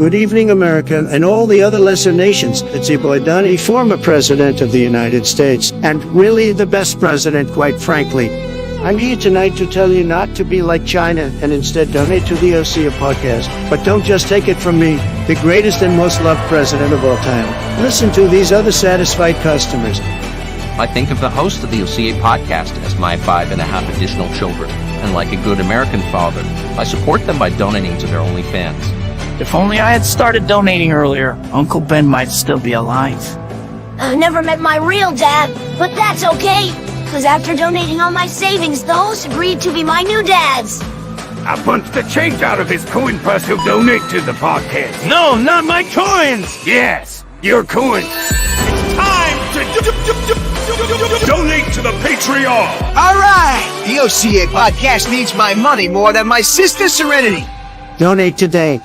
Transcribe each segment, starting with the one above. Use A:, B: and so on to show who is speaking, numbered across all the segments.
A: Good evening, America, and all the other lesser nations. It's your boy Donnie, former president of the United States, and really the best president, quite frankly. I'm here tonight to tell you not to be like China and instead donate to the OCA podcast. But don't just take it from me, the greatest and most loved president of all time. Listen to these other satisfied customers.
B: I think of the host of the OCA podcast as my 5.5 additional children, and like a good American father, I support them by donating to their OnlyFans.
C: If only I had started donating earlier, Uncle Ben might still be alive.
D: I've never met my real dad, but that's okay. Because after donating all my savings, the host agreed to be my new dads.
E: I punched the change out of his coin purse who'll donate to the podcast.
C: No, not my coins!
E: Yes, your coins.
F: It's time to donate to the Patreon.
G: All right, the OCA podcast needs my money more than my sister Serenity.
A: Donate today.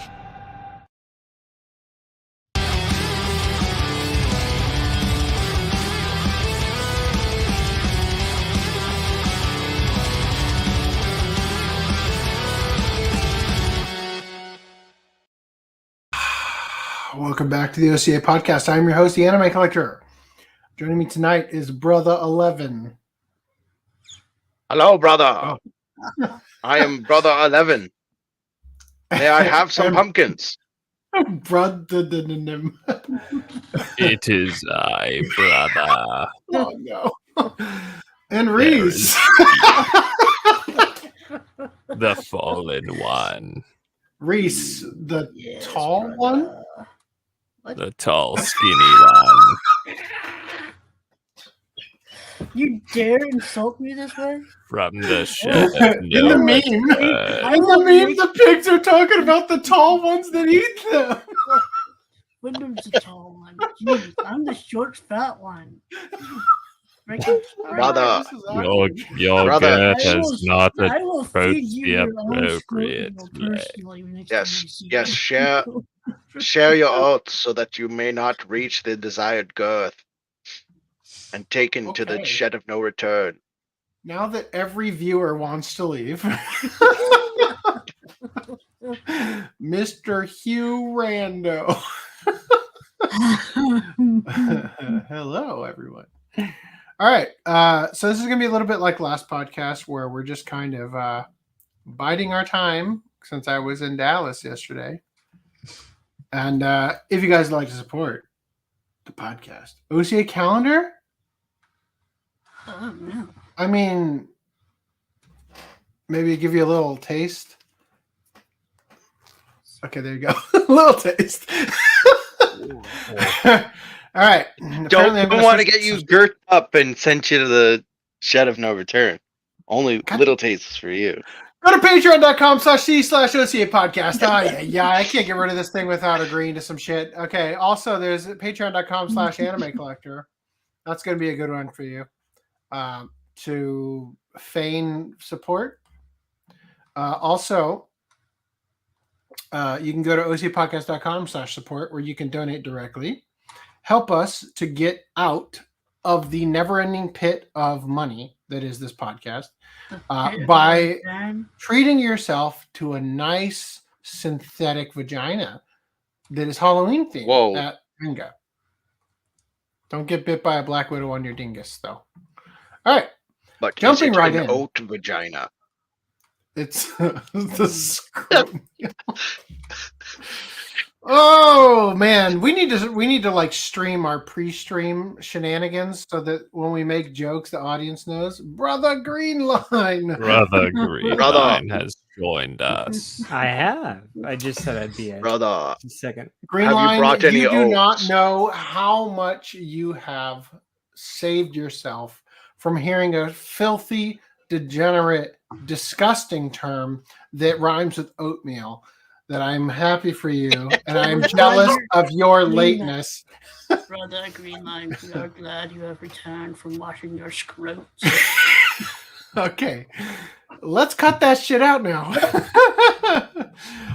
H: Welcome back to the OCA podcast. I'm your host, the Anime Collector. Joining me tonight is Brother 11.
I: Hello, brother. Oh. I am Brother 11. May I have some pumpkins?
H: Brother.
J: It is I, brother.
H: Oh, no. And Reese.
J: The fallen one.
H: Reese, the tall one?
J: The tall, skinny one.
K: You dare insult me this way?
J: From the shed.
H: In the meme, the pigs are talking about the tall ones that eat them.
K: Wyndham's the tall one. Jeez, I'm the short, fat one.
I: Brother,
J: your
I: brother,
J: girth has not approached the appropriate place.
I: Yes, share your oats so that you may not reach the desired girth and taken to the shed of no return.
H: Now that every viewer wants to leave, Mr. Hugh Rando. Hello, everyone. All right, so this is going to be a little bit like last podcast where we're just kind of biding our time since I was in Dallas yesterday. And if you guys would like to support the podcast, OCA calendar?
K: Oh, no.
H: I mean, maybe give you a little taste. Okay, there you go. A little taste. All right.
I: Don't want to get you girt up and sent you to the shed of no return. Only little tastes for you.
H: Go to patreon.com/c/OCA podcast. Oh, yeah, I can't get rid of this thing without agreeing to some shit. Okay, also there's patreon.com/anime collector. That's going to be a good one for you to feign support. Also, you can go to ocapodcast.com/support where you can donate directly. Help us to get out of the never-ending pit of money that is this podcast by treating yourself to a nice synthetic vagina that is Halloween themed.
I: Whoa.
H: At Bingo. Don't get bit by a black widow on your dingus, though. All right.
I: But
H: jumping right in.
I: Oat vagina.
H: It's the scrotum. Oh man, we need to like stream our pre-stream shenanigans so that when we make jokes, the audience knows. Brother Greenline.
J: Brother Greenline has joined us.
L: I have. I just said I'd be in.
I: Brother.
L: Just a second.
H: Greenline, you do not know how much you have saved yourself from hearing a filthy, degenerate, disgusting term that rhymes with oatmeal. That I'm happy for you, and I'm jealous of your lateness.
K: Brother Greenline, we are glad you have returned from washing your scrotes.
H: Okay, let's cut that shit out now.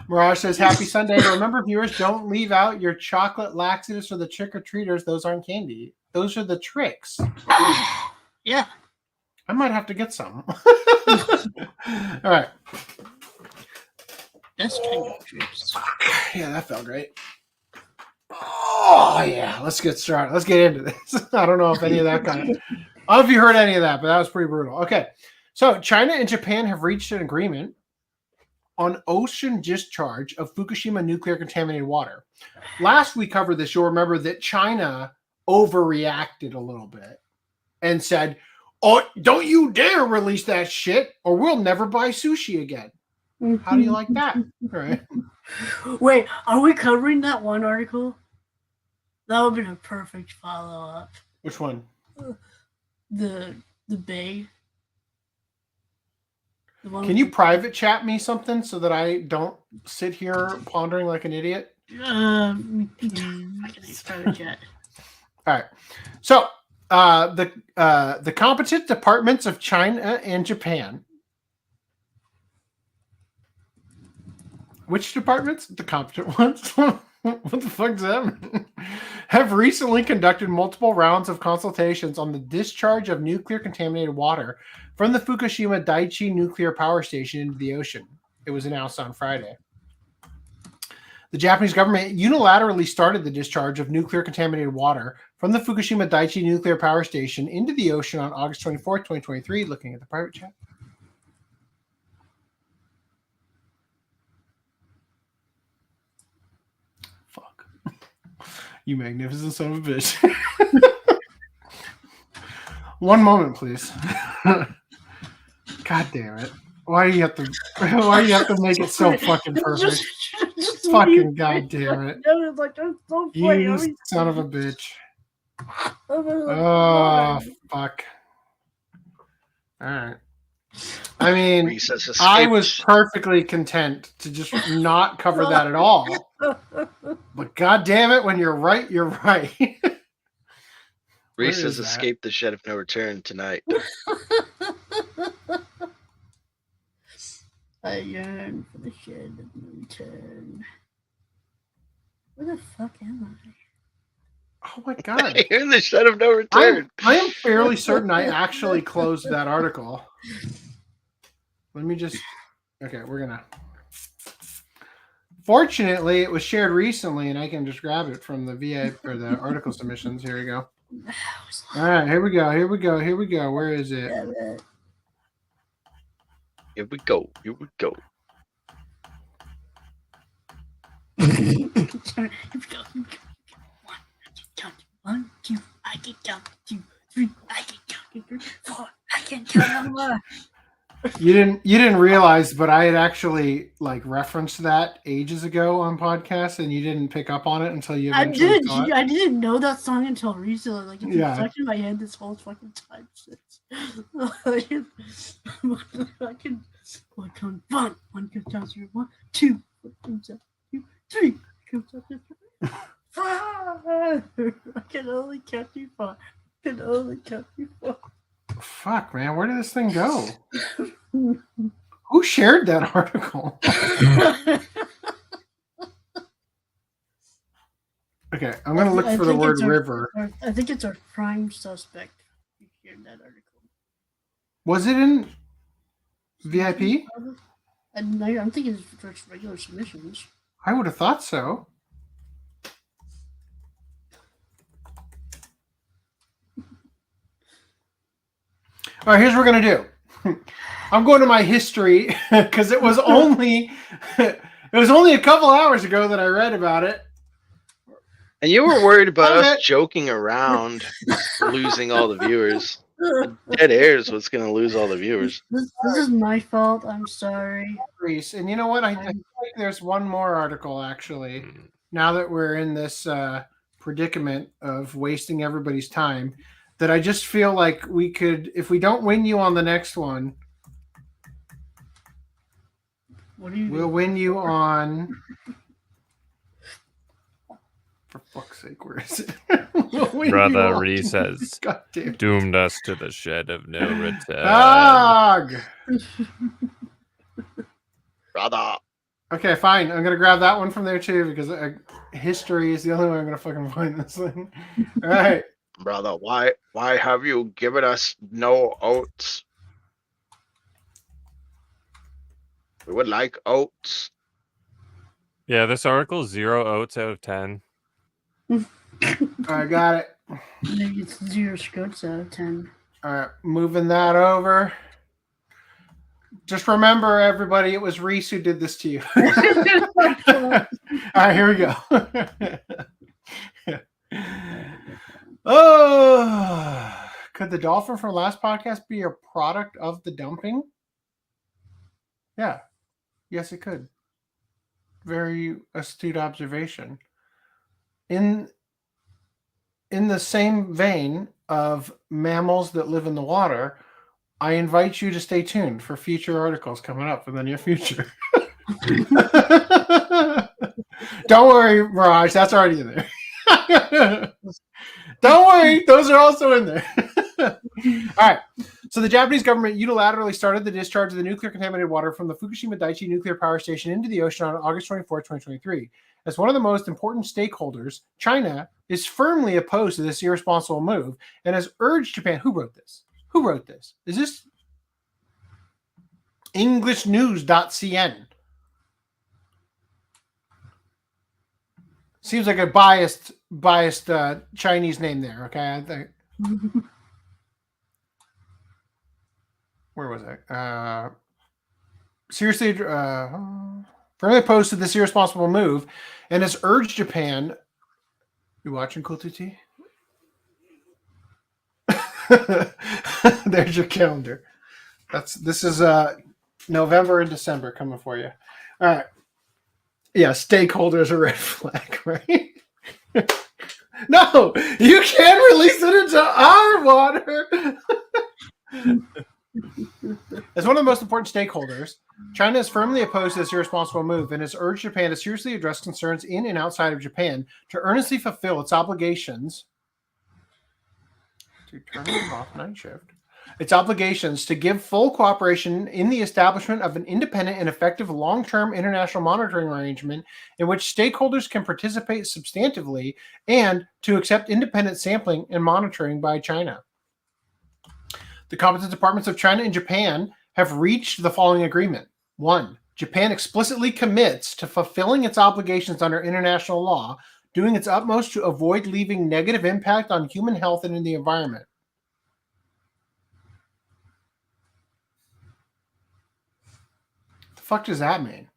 H: Mirage says, happy Sunday. Remember, viewers, don't leave out your chocolate laxatives for the trick-or-treaters. Those aren't candy. Those are the tricks.
K: Yeah.
H: I might have to get some. All right.
K: That's kind of trips.
H: Yeah, that felt great. Oh yeah, let's get started. Let's get into this. I don't know if any of that I don't know if you heard any of that, but that was pretty brutal. Okay, so China and Japan have reached an agreement on ocean discharge of Fukushima nuclear contaminated water. Last we covered this, you'll remember that China overreacted a little bit and said, "Oh, don't you dare release that shit, or we'll never buy sushi again." How do you like that? All right.
K: Wait, are we covering that one article? That would have been a perfect follow-up.
H: Which one?
K: The Bay. The one
H: Can you private chat me something so that I don't sit here pondering like an idiot?
K: I can private chat.
H: All right. So the competent departments of China and Japan. Which departments? The competent ones. What the fuck does that mean? Have recently conducted multiple rounds of consultations on the discharge of nuclear contaminated water from the Fukushima Daiichi nuclear power station into the ocean. It was announced on Friday. The Japanese government unilaterally started the discharge of nuclear contaminated water from the Fukushima Daiichi nuclear power station into the ocean on August 24th, 2023, looking at the private chat. You magnificent son of a bitch. One moment, please. God damn it. Why do you have to make it so fucking perfect? Fucking god damn it. You son of a bitch. Oh, fuck. Alright. I mean, I was perfectly content to just not cover that at all. But god damn it, when you're right, you're right.
I: Reese has escaped the shed of no return tonight.
K: I yearn for the shed of no return. Where the fuck am I?
H: Oh my god.
I: You're in the shed of no return.
H: I am fairly certain I actually closed that article. Let me just... Okay, we're gonna... Fortunately, it was shared recently, and I can just grab it from the VI or the article submissions. Here we go. All right, here we go. Here we go. Here we go. Where is it?
I: Here we go. Here we go.
K: Here we go. One, two, I can count 2, 3, I can count 3, 4, I can count more.
H: You didn't realize, but I had actually like referenced that ages ago on podcasts, and you didn't pick up on it until you eventually saw it.
K: I didn't know that song until recently. Like it's been stuck in my head this whole fucking time since. I can one comes one comes down through 1, 2, 1 comes out 2, 3 comes out 3. 4. I can only count you 4. I can only count you 4.
H: Fuck, man, where did this thing go? Who shared that article? Okay, I'm gonna look for the word river.
K: I think it's our prime suspect who shared that article.
H: Was it in VIP?
K: I'm thinking it's just regular submissions.
H: I would have thought so. All right, here's what we're going to do. I'm going to my history because it was only a couple hours ago that I read about it.
I: And you were worried about us joking around losing all the viewers. Dead Airs was going to lose all the viewers.
K: This is my fault. I'm sorry.
H: And you know what? I think there's one more article, actually, now that we're in this predicament of wasting everybody's time, that I just feel like we could, if we don't win you on the next one, we'll win you on... For fuck's sake, where is it?
J: Brother Reese has doomed us to the shed of no return.
H: Dog!
I: Brother.
H: Okay, fine. I'm going to grab that one from there too, because history is the only way I'm going to fucking find this thing. All right.
I: Brother, why have you given us no oats? We would like oats.
J: Yeah, this article 0 oats out of 10.
H: I got it.
K: Maybe it's 0 scoots out of 10.
H: All right, moving that over. Just remember, everybody, it was Reese who did this to you. All right, here we go. Oh, could the dolphin from last podcast be a product of the dumping? Yeah. Yes, it could. Very astute observation. In the same vein of mammals that live in the water, I invite you to stay tuned for future articles coming up in the near future. Don't worry, Mirage, that's already in there. Don't worry, those are also in there. All right. So the Japanese government unilaterally started the discharge of the nuclear contaminated water from the Fukushima Daiichi nuclear power station into the ocean on August 24, 2023. As one of the most important stakeholders, China is firmly opposed to this irresponsible move and has urged Japan. Who wrote this? Who wrote this? Is this EnglishNews.cn? Seems like a biased Chinese name there. Okay, I think. Where was I? Seriously, firmly opposed to this irresponsible move, and has urged Japan. You watching Cool TT? There's your calendar. This is November and December coming for you. All right. Yeah, stakeholders are red flag, right? No, you can't release it into our water. As one of the most important stakeholders, China is firmly opposed to this irresponsible move and has urged Japan to seriously address concerns in and outside of Japan to earnestly fulfill its obligations to turn off night shift. Its obligations to give full cooperation in the establishment of an independent and effective long-term international monitoring arrangement in which stakeholders can participate substantively and to accept independent sampling and monitoring by China. The competent departments of China and Japan have reached the following agreement. 1. Japan explicitly commits to fulfilling its obligations under international law, doing its utmost to avoid leaving negative impact on human health and in the environment. The fuck does that mean?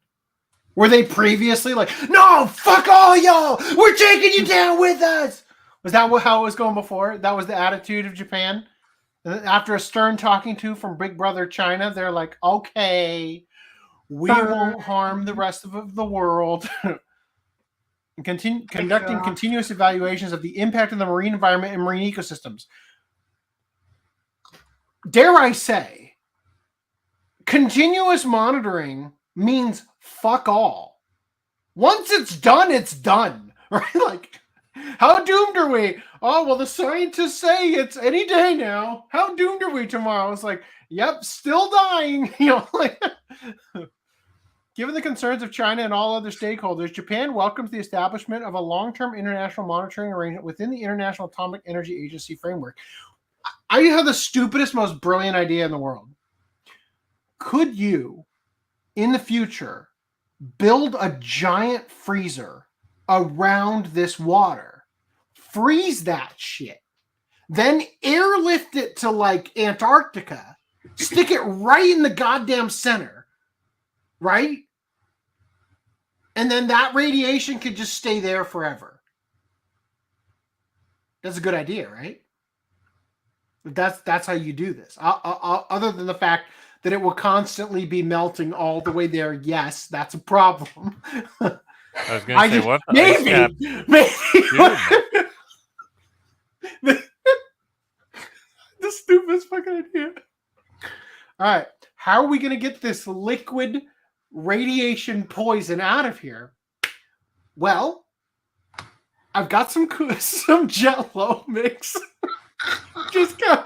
H: Were they previously like, no, fuck all y'all, we're taking you down with us? Was that how it was going before? That was the attitude of Japan? And then after a stern talking to from Big Brother China, they're like, okay, we won't harm the rest of the world. Conducting continuous evaluations of the impact of the marine environment and marine ecosystems. Dare I say, continuous monitoring means fuck all. Once it's done, right? Like, how doomed are we? Oh, well, the scientists say it's any day now. How doomed are we tomorrow? It's like, yep, still dying. You know, like, given the concerns of China and all other stakeholders, Japan welcomes the establishment of a long-term international monitoring arrangement within the International Atomic Energy Agency framework. I have the stupidest, most brilliant idea in the world. Could you, in the future, build a giant freezer around this water, freeze that shit, then airlift it to like Antarctica, stick it right in the goddamn center, right? And then that radiation could just stay there forever. That's a good idea, right? That's how you do this. Other than the fact that it will constantly be melting all the way there, yes, that's a problem.
J: I was going to say, what?
H: Maybe. The stupidest fucking idea. All right. How are we going to get this liquid radiation poison out of here? Well, I've got some Jell-O mix. Just go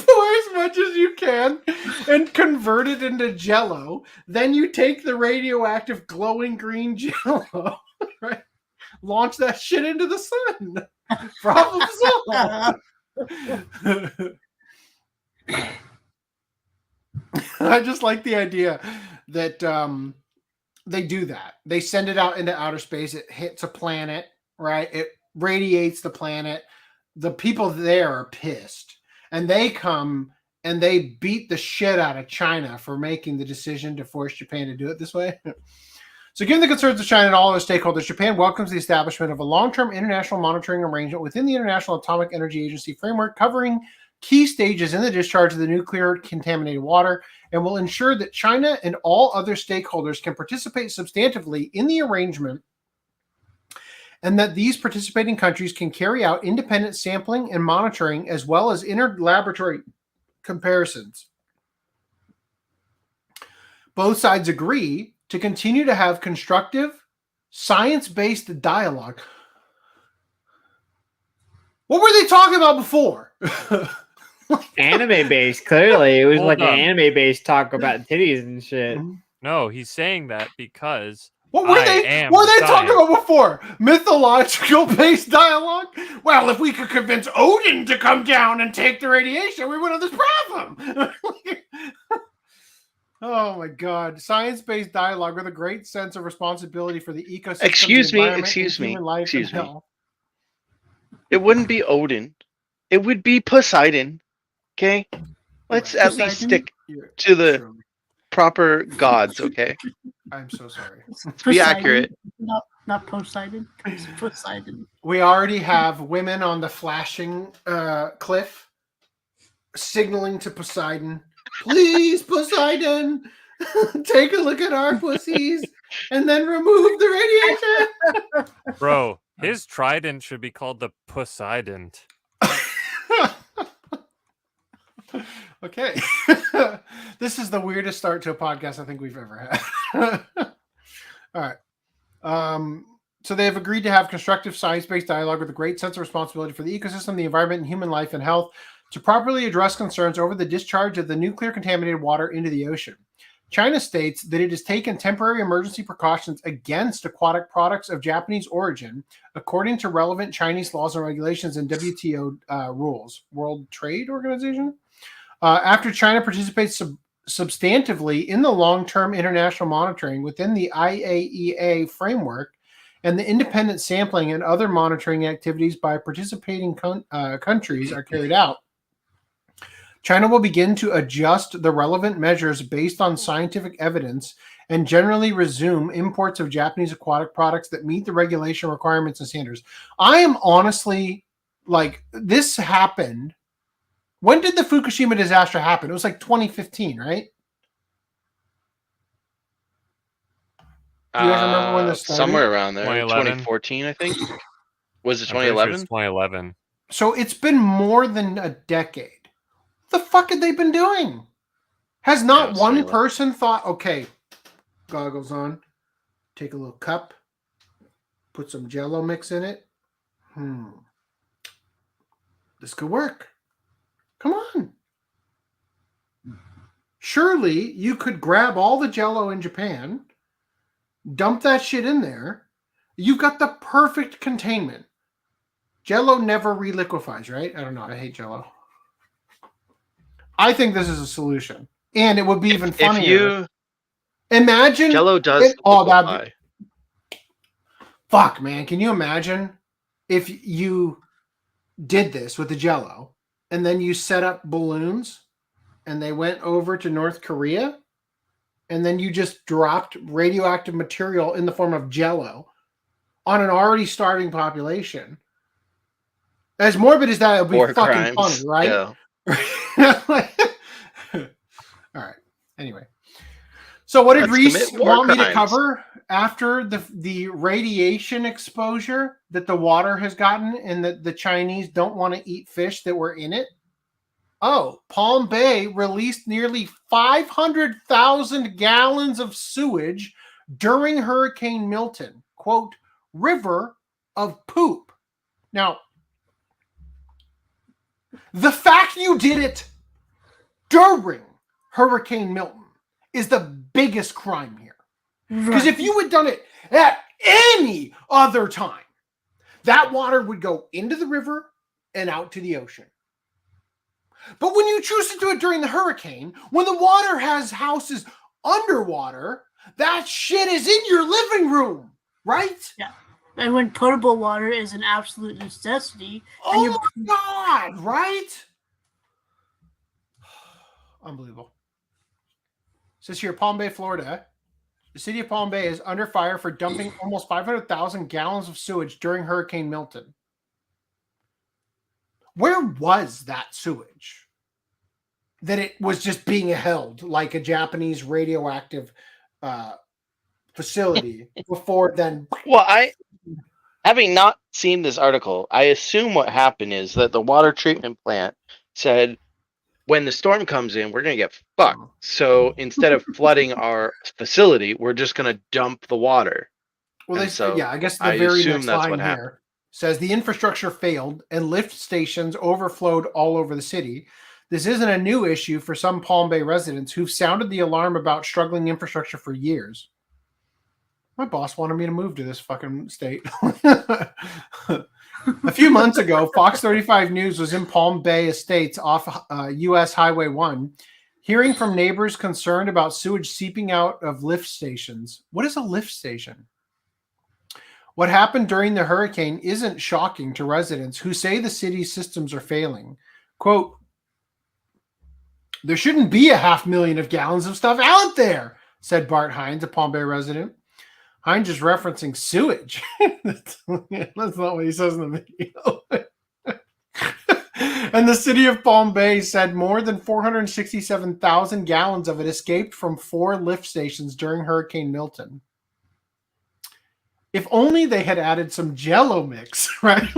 H: pour as much as you can and convert it into Jell-O. Then you take the radioactive glowing green Jell-O, right? Launch that shit into the sun. Problem solved. I just like the idea that they do that. They send it out into outer space. It hits a planet, right? It radiates the planet. The people there are pissed. And they come and they beat the shit out of China for making the decision to force Japan to do it this way. So given the concerns of China and all other stakeholders, Japan welcomes the establishment of a long-term international monitoring arrangement within the International Atomic Energy Agency framework covering key stages in the discharge of the nuclear contaminated water, and will ensure that China and all other stakeholders can participate substantively in the arrangement, and that these participating countries can carry out independent sampling and monitoring as well as inter-laboratory comparisons. Both sides agree to continue to have constructive, science-based dialogue. What were they talking about before?
L: Anime-based, clearly. It was like an anime-based talk about titties and shit.
J: No, he's saying that because
H: what were they talking about before? Mythological-based dialogue? Well, if we could convince Odin to come down and take the radiation, we wouldn't have this problem. Oh my God. Science-based dialogue with a great sense of responsibility for the ecosystem.
I: Excuse me. It wouldn't be Odin. It would be Poseidon. Okay? Let's at least stick to the proper gods, okay?
H: I'm so sorry.
I: Let's be accurate.
K: Not Poseidon. It's Poseidon.
H: We already have women on the flashing cliff signaling to Poseidon. Please, Poseidon, take a look at our pussies and then remove the radiation.
J: Bro, his trident should be called the Poseidon.
H: Okay. This is the weirdest start to a podcast I think we've ever had. All right. So they have agreed to have constructive science-based dialogue with a great sense of responsibility for the ecosystem, the environment, and human life and health to properly address concerns over the discharge of the nuclear contaminated water into the ocean. China states that it has taken temporary emergency precautions against aquatic products of Japanese origin, according to relevant Chinese laws and regulations and WTO rules, World Trade Organization. After China participates substantively in the long-term international monitoring within the IAEA framework and the independent sampling and other monitoring activities by participating countries are carried out, China will begin to adjust the relevant measures based on scientific evidence and generally resume imports of Japanese aquatic products that meet the regulation requirements and standards. I am honestly like, this happened. When did the Fukushima disaster happen? It was like 2015, right? Do you guys remember when this started?
I: Somewhere around there. 2014, I think. Was it 2011?
J: 2011.
H: So it's been more than a decade. The fuck have they been doing? Has not one person thought, okay, goggles on, take a little cup, put some Jell-O mix in it. This could work. Come on. Surely you could grab all the Jell-O in Japan, dump that shit in there. You've got the perfect containment. Jell-O never reliquefies, right? I don't know. I hate Jell-O. I think this is a solution, and it would be even funnier. Imagine
I: Jell-O does.
H: Fuck, man! Can you imagine if you did this with the Jell-O, and then you set up balloons, and they went over to North Korea, and then you just dropped radioactive material in the form of Jell-O on an already starving population? As morbid as that, it would be fucking funny, right?
I: Yeah.
H: All right. Anyway, so what did Reese want me to cover after the radiation exposure that the water has gotten, and that the Chinese don't want to eat fish that were in it? Oh, Palm Bay released nearly 500,000 gallons of sewage during Hurricane Milton. Quote, river of poop. Now, the fact you did it during Hurricane Milton is the biggest crime here. Because if you had done it at any other time, that water would go into the river and out to the ocean. But when you choose to do it during the hurricane, when the water has houses underwater, That shit is in your living room, right?
K: Yeah. And when potable water is an absolute necessity.
H: Oh my God, right? Unbelievable. It says here, Palm Bay, Florida. The city of Palm Bay is under fire for dumping almost 500,000 gallons of sewage during Hurricane Milton. Where was that sewage? That it was just being held like a Japanese radioactive facility before then.
I: Well, having not seen this article, I assume what happened is that the water treatment plant said, when the storm comes in, we're going to get fucked. So instead of flooding our facility, we're just going to dump the water.
H: Well, I guess the very next line here says the infrastructure failed and lift stations overflowed all over the city. This isn't a new issue for some Palm Bay residents who've sounded the alarm about struggling infrastructure for years. My boss wanted me to move to this fucking state. A few months ago, Fox 35 News was in Palm Bay Estates off U.S. Highway 1, hearing from neighbors concerned about sewage seeping out of lift stations. What is a lift station? What happened during the hurricane isn't shocking to residents who say the city's systems are failing. Quote, there shouldn't be 500,000 of gallons of stuff out there, said Bart Hines, a Palm Bay resident. Hines is referencing sewage. That's not what he says in the video. And the city of Palm Bay said more than 467,000 gallons of it escaped from 4 lift stations during Hurricane Milton. If only they had added some Jell-O mix, right?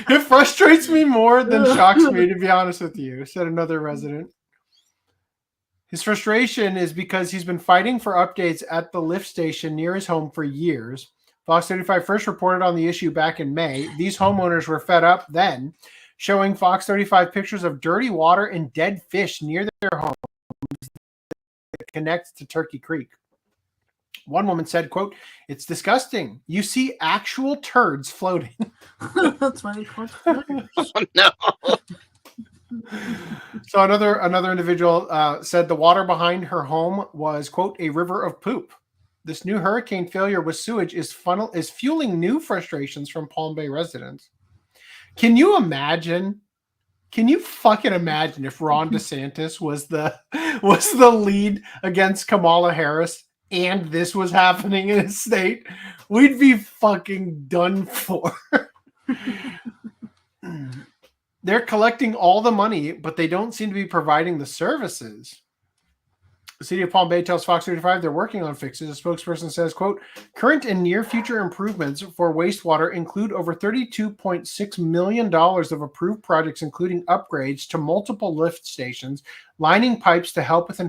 H: It frustrates me more than shocks me, to be honest with you, said another resident. His frustration is because he's been fighting for updates at the lift station near his home for years. Fox 35 first reported on the issue back in May. These homeowners were fed up then, showing Fox 35 pictures of dirty water and dead fish near their homes that connects to Turkey Creek. One woman said, quote, it's disgusting. You see actual turds floating.
K: That's why they call it
I: Oh, no.
H: So another individual said the water behind her home was, quote, a river of poop. This new hurricane failure with sewage is fueling new frustrations from Palm Bay residents. Can you imagine? Can you fucking imagine if Ron DeSantis was the lead against Kamala Harris and this was happening in his state? We'd be fucking done for. They're collecting all the money, but they don't seem to be providing the services. The city of Palm Bay tells Fox 35 they're working on fixes. A spokesperson says, quote, current and near future improvements for wastewater include over $32.6 million of approved projects, including upgrades to multiple lift stations, lining pipes to help with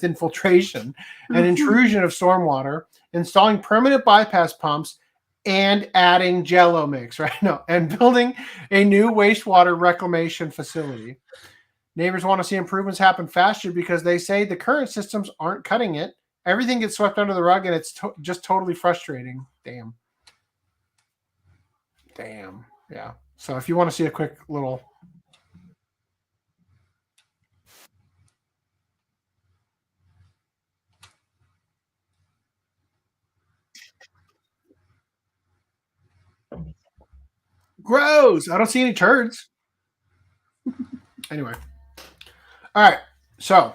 H: infiltration, and intrusion of stormwater, installing permanent bypass pumps, and adding Jell-O mix, right? No, and building a new wastewater reclamation facility. Neighbors want to see improvements happen faster because they say the current systems aren't cutting it. Everything gets swept under the rug, and it's just totally frustrating. Damn. Yeah. So if you want to see a quick little... Gross. I don't see any turds. Anyway. All right. So,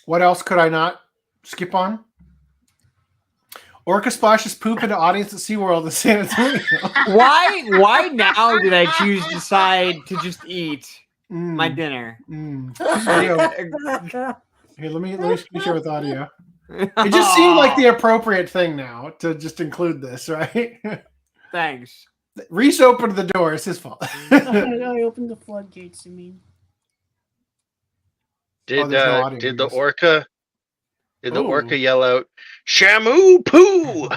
H: what else could I not skip on? Orca splashes poop into audience at SeaWorld in San Antonio.
L: Why now did I decide to just eat my dinner?
H: Here, let me share with audio. It just seemed like the appropriate thing now to just include this, right?
L: Thanks.
H: Reese opened the door. It's his fault.
K: I opened the floodgates, you mean.
I: Did the orca yell out, Shamoo poo?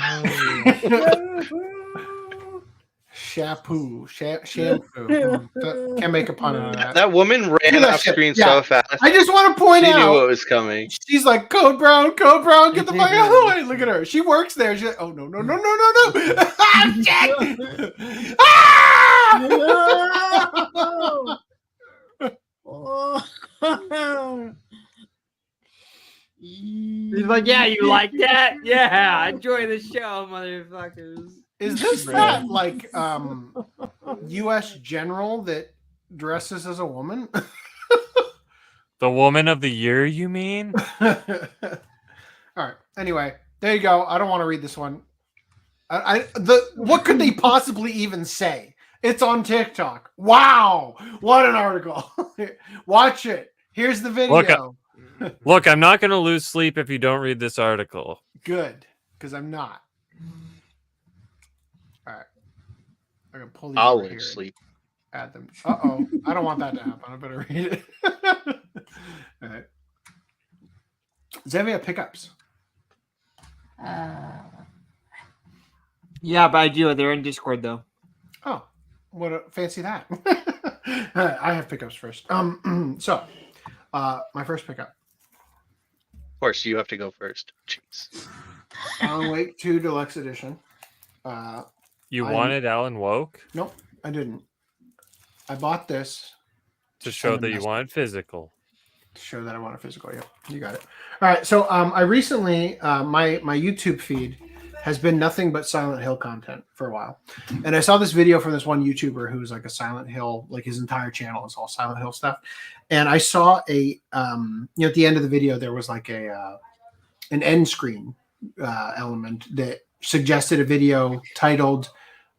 H: Shampoo. Shampoo. Can't make a pun out of that.
I: That woman ran off screen so fast.
H: I just want to point out.
I: She knew what was coming.
H: She's like, Code Brown, get the fuck out of the way. Look at her. She works there. She's like, oh, no. Ah,
L: He's like, yeah, you like that? Yeah, enjoy the show, motherfuckers.
H: Is this that like U.S. general that dresses as a woman?
J: The woman of the year, you mean?
H: All right. Anyway, there you go. I don't want to read this one. What could they possibly even say? It's on TikTok. Wow, what an article! Watch it. Here's the video.
J: Look, I'm not going to lose sleep if you don't read this article.
H: Good, because I'm not. All right, I'm gonna pull these.
I: I'll
H: over here
I: lose sleep.
H: Add them. Uh-oh, I don't want that to happen. I better read it. All right. Does anybody have pickups?
L: Yeah, but I do. They're in Discord though.
H: Oh, fancy that. I have pickups first. So, my first pickup.
I: Of course, you have to go first. Jeez.
H: Alan Wake 2 Deluxe Edition.
J: You wanted Alan Woke?
H: Nope, I didn't. I bought this
J: to show that you wanted physical.
H: To show that I want a physical. Yeah, you got it. All right. So I recently my YouTube feed has been nothing but Silent Hill content for a while, and I saw this video from this one YouTuber who's like a Silent Hill, like his entire channel is all Silent Hill stuff, and I saw a at the end of the video there was like an end screen element that suggested a video titled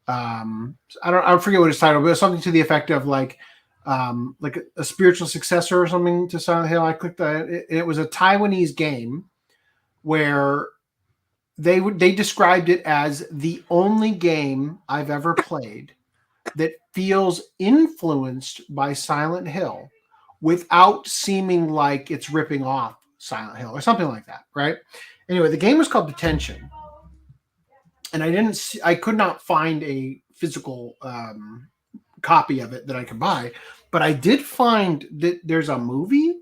H: I forget what it's titled, but it was something to the effect of like a spiritual successor or something to Silent Hill. I clicked that. It was a Taiwanese game where they described it as the only game I've ever played that feels influenced by Silent Hill without seeming like it's ripping off Silent Hill or something like that, right? Anyway, the game was called Detention, and I could not find a physical copy of it that I could buy, but I did find that there's a movie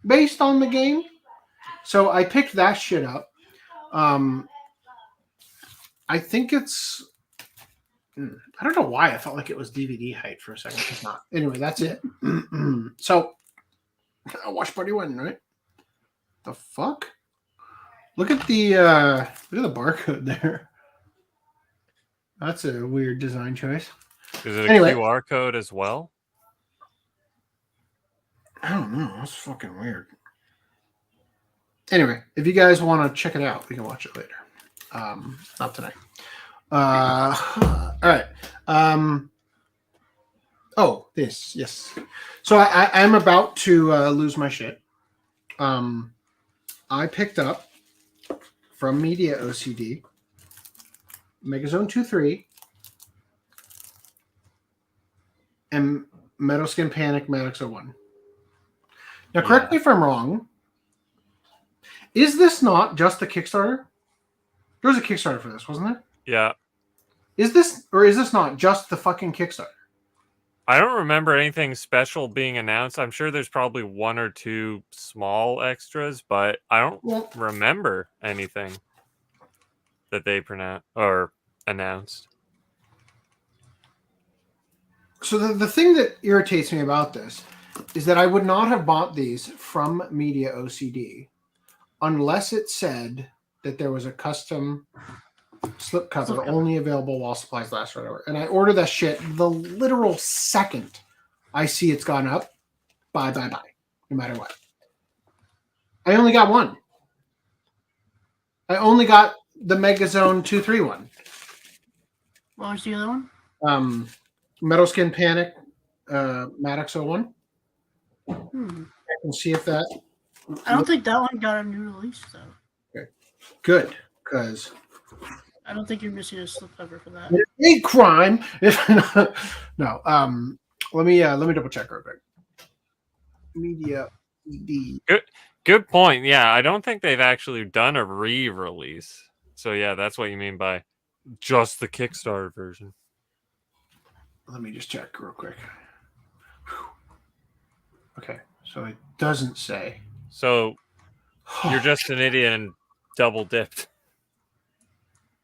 H: based on the game, so I picked that shit up. I think it's I don't know why I felt like it was DVD height for a second. It's not. Anyway, that's it. So watch party 1, right? The fuck? Look at the barcode there. That's a weird design choice.
J: Is it a QR code as well?
H: I don't know. That's fucking weird. Anyway, if you guys want to check it out, we can watch it later. Not tonight. All right. This. Yes. So I'm about to lose my shit. I picked up from Media OCD Megazone 2-3 and Metal Skin Panic Maddox 01. Now, correct me if I'm wrong. Is this not just the Kickstarter? There was a Kickstarter for this, wasn't there?
J: Yeah.
H: Is this not just the fucking Kickstarter?
J: I don't remember anything special being announced. I'm sure there's probably 1 or 2 small extras, but I don't remember anything that they announced.
H: So the thing that irritates me about this is that I would not have bought these from Media OCD unless it said that there was a custom slipcover only available while supplies last or whatever. And I order that shit the literal second I see it's gone up. Bye, no matter what. I only got one. I only got the Megazone 2-3 one.
K: What was the other one?
H: Metal Skin Panic Maddox 01. I can see if that...
K: I don't think that one got a new release, though.
H: Okay. Good, because...
K: I don't think you're missing a slipcover for that.
H: A crime. No. Let me double check real quick. Media ED.
J: Good point. Yeah, I don't think they've actually done a re-release. So yeah, that's what you mean by just the Kickstarter version.
H: Let me just check real quick. Okay, so it doesn't say.
J: So you're just an idiot and double dipped.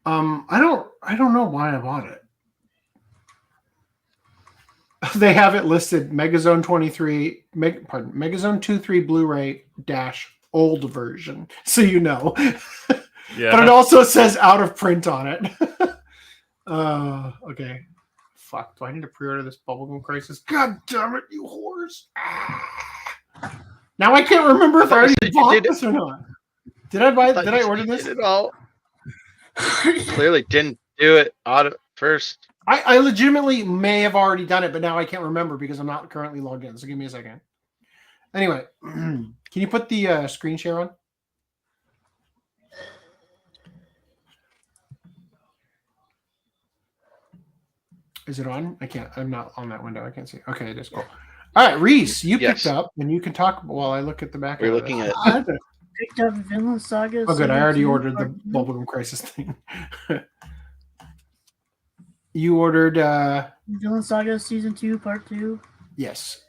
H: I don't know why I bought it. They have it listed Megazone 23, Megazone 2-3 Blu-ray - old version, so you know.
J: Yeah.
H: But it also says out of print on it. Okay. Fuck, do I need to pre-order this Bubblegum Crisis? God damn it, you whores. Now I can't remember if I already bought this or not. Did I buy? Did I order this?
I: Did it all. Clearly didn't do it first.
H: I legitimately may have already done it, but now I can't remember because I'm not currently logged in. So give me a second. Anyway, can you put the screen share on? Is it on? I can't. I'm not on that window. I can't see. Okay, it is cool. All right, Reese, you picked up, and you can talk while I look at the back.
I: We're looking at.
K: I picked up Vinland Saga.
H: Oh, good. I already ordered the Bubblegum Crisis thing. You ordered
K: Vinland Saga Season 2, Part 2.
H: Yes.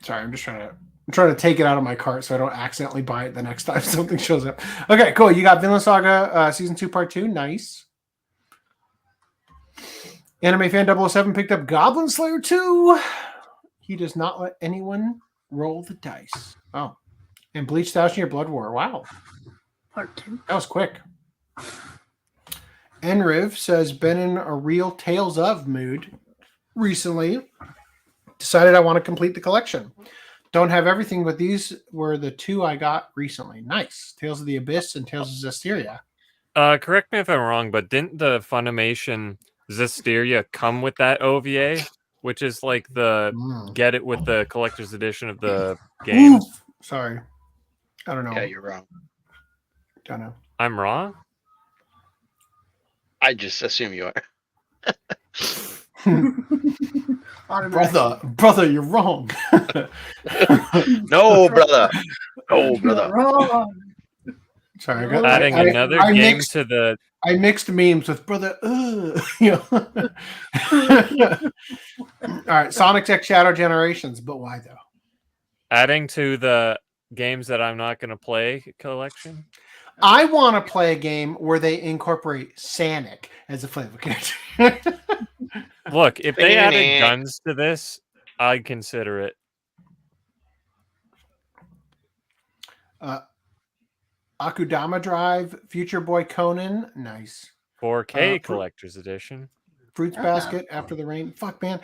H: Sorry, I'm trying to take it out of my cart so I don't accidentally buy it the next time something shows up. Okay, cool. You got Vinland Saga Season 2, Part 2. Nice. Anime Fan 007 picked up Goblin Slayer 2. He does not let anyone roll the dice. Oh. And Bleach Thousand Year Blood War. Wow.
K: Part 2.
H: That was quick. Enriv says, been in a real Tales of mood recently. Decided I want to complete the collection. Don't have everything, but these were the two I got recently. Nice. Tales of the Abyss and Tales of Zestiria.
J: Correct me if I'm wrong, but didn't the Funimation Zestiria come with that OVA? Which is like the get it with the collector's edition of the game.
H: Sorry. I don't know.
I: Yeah, you're wrong.
H: Don't know.
J: I'm wrong?
I: I just assume you are.
H: Brother, you're wrong.
I: No, brother. No, brother.
K: Wrong.
H: Sorry, I got
J: adding another game to the.
H: I mixed memes with brother. You know. All right, Sonic X Shadow Generations, but why though?
J: Adding to the games that I'm not going to play collection.
H: I want to play a game where they incorporate Sonic as a flavor character.
J: Look, if they added guns to this, I'd consider it.
H: Akudama Drive, Future Boy Conan, nice.
J: 4K collector's edition.
H: Fruits Basket, After the Rain. Fuck, man.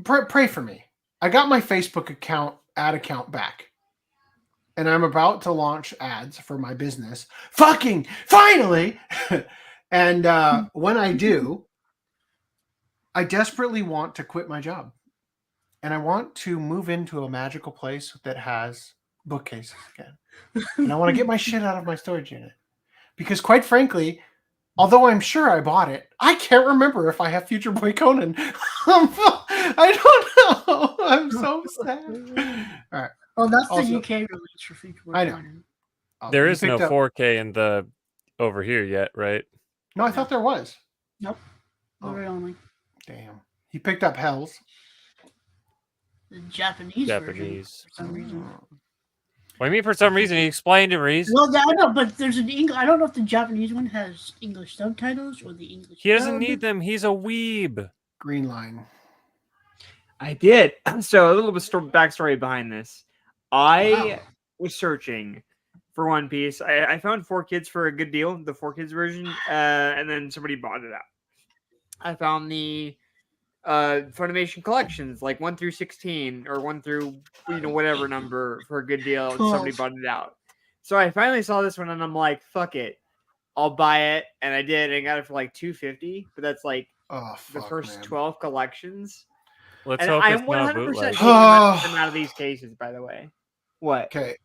H: Pray for me. I got my Facebook ad account back. And I'm about to launch ads for my business. Fucking finally! And when I do, I desperately want to quit my job. And I want to move into a magical place that has bookcases again. And I want to get my shit out of my storage unit. Because quite frankly, although I'm sure I bought it, I can't remember if I have Future Boy Conan. I don't know. I'm so sad. All right.
K: Well, that's the UK release for Future Boy Conan.
J: There is no 4K in the over here yet, right?
H: No, I thought there was.
K: Nope. Blu-ray only.
H: Damn. He picked up Hells.
K: The Japanese version for some reason.
J: What do you mean for some reason? He explained it, Reese.
K: Well, I know, but there's an English. I don't know if the Japanese one has English subtitles or the English.
J: He doesn't need them. He's a weeb.
H: Green Line.
L: I did. So a little bit backstory behind this. I was searching for One Piece. I found 4Kids for a good deal, the 4Kids version, and then somebody bought it out. I found the Funimation collections, like 1 through 16 or 1 through whatever number for a good deal. And somebody bought it out. So I finally saw this one and I'm like, fuck it, I'll buy it. And I did. And I got it for like $250, but that's like the first 12 collections.
J: Let's
L: and
J: hope
L: I'm
J: it's not
L: 100%
J: bootleg.
L: taking them out of these cases, by the way. What?
H: Okay.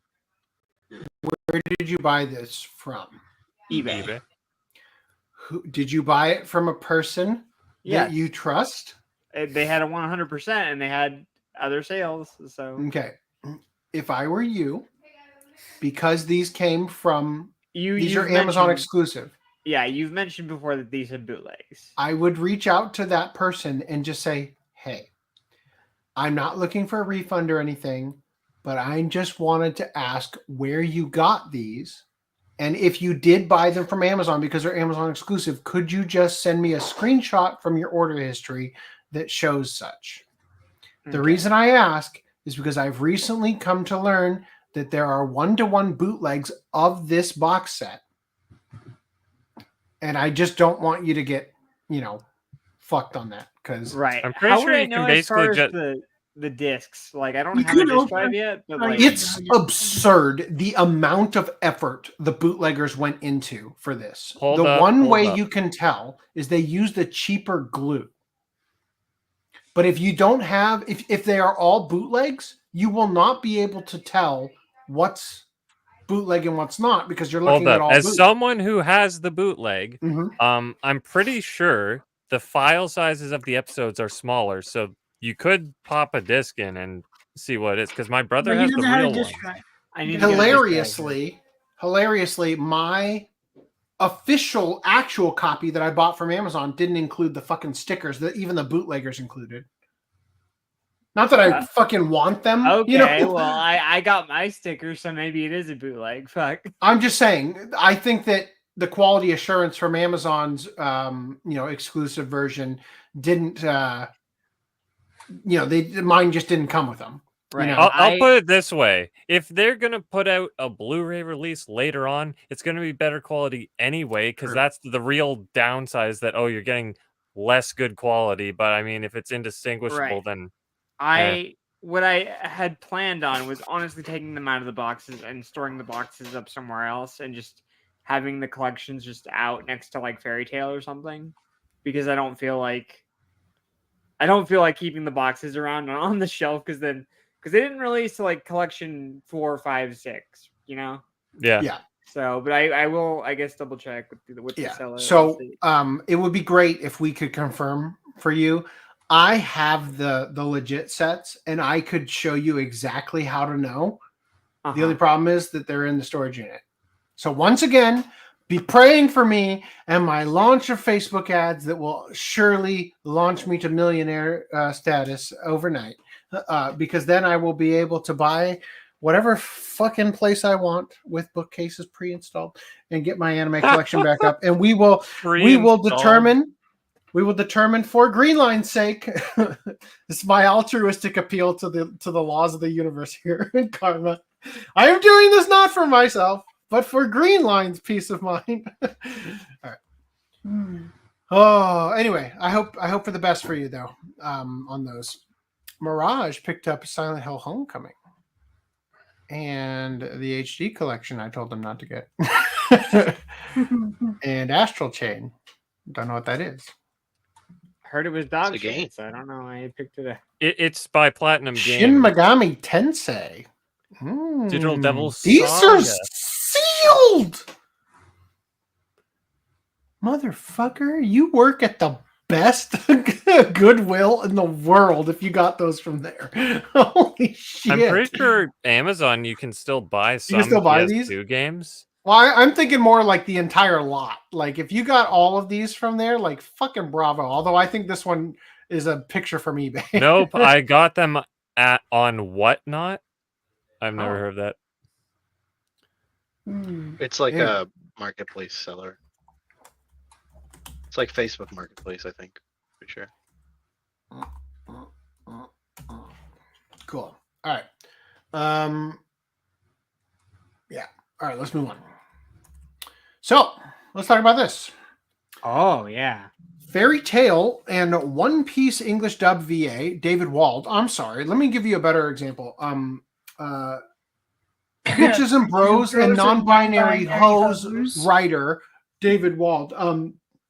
H: Where did you buy this from?
L: eBay.
H: Did you buy it from a person that you trust?
L: They had a 100% and they had other sales. So
H: okay, if I were you, because these came from these are Amazon exclusive.
L: Yeah, you've mentioned before that these had bootlegs.
H: I would reach out to that person and just say, "Hey, I'm not looking for a refund or anything, but I just wanted to ask where you got these. And if you did buy them from Amazon because they're Amazon exclusive, could you just send me a screenshot from your order history that shows such. The reason I ask is because I've recently come to learn that there are 1-to-1 bootlegs of this box set. And I just don't want you to get, fucked on that. Because
J: I'm pretty sure you can basically just
L: the discs. Like, I don't have a disc drive yet, but like,
H: it's absurd the amount of effort the bootleggers went into for this. One way you can tell is they used a cheaper glue. But if you don't have, if they are all bootlegs, you will not be able to tell what's bootleg and what's not, because you're looking at all
J: as
H: bootleg.
J: Someone who has the bootleg, I'm pretty sure the file sizes of the episodes are smaller, so you could pop a disc in and see what it is, because my brother has the real one.
H: Hilariously, my official actual copy that I bought from Amazon didn't include the fucking stickers that even the bootleggers included. Not that I fucking want them.
L: Okay, well, I got my stickers, so maybe it is a bootleg. Fuck.
H: I'm just saying, I think that the quality assurance from Amazon's, exclusive version didn't, mine just didn't come with them.
J: Right. I'll put it this way. If they're going to put out a Blu-ray release later on, it's going to be better quality anyway, because that's the real downside is that, you're getting less good quality. But I mean, if it's indistinguishable, then...
L: What I had planned on was honestly taking them out of the boxes and storing the boxes up somewhere else and just having the collections just out next to like Fairy Tale or something, because I don't feel like keeping the boxes around on the shelf, because they didn't release like collection 4, 5, 6,
J: Yeah.
H: So,
L: but I will, I guess, double check with the seller.
H: So it would be great if we could confirm for you. I have the legit sets, and I could show you exactly how to know. The only problem is that they're in the storage unit. So once again, be praying for me and my launch of Facebook ads that will surely launch me to millionaire status overnight, because then I will be able to buy whatever fucking place I want with bookcases pre-installed and get my anime collection back up. And we will determine for Greenline's sake. This is my altruistic appeal to the laws of the universe here in Karma. I am doing this not for myself, but for Greenline's peace of mind. All right. Oh, anyway, I hope for the best for you though. On those, Mirage picked up Silent Hill Homecoming and the HD collection. I told them not to get, and Astral Chain. Don't know what that is.
L: Heard it was dog shit, so I don't know. I picked it up.
J: It's by Platinum Games.
H: Shin Megami Tensei.
J: Digital Devil
H: These
J: Saga.
H: are sealed! Motherfucker, you work at the best Goodwill in the world if you got those from there. Holy shit.
J: I'm pretty sure Amazon, you can still buy some PS2 games.
H: Well, I'm thinking more like the entire lot. Like, if you got all of these from there, like, fucking bravo. Although I think this one is a picture from eBay.
J: Nope, I got them on Whatnot. I've never heard of that.
I: It's like a marketplace seller. It's like Facebook Marketplace, I think. For sure.
H: Cool. All right. Yeah. All right, let's move on. So, let's talk about this.
L: Oh, yeah.
H: Fairy Tail and One Piece English dub VA, David Wald. I'm sorry. Let me give you a better example. Bitches and Bros and Non-Binary Hoes writer, David Wald.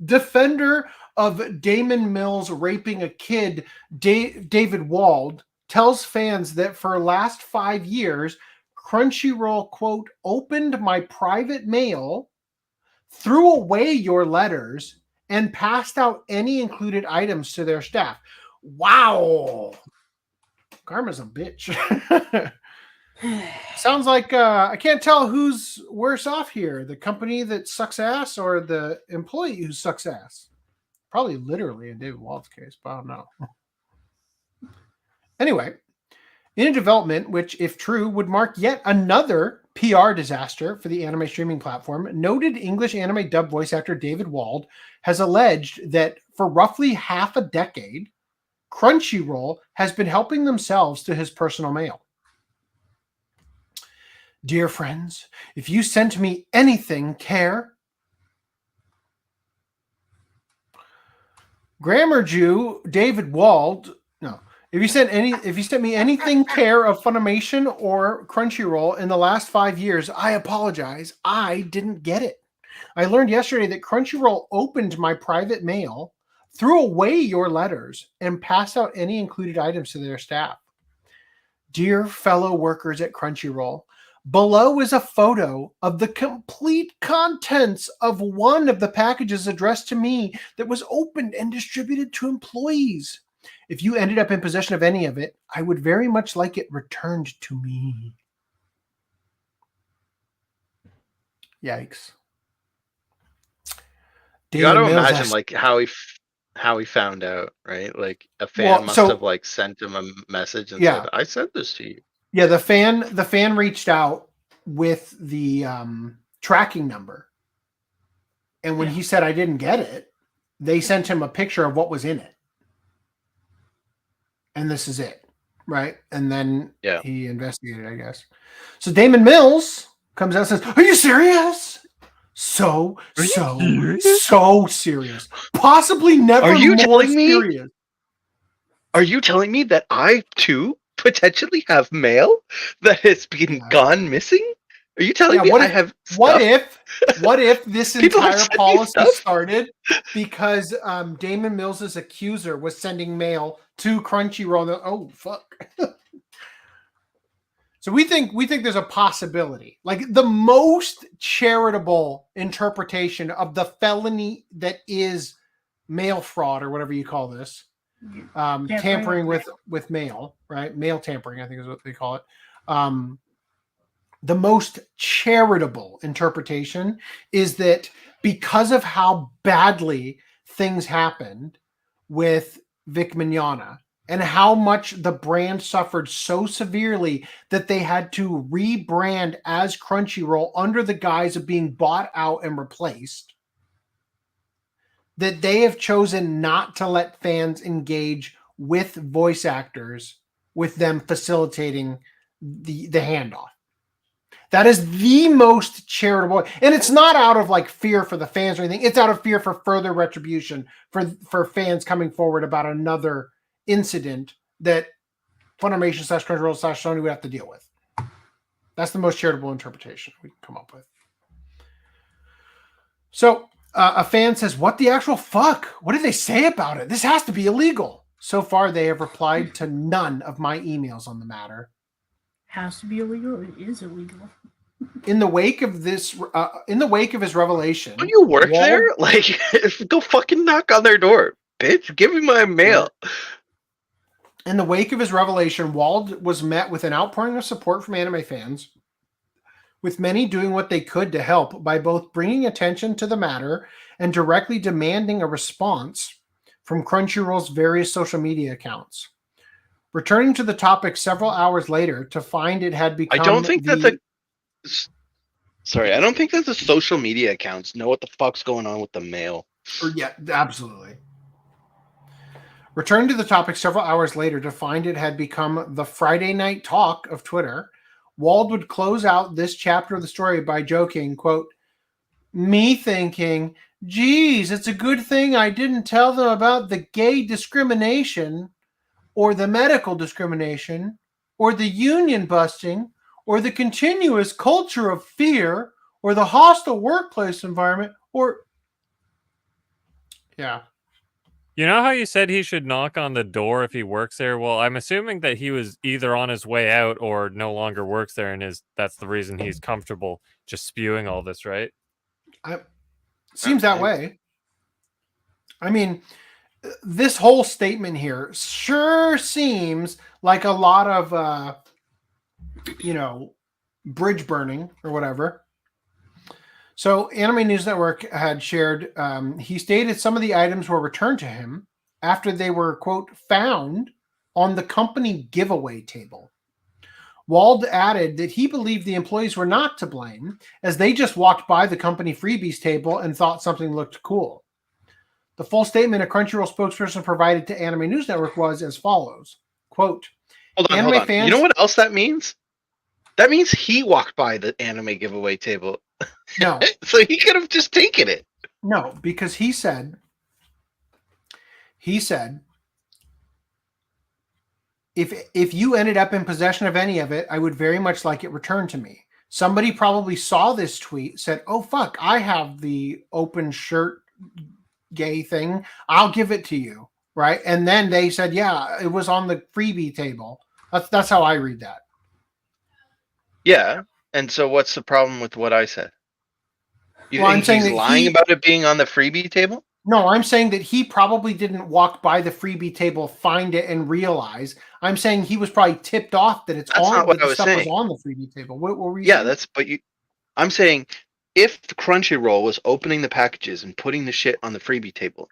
H: Defender of Damon Mills raping a kid, David Wald, tells fans that for the last 5 years, Crunchyroll, quote, opened my private mail, threw away your letters, and passed out any included items to their staff. Wow. Karma's a bitch. Sounds like I can't tell who's worse off here, the company that sucks ass or the employee who sucks ass. Probably literally in David Wald's case, but I don't know. Anyway, in a development which, if true, would mark yet another PR disaster for the anime streaming platform, noted English anime dub voice actor David Wald has alleged that for roughly half a decade, Crunchyroll has been helping themselves to his personal mail. Dear friends, if you sent me anything, care. Grammar Jew David Wald. No. If you sent me anything, care of Funimation or Crunchyroll in the last 5 years, I apologize. I didn't get it. I learned yesterday that Crunchyroll opened my private mail, threw away your letters, and passed out any included items to their staff. Dear fellow workers at Crunchyroll, below is a photo of the complete contents of one of the packages addressed to me that was opened and distributed to employees. If you ended up in possession of any of it, I would very much like it returned to me. Yikes.
I: You got to imagine like how he found out, right? Like a fan must have like sent him a message and said, "I sent this to you."
H: Yeah, the fan reached out with the tracking number, and when he said I didn't get it, they sent him a picture of what was in it, and this is it, right? And then he investigated, I guess. So Damon Mills comes out and says, "Are you serious? So serious. Possibly never
I: Are you
H: more
I: telling
H: serious."
I: Me? Are you telling me that I too potentially have mail that has been gone missing? Are you telling me I have stuff?
H: What if this entire policy started because Damon Mills's accuser was sending mail to Crunchyroll? Oh fuck. So we think there's a possibility. Like the most charitable interpretation of the felony that is mail fraud or whatever you call this. Tampering with mail, right? Mail tampering, I think is what they call it. The most charitable interpretation is that because of how badly things happened with Vic Mignogna and how much the brand suffered so severely that they had to rebrand as Crunchyroll under the guise of being bought out and replaced, that they have chosen not to let fans engage with voice actors, with them facilitating the handoff. That is the most charitable. And it's not out of like fear for the fans or anything. It's out of fear for further retribution for fans coming forward about another incident that Funimation / Crunchyroll / Sony would have to deal with. That's the most charitable interpretation we can come up with. So a fan says, "What the actual fuck? What did they say about it? This has to be illegal." So far, they have replied to none of my emails on the matter.
K: Has to be illegal. It is illegal.
H: In the wake of this, in the wake of his revelation,
I: don't you work there? Like, go fucking knock on their door, bitch. Give me my mail.
H: In the wake of his revelation, Wald was met with an outpouring of support from anime fans, with many doing what they could to help by both bringing attention to the matter and directly demanding a response from Crunchyroll's various social media accounts. Returning to the topic several hours later to find it had become...
I: I don't think that the social media accounts know what the fuck's going on with the mail.
H: Yeah, absolutely. Returning to the topic several hours later to find it had become the Friday night talk of Twitter, Wald would close out this chapter of the story by joking, quote, "Me thinking, geez, it's a good thing I didn't tell them about the gay discrimination or the medical discrimination or the union busting or the continuous culture of fear or the hostile workplace environment or..." Yeah.
J: You know how you said he should knock on the door if he works there? Well, I'm assuming that he was either on his way out or no longer works there, and that's the reason he's comfortable just spewing all this, right?
H: Seems that way. I mean, this whole statement here sure seems like a lot of, bridge burning or whatever. So Anime News Network had shared, he stated some of the items were returned to him after they were, quote, found on the company giveaway table. Wald added that he believed the employees were not to blame, as they just walked by the company freebies table and thought something looked cool. The full statement a Crunchyroll spokesperson provided to Anime News Network was as follows, quote,
I: Hold on.
H: Fans...
I: You know what else that means? That means he walked by the anime giveaway table.
H: No.
I: So he could have just taken it.
H: No, because he said, if you ended up in possession of any of it, I would very much like it returned to me. Somebody probably saw this tweet, said, oh, fuck, I have the open shirt gay thing. I'll give it to you. Right. And then they said, yeah, it was on the freebie table. That's how I read that.
I: Yeah. And so what's the problem with what I said? You
H: Well, I'm
I: think
H: saying
I: he's
H: that
I: lying about it being on the freebie table?
H: No, I'm saying that he probably didn't walk by the freebie table, find it, and realize. I'm saying he was probably tipped off that it's
I: That's
H: on.
I: not what
H: that
I: I
H: the
I: was
H: stuff
I: saying.
H: was on the freebie table. What were you?
I: Yeah,
H: saying?
I: I'm saying if Crunchyroll was opening the packages and putting the shit on the freebie table,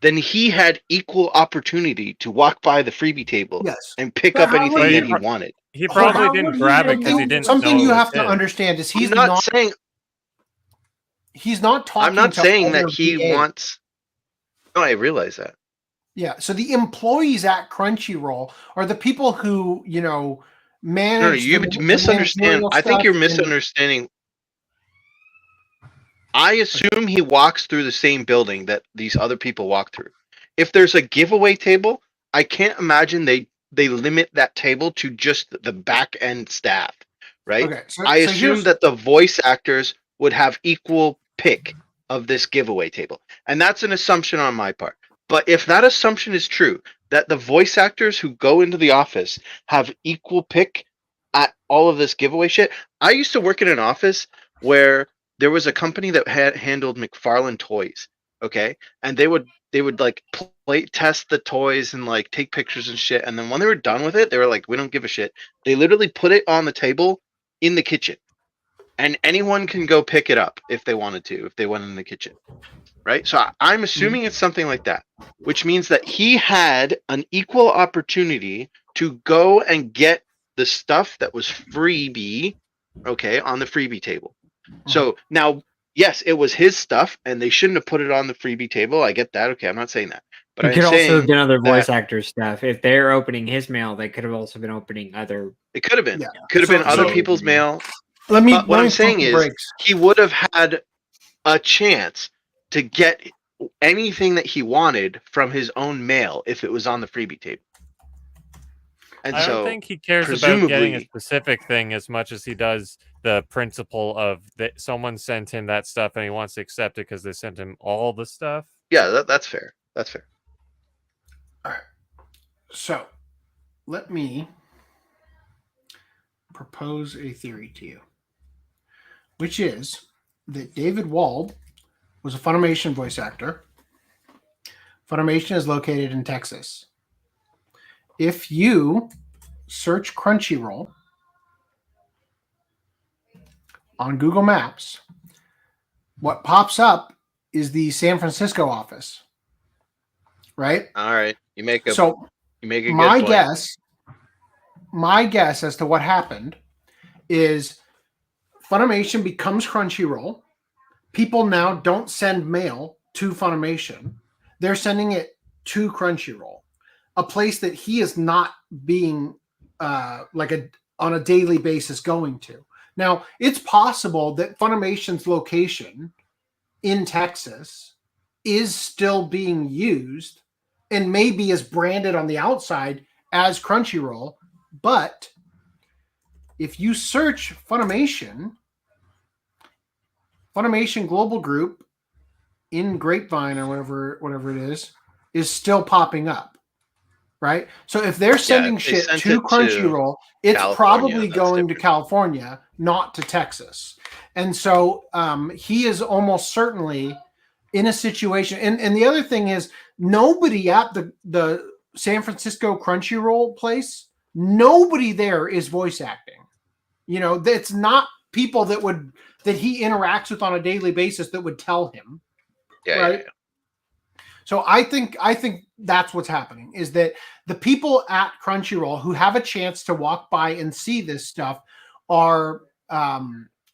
I: then he had equal opportunity to walk by the freebie table and pick up anything that he wanted.
J: He probably didn't grab it because he didn't.
H: Something
J: know
H: you
J: it was
H: have to
J: his.
H: understand is
I: He's not saying.
H: He's not talking.
I: I'm not
H: to
I: saying
H: other
I: that he
H: VAs.
I: wants. No, I realize that.
H: Yeah. So the employees at Crunchyroll are the people who manage.
I: You
H: the
I: misunderstand.
H: managerial
I: I think you're
H: stuff and-
I: misunderstanding. I assume he walks through the same building that these other people walk through. If there's a giveaway table, I can't imagine they limit that table to just the back end staff, right?
H: Okay, so
I: I assume
H: here's-
I: that the voice actors would have equal pick of this giveaway table. And that's an assumption on my part. But if that assumption is true, that the voice actors who go into the office have equal pick at all of this giveaway shit. I used to work in an office where there was a company that had handled McFarlane toys, okay? And they would like play test the toys and like take pictures and shit. And then when they were done with it, they were like, we don't give a shit. They literally put it on the table in the kitchen. And anyone can go pick it up if they wanted to, if they went in the kitchen. Right? So I'm assuming it's something like that, which means that he had an equal opportunity to go and get the stuff that was freebie, okay, on the freebie table. So now, yes, it was his stuff, and they shouldn't have put it on the freebie table. I get that. Okay, I'm not saying that. But
L: It
I: I'm
L: could also
I: saying
L: have been other voice
I: that
L: actors stuff. If they're opening his mail, they could have also been opening other.
I: it could have been.
H: Yeah.
I: Could have
H: So-
I: been other
H: so-
I: people's mail.
H: Let me.
I: What
H: let
I: I'm
H: me
I: saying
H: pump the
I: is
H: brakes.
I: he would have had a chance to get anything that he wanted from his own mail if it was on the freebie table. And
J: I
I: so
J: don't think he cares about
I: presumably,
J: getting a specific thing as much as he does the principle of that someone sent him that stuff and he wants to accept it because they sent him all the stuff.
I: yeah, that's fair. That's fair.
H: So, let me propose a theory to you, which is that David Wald was a Funimation voice actor. Funimation is located in Texas. If you search Crunchyroll on Google Maps, what pops up is the San Francisco office, right?
I: All right, you make a good
H: my
I: point.
H: my guess as to what happened is Funimation becomes Crunchyroll. People now don't send mail to Funimation. They're sending it to Crunchyroll, a place that he is not being on a daily basis going to. Now, it's possible that Funimation's location in Texas is still being used and maybe is branded on the outside as Crunchyroll, but if you search Funimation Global Group in Grapevine or whatever it is still popping up, right? So if they're sending
I: they
H: shit
I: sent
H: to
I: it to
H: Crunchyroll, it's
I: California,
H: probably
I: that's
H: going to
I: different.
H: California, not to Texas. And so he is almost certainly in a situation. And the other thing is, nobody at the San Francisco Crunchyroll place, nobody there is voice acting. That's not people that he interacts with on a daily basis that would tell him.
I: Yeah,
H: right?
I: yeah.
H: So I think that's what's happening, is that the people at Crunchyroll who have a chance to walk by and see this stuff are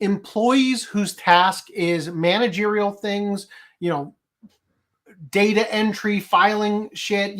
H: employees whose task is managerial things, data entry, filing shit,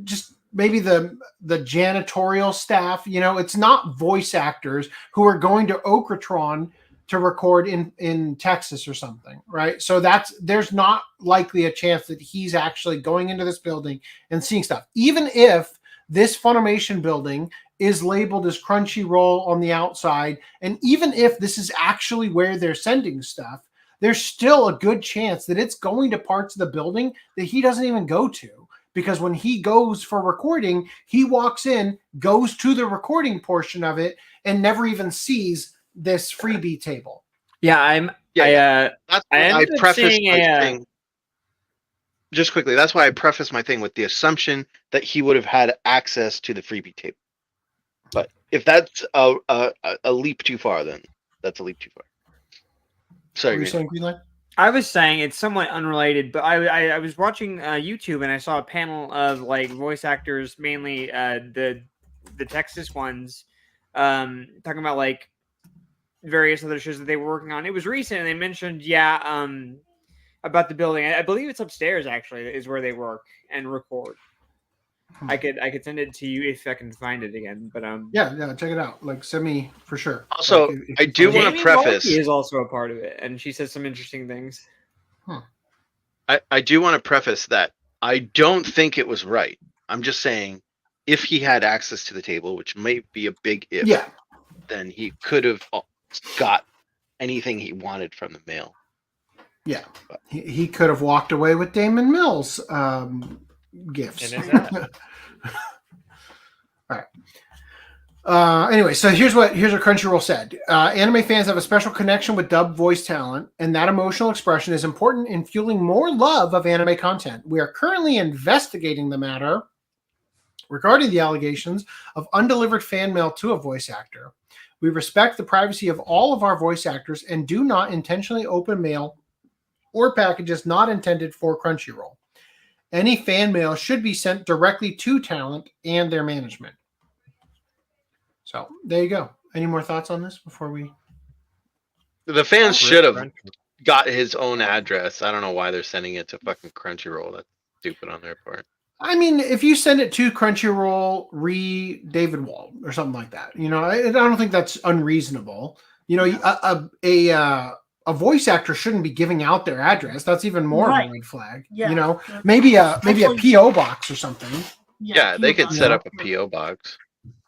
H: just maybe the janitorial staff, it's not voice actors who are going to Okratron to record in Texas or something, right? So there's not likely a chance that he's actually going into this building and seeing stuff. Even if this Funimation building is labeled as Crunchyroll on the outside, and even if this is actually where they're sending stuff, there's still a good chance that it's going to parts of the building that he doesn't even go to. Because when he goes for recording, he walks in, goes to the recording portion of it, and never even sees this freebie table.
I: That's why I prefaced my thing. Just quickly, that's why I prefaced my thing with the assumption that he would have had access to the freebie table. But if that's a leap too far, then that's a leap too far. Sorry,
H: Greenlight?
L: I was saying it's somewhat unrelated, but I was watching YouTube and I saw a panel of like voice actors, mainly the Texas ones, talking about like various other shows that they were working on. It was recent, and they mentioned about the building. I believe it's upstairs actually is where they work and record. I could send it to you if I can find it again. But
H: yeah, check it out. Like, send me for sure.
I: Also, I do want to preface.
L: He is also a part of it, and she says some interesting things.
I: I do want to preface that I don't think it was right. I'm just saying, if he had access to the table, which may be a big if, then he could have got anything he wanted from the mail.
H: Yeah, he could have walked away with Damon Mills. Gifts. All right. Anyway, so here's what Crunchyroll said. Anime fans have a special connection with dubbed voice talent, and that emotional expression is important in fueling more love of anime content. We are currently investigating the matter regarding the allegations of undelivered fan mail to a voice actor. We respect the privacy of all of our voice actors and do not intentionally open mail or packages not intended for Crunchyroll. Any fan mail should be sent directly to talent and their management. So there you go. Any more thoughts on this before we?
I: The fans should have got his own address. I don't know why they're sending it to fucking Crunchyroll. That's stupid on their part.
H: I mean, if you send it to Crunchyroll, David Wall or something like that, I don't think that's unreasonable. A voice actor shouldn't be giving out their address. That's even more of a red flag. Yeah. Maybe a PO box or something.
I: Yeah, they could set up a PO box.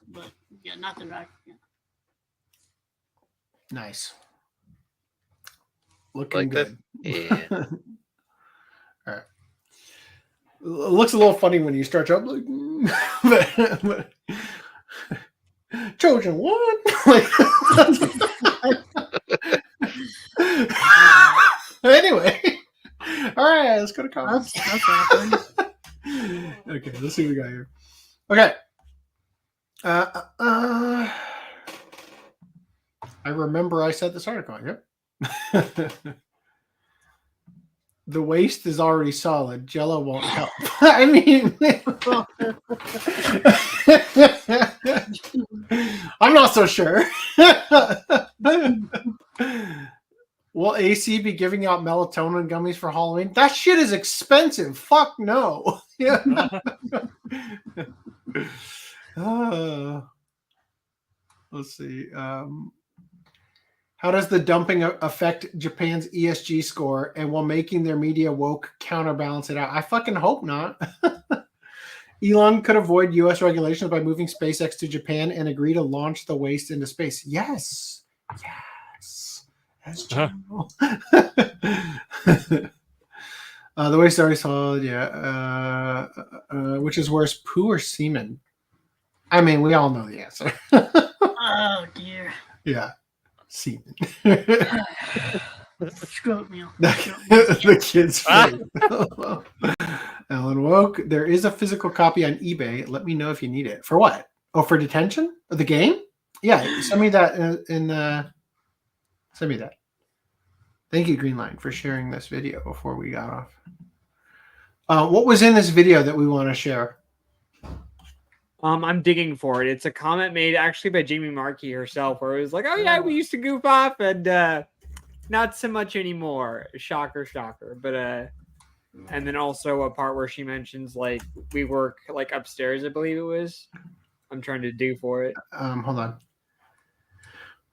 K: But yeah, not the right. Yeah.
H: Nice. Looking good.
I: Yeah.
H: All right. It looks a little funny when you stretch up, like, but Trojan what? Anyway, all right, let's go to comments.
K: That's happening.
H: Okay, let's see what we got here. Okay. I remember I said this article. Yep. The waist is already solid. Jello won't help. I mean, I'm not so sure. Will AC be giving out melatonin gummies for Halloween? That shit is expensive. Fuck no. Yeah. Let's see. How does the dumping affect Japan's ESG score, and will making their media woke counterbalance it out? I fucking hope not. Elon could avoid U.S. regulations by moving SpaceX to Japan and agree to launch the waste into space. Yes. That's general. The waste already solid. Yeah. Which is worse, poo or semen? I mean, we all know the answer.
K: Oh dear.
H: Yeah. Semen.
K: Scrub meal.
H: The kid's face. Alan Woke. There is a physical copy on eBay. Let me know if you need it. For what? Oh, for detention? The game? Yeah, send me that send me that. Thank you, Greenline, for sharing this video before we got off. What was in this video that we want to share?
L: I'm digging for it. It's a comment made actually by Jamie Markey herself, where it was like, "Oh yeah, we used to goof off, and not so much anymore." Shocker, shocker. But And then also a part where she mentions like we work like upstairs, I believe it was. I'm trying to dig for it.
H: Hold on.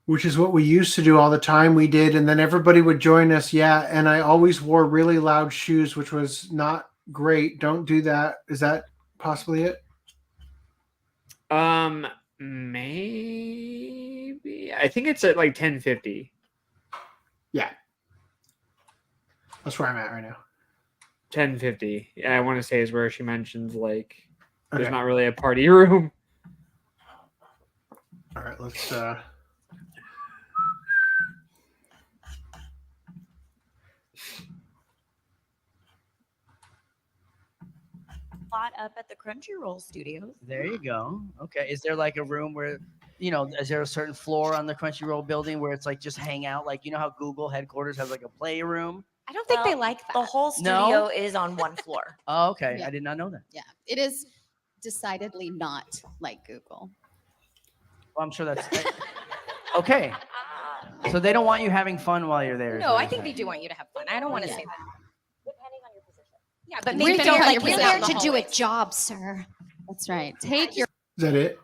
H: Which is what we used to do all the time. We did, and then everybody would join us. Yeah, and I always wore really loud shoes, which was not great. Don't do that. Is that possibly it?
L: Maybe. I think it's at like 10:50.
H: Yeah. That's where I'm at right now.
L: 10:50. Yeah, I want to say is where she mentions like there's
H: Okay.
L: not really a party room.
H: All right, let's
M: Lot up at the Crunchyroll studios.
C: There you go. Okay. Is there like a room where, is there a certain floor on the Crunchyroll building where it's like just hang out? Like, how Google headquarters has like a playroom?
M: I don't think they like that. The whole studio
C: No?
M: is on one floor.
C: Oh, okay.
N: Yeah.
C: I did not know that.
N: Yeah, it is decidedly not like Google.
C: Well, I'm sure that's okay. So they don't want you having fun while you're there. is
M: No,
C: what
M: I
C: you're
M: think they
C: saying.
M: do want you to have fun. I don't want to say that. Depending on your position. Yeah, but
N: We
M: maybe
N: don't
M: don't
N: like
M: like
N: you're
M: in
N: there
M: there
N: to do a job, sir. That's right. Take your.
H: Is that it?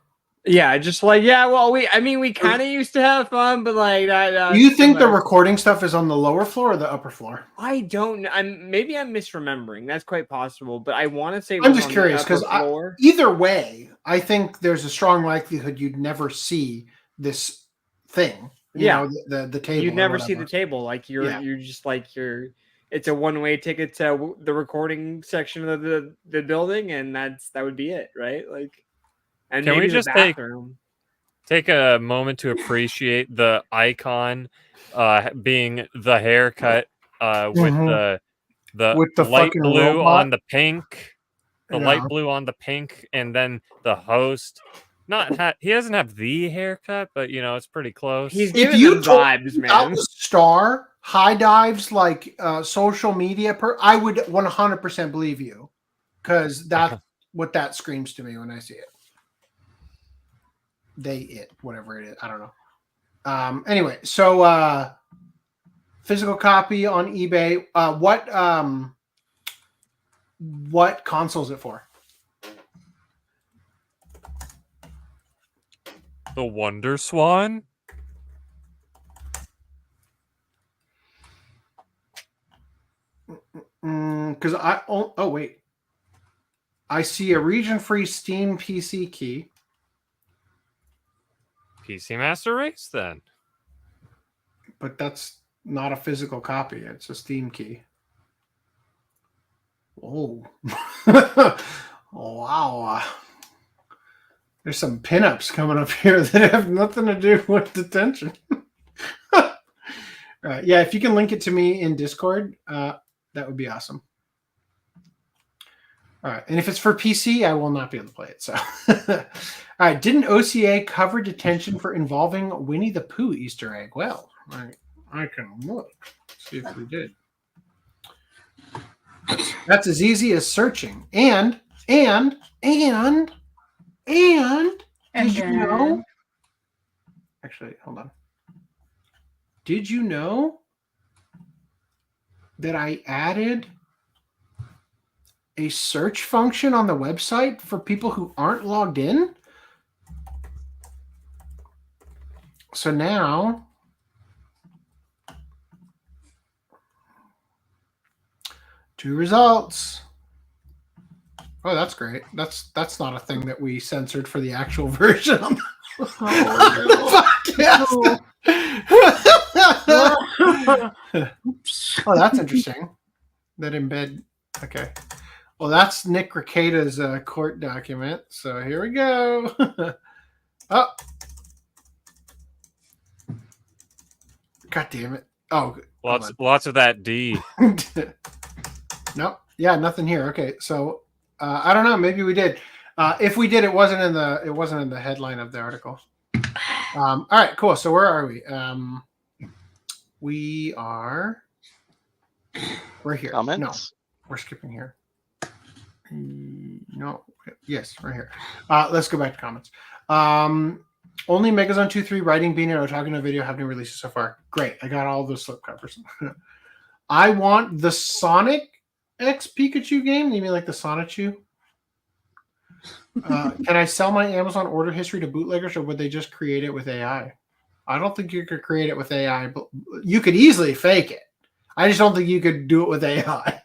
L: Yeah, just like well, we kind of used to have fun, but like
H: Do you think the recording stuff is on the lower floor or the upper floor?
L: I don't know. Maybe I'm misremembering. That's quite possible, but I want to say
H: I'm just curious because
L: floor.
H: either way, I think there's a strong likelihood you'd never see this thing. You know, the table.
L: You'd
H: or
L: never see
H: whatever.
L: the table. Like you're just like it's a one-way ticket to the recording section of the building, and that would be it, right? Like, and
J: Can
L: maybe
J: we just
L: the bathroom.
J: take a moment to appreciate the icon being the haircut with the
H: With the
J: light
H: fucking
J: blue
H: robot?
J: on the pink, the
H: Yeah.
J: light blue on the pink, and then the host. He doesn't have the haircut, but it's pretty close.
L: He's
H: If you told me that was Star High Dives like social media I would 100% believe you because that's what that screams to me when I see it. Whatever it is, I don't know. Anyway, so physical copy on eBay. What console is it for?
J: The Wonder Swan.
H: Because wait, I see a region-free Steam PC key.
J: PC Master Race, then.
H: But that's not a physical copy. It's a Steam key. Oh. Wow. There's some pinups coming up here that have nothing to do with detention. Yeah, if you can link it to me in Discord, that would be awesome. All right, and if it's for PC, I will not be able to play it. So, all right, didn't OCA cover detention for involving Winnie the Pooh Easter egg? Well, I can look, see if we did. That's as easy as searching. And did you know? Actually, hold on. Did you know that I added a search function on the website for people who aren't logged in? So now two results. Oh, that's great. That's not a thing that we censored for the actual version on the podcast. Oh, that's interesting. That embed. Okay. Well, that's Nick Rekida's court document. So here we go. Oh. God damn it. Oh.
J: Lots of that D.
H: Nope. Yeah, nothing here. Okay. So I don't know. Maybe we did. If we did, it wasn't in the headline of the article. All right, cool. So where are we? We're here.
I: Comments?
H: No, we're skipping here. No. Yes, right here. Let's go back to comments. Only Megazone 2-3, Writing Bean, and Otaku Video have new releases so far. Great. I got all those slipcovers. I want the Sonic X Pikachu game? You mean like the Sonichu? Can I sell my Amazon order history to bootleggers, or would they just create it with AI? I don't think you could create it with AI, but you could easily fake it. I just don't think you could do it with AI.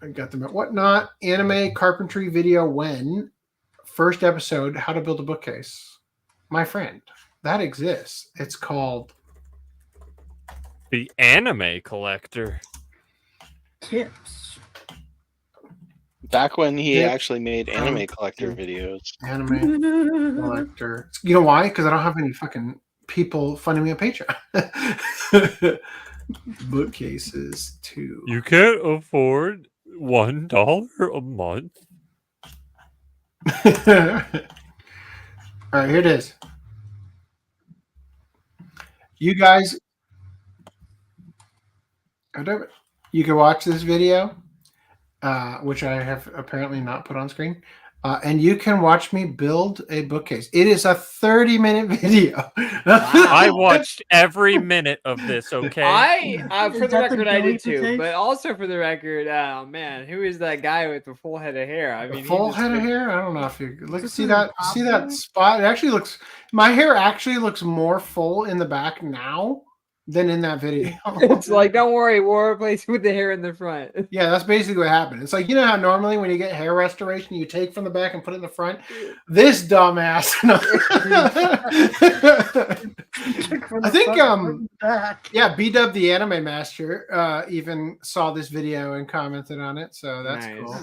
H: I got them at Whatnot. Anime carpentry video when? First episode, how to build a bookcase. My friend, that exists. It's called
J: The Anime Collector.
K: Tips.
I: Back when he
H: Tips
I: actually made anime collector videos.
H: Anime Collector. You know why? Because I don't have any fucking people funding me on Patreon. Bookcases too.
J: You can't afford $1 a month.
H: All right, here it is. You guys, you can watch this video, which I have apparently not put on screen, and you can watch me build a bookcase. It is a 30-minute video.
J: I watched every minute of this, okay?
L: For the record, I did too. But also for the record, oh man, who is that guy with the full head of hair? I mean,
H: full head of hair? I don't know if you look. See that spot? It actually looks. My hair actually looks more full in the back now than in that video.
L: It's like, don't worry, we'll replace with the hair in the front.
H: Yeah, that's basically what happened. It's like, you know how normally when you get hair restoration, you take from the back and put it in the front? This dumbass. I think, yeah, B-Dub the Anime Master even saw this video and commented on it, so that's cool.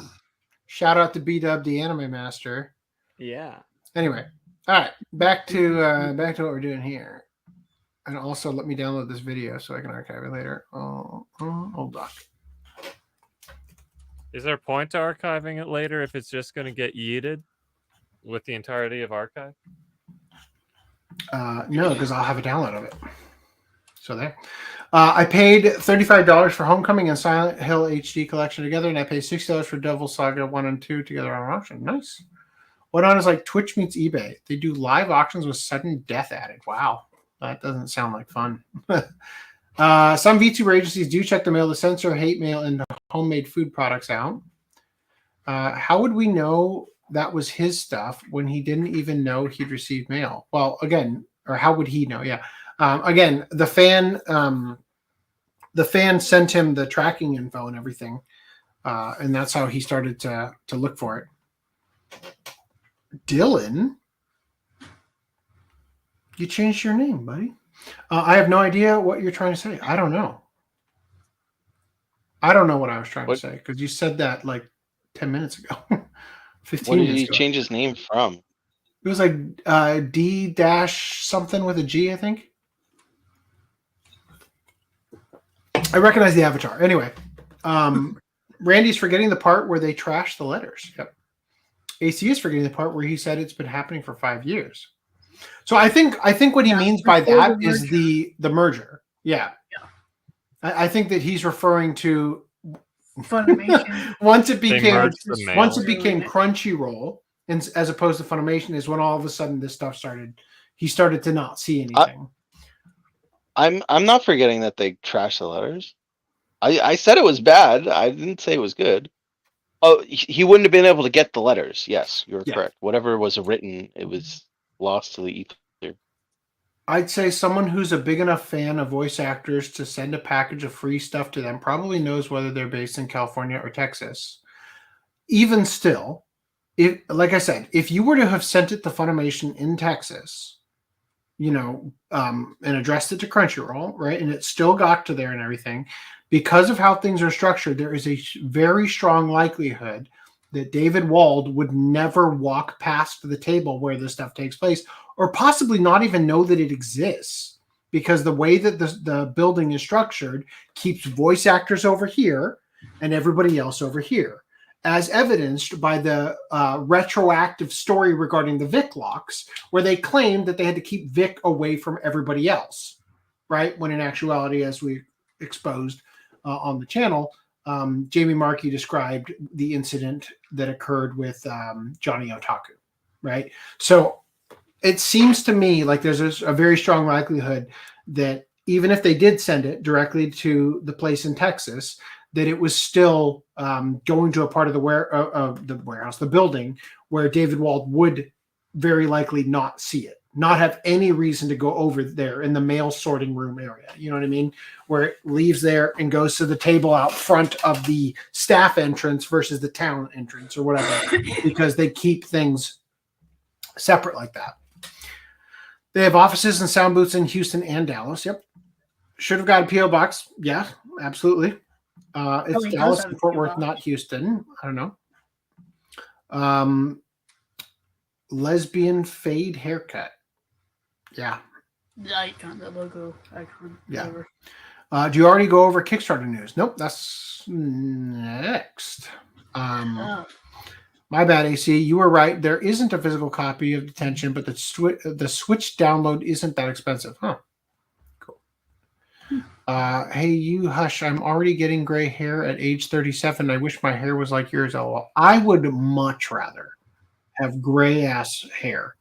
H: Shout out to B-Dub the Anime Master.
L: Yeah.
H: Anyway, all right, back to what we're doing here. And also, let me download this video so I can archive it later. Old doc.
J: Is there a point to archiving it later if it's just going to get yeeted with the entirety of archive?
H: No, because I'll have a download of it. So there. I paid $35 for Homecoming and Silent Hill HD collection together, and I paid $60 for Devil Saga 1 and 2 together on auction. Nice. What on is like Twitch meets eBay. They do live auctions with sudden death added. Wow. That doesn't sound like fun. Some VTuber agencies do check the mail to censor hate mail and homemade food products out. How would we know that was his stuff when he didn't even know he'd received mail? Well, again, or how would he know? Yeah. Again, the fan sent him the tracking info and everything. And that's how he started to look for it. Dylan? You changed your name, buddy. I have no idea what you're trying to say. I don't know. I don't know what I was trying to say because you said that like 10 minutes ago. 15
I: What did
H: minutes
I: he
H: ago.
I: change his name from?
H: It was like D dash something with a G, I think. I recognize the avatar. Anyway, Randy's forgetting the part where they trash the letters. Yep. AC is forgetting the part where he said it's been happening for 5 years. So I think what he means by that is the merger. Yeah. I think that he's referring to
K: Funimation.
H: once it became Crunchyroll, and as opposed to Funimation, is when all of a sudden this stuff started. He started to not see anything.
I: I'm not forgetting that they trashed the letters. I said it was bad. I didn't say it was good. Oh, he wouldn't have been able to get the letters. Yes, you're correct. Whatever was written, it was lost to the ether.
H: I'd say someone who's a big enough fan of voice actors to send a package of free stuff to them probably knows whether they're based in California or Texas. Even still, like I said, if you were to have sent it to Funimation in Texas, and addressed it to Crunchyroll, right, and it still got to there and everything, because of how things are structured, there is a very strong likelihood that David Wald would never walk past the table where this stuff takes place, or possibly not even know that it exists, because the way that the building is structured keeps voice actors over here and everybody else over here, as evidenced by the retroactive story regarding the Vic locks, where they claimed that they had to keep Vic away from everybody else, right? When in actuality, as we exposed on the channel, Jamie Markey described the incident that occurred with Johnny Otaku, right? So it seems to me like there's a very strong likelihood that even if they did send it directly to the place in Texas, that it was still going to a part of the warehouse, the building, where David Wald would very likely not see it, not have any reason to go over there in the mail sorting room area. You know what I mean? Where it leaves there and goes to the table out front of the staff entrance versus the talent entrance or whatever, because they keep things separate like that. They have offices and sound booths in Houston and Dallas. Yep. Should have got a P.O. box. Yeah, absolutely. It's Dallas and Fort Worth, not Houston. I don't know. Lesbian fade haircut. Yeah.
K: The icon, the logo icon.
H: Yeah. Do you already go over Kickstarter news? Nope, that's next. My bad, AC. You were right. There isn't a physical copy of Detention, but the Switch download isn't that expensive. Huh. Cool. Hey, you hush. I'm already getting gray hair at age 37. I wish my hair was like yours. LOL. I would much rather have gray ass hair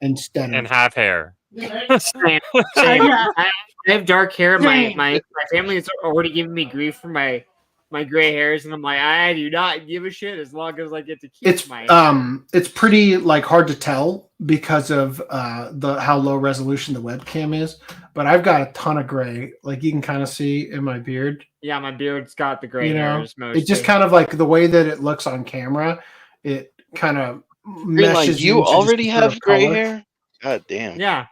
H: instead
J: and
H: of
J: have hair.
L: Same. I have dark hair. My family is already giving me grief for my gray hairs, and I'm like, I do not give a shit as long as I get to keep my hair.
H: It's pretty like hard to tell because of how low resolution the webcam is, but I've got a ton of gray, like you can kind of see in my beard.
L: Yeah, my beard's got the gray hairs mostly.
H: It just kind of like the way that it looks on camera, it kind of meshes.
I: You already have gray hair? God damn.
L: Yeah.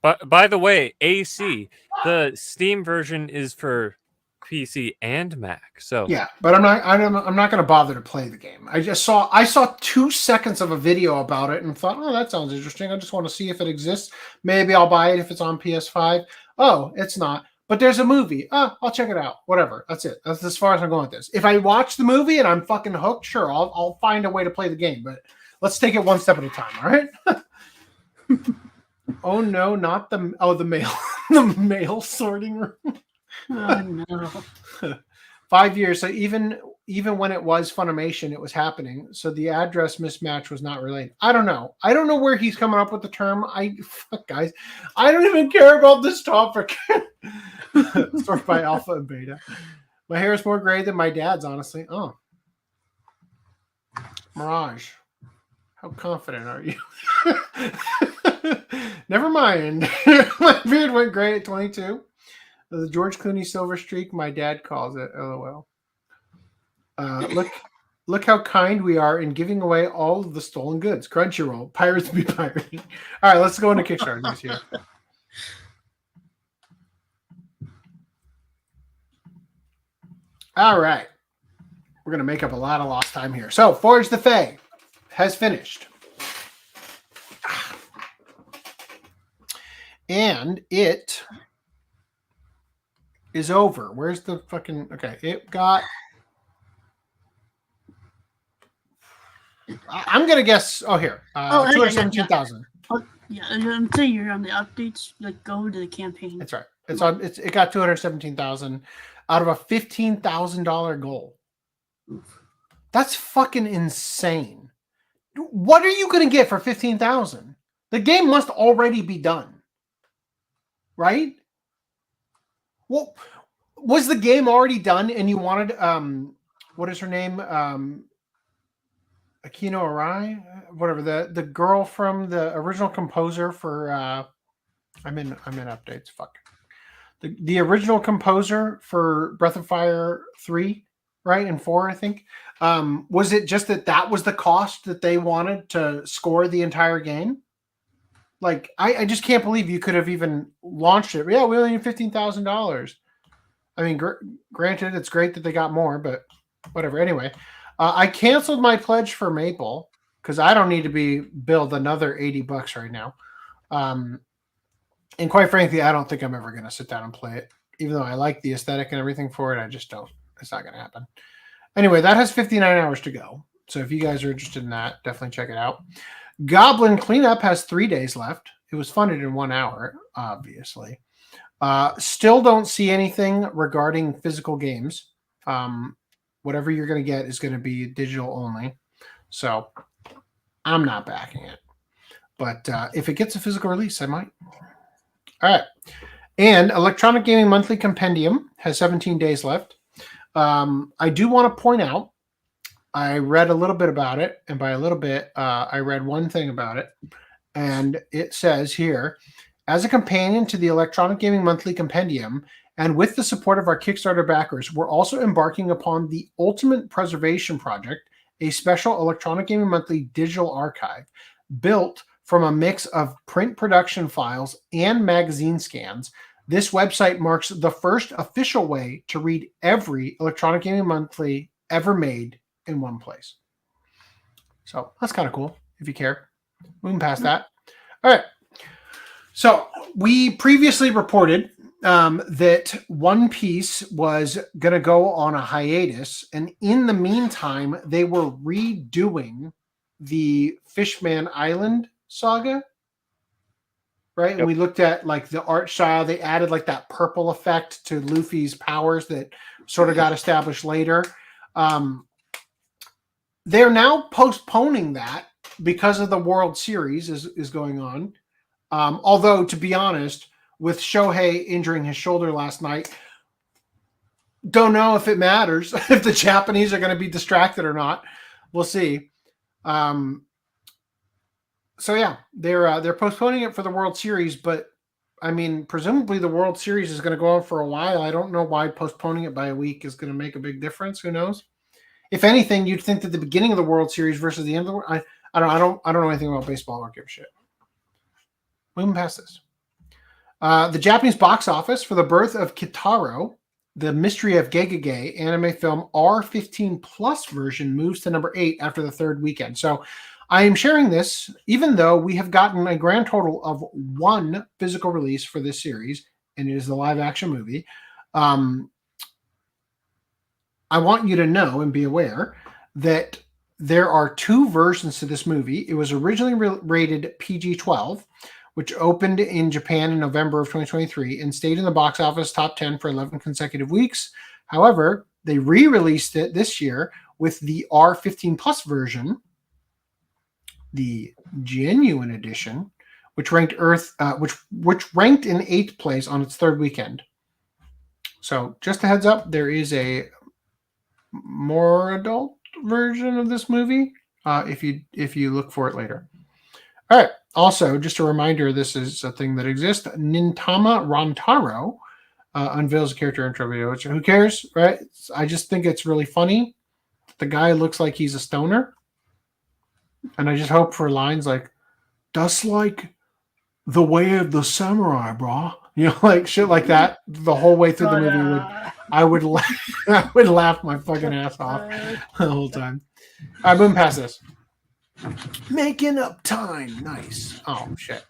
J: But by the way, AC, the Steam version is for PC and Mac. So
H: yeah, but I'm not going to bother to play the game. I saw 2 seconds of a video about it and thought, oh, that sounds interesting. I just want to see if it exists. Maybe I'll buy it if it's on PS5. Oh, it's not. But there's a movie. Oh, I'll check it out. Whatever. That's it. That's as far as I'm going with this. If I watch the movie and I'm fucking hooked, sure, I'll find a way to play the game. But let's take it one step at a time. All right. Oh no, not the mail the mail sorting room.
K: Oh no.
H: 5 years. So even when it was Funimation, it was happening. So the address mismatch was not related. I don't know. I don't know where he's coming up with the term. Guys, I don't even care about this topic. Sort by alpha and beta. My hair is more gray than my dad's, honestly. Oh. Mirage. How confident are you? Never mind. My beard went gray at 22. The George Clooney silver streak, my dad calls it. LOL. Look how kind we are in giving away all of the stolen goods. Crunchyroll. Pirates be pirating. All right, let's go into Kickstarter news here. All right. We're going to make up a lot of lost time here. So, Forge the Fae has finished. And it is over. Where's the fucking... Okay, it got... I'm going to guess... Oh, here. 217,000.
K: Yeah, until you're on the updates, like go to the campaign.
H: That's right. It got 217,000 out of a $15,000 goal. Oof. That's fucking insane. What are you going to get for 15,000? The game must already be done. Right? Well, was the game already done and you wanted what is her name? Akino Arai? Whatever, the girl from the original composer for I'm in updates. Fuck. The original composer for Breath of Fire 3, right? And 4, I think. Was it just that was the cost that they wanted to score the entire game? Like, I just can't believe you could have even launched it. Yeah, we only need $15,000. I mean, granted, it's great that they got more, but whatever. Anyway, I canceled my pledge for Maple because I don't need to be billed another $80 right now. And quite frankly, I don't think I'm ever going to sit down and play it. Even though I like the aesthetic and everything for it, I just don't. It's not going to happen. Anyway, that has 59 hours to go. So if you guys are interested in that, definitely check it out. Goblin Cleanup has 3 days left. It was funded in 1 hour, obviously. Still don't see anything regarding physical games. Whatever you're going to get is going to be digital only. So I'm not backing it. But if it gets a physical release, I might. All right. And Electronic Gaming Monthly Compendium has 17 days left. I do want to point out, I read a little bit about it, and by a little bit, I read one thing about it, and it says here, as a companion to the Electronic Gaming Monthly Compendium, and with the support of our Kickstarter backers, we're also embarking upon the Ultimate Preservation Project, a special Electronic Gaming Monthly digital archive built from a mix of print production files and magazine scans. This website marks the first official way to read every Electronic Gaming Monthly ever made in one place. So that's kind of cool if you care. Moving past that. All right. So we previously reported that One Piece was going to go on a hiatus. And in the meantime, they were redoing the Fishman Island saga. Right. Yep. And we looked at like the art style. They added like that purple effect to Luffy's powers that sort of got established later. They're now postponing that because of the World Series is going on. Although, to be honest, with Shohei injuring his shoulder last night, don't know if it matters if the Japanese are going to be distracted or not. We'll see. So yeah, they're postponing it for the World Series, but I mean, presumably the World Series is going to go on for a while. I don't know why postponing it by a week is going to make a big difference. Who knows? If anything, you'd think that the beginning of the World Series versus the end of the I don't know anything about baseball or give a shit. Moving past this. The Japanese box office for The Birth of Kitaro, The Mystery of Gegege anime film R15 Plus version moves to number 8 after the third weekend. So I am sharing this, even though we have gotten a grand total of 1 physical release for this series, and it is the live action movie. I want you to know and be aware that there are 2 versions to this movie. It was originally rated PG-12, which opened in Japan in November of 2023 and stayed in the box office top 10 for 11 consecutive weeks. However, they re-released it this year with the R15 Plus version, the genuine edition, which ranked which ranked in 8th place on its third weekend. So, just a heads up, there is a more adult version of this movie if you look for it later. All right. Also, just a reminder, this is a thing that exists. Nintama Rantaro unveils a character intro video. Which, who cares, right? I just think it's really funny. The guy looks like he's a stoner. And I just hope for lines like, "That's like the way of the samurai, brah." You know, like shit like that. The whole way through the movie, I would laugh my fucking ass off the whole time. All right, moving past this. Making up time, nice. Oh shit!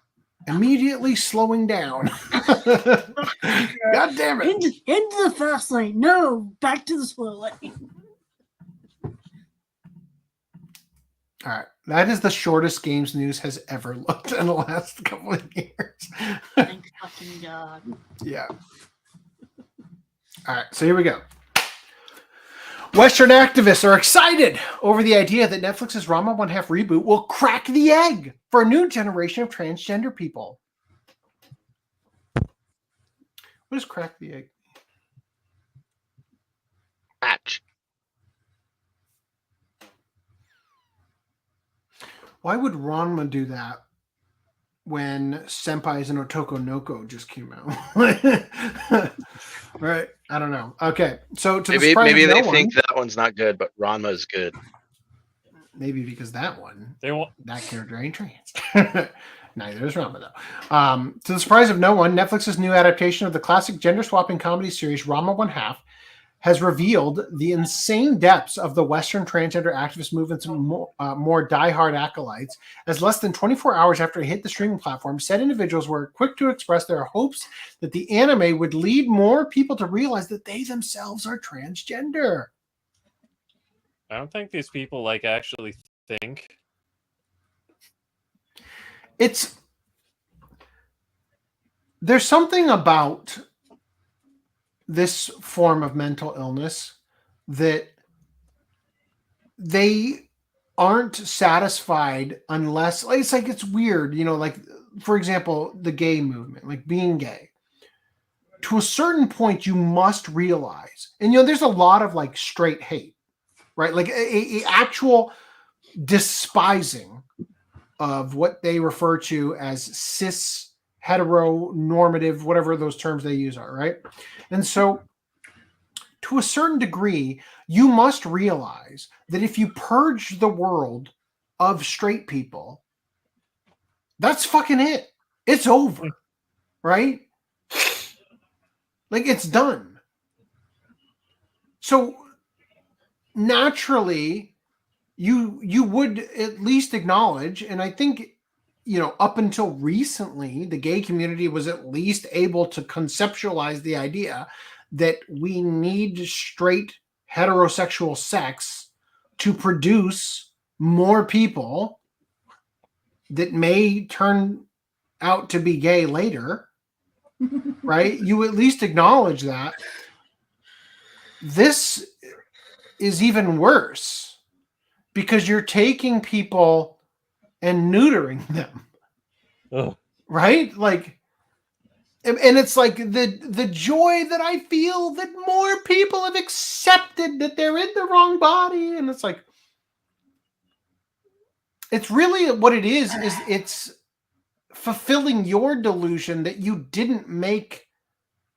H: Immediately slowing down. God damn it!
K: Into the fast lane. No, back to the slow lane.
H: All right, that is the shortest games news has ever looked in the last couple of years.
K: Thank fucking God.
H: Yeah. All right, so here we go. Western activists are excited over the idea that Netflix's Ranma 1/2 reboot will crack the egg for a new generation of transgender people. What does crack the egg?
I: Match.
H: Why would Ranma do that when Senpai's and Otoko Noko just came out? Right? I don't know. Okay, so to
I: maybe they think that one's not good, but Ranma's good.
H: Maybe because that character ain't trans. Neither is Ranma, though. To the surprise of no one, Netflix's new adaptation of the classic gender-swapping comedy series Ranma 1/2 has revealed the insane depths of the Western transgender activist movement's more diehard acolytes. As less than 24 hours after it hit the streaming platform, said individuals were quick to express their hopes that the anime would lead more people to realize that they themselves are transgender.
J: I don't think these people actually think.
H: There's something about this form of mental illness that they aren't satisfied unless it's weird, for example, the gay movement, like being gay. to a certain point, you must realize, and there's a lot of like straight hate, right? Like a actual despising of what they refer to as cis, heteronormative, whatever those terms they use are, right? And so to a certain degree, you must realize that if you purge the world of straight people, that's fucking it. It's over, right? Like, it's done. So naturally, you would at least acknowledge, and I think, up until recently, the gay community was at least able to conceptualize the idea that we need straight heterosexual sex to produce more people that may turn out to be gay later, right? You at least acknowledge that. This is even worse because you're taking people and neutering them.
J: Oh.
H: Right? Like, and it's like the joy that I feel that more people have accepted that they're in the wrong body. And it's like, it's really what it is it's fulfilling your delusion that you didn't make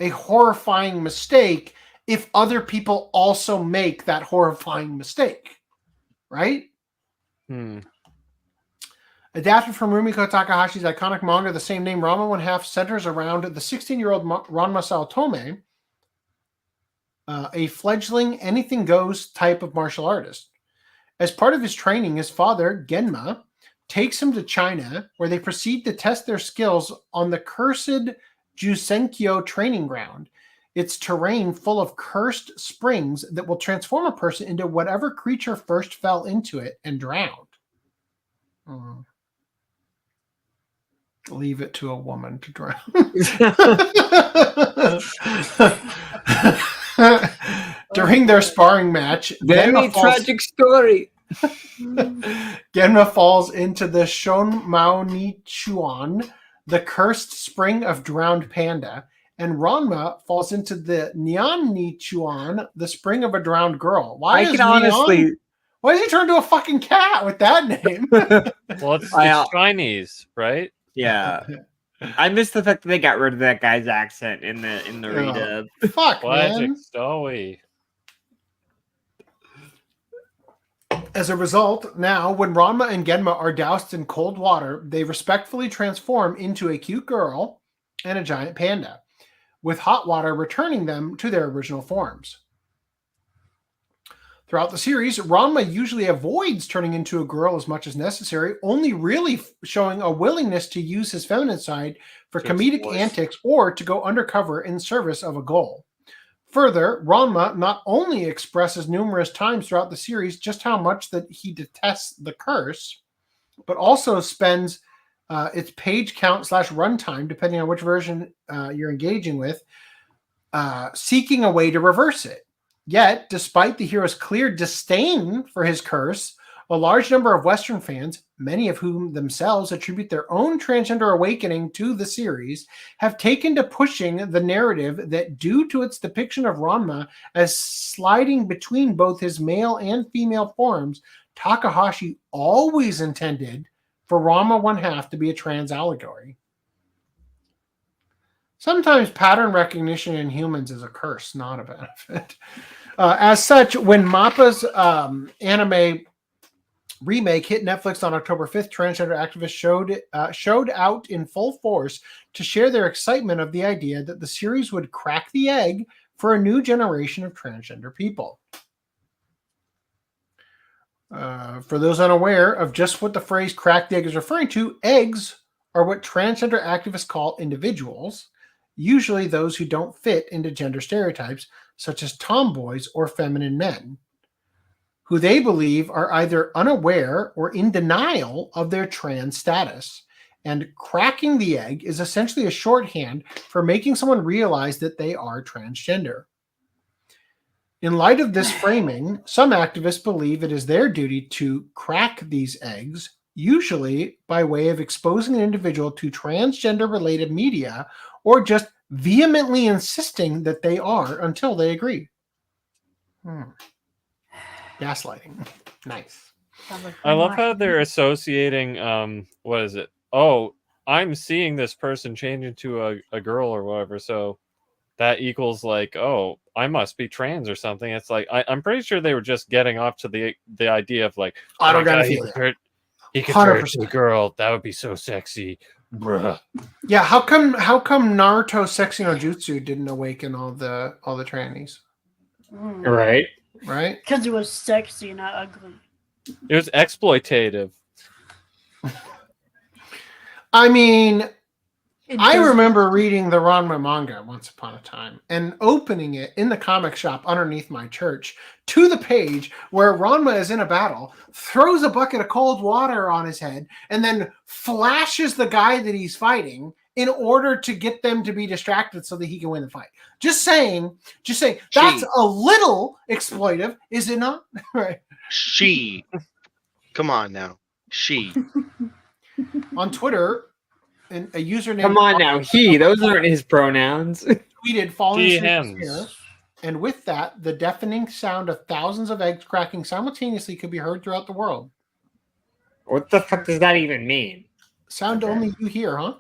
H: a horrifying mistake if other people also make that horrifying mistake. Right? Adapted from Rumiko Takahashi's iconic manga, the same name, Ranma 1/2 centers around the 16-year-old Ranma Saotome, a fledgling anything-goes type of martial artist. As part of his training, his father, Genma, takes him to China, where they proceed to test their skills on the cursed Jusenkyo training ground. It's terrain full of cursed springs that will transform a person into whatever creature first fell into it and drowned. Leave it to a woman to drown. During their sparring match,
L: very tragic story.
H: Genma falls into the Shonmao Ni Chuan, the cursed spring of drowned panda, and Ranma falls into the Nyan Ni Chuan, the spring of a drowned girl. Why does he turn into a fucking cat with that name?
J: Well, it's Chinese, right?
L: Yeah. I missed the fact that they got rid of that guy's accent in the redub.
H: Fuck,
J: Tragic
H: man.
J: story.
H: As a result, now when Ranma and Genma are doused in cold water, they respectfully transform into a cute girl and a giant panda, with hot water returning them to their original forms. Throughout the series, Ranma usually avoids turning into a girl as much as necessary, only really showing a willingness to use his feminine side for comedic antics or to go undercover in service of a goal. Further, Ranma not only expresses numerous times throughout the series just how much that he detests the curse, but also spends its page count / runtime, depending on which version you're engaging with, seeking a way to reverse it. Yet, despite the hero's clear disdain for his curse, a large number of Western fans, many of whom themselves attribute their own transgender awakening to the series, have taken to pushing the narrative that due to its depiction of Ranma as sliding between both his male and female forms, Takahashi always intended for Ranma 1/2 to be a trans allegory. Sometimes pattern recognition in humans is a curse, not a benefit. As such, when MAPPA's anime remake hit Netflix on October 5th, transgender activists showed out in full force to share their excitement of the idea that the series would crack the egg for a new generation of transgender people. For those unaware of just what the phrase crack the egg is referring to, eggs are what transgender activists call individuals, usually those who don't fit into gender stereotypes, such as tomboys or feminine men, who they believe are either unaware or in denial of their trans status. And cracking the egg is essentially a shorthand for making someone realize that they are transgender. In light of this framing, some activists believe it is their duty to crack these eggs, usually by way of exposing an individual to transgender-related media or just vehemently insisting that they are until they agree. Gaslighting. Nice.
J: I love how they're associating what is it? Oh, I'm seeing this person change into a girl or whatever, so that equals like, oh, I must be trans or something. It's like I'm pretty sure they were just getting off to the idea of like,
H: I don't
J: my
H: gotta
J: God,
H: feel it.
J: he could turn
H: 100%.
J: into a girl. That would be so sexy. Bruh.
H: Yeah, how come Naruto Sexy no Jutsu didn't awaken all the trannies?
J: Right?
H: Right?
K: Because it was sexy, not ugly.
J: It was exploitative.
H: I mean, I
K: doesn't-
H: remember reading the Ranma manga once upon a time and opening it in the comic shop underneath my church to the page where Ranma is in a battle, throws a bucket of cold water on his head, and then flashes the guy that he's fighting in order to get them to be distracted so that he can win the fight. Just saying, that's a little exploitive, is it not? Right.
I: She. Come on now. She.
H: On Twitter, a user named
L: Come on now, he. Those aren't his pronouns.
H: tweeted falling
J: He,
H: asleep
J: hims.
H: here, and with that, the deafening sound of thousands of eggs cracking simultaneously could be heard throughout the world.
L: What the fuck does that even mean?
H: Sound only you hear, huh?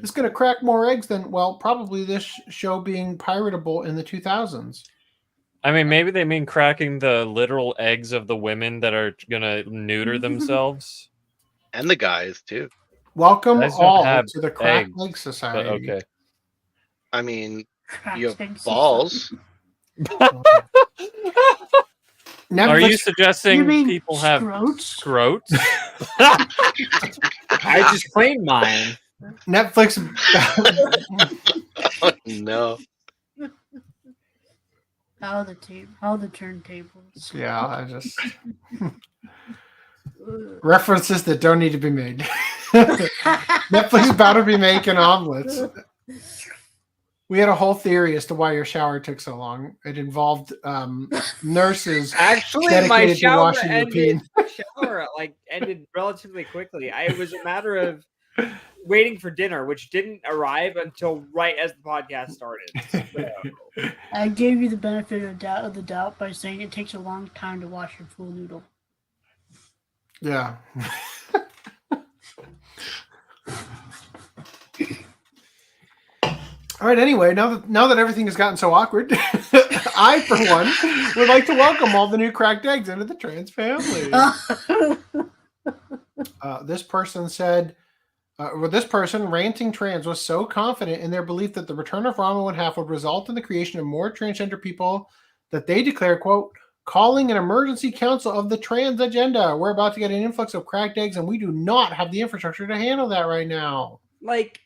H: It's going to crack more eggs than, well, probably this show being piratable in the 2000s.
J: I mean, maybe they mean cracking the literal eggs of the women that are gonna neuter themselves.
I: And the guys, too.
H: Welcome
J: Guys don't
H: all
J: have
H: to the Crack
J: eggs,
H: Egg Society.
J: But okay.
I: I mean, you have
K: Crack
I: balls.
J: Are you suggesting
K: You mean
J: people have
K: scrotes?
J: scrotes?
L: I just claimed mine.
H: Netflix.
I: Oh, no.
K: How the turntables.
H: Yeah, I just references that don't need to be made. Netflix about to be making omelets. We had a whole theory as to why your shower took so long. It involved nurses
L: Actually, my
H: dedicated to
L: shower
H: washing your peen.
L: ended relatively quickly. It was a matter of waiting for dinner, which didn't arrive until right as the podcast started. So.
K: I gave you the benefit of the doubt by saying it takes a long time to wash your full noodle.
H: Yeah. All right. Anyway, now that everything has gotten so awkward, I, for one, would like to welcome all the new cracked eggs into the trans family. This person said, this person, ranting trans, was so confident in their belief that the return of Ranma 1/2 would result in the creation of more transgender people that they declare, quote, calling an emergency council of the trans agenda. We're about to get an influx of cracked eggs, and we do not have the infrastructure to handle that right now.
L: Like,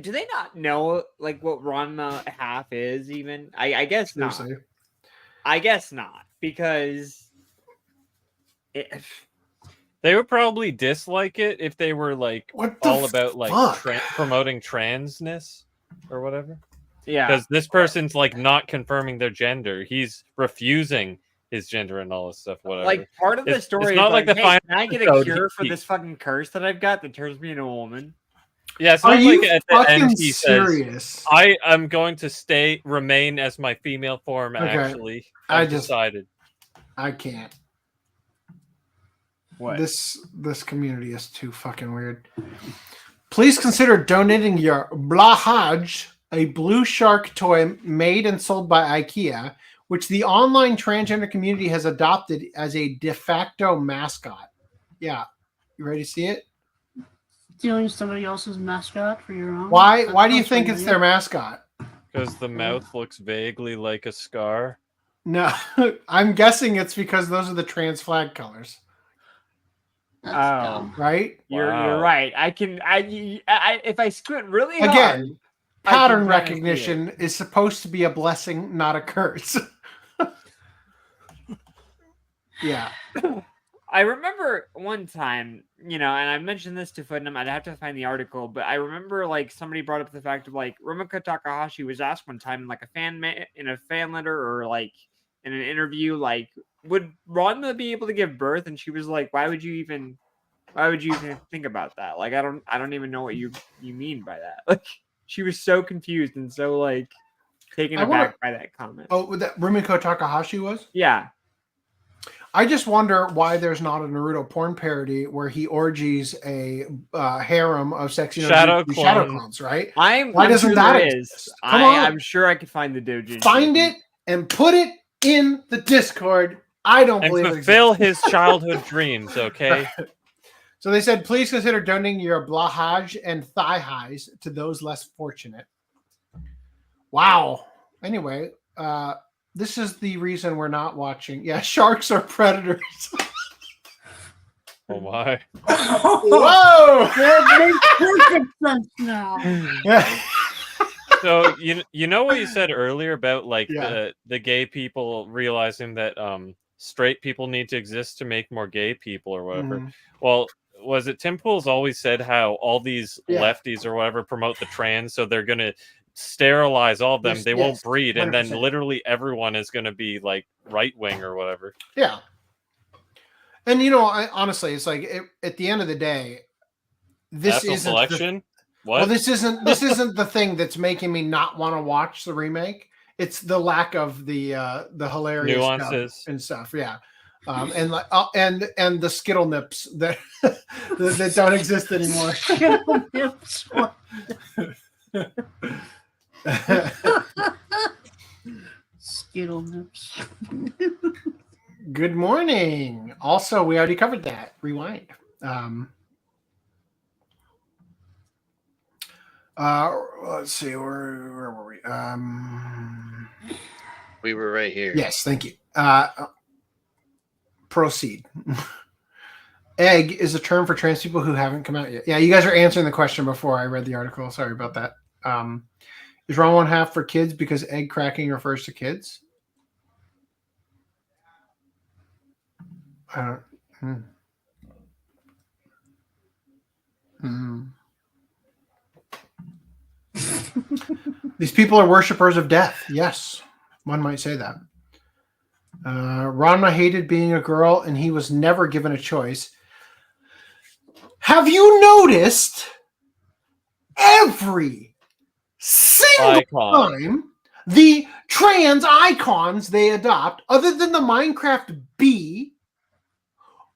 L: do they not know like what Ranma 1/2 is even? I guess not.
H: Seriously.
L: I guess not, because
J: They would probably dislike it if they were like all about like promoting transness or whatever.
L: Yeah,
J: because this person's like not confirming their gender; he's refusing his gender and all this stuff. Whatever.
L: like part of the
J: It's
L: story
J: not
L: is
J: like the
L: hey,
J: final
L: can I get a
J: episode,
L: cure for
J: he-
L: this fucking curse that I've got that turns me into a woman?
J: Yeah, it's
H: Are
J: not
H: you
J: like at the end
H: fucking
J: he
H: serious?
J: says, "I am going to remain as my female form."
H: Okay.
J: Actually,
H: I
J: I've
H: just-
J: decided.
H: I can't.
L: What?
H: This community is too fucking weird. Please consider donating your Blahaj, a blue shark toy made and sold by IKEA, which the online transgender community has adopted as a de facto mascot. Yeah. You ready to see it?
K: Stealing somebody else's mascot for your own.
H: Why
K: That
H: do you
K: sounds
H: think it's their
K: familiar.
H: mascot?
J: Because the mouth looks vaguely like a scar.
H: No, I'm guessing it's because those are the trans flag colors.
L: Oh,
H: right.
L: You're
J: Wow.
L: right. I if I squint really hard,
H: Again,
L: I
H: pattern
L: can kinda see
H: recognition is supposed to be a blessing, not a curse. Yeah.
L: I remember one time, and I mentioned this to Footnum. I'd have to find the article, but I remember like somebody brought up the fact of like Rumiko Takahashi was asked one time, like in a fan letter or like in an interview, like would Ranma be able to give birth? And she was like, "Why would you even Why would you even think about that? Like, I don't even know what you mean by that. Like, she was so confused and so like taken aback by that comment.
H: Oh, that Rumiko Takahashi was?
L: Yeah.
H: I just wonder why there's not a Naruto porn parody where he orgies a harem of sexy shadow clones, right? Why doesn't
L: sure
H: that
L: there
H: exist?
L: is.
H: Come on.
L: I'm sure I could find the doujin.
H: Find it and put it in the Discord. I don't believe it
J: fulfill
H: exists.
J: his childhood dreams, okay?
H: So they said, please consider donating your blahaj and thigh highs to those less fortunate. Wow. Anyway, this is the reason we're not watching. Yeah, sharks are predators.
J: Oh my.
H: Whoa!
K: That makes perfect sense now.
J: So you know what you said earlier about like the gay people realizing that straight people need to exist to make more gay people or whatever.
H: Mhm.
J: Well, was it Tim Pool's always said how all these lefties or whatever promote the trans, so they're gonna sterilize all of them, they won't breed, and then
H: 100%.
J: literally everyone is gonna be like right wing or whatever.
H: Yeah. And you know, honestly, it's like at the end of the day, this
J: National
H: isn't
J: selection. What?
H: Well, this isn't the thing that's making me not want to watch the remake. It's the lack of the hilarious
J: nuances
H: stuff and stuff. Yeah. And the Skittle nips that that don't exist anymore.
K: Skittle nips. Skittle nips.
H: Good morning. Also, we already covered that. Rewind. Let's see. Where were we?
I: We were right here.
H: Yes, thank you. Proceed. Egg is a term for trans people who haven't come out yet. Yeah, you guys are answering the question before I read the article. Sorry about that. Is Ranma 1/2 for kids because egg cracking refers to kids? I don't. These people are worshippers of death. Yes, one might say that. Ranma hated being a girl, and he was never given a choice. Have you noticed every single time the trans icons they adopt, other than the Minecraft bee,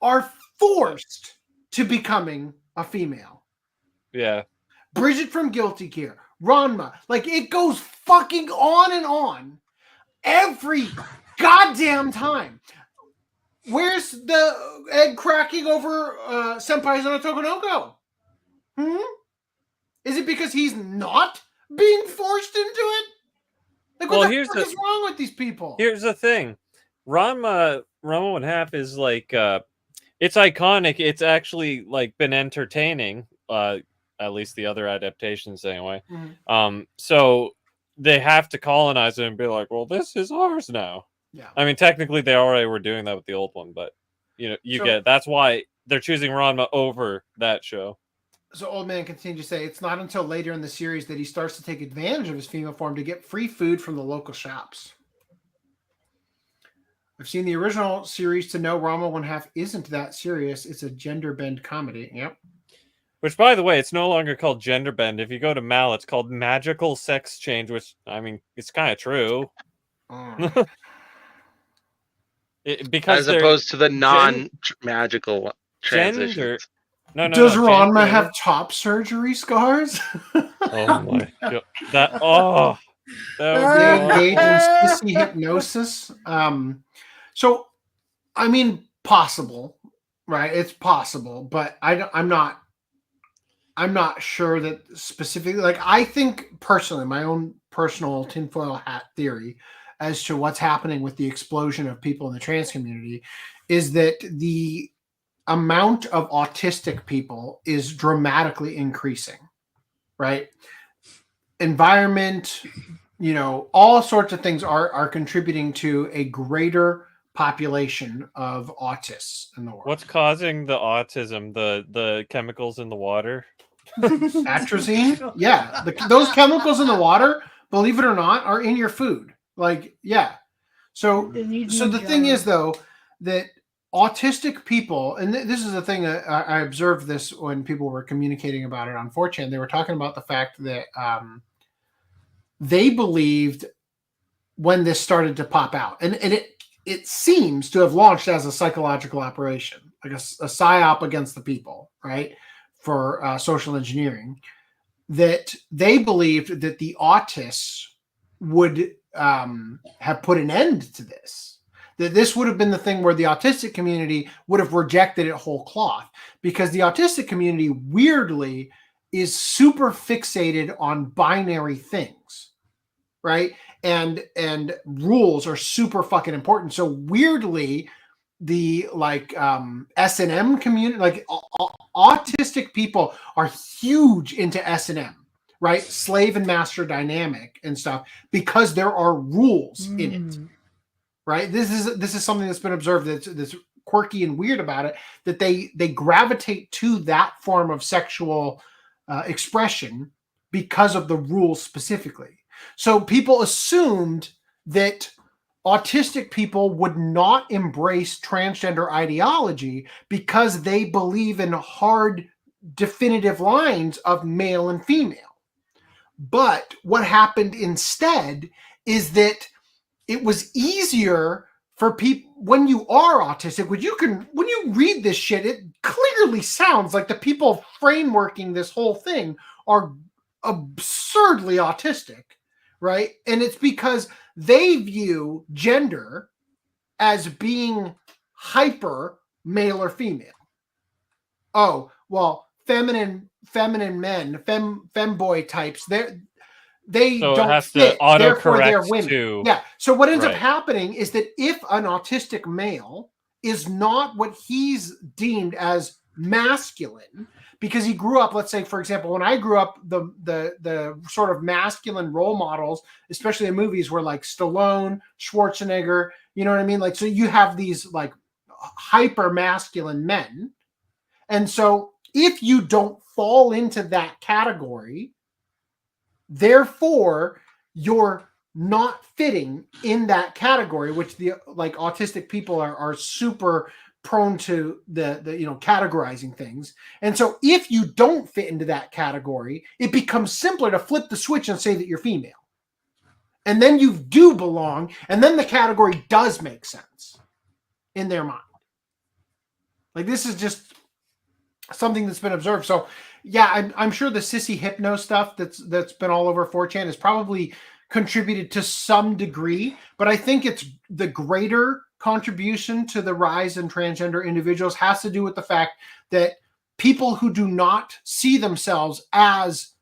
H: are forced to becoming a female?
J: Yeah.
H: Bridget from Guilty Gear, Ranma, like it goes fucking on and on every goddamn time. Where's the egg cracking over Senpai's on a Tokonoko? Is it because he's not being forced into it? Like, what the fuck is wrong with these people?
J: Here's the thing. Ranma 1/2 is like it's iconic. It's actually like been entertaining. At least the other adaptations anyway. So they have to colonize it and be like, well, this is ours now.
H: Yeah.
J: I mean, technically they already were doing that with the old one, but you know, you get it. That's why they're choosing Ranma over that show.
H: So Old Man continued to say it's not until later in the series that he starts to take advantage of his female form to get free food from the local shops. I've seen the original series to know Ranma 1/2 isn't that serious. It's a gender bend comedy. Yep.
J: Which, by the way, it's no longer called gender bend. If you go to Mal, it's called magical sex change, which, I mean, it's kind of true. Because
I: as opposed to the non-magical transitions.
H: Does Ranma have top surgery scars?
J: Oh my god! That would
H: they engage in sissy hypnosis. So, I mean, possible, right? It's possible, but I'm not sure that specifically. Like, I think personally, my own personal tinfoil hat theory as to what's happening with the explosion of people in the trans community is that the amount of autistic people is dramatically increasing, right? Environment, you know, all sorts of things are contributing to a greater population of autists in the world.
J: What's causing the autism? The chemicals in the water?
H: Atrazine? Yeah. Those chemicals in the water, believe it or not, are in your food. Like, yeah. So the thing is, though, that autistic people, and this is the thing that I observed this when people were communicating about it on 4chan. They were talking about the fact that they believed when this started to pop out, and it seems to have launched as a psychological operation, like a psyop against the people, right? For social engineering, that they believed that the autists would have put an end to this. That this would have been the thing where the autistic community would have rejected it whole cloth, because the autistic community weirdly is super fixated on binary things, right? And rules are super fucking important. So weirdly, the S&M community, like autistic people are huge into S&M, right? Slave and master dynamic and stuff, because there are rules in it. Right. This is something that's been observed that's quirky and weird about it, that they gravitate to that form of sexual expression because of the rules specifically. So people assumed that autistic people would not embrace transgender ideology because they believe in hard, definitive lines of male and female. But what happened instead is that it was easier for people when you are autistic. When you read this shit, it clearly sounds like the people frameworking this whole thing are absurdly autistic, right? And it's because they view gender as being hyper male or female. Oh, well, feminine men, femboy types, they
J: so
H: don't
J: it has
H: fit,
J: to autocorrect
H: therefore they're women.
J: to...
H: Yeah. So what ends up
J: Right.
H: happening is that if an autistic male is not what he's deemed as masculine, because he grew up, let's say, for example, when I grew up, the sort of masculine role models, especially in movies, were like Stallone, Schwarzenegger, you know what I mean? Like, so you have these like hyper masculine men. And so if you don't fall into that category, therefore, you're not fitting in that category, which the like autistic people are super prone to the categorizing things. And so if you don't fit into that category, it becomes simpler to flip the switch and say that you're female. And then you do belong, and then the category does make sense in their mind. Like, this is just something that's been observed. So yeah, I'm sure the sissy hypno stuff that's been all over 4chan has probably contributed to some degree, but I think it's the greater contribution to the rise in transgender individuals has to do with the fact that people who do not see themselves as,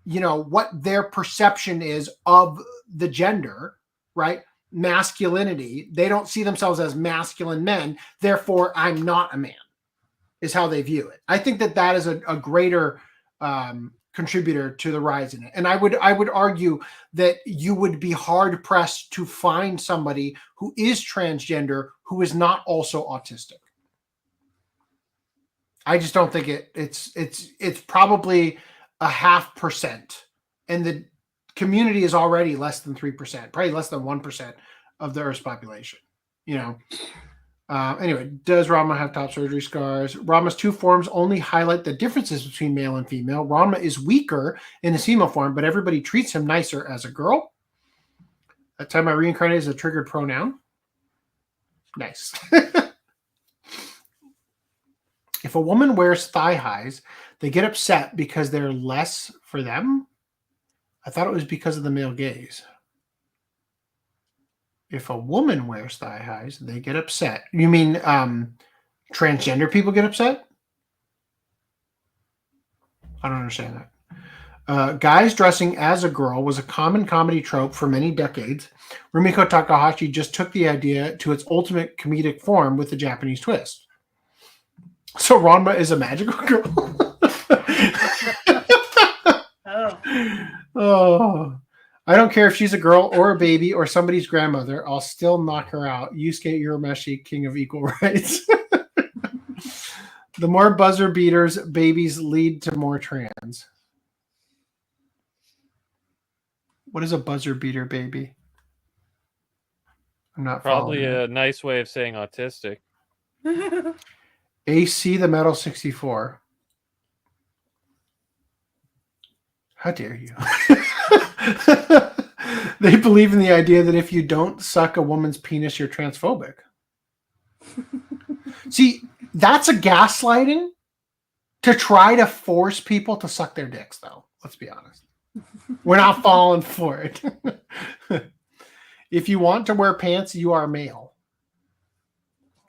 H: what their perception is of the gender, right? Masculinity, they don't see themselves as masculine men, therefore I'm not a man, is how they view it. I think that is a greater contributor to the rise in it. And I would argue that you would be hard pressed to find somebody who is transgender who is not also autistic. I just don't think it's probably 0.5%, and the community is already less than 3%, probably less than 1% of the Earth's population. Anyway, does Ranma have top surgery scars? Ranma's two forms only highlight the differences between male and female. Ranma is weaker in his female form, but everybody treats him nicer as a girl. That time I reincarnated as a triggered pronoun. Nice. If a woman wears thigh highs, they get upset because they're less for them. I thought it was because of the male gaze. If a woman wears thigh highs, they get upset. You mean transgender people get upset? I don't understand that. Guys dressing as a girl was a common comedy trope for many decades. Rumiko Takahashi just took the idea to its ultimate comedic form with the Japanese twist. So Ranma is a magical girl? Oh. I don't care if she's a girl or a baby or somebody's grandmother. I'll still knock her out. Yusuke Urameshi, king of equal rights. The more buzzer beaters babies lead to more trans. What is a buzzer beater baby? I'm not
J: Probably
H: following
J: a nice way of saying autistic.
H: AC the Metal 64. How dare you? They believe in the idea that if you don't suck a woman's penis, you're transphobic. See, that's a gaslighting to try to force people to suck their dicks, though. Let's be honest. We're not falling for it. If you want to wear pants, you are male.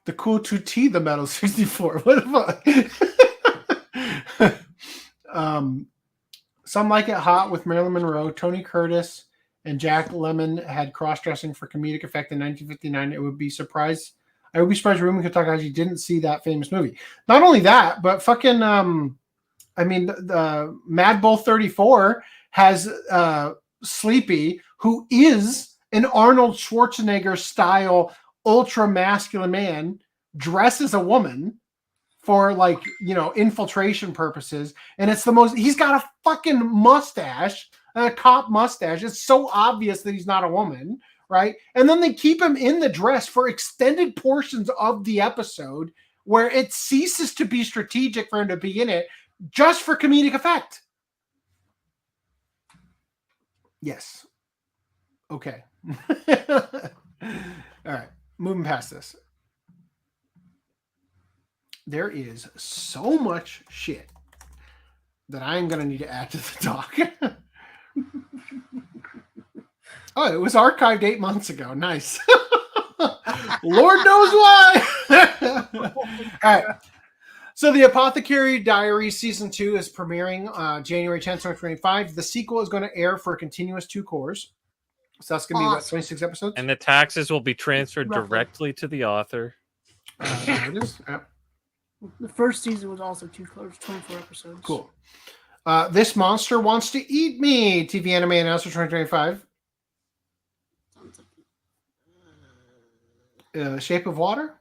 H: The cool 2T, the Metal 64. What the fuck? Some Like It Hot with Marilyn Monroe, Tony Curtis, and Jack Lemmon had cross-dressing for comedic effect in 1959. I would be surprised Rumi Takahashi didn't see that famous movie. Not only that, but fucking, the Mad Bull 34 has Sleepy, who is an Arnold Schwarzenegger style ultra masculine man, dressed as a woman for infiltration purposes. And it's he's got a fucking mustache, a cop mustache. It's so obvious that he's not a woman, right? And then they keep him in the dress for extended portions of the episode where it ceases to be strategic for him to be in it just for comedic effect. Yes. Okay. All right. Moving past this. There is so much shit that I'm going to need to add to the talk. Oh, it was archived 8 months ago. Nice. Lord knows why. All right. So the Apothecary Diaries Season 2 is premiering January 10th, 2025. The sequel is going to air for a continuous 2 cours. So that's going to be, 26 episodes?
J: And the taxes will be transferred directly to the author.
H: There it is.
K: The first season was also 2 cours, 24 episodes.
H: Cool. This Monster Wants to Eat Me. TV anime announcer 2025. Shape of Water?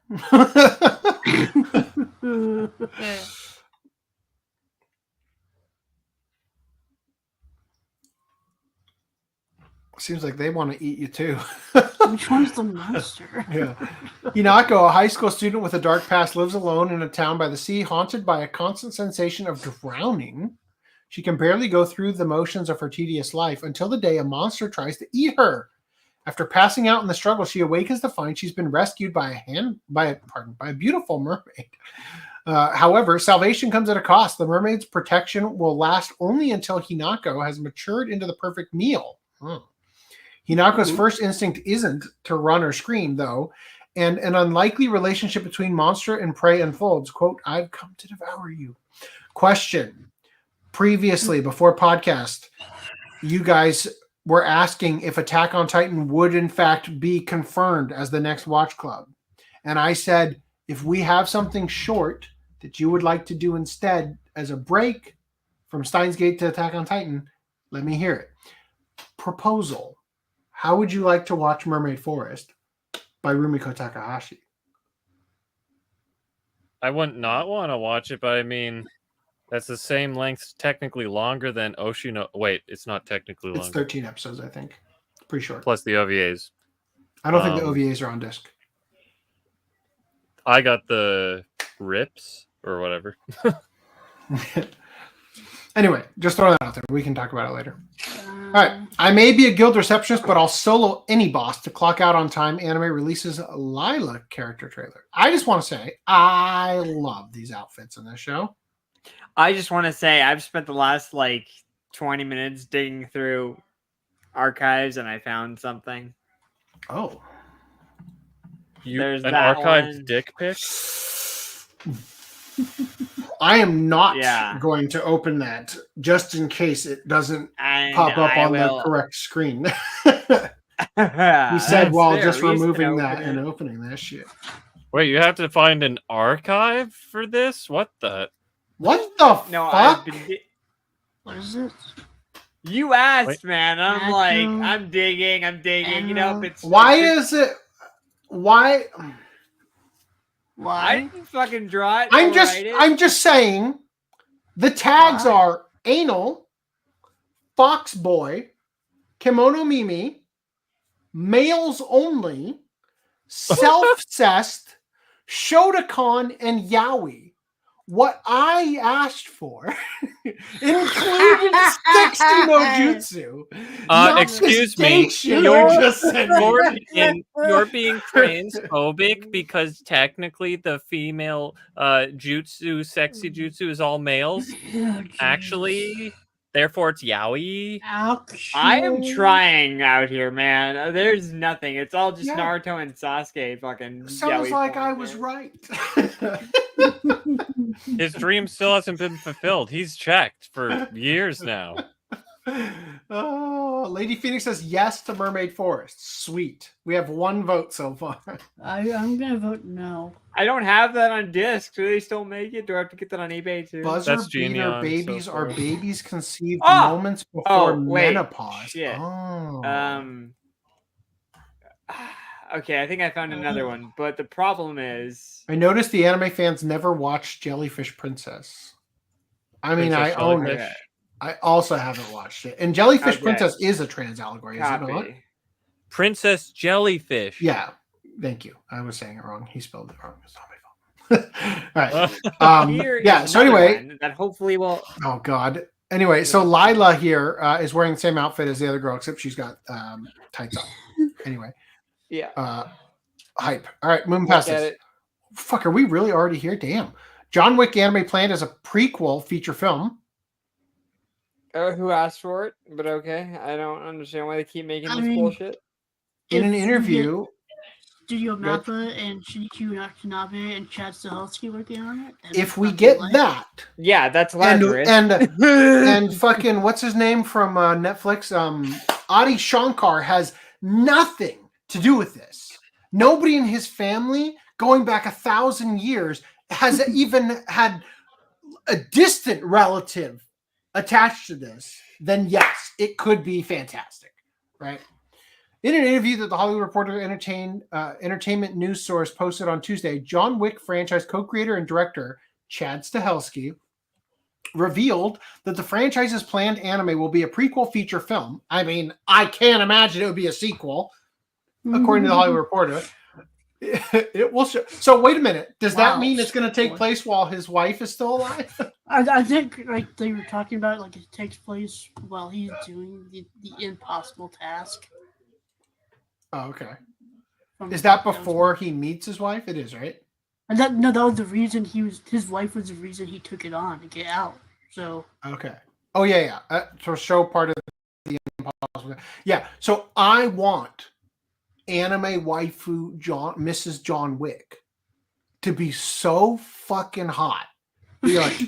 H: Seems like they want to eat you too.
K: Which one's the monster?
H: Yeah. Hinako, a high school student with a dark past, lives alone in a town by the sea, haunted by a constant sensation of drowning. She can barely go through the motions of her tedious life until the day a monster tries to eat her. After passing out in the struggle, she awakens to find she's been rescued by a beautiful mermaid. However, salvation comes at a cost. The mermaid's protection will last only until Hinako has matured into the perfect meal. Hinako's first instinct isn't to run or scream, though, and an unlikely relationship between monster and prey unfolds. Quote, I've come to devour you. Question. Previously, before podcast, you guys were asking if Attack on Titan would, in fact, be confirmed as the next Watch Club. And I said, if we have something short that you would like to do instead as a break from Steins Gate to Attack on Titan, let me hear it. Proposal. How would you like to watch Mermaid Forest by Rumiko Takahashi?
J: I wouldn't not want to watch it, but I mean, that's the same length, technically longer than Oshino. Wait, it's not technically longer.
H: It's 13 episodes, I think. Pretty short.
J: Plus the OVAs.
H: I don't think the OVAs are on disc.
J: I got the rips or whatever.
H: Anyway, just throw that out there. We can talk about it later. All right. I may be a guild receptionist, but I'll solo any boss to clock out on time. Anime releases Lila character trailer. I just want to say, I love these outfits in this show.
L: I just want to say, I've spent the last 20 minutes digging through archives, and I found something.
H: Oh.
L: There's
J: an
L: that
J: archived
L: one.
J: dick pic?
H: I am not going to open that just in case it doesn't pop up on the correct screen. He said while just removing that and opening that shit.
J: Wait, you have to find an archive for this? What the
H: fuck?
K: What is it?
L: You asked, man. I'm digging. You know, it's
H: why is it? Why?
L: I didn't fucking draw it.
H: I'm just saying. The tags are anal, fox boy, kimono mimi, males only, self-cessed, Shotokan, and Yaoi. What I asked for included sexy no jutsu.
J: Excuse me, you're being transphobic because technically the female jutsu, sexy jutsu, is all males. Actually, therefore it's yaoi.
L: I am trying out here, man. There's nothing. It's all just Naruto and Sasuke fucking.
H: Sounds
L: yaoi
H: like
L: porn,
H: I
L: man.
H: was right.
J: His dream still hasn't been fulfilled. He's checked for years now.
H: Oh, Lady Phoenix says yes to Mermaid Forest. Sweet. We have 1 vote so far.
K: I'm gonna vote no.
L: I don't have that on disc. Do they still make it? Do I have to get that on eBay too?
H: Buzzer
J: That's
H: beater
J: Genion,
H: babies
J: so
H: are
J: forth.
H: babies conceived moments before
L: wait.
H: menopause.
L: Shit.
H: Oh.
L: Okay, I think I found another one, but the problem is
H: I noticed the anime fans never watched Jellyfish Princess. I mean,
J: Princess
H: I own it.
J: Jellyfish?
H: I also haven't watched it. And Jellyfish
L: Okay.
H: Princess is a trans allegory, is it not?
L: copy.
J: Princess Jellyfish.
H: Yeah. Thank you. I was saying it wrong. He spelled it wrong. It's not my fault. All right.
L: Here
H: Yeah.
L: is
H: So
L: another
H: anyway,
L: one that hopefully will.
H: oh God. Anyway, so Lila here is wearing the same outfit as the other girl, except she's got tights on. Anyway,
L: Yeah.
H: hype. All right, moving past
L: Look at
H: this.
L: it.
H: Fuck, are we really already here? Damn. John Wick anime planned as a prequel feature film.
L: Who asked for it? But okay, I don't understand why they keep making
K: I
L: this
K: mean,
L: bullshit.
H: In an
K: If you
H: interview,
K: Studio
H: Good.
K: Mappa and Shinichi Watanabe and Chad Stahelski working on it. then
H: if we
K: fucking
H: get
K: like-
H: that,
L: Yeah, that's
H: and
L: Lazarus.
H: and fucking what's his name from Netflix? Adi Shankar has nothing to do with this. Nobody in his family, going back 1,000 years, has even had a distant relative attached to this. Then yes, it could be fantastic, right? In an interview that the Hollywood Reporter entertainment news source posted on Tuesday, John Wick franchise co-creator and director Chad Stahelski revealed that the franchise's planned anime will be a prequel feature film. I mean, I can't imagine it would be a sequel, according to the Hollywood Reporter. It will show. So wait a minute. Does that mean it's going to take place while his wife is still alive?
K: I think like they were talking about, like it takes place while he's doing the impossible task.
H: Oh, okay. Is that before he meets his wife? It is, right?
K: And that was the reason his wife was the reason he took it on to get out. So
H: Okay. Oh yeah. To show part of the impossible. Yeah. So I want anime waifu Mrs. John Wick to be so fucking hot. Be like,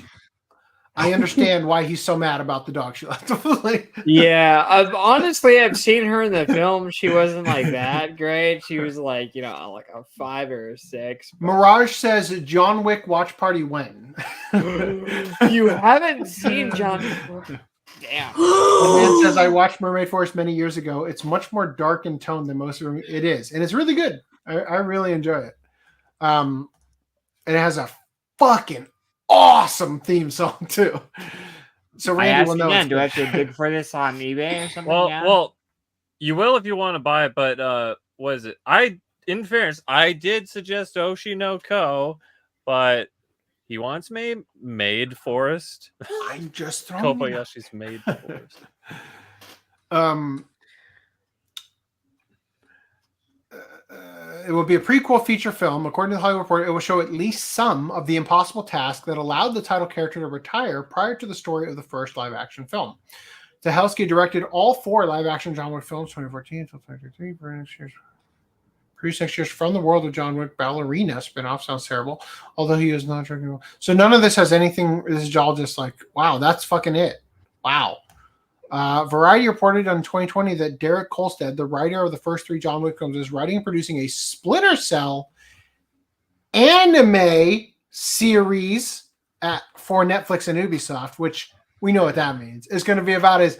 H: I understand why he's so mad about the dog she left. Like,
L: Yeah, I've seen her in the film. She wasn't like that great. She was like, like a 5 or a 6.
H: Mirage says John Wick watch party when?
L: You haven't seen John. Damn.
H: The man says I watched Mermaid Forest many years ago. It's much more dark in tone than most of them. It is, and it's really good. I really enjoy it. And it has a fucking awesome theme song too. So
L: I
H: Randy
L: ask
H: will know.
L: again, do I have to dig for this on eBay or something?
J: Well, you will if you want to buy it, but what is it? In fairness, I did suggest Oshi no Ko, but he wants Maid Forest.
H: I'm just throwing
J: Kobayashi's Maid Forest.
H: It will be a prequel feature film. According to the Hollywood Reporter, it will show at least some of the impossible task that allowed the title character to retire prior to the story of the first live-action film. Stahelski directed all 4 live-action John Wick films, 2014 until 2023. Produced next year's From the World of John Wick Ballerina spinoff. Sounds terrible, although he is not drinking. So none of this has anything. This is all just like, wow, that's fucking it. Wow. Variety reported in 2020 that Derek Kolstad, the writer of the first 3 John Wick films, is writing and producing a Splinter Cell anime series for Netflix and Ubisoft, which we know what that means. It's going to be about as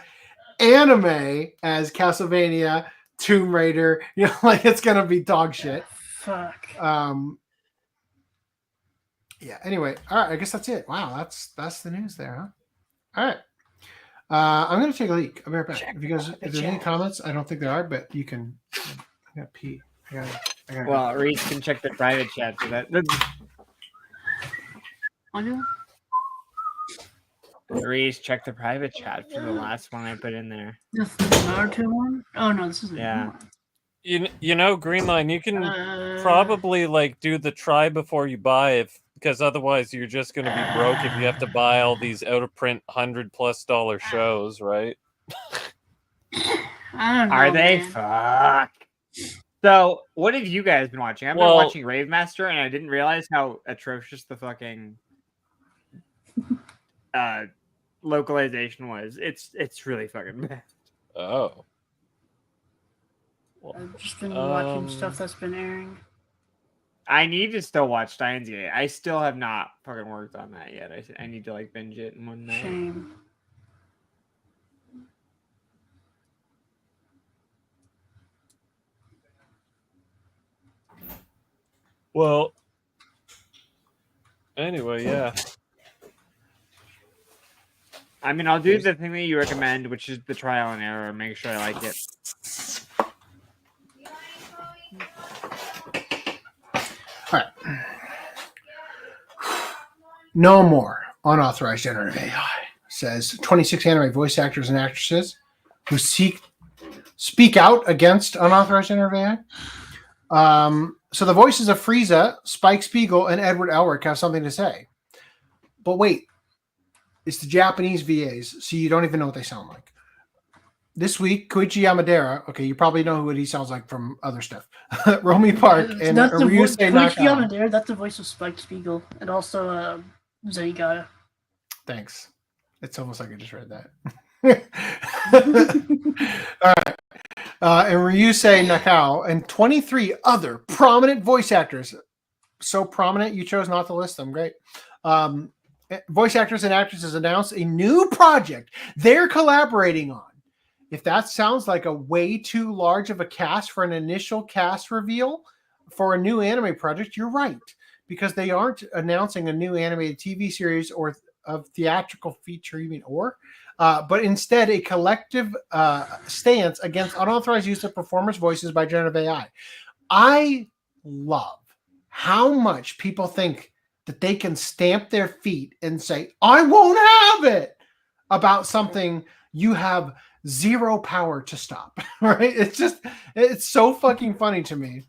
H: anime as Castlevania, Tomb Raider. Like it's going to be dog shit.
K: fuck.
H: Yeah. Anyway, all right. I guess that's it. Wow, that's the news there, huh? All right. I'm going to take a leak. I'll be right back. If there's any comments, I don't think there are, but you can. I got to pee. I got to.
L: Well, Reese can check the private chat for that. Reese, check the private chat for the last one I put in there.
K: The Naruto one? Oh no, this is
L: Yeah.
J: You know, Greenline, you can probably like do the try before you buy, because otherwise you're just going to be broke if you have to buy all these out of print $100+ shows, right?
K: I don't know.
L: Are they?
K: Man.
L: Fuck. So, what have you guys been watching? I've been watching Rave Master, and I didn't realize how atrocious the fucking localization was. It's really fucking bad.
J: Oh.
K: I've just been watching stuff that's been airing.
L: I need to still watch Steins. I still have not fucking worked on that yet. I need to like binge it in one night.
K: Shame.
J: Well, anyway, yeah.
L: I mean, I'll do the thing that you recommend, which is the trial and error, and make sure I like it.
H: All right. No more unauthorized generative AI, says 26 anime voice actors and actresses who speak out against unauthorized generative AI. So the voices of Frieza, Spike Spiegel, and Edward Elric have something to say. But wait, it's the Japanese VAs, so you don't even know what they sound like. This week, Koichi Yamadera, okay, you probably know who he sounds like from other stuff. Romy Park and Ryusei
K: Koichi
H: Nakao.
K: Yamadera, that's the voice of Spike Spiegel, and also Zenigata.
H: Thanks. It's almost like I just read that. All right. And Ryusei Nakao and 23 other prominent voice actors. So prominent, you chose not to list them. Great. Voice actors and actresses announced a new project they're collaborating on. If that sounds like a way too large of a cast for an initial cast reveal for a new anime project, you're right. Because they aren't announcing a new animated TV series or a theatrical feature, but instead a collective stance against unauthorized use of performers' voices by generative AI. I love how much people think that they can stamp their feet and say, I won't have it about something you have zero power to stop, right? It's so fucking funny to me.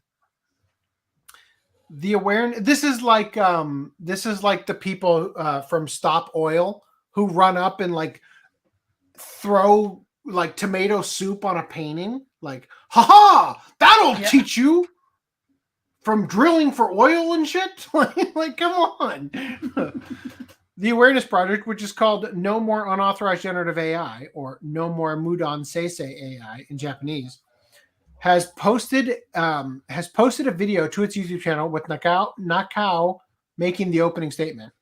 H: The awareness, this is like the people from Stop Oil who run up and like throw like tomato soup on a painting, like, haha, that'll teach you from drilling for oil and shit. like come on. The Awareness Project, which is called No More Unauthorized Generative AI, or No More Mudan Seisei AI in Japanese, has posted a video to its YouTube channel with Nakao making the opening statement.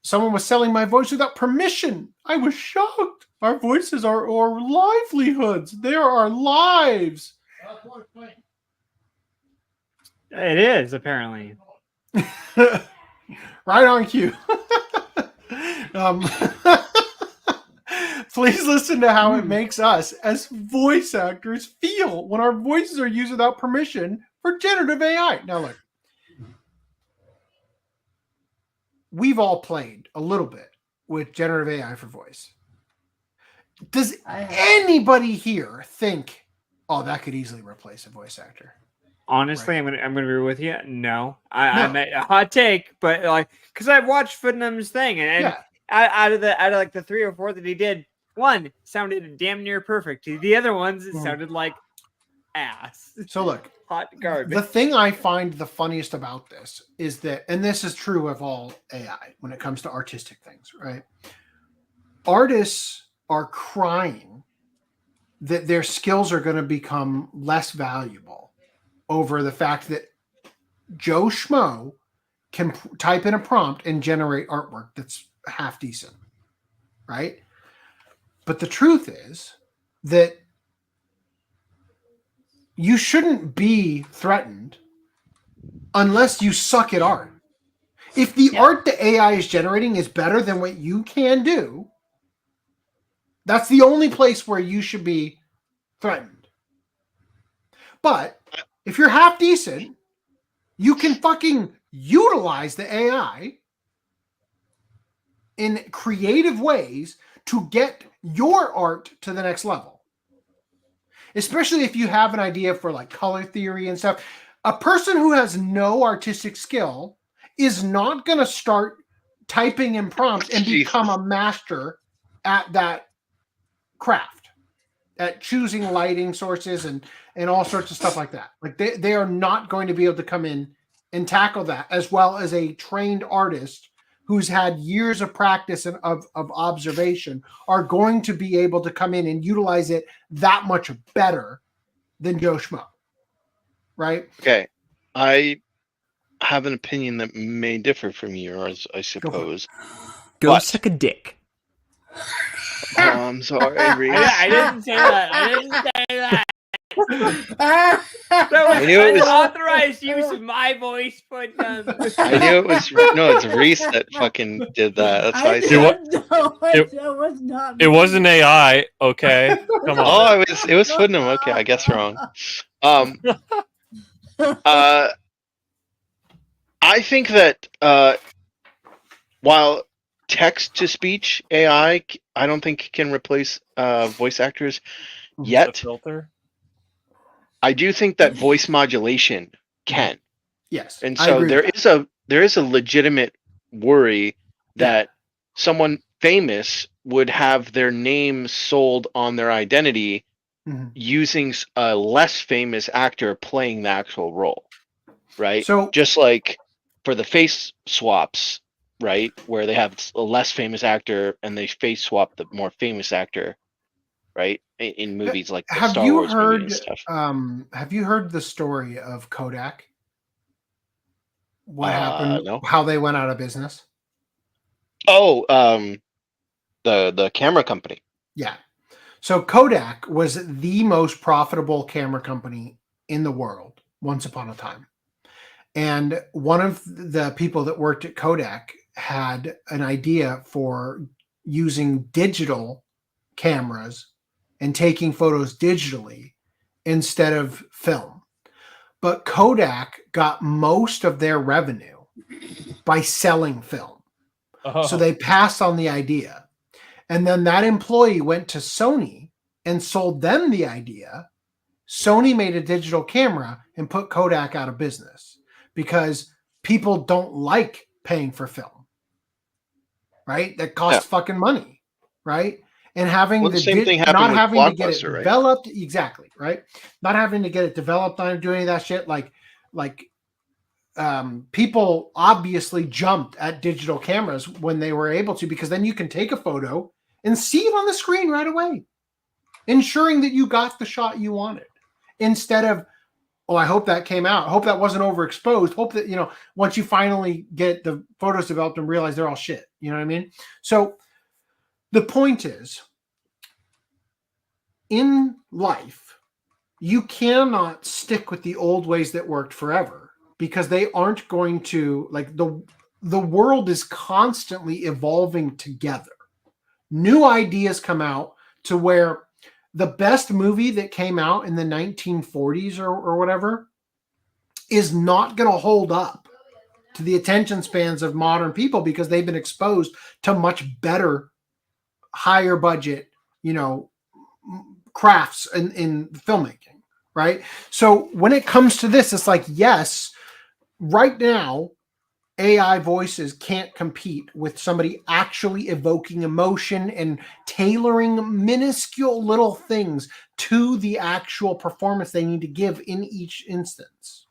H: Someone was selling my voice without permission. I was shocked. Our voices are our livelihoods. They are our lives.
L: It is, apparently.
H: Right on cue. Please listen to how it makes us as voice actors feel when our voices are used without permission for generative AI. Now look, we've all played a little bit with generative AI for voice. Does anybody here think, oh, that could easily replace a voice actor?
L: Honestly, right. I'm gonna be with you. No, I'm a hot take, but like, because I've watched Footnum's thing, and out of like the 3 or 4 that he did, one sounded damn near perfect. The other ones it sounded like ass.
H: So look,
L: hot garbage.
H: The thing I find the funniest about this is that, and this is true of all AI when it comes to artistic things, right? Artists are crying that their skills are going to become less valuable over the fact that Joe Schmo can type in a prompt and generate artwork that's half decent, right? But the truth is that you shouldn't be threatened unless you suck at art. If the art the AI is generating is better than what you can do, that's the only place where you should be threatened. But if you're half decent, you can fucking utilize the AI in creative ways to get your art to the next level. Especially if you have an idea for like color theory and stuff. A person who has no artistic skill is not going to start typing in prompts and become a master at that craft, at choosing lighting sources and all sorts of stuff like that. Like they are not going to be able to come in and tackle that as well as a trained artist who's had years of practice and of observation are going to be able to come in and utilize it that much better than Joe Schmo. Right?
I: Okay. I have an opinion that may differ from yours, I suppose.
L: Go suck a dick.
I: Oh, I'm sorry, Reese.
L: I didn't say that. I didn't say that. That
I: I
L: was
I: knew it was-
L: unauthorized use of my voice, but
I: I knew it was no. It's Reese that fucking did that. That's why I said.
K: That was not.
J: It wasn't AI. Okay, come on.
I: Oh, it was Footnum. Okay, I guess wrong. I think that while text-to-speech AI, I don't think can replace voice actors yet.
J: Filter.
I: I do think that voice modulation can.
H: Yes,
I: and
H: I
I: so
H: agree
I: there
H: with
I: is a legitimate worry that someone famous would have their name sold on their identity using a less famous actor playing the actual role, right?
H: So
I: just like for the face swaps, right, where they have a less famous actor and they face swap the more famous actor, right, in movies like the Star Wars movie and stuff.
H: Have you heard the story of Kodak? What happened?
I: No.
H: How they went out of business?
I: Oh, the camera company.
H: Yeah. So Kodak was the most profitable camera company in the world once upon a time. And one of the people that worked at Kodak had an idea for using digital cameras and taking photos digitally instead of film. But Kodak got most of their revenue by selling film.
J: Oh.
H: So they passed on the idea. And then that employee went to Sony and sold them the idea. Sony made a digital camera and put Kodak out of business because people don't like paying for film, right? That costs fucking money, right? And having
I: Well, the same thing happened
H: not
I: with
H: having to get it
I: Blockbuster, right?
H: developed, exactly, right? Not having to get it developed on doing any of that shit, people obviously jumped at digital cameras when they were able to, because then you can take a photo and see it on the screen right away, ensuring that you got the shot you wanted, instead of, oh, I hope that came out. I hope that wasn't overexposed. Hope that, once you finally get the photos developed and realize they're all shit. You know what I mean? So the point is, in life, you cannot stick with the old ways that worked forever, because they aren't going to, like, the world is constantly evolving together. New ideas come out to where the best movie that came out in the 1940s or whatever is not going to hold up to the attention spans of modern people, because they've been exposed to much better, higher budget, crafts in filmmaking, right? So when it comes to this, it's like, yes, right now, AI voices can't compete with somebody actually evoking emotion and tailoring minuscule little things to the actual performance they need to give in each instance.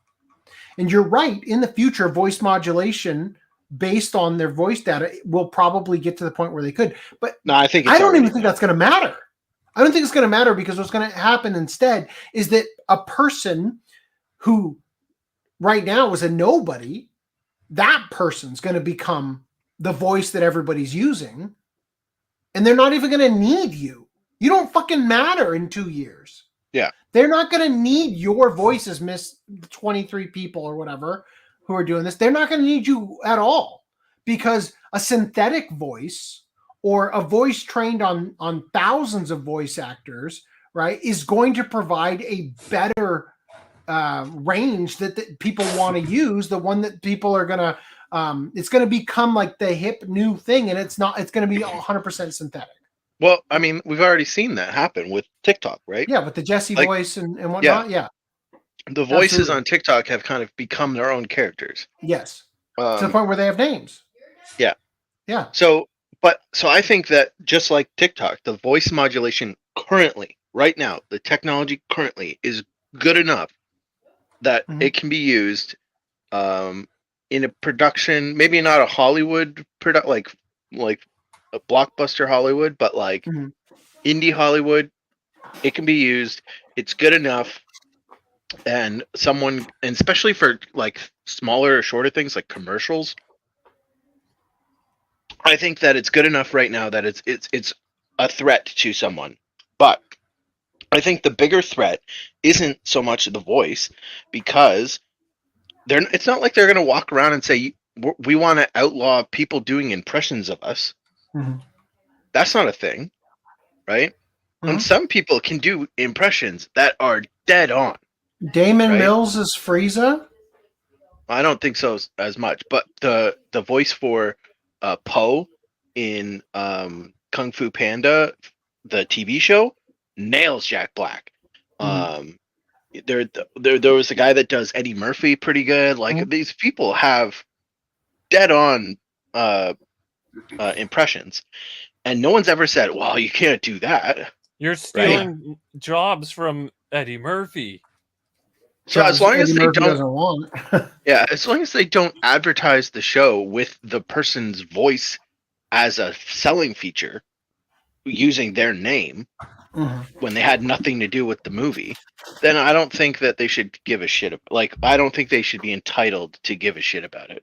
H: And you're right, in the future, voice modulation based on their voice data will probably get to the point where they could. But
I: no, I don't
H: even think that's going to matter. I don't think it's going to matter, because what's going to happen instead is that a person who right now is a nobody, that person's going to become the voice that everybody's using, and they're not even going to need you. You don't fucking matter in 2 years.
I: Yeah.
H: They're not going to need your voices, Miss 23 people or whatever who are doing this. They're not going to need you at all, because a synthetic voice or a voice trained on thousands of voice actors, right, is going to provide a better range that people want to use, the one that people are gonna it's gonna become like the hip new thing, and it's not. It's gonna be 100% synthetic.
I: Well, I mean, we've already seen that happen with TikTok, right?
H: Yeah, with the Jesse
I: Like,
H: voice and whatnot. Yeah.
I: The voices
H: Absolutely.
I: on TikTok have kind of become their own characters.
H: Yes. To the point where they have names.
I: Yeah.
H: Yeah.
I: So I think that just like TikTok, the voice modulation currently, right now, the technology currently is good enough that it can be used in a production, maybe not a Hollywood like a blockbuster Hollywood, but like indie Hollywood. It can be used. It's good enough. And especially for like smaller or shorter things like commercials, I think that it's good enough right now that it's a threat to someone. But I think the bigger threat isn't so much the voice, because it's not like they're going to walk around and say we want to outlaw people doing impressions of us. That's not a thing, right? And some people can do impressions that are dead on.
H: Damon Mills is Frieza.
I: I don't think so as much, but the voice for Po in Kung Fu Panda, the TV show, nails Jack Black. There was a guy that does Eddie Murphy pretty good. Like these people have dead on impressions, and no one's ever said, "Well, you can't do that."
J: You're stealing jobs from Eddie Murphy.
I: So as long as they
H: doesn't want.
I: Yeah, as long as they don't advertise the show with the person's voice as a selling feature, using their name when they had nothing to do with the movie, then I don't think that they should give a shit. I don't think they should be entitled to give a shit about it.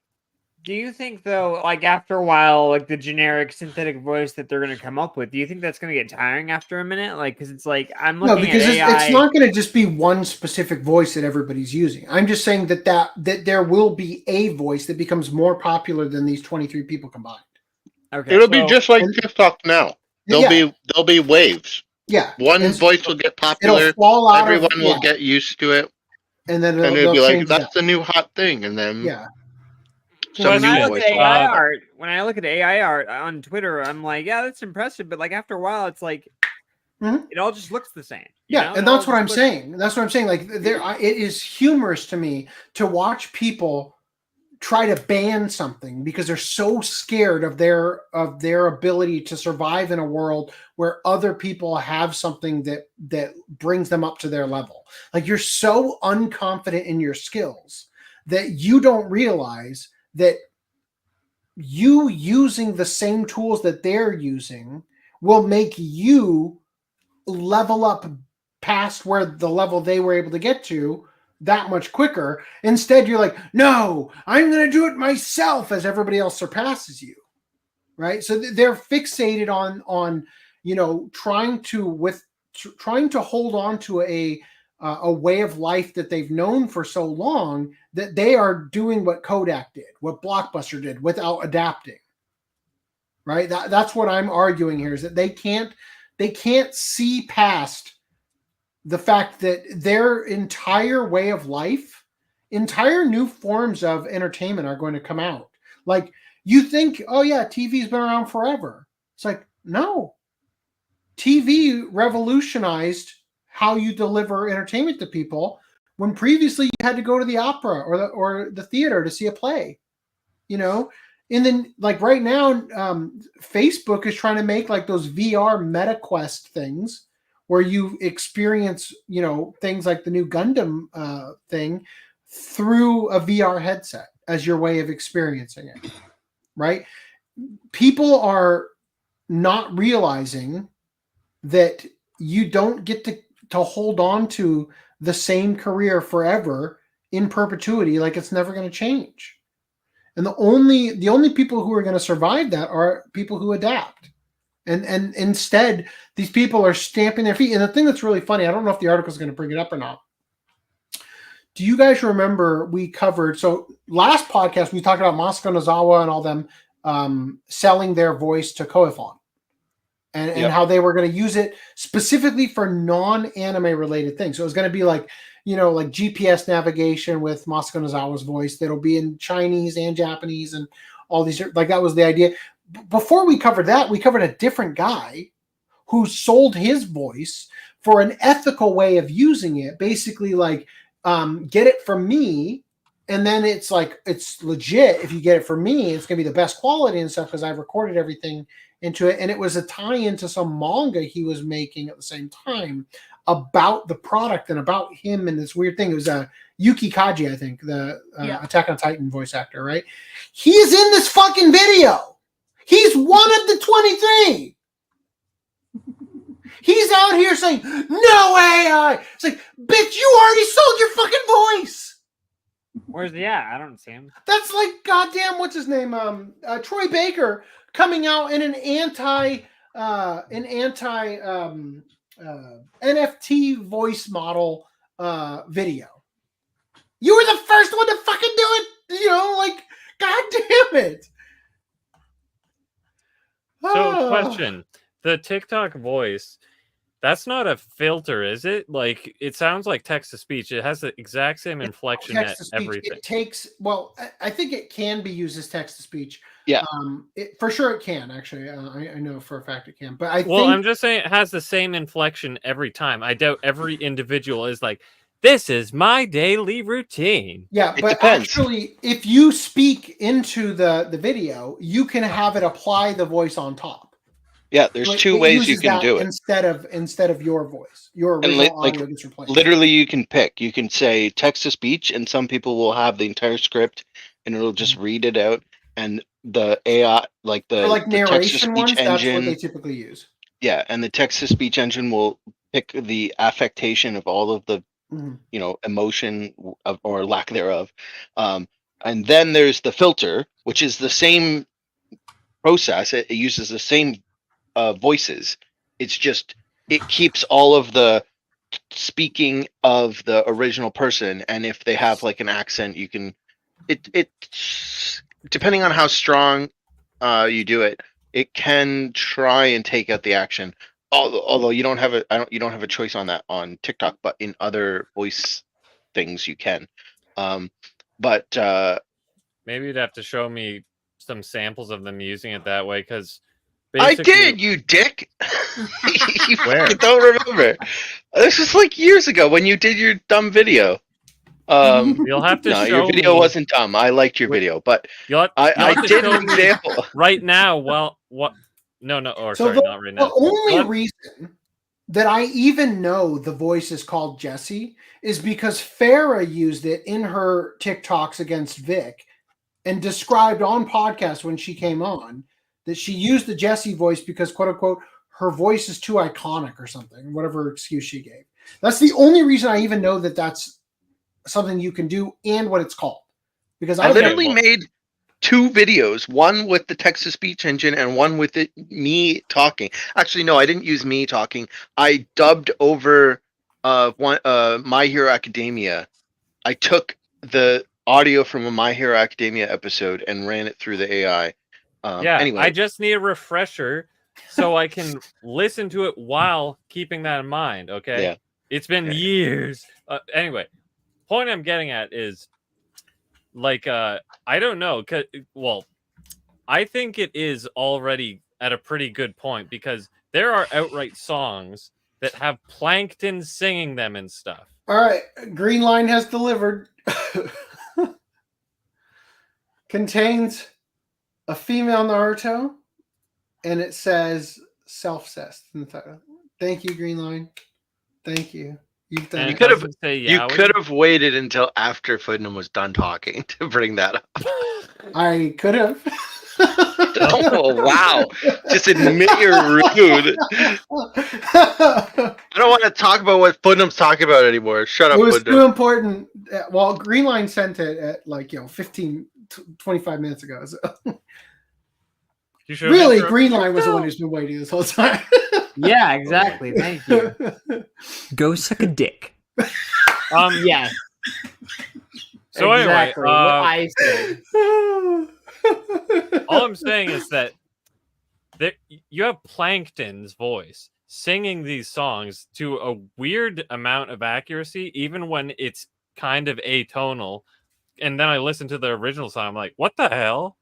L: Do you think, though, like after a while, like the generic synthetic voice that they're going to come up with, do you think that's going to get tiring after a minute? Like, because it's like, I'm looking
H: because
L: at AI.
H: it's not going to just be one specific voice that everybody's using. I'm just saying that there will be a voice that becomes more popular than these 23 people combined.
L: Okay,
I: It'll be just like TikTok now. There'll be waves.
H: Yeah,
I: one voice will get popular.
H: It'll fall out
I: everyone will get used to it,
H: and then
I: it'll be like that's the new hot thing, and then
L: When I look at AI art on Twitter, I'm like, yeah, that's impressive. But like after a while, it's like it all just looks the same.
H: Yeah, and that's what I'm saying. That's what I'm saying. Like it is humorous to me to watch people try to ban something because they're so scared of their ability to survive in a world where other people have something that brings them up to their level. Like you're so unconfident in your skills that you don't realize that you using the same tools that they're using will make you level up past where the level they were able to get to that much quicker. Instead, you're like, no, I'm going to do it myself as everybody else surpasses you. Right. So they're fixated on, trying to hold on to a way of life that they've known for so long that they are doing what Kodak did, what Blockbuster did without adapting. Right. That's what I'm arguing here is that they can't see past the fact that their entire way of life, entire new forms of entertainment are going to come out. Like you think, oh yeah, TV's been around forever. It's like, no, TV revolutionized how you deliver entertainment to people when previously you had to go to the opera or the theater to see a play, and then like right now, Facebook is trying to make like those VR MetaQuest things where you experience, things like the new Gundam thing through a VR headset as your way of experiencing it, right? People are not realizing that you don't get to hold on to the same career forever in perpetuity, like it's never going to change. And the only people who are going to survive that are people who adapt. And instead, these people are stamping their feet. And the thing that's really funny, I don't know if the article is going to bring it up or not. Do you guys remember we covered, so last podcast, we talked about Masako Nozawa and all them selling their voice to Koifon. and how they were going to use it specifically for non-anime related things. So it was going to be like, like GPS navigation with Masako Nozawa's voice. That'll be in Chinese and Japanese and all these. Like that was the idea. Before we covered that, we covered a different guy who sold his voice for an ethical way of using it. Basically, like get it from me. And then it's like, it's legit. If you get it from me, it's going to be the best quality and stuff because I've recorded everything into it. And it was a tie-in to some manga he was making at the same time about the product and about him and this weird thing. It was Yuki Kaji, I think, the Attack on Titan voice actor, right? He is in this fucking video. He's one of the 23. He's out here saying, no AI. It's like, bitch, you already sold your fucking voice.
L: Where's he at? I don't see him.
H: That's like goddamn what's his name? Troy Baker coming out in an anti NFT voice model video. You were the first one to fucking do it. Like god damn it.
J: So question. The TikTok voice, that's not a filter, is it? Like, it sounds like text-to-speech. It has the exact same inflection at everything.
H: It takes, I think it can be used as text-to-speech.
I: Yeah.
H: For sure it can, actually. I know for a fact it can. But
J: I'm just saying it has the same inflection every time. I doubt every individual is like, this is my daily routine.
H: Yeah, but actually, if you speak into the video, you can have it apply the voice on top.
I: Yeah, there's two ways you can do it.
H: Instead of your voice, your original audio gets replaced.
I: Literally, you can pick. You can say text to speech, and some people will have the entire script, and it'll just read it out. And the AI, like the
H: narration ones,
I: engine,
H: that's what they typically use.
I: Yeah, and the text to speech engine will pick the affectation of all of the, emotion or lack thereof. And then there's the filter, which is the same process. It uses the same voices. It's just it keeps all of the speaking of the original person, and if they have like an accent, you can it depending on how strong you do it, it can try and take out the action. Although you don't have a choice on that on TikTok, but in other voice things you can. But
J: maybe you'd have to show me some samples of them using it that way, because
I: I did, you dick. You don't remember. This was like years ago when you did your dumb video.
J: You'll have to show
I: your video
J: me.
I: Wasn't dumb. I liked your video, but I did an example
J: right now. Well, what? No. Or
H: So
J: sorry, not right now.
H: The only reason that I even know the voice is called Jessie is because Farah used it in her TikToks against Vic and described on podcast when she came on that she used the Jessie voice because, quote unquote, her voice is too iconic or something, whatever excuse she gave. That's the only reason I even know that that's something you can do and what it's called. Because
I: I literally made 2 videos, one with the text-to-speech engine and one with me talking. Actually, no, I didn't use me talking. I dubbed over My Hero Academia. I took the audio from a My Hero Academia episode and ran it through the AI. Anyway.
J: I just need a refresher so I can listen to it while keeping that in mind. Okay.
I: Yeah.
J: It's been years. Anyway, point I'm getting at is like, I don't know. Well, I think it is already at a pretty good point because there are outright songs that have plankton singing them and stuff.
H: All right. Green Line has delivered. Contains a female Naruto, and it says self-cessed. Thank you, Green Line. Thank you. You've done.
I: You could have waited until after Footnum was done talking to bring that up.
H: I could have.
I: Oh wow! Just admit you're rude. I don't want to talk about what Footnum's talking about anymore. Shut up.
H: It was
I: Footnum.
H: too important. Well, Green Line sent it at 25 minutes ago. So. Really, Green Line was the one who's been waiting this whole time.
L: Yeah, exactly. Thank you.
O: Go suck a dick.
L: Yeah.
J: So
L: exactly
J: anyway,
L: what I said.
J: all I'm saying is that you have Plankton's voice singing these songs to a weird amount of accuracy, even when it's kind of atonal. And then I listen to the original song, I'm like, what the hell?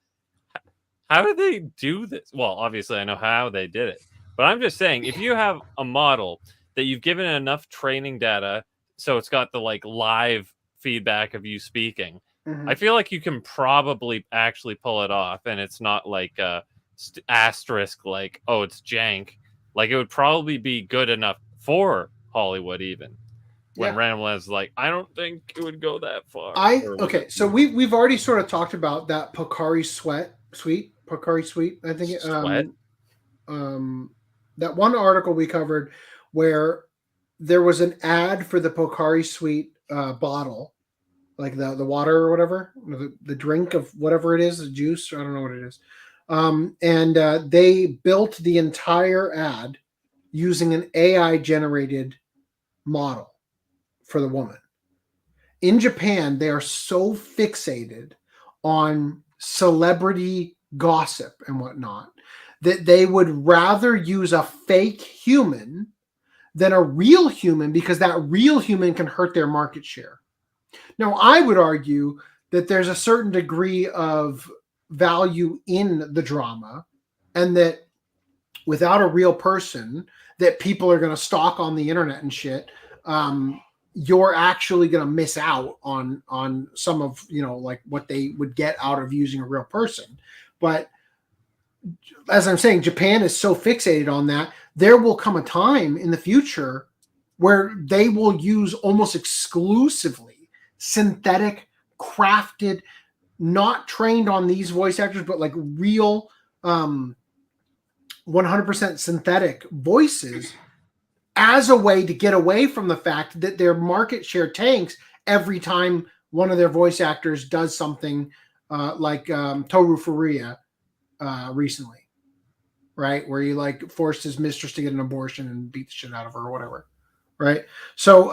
J: How did they do this? Well, obviously I know how they did it, but I'm just saying, if you have a model that you've given enough training data, so it's got the like live feedback of you speaking, I feel like you can probably actually pull it off, and it's not like a asterisk like, oh, it's jank. Like, it would probably be good enough for Hollywood, even when Ranma is like, I don't think it would go that far.
H: Okay, so we've already sort of talked about that Pocari Suite, I think that one article we covered where there was an ad for the Pocari Suite bottle, like the water or whatever, the drink of whatever it is, the juice, I don't know what it is. And they built the entire ad using an AI generated model for the woman. In Japan, they are so fixated on celebrity gossip and whatnot that they would rather use a fake human than a real human, because that real human can hurt their market share. Now, I would argue that there's a certain degree of value in the drama, and that without a real person that people are going to stalk on the internet and shit, you're actually going to miss out on some of, like what they would get out of using a real person. But as I'm saying, Japan is so fixated on that. There will come a time in the future where they will use almost exclusively synthetic, crafted, not trained on these voice actors, but like real 100% synthetic voices as a way to get away from the fact that their market share tanks every time one of their voice actors does something like Toru Furuya recently, right? Where he like forced his mistress to get an abortion and beat the shit out of her or whatever, right? So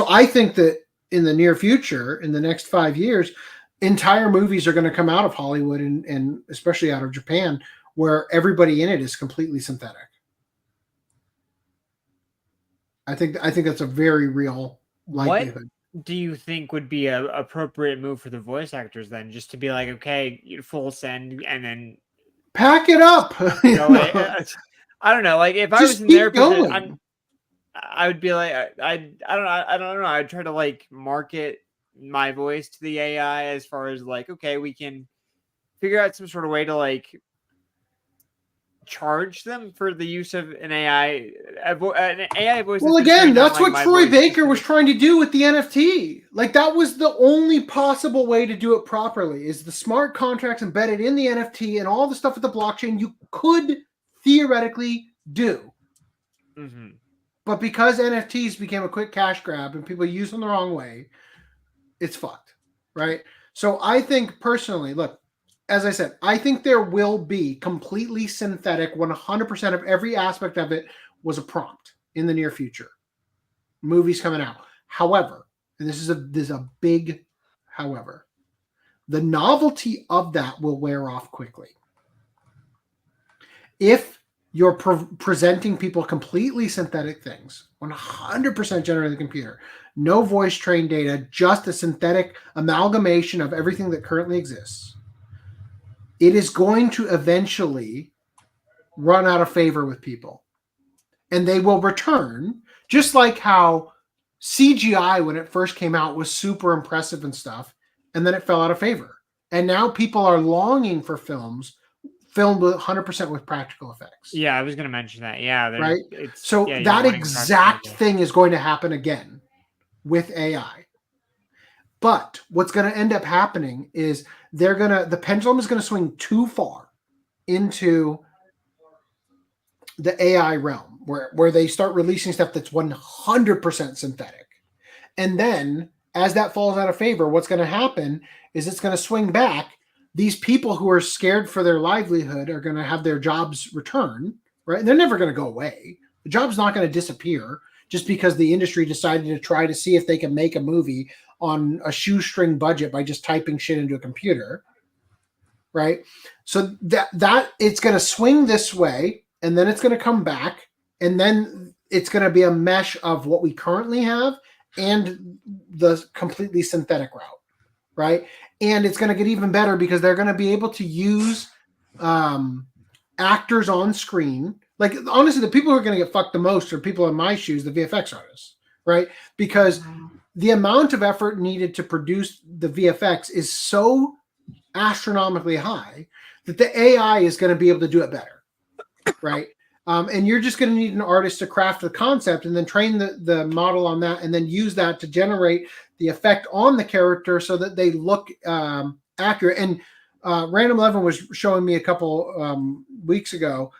H: I think that in the near future, in the next 5 years, entire movies are going to come out of Hollywood and especially out of Japan, where everybody in it is completely synthetic. I think that's a very real likelihood.
L: What do you think would be a appropriate move for the voice actors then? Just to be like, okay, full send and then
H: pack it up.
L: I don't know. Like if I was in their position, I would be like, I don't know. I'd try to like market my voice to the AI as far as like, okay, we can figure out some sort of way to like charge them for the use of an AI voice.
H: Well, again, that's what Troy Baker was trying to do with the NFT. Like that was the only possible way to do it properly, is the smart contracts embedded in the NFT and all the stuff with the blockchain you could theoretically do.
L: Mm-hmm.
H: But because NFTs became a quick cash grab and people use them the wrong way, it's fucked, right? So I think personally, look, as I said, I think there will be completely synthetic, 100% of every aspect of it was a prompt in the near future. Movies coming out. However, and this is a big however, the novelty of that will wear off quickly. If you're presenting people completely synthetic things, 100% generated computer, no voice trained data, just a synthetic amalgamation of everything that currently exists, it is going to eventually run out of favor with people. And they will return, just like how CGI, when it first came out, was super impressive and stuff, and then it fell out of favor. And now people are longing for films filmed with 100% with practical effects.
L: Yeah, I was going to mention that. Yeah.
H: Right? So that exact thing is going to happen again with AI. But what's going to end up happening is the pendulum is going to swing too far into the AI realm where they start releasing stuff that's 100% synthetic. And then as that falls out of favor, what's going to happen is it's going to swing back. These people who are scared for their livelihood are going to have their jobs return, right? And they're never going to go away. The job's not going to disappear just because the industry decided to try to see if they can make a movie on a shoestring budget by just typing shit into a computer. right? So that it's going to swing this way, and then it's going to come back, and then it's going to be a mesh of what we currently have and the completely synthetic route, right? And it's going to get even better because they're going to be able to use actors on screen. Like, honestly, the people who are going to get fucked the most are people in my shoes, the VFX artists, right? Because the amount of effort needed to produce the VFX is so astronomically high that the AI is going to be able to do it better, right? And you're just going to need an artist to craft the concept and then train the model on that and then use that to generate the effect on the character so that they look accurate. And Random 11 was showing me a couple weeks ago,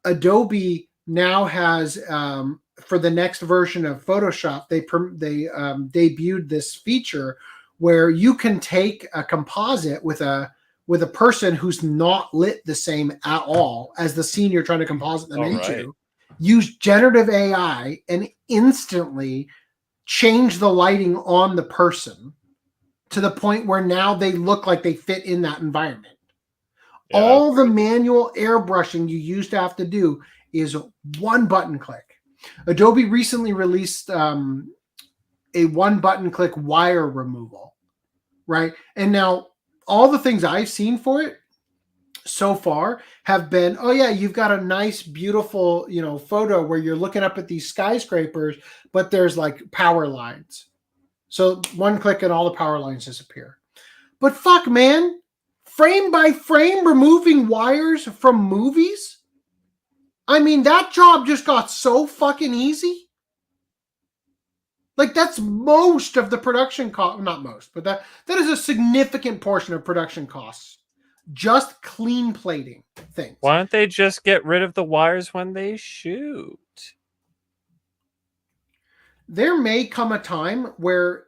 H: Adobe now has, for the next version of Photoshop, they debuted this feature where you can take a composite with a person who's not lit the same at all as the scene you're trying to composite them into, use generative AI and instantly change the lighting on the person to the point where now they look like they fit in that environment. Yeah, all the manual airbrushing you used to have to do is one button click. Adobe recently released a one button click wire removal, right? And now all the things I've seen for it so far have been, oh yeah, you've got a nice, beautiful, photo where you're looking up at these skyscrapers, but there's like power lines. So one click and all the power lines disappear. But fuck, man, frame by frame removing wires from movies? I mean, that job just got so fucking easy. Like, that's most of the production cost. Not most, but that is a significant portion of production costs. Just clean plating things.
J: Why don't they just get rid of the wires when they shoot?
H: There may come a time where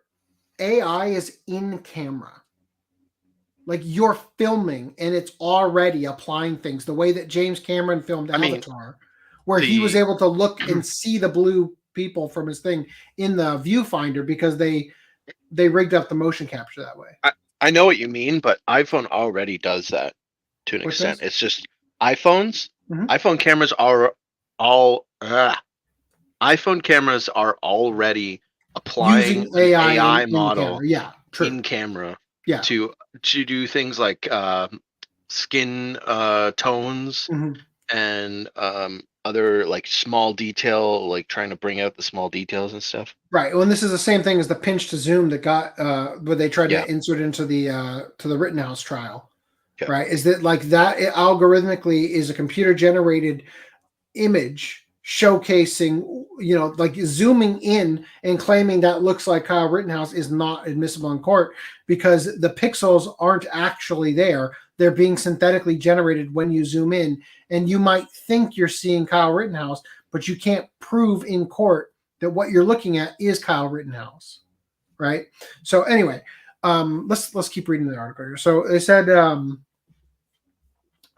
H: AI is in camera. Like, you're filming and it's already applying things the way that James Cameron filmed Avatar, where he was able to look and see the blue people from his thing in the viewfinder because they rigged up the motion capture that way.
I: I know what you mean, but iPhone already does that to an extent. It's just iPhones. iPhone cameras are iPhone cameras are already applying
H: using AI
I: model
H: in camera.
I: To do things like skin tones and other like small detail, like trying to bring out the small details and stuff.
H: Right. Well, and this is the same thing as the pinch to zoom that got where they tried to insert into the Rittenhouse trial. Yeah. Right. Is that like that algorithmically is a computer generated image showcasing, like zooming in and claiming that looks like Kyle Rittenhouse is not admissible in court because the pixels aren't actually there. They're being synthetically generated when you zoom in, and you might think you're seeing Kyle Rittenhouse, but you can't prove in court that what you're looking at is Kyle Rittenhouse, right? So anyway, let's keep reading the article here. So they said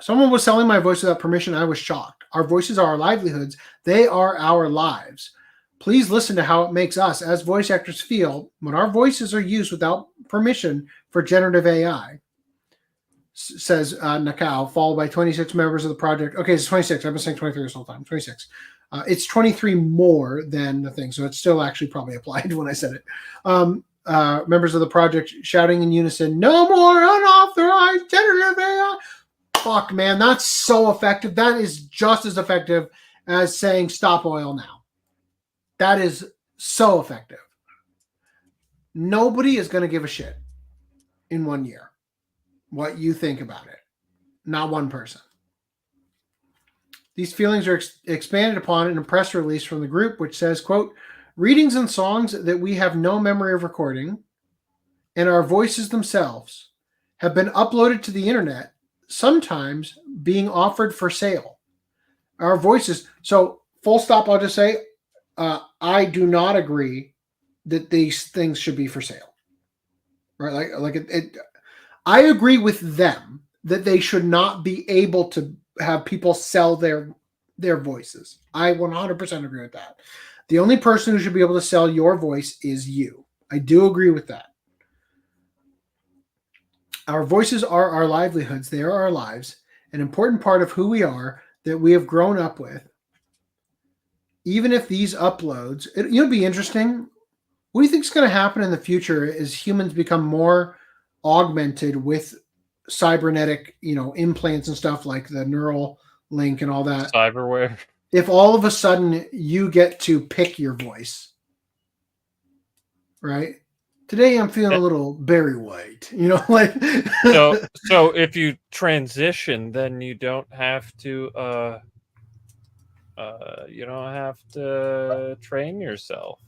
H: someone was selling my voice without permission. I was shocked. Our voices are our livelihoods. They are our lives. Please listen to how it makes us as voice actors feel when our voices are used without permission for generative AI. Says Nakao, followed by 26 members of the project. Okay, it's 26. I've been saying 23 this whole time. 26. It's 23 more than the thing, so it's still actually probably applied when I said it. Members of the project shouting in unison, "No more unauthorized generative AI." Fuck, man, that's so effective. That is just as effective as saying stop oil now. That is so effective. Nobody is going to give a shit in 1 year what you think about it. Not one person. These feelings are expanded upon in a press release from the group, which says, quote, readings and songs that we have no memory of recording and our voices themselves have been uploaded to the internet, sometimes being offered for sale. Our voices. So full stop. I'll just say, I do not agree that these things should be for sale. Right. I agree with them that they should not be able to have people sell their voices. I 100% agree with that. The only person who should be able to sell your voice is you. I do agree with that. Our voices are our livelihoods. They are our lives, an important part of who we are that we have grown up with. Even if these uploads, it'll be interesting. What do you think is going to happen in the future as humans become more augmented with cybernetic, implants and stuff like the neural link and all that?
J: Cyberware.
H: If all of a sudden you get to pick your voice, right? Today I'm feeling a little Barry White, like.
J: So if you transition, then you don't have to train yourself.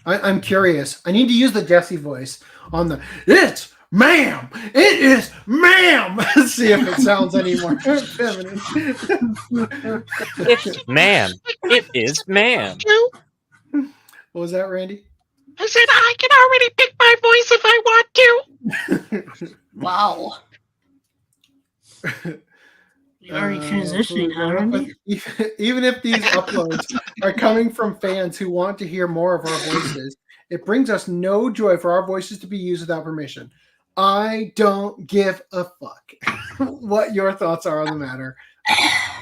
H: I'm curious. I need to use the Jesse voice on the "It's ma'am, it is ma'am." Let's see if it sounds any more feminine.
J: It's ma'am. It is ma'am.
H: What was that, Randy?
I: I said I can already pick my voice if I want to.
K: Wow. You're already transitioning, huh, Randy?
H: Even if these uploads are coming from fans who want to hear more of our voices, it brings us no joy for our voices to be used without permission. I don't give a fuck what your thoughts are on the matter.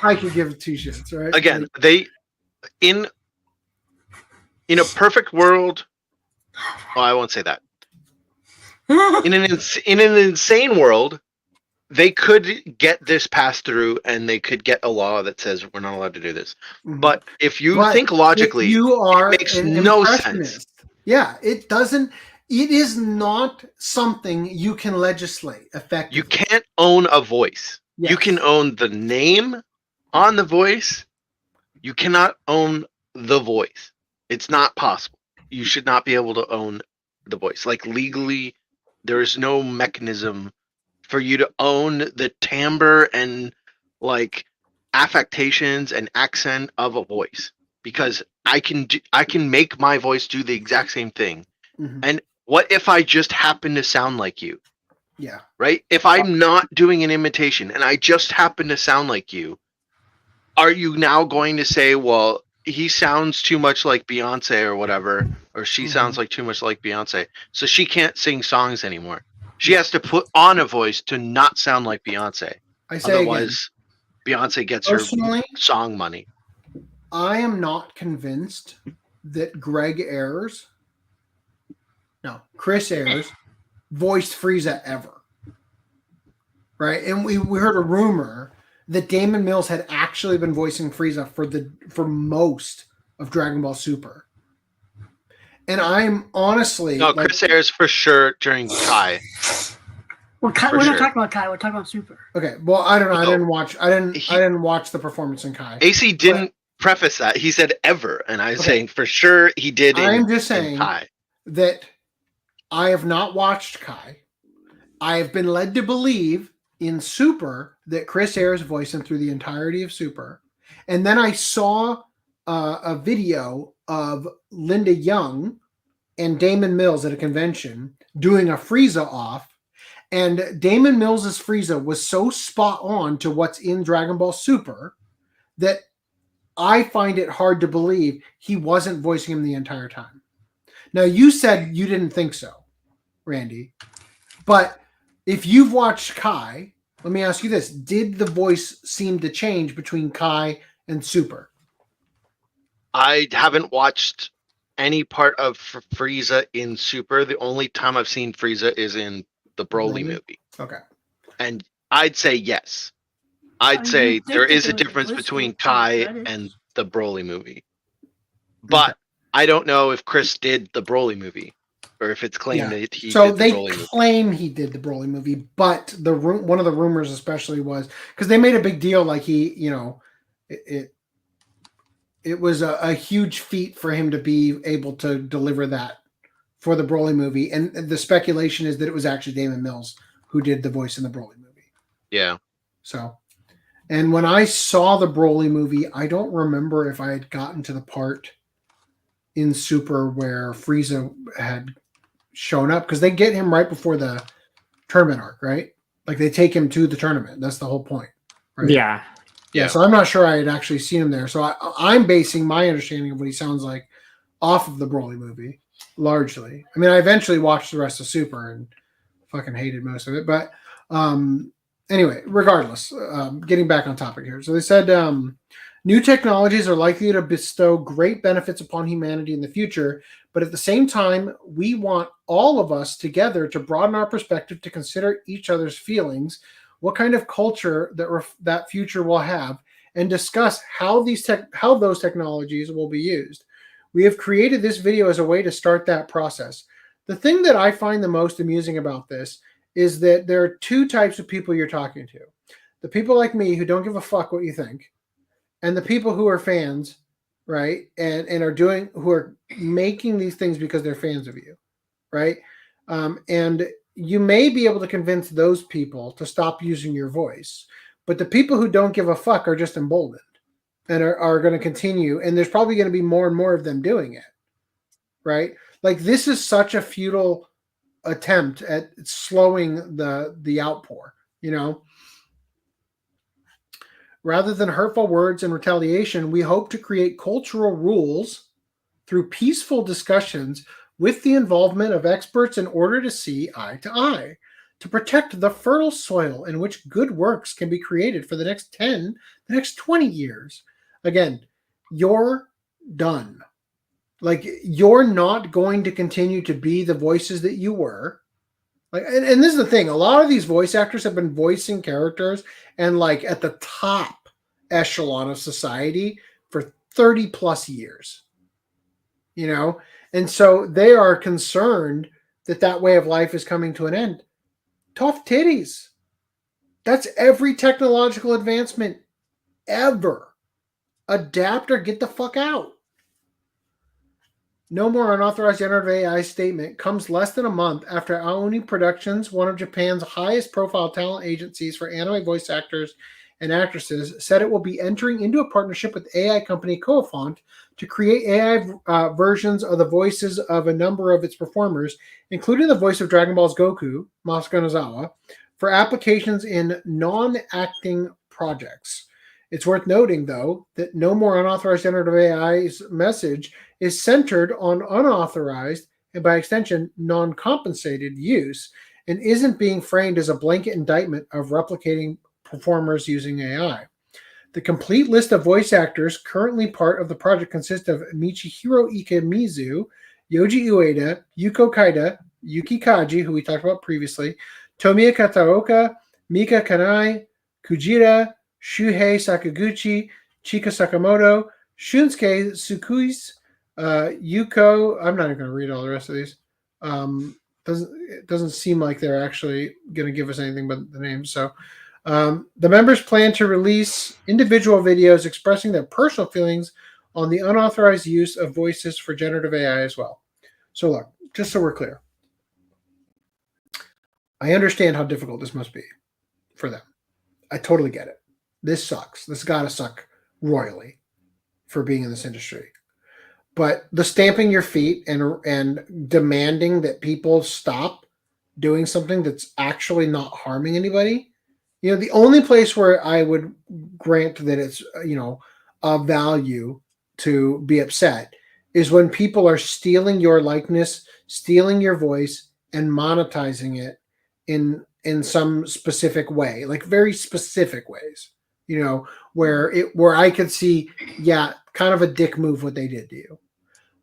H: I could give 2 shits, right?
I: Again, in a perfect world. Well, I won't say that. In an insane world, they could get this passed through, and they could get a law that says we're not allowed to do this. But if you think logically, it makes no sense.
H: Yeah, it doesn't. It is not something you can legislate effectively.
I: You can't own a voice.
H: Yes.
I: You can own the name on the voice. You cannot own the voice. It's not possible. You should not be able to own the voice. Like, legally, there is no mechanism for you to own the timbre and like affectations and accent of a voice, because I can make my voice do the exact same thing.
H: Mm-hmm.
I: And what if I just happen to sound like you?
H: Yeah.
I: Right? If I'm not doing an imitation and I just happen to sound like you, are you now going to say, well, he sounds too much like Beyonce or whatever, or she sounds like too much like Beyonce, so she can't sing songs anymore? She has to put on a voice to not sound like Beyonce. Otherwise, Beyonce gets her song money.
H: I am not convinced that Chris Ayres voiced Frieza ever. Right? And we heard a rumor that Damon Mills had actually been voicing Frieza for most of Dragon Ball Super. And I'm honestly
I: Chris Ayres for sure during Kai.
K: We're not talking about Kai. We're talking about Super.
H: Okay. Well, I don't know. I didn't watch the performance in Kai.
I: AC didn't preface that. He said ever, and I was saying for sure he did.
H: I'm just saying
I: Kai.
H: That I have not watched Kai. I have been led to believe in Super that Chris Ayres voiced him through the entirety of Super, and then I saw a video of Linda Young and Damon Mills at a convention doing a Frieza off, and Damon Mills's Frieza was so spot on to what's in Dragon Ball Super that I find it hard to believe he wasn't voicing him the entire time. Now, you said you didn't think so, Randy, but if you've watched Kai, let me ask you this: did the voice seem to change between Kai and Super?
I: I haven't watched any part of Frieza in Super. The only time I've seen Frieza is in the Broly movie.
H: Okay.
I: And I'd say yes. I'd say there is a difference between Kai and the Broly movie. But I don't know if Chris did the Broly movie or if it's claimed that he did the Broly movie.
H: So they claim he did the Broly movie, but one of the rumors especially was because they made a big deal, like it was a huge feat for him to be able to deliver that for the Broly movie. And the speculation is that it was actually Damon Mills who did the voice in the Broly movie.
I: Yeah.
H: So, and when I saw the Broly movie, I don't remember if I had gotten to the part in Super where Frieza had shown up, because they get him right before the tournament arc, right? Like they take him to the tournament. That's the whole point. Right?
L: Yeah.
H: Yeah, so I'm not sure I had actually seen him there. So I'm basing my understanding of what he sounds like off of the Broly movie. largely. I mean, I eventually watched the rest of Super and fucking hated most of it. But anyway, regardless, getting back on topic here. So they said new technologies are likely to bestow great benefits upon humanity in the future, but at the same time, we want all of us together to broaden our perspective to consider each other's feelings, what kind of culture that future will have, and discuss how those technologies will be used. We have created this video as a way to start that process. The thing that I find the most amusing about this is that there are two types of people you're talking to. The people like me who don't give a fuck what you think, and the people who are fans, right? And who are making these things because they're fans of you, right? And you may be able to convince those people to stop using your voice, but the people who don't give a fuck are just emboldened and are going to continue. And there's probably going to be more and more of them doing it, right? Like, this is such a futile attempt at slowing the outpour, you know? Rather than hurtful words and retaliation, we hope to create cultural rules through peaceful discussions with the involvement of experts in order to see eye to eye, to protect the fertile soil in which good works can be created for the next 10, the next 20 years. Again, you're done. Like, you're not going to continue to be the voices that you were. Like, and this is the thing. A lot of these voice actors have been voicing characters and like at the top echelon of society for 30 plus years, you know? And so they are concerned that way of life is coming to an end. Tough titties. That's every technological advancement ever. Adapt or get the fuck out. No more unauthorized generative AI statement comes less than a month after Aoni Productions, one of Japan's highest profile talent agencies for anime voice actors and actresses, said it will be entering into a partnership with AI company Coafont to create AI versions of the voices of a number of its performers, including the voice of Dragon Ball's Goku, Masuko Nozawa, for applications in non-acting projects. It's worth noting, though, that no more unauthorized generative AI's message is centered on unauthorized and, by extension, non-compensated use, and isn't being framed as a blanket indictment of replicating performers using AI. The complete list of voice actors currently part of the project consists of Michihiro Ikemizu, Yoji Ueda, Yuko Kaida, Yuki Kaji, who we talked about previously, Tomiya Kataoka, Mika Kanai, Kujira, Shuhei Sakaguchi, Chika Sakamoto, Shunsuke Tsukuis, Yuko. I'm not even going to read all the rest of these. It doesn't seem like they're actually going to give us anything but the names. So the members plan to release individual videos expressing their personal feelings on the unauthorized use of voices for generative AI as well. So look, just so we're clear, I understand how difficult this must be for them. I totally get it. This sucks. This got to suck royally for being in this industry. But the stamping your feet and demanding that people stop doing something that's actually not harming anybody, you know, the only place where I would grant that it's, you know, of value to be upset is when people are stealing your likeness, stealing your voice, and monetizing it in some specific way, like very specific ways, you know, where I could see, yeah, kind of a dick move what they did to you.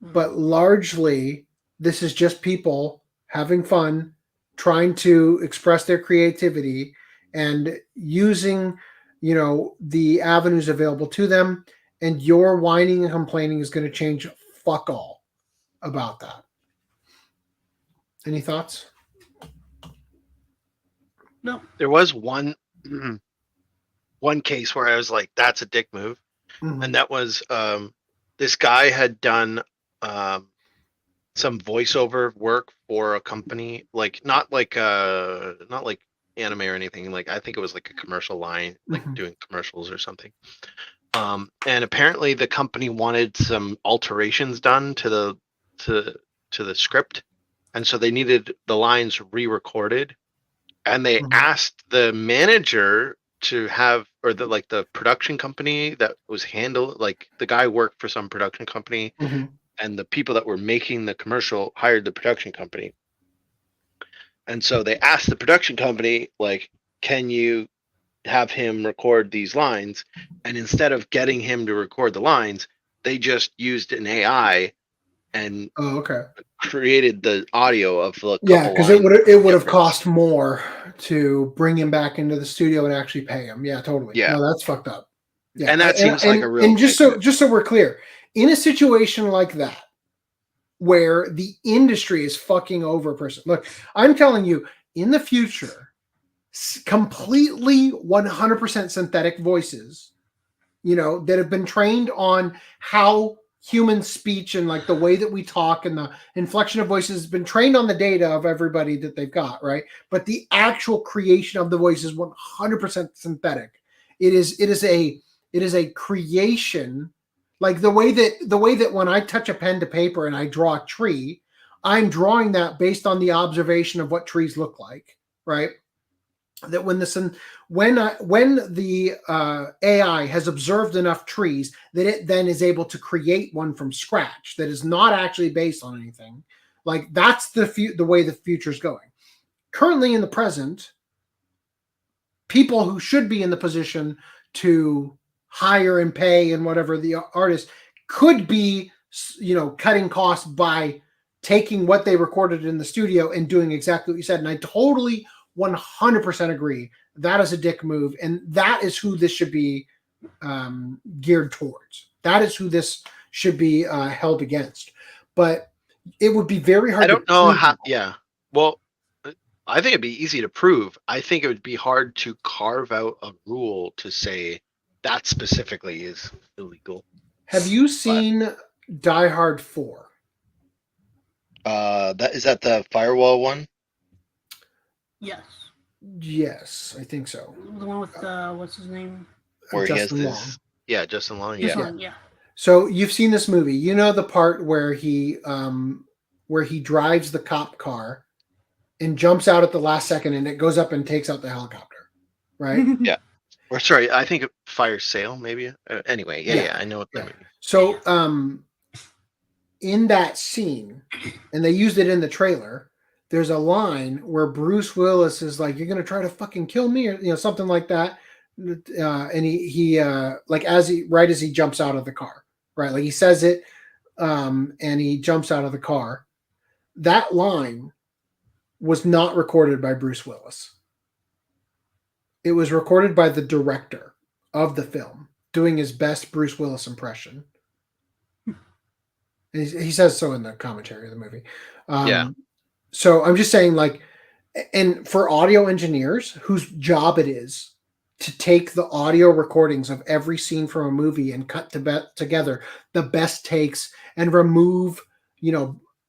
H: But largely, this is just people having fun, trying to express their creativity and using, you know, the avenues available to them. And your whining and complaining is going to change fuck all about that. Any thoughts?
I: No. There was one case where I was like, that's a dick move. Mm-hmm. And that was this guy had done some voiceover work for a company, like not like anime or anything. Like I think it was like a commercial line, like doing commercials or something. And apparently the company wanted some alterations done to the script, and so they needed the lines re-recorded. And they asked the manager to have, or the production company that was handled, like the guy worked for some production company and the people that were making the commercial hired the production company. And so they asked the production company, like, can you have him record these lines? And instead of getting him to record the lines, they just used an AI and created the audio of the
H: because it would have cost more to bring him back into the studio and actually pay him. Yeah, totally.
I: Yeah.
H: No, that's fucked up. Yeah.
I: And that seems like a real.
H: And just so we're clear, in a situation like that, where the industry is fucking over a person, look, I'm telling you, in the future, completely 100% synthetic voices, that have been trained on how human speech and like the way that we talk and the inflection of voices has been trained on the data of everybody that they've got, right? But the actual creation of the voice is 100% synthetic. It is a creation, like the way that when I touch a pen to paper and I draw a tree, I'm drawing that based on the observation of what trees look like, right? That when the AI has observed enough trees, that it then is able to create one from scratch that is not actually based on anything. Like that's the way the future is going. Currently, in the present, people who should be in the position to hire and pay and whatever the artist could be, cutting costs by taking what they recorded in the studio and doing exactly what you said. And I totally 100% agree. That is a dick move, and that is who this should be geared towards. That is who this should be held against. But it would be very hard.
I: I don't know how. Yeah. Well, I think it'd be easy to prove. I think it would be hard to carve out a rule to say that specifically is illegal.
H: Have you seen Die Hard 4?
I: Is that the firewall one?
H: Yes, I think so.
K: The one with what's his name?
I: Where
H: Justin
I: he has
H: Long.
I: this, Justin Long.
K: Yeah.
H: So you've seen this movie. You know the part where he drives the cop car and jumps out at the last second, and it goes up and takes out the helicopter, right?
I: Yeah. Or sorry, I think Fire Sale maybe. Anyway, yeah, I know what that means.
H: So in that scene, and they used it in the trailer, there's a line where Bruce Willis is like, "You're gonna try to fucking kill me," or something like that. And he like as he jumps out of the car, right? Like he says it, and he jumps out of the car. That line was not recorded by Bruce Willis. It was recorded by the director of the film, doing his best Bruce Willis impression. And he says so in the commentary of the movie. So I'm just saying, like, and for audio engineers whose job it is to take the audio recordings of every scene from a movie and cut together the best takes and remove,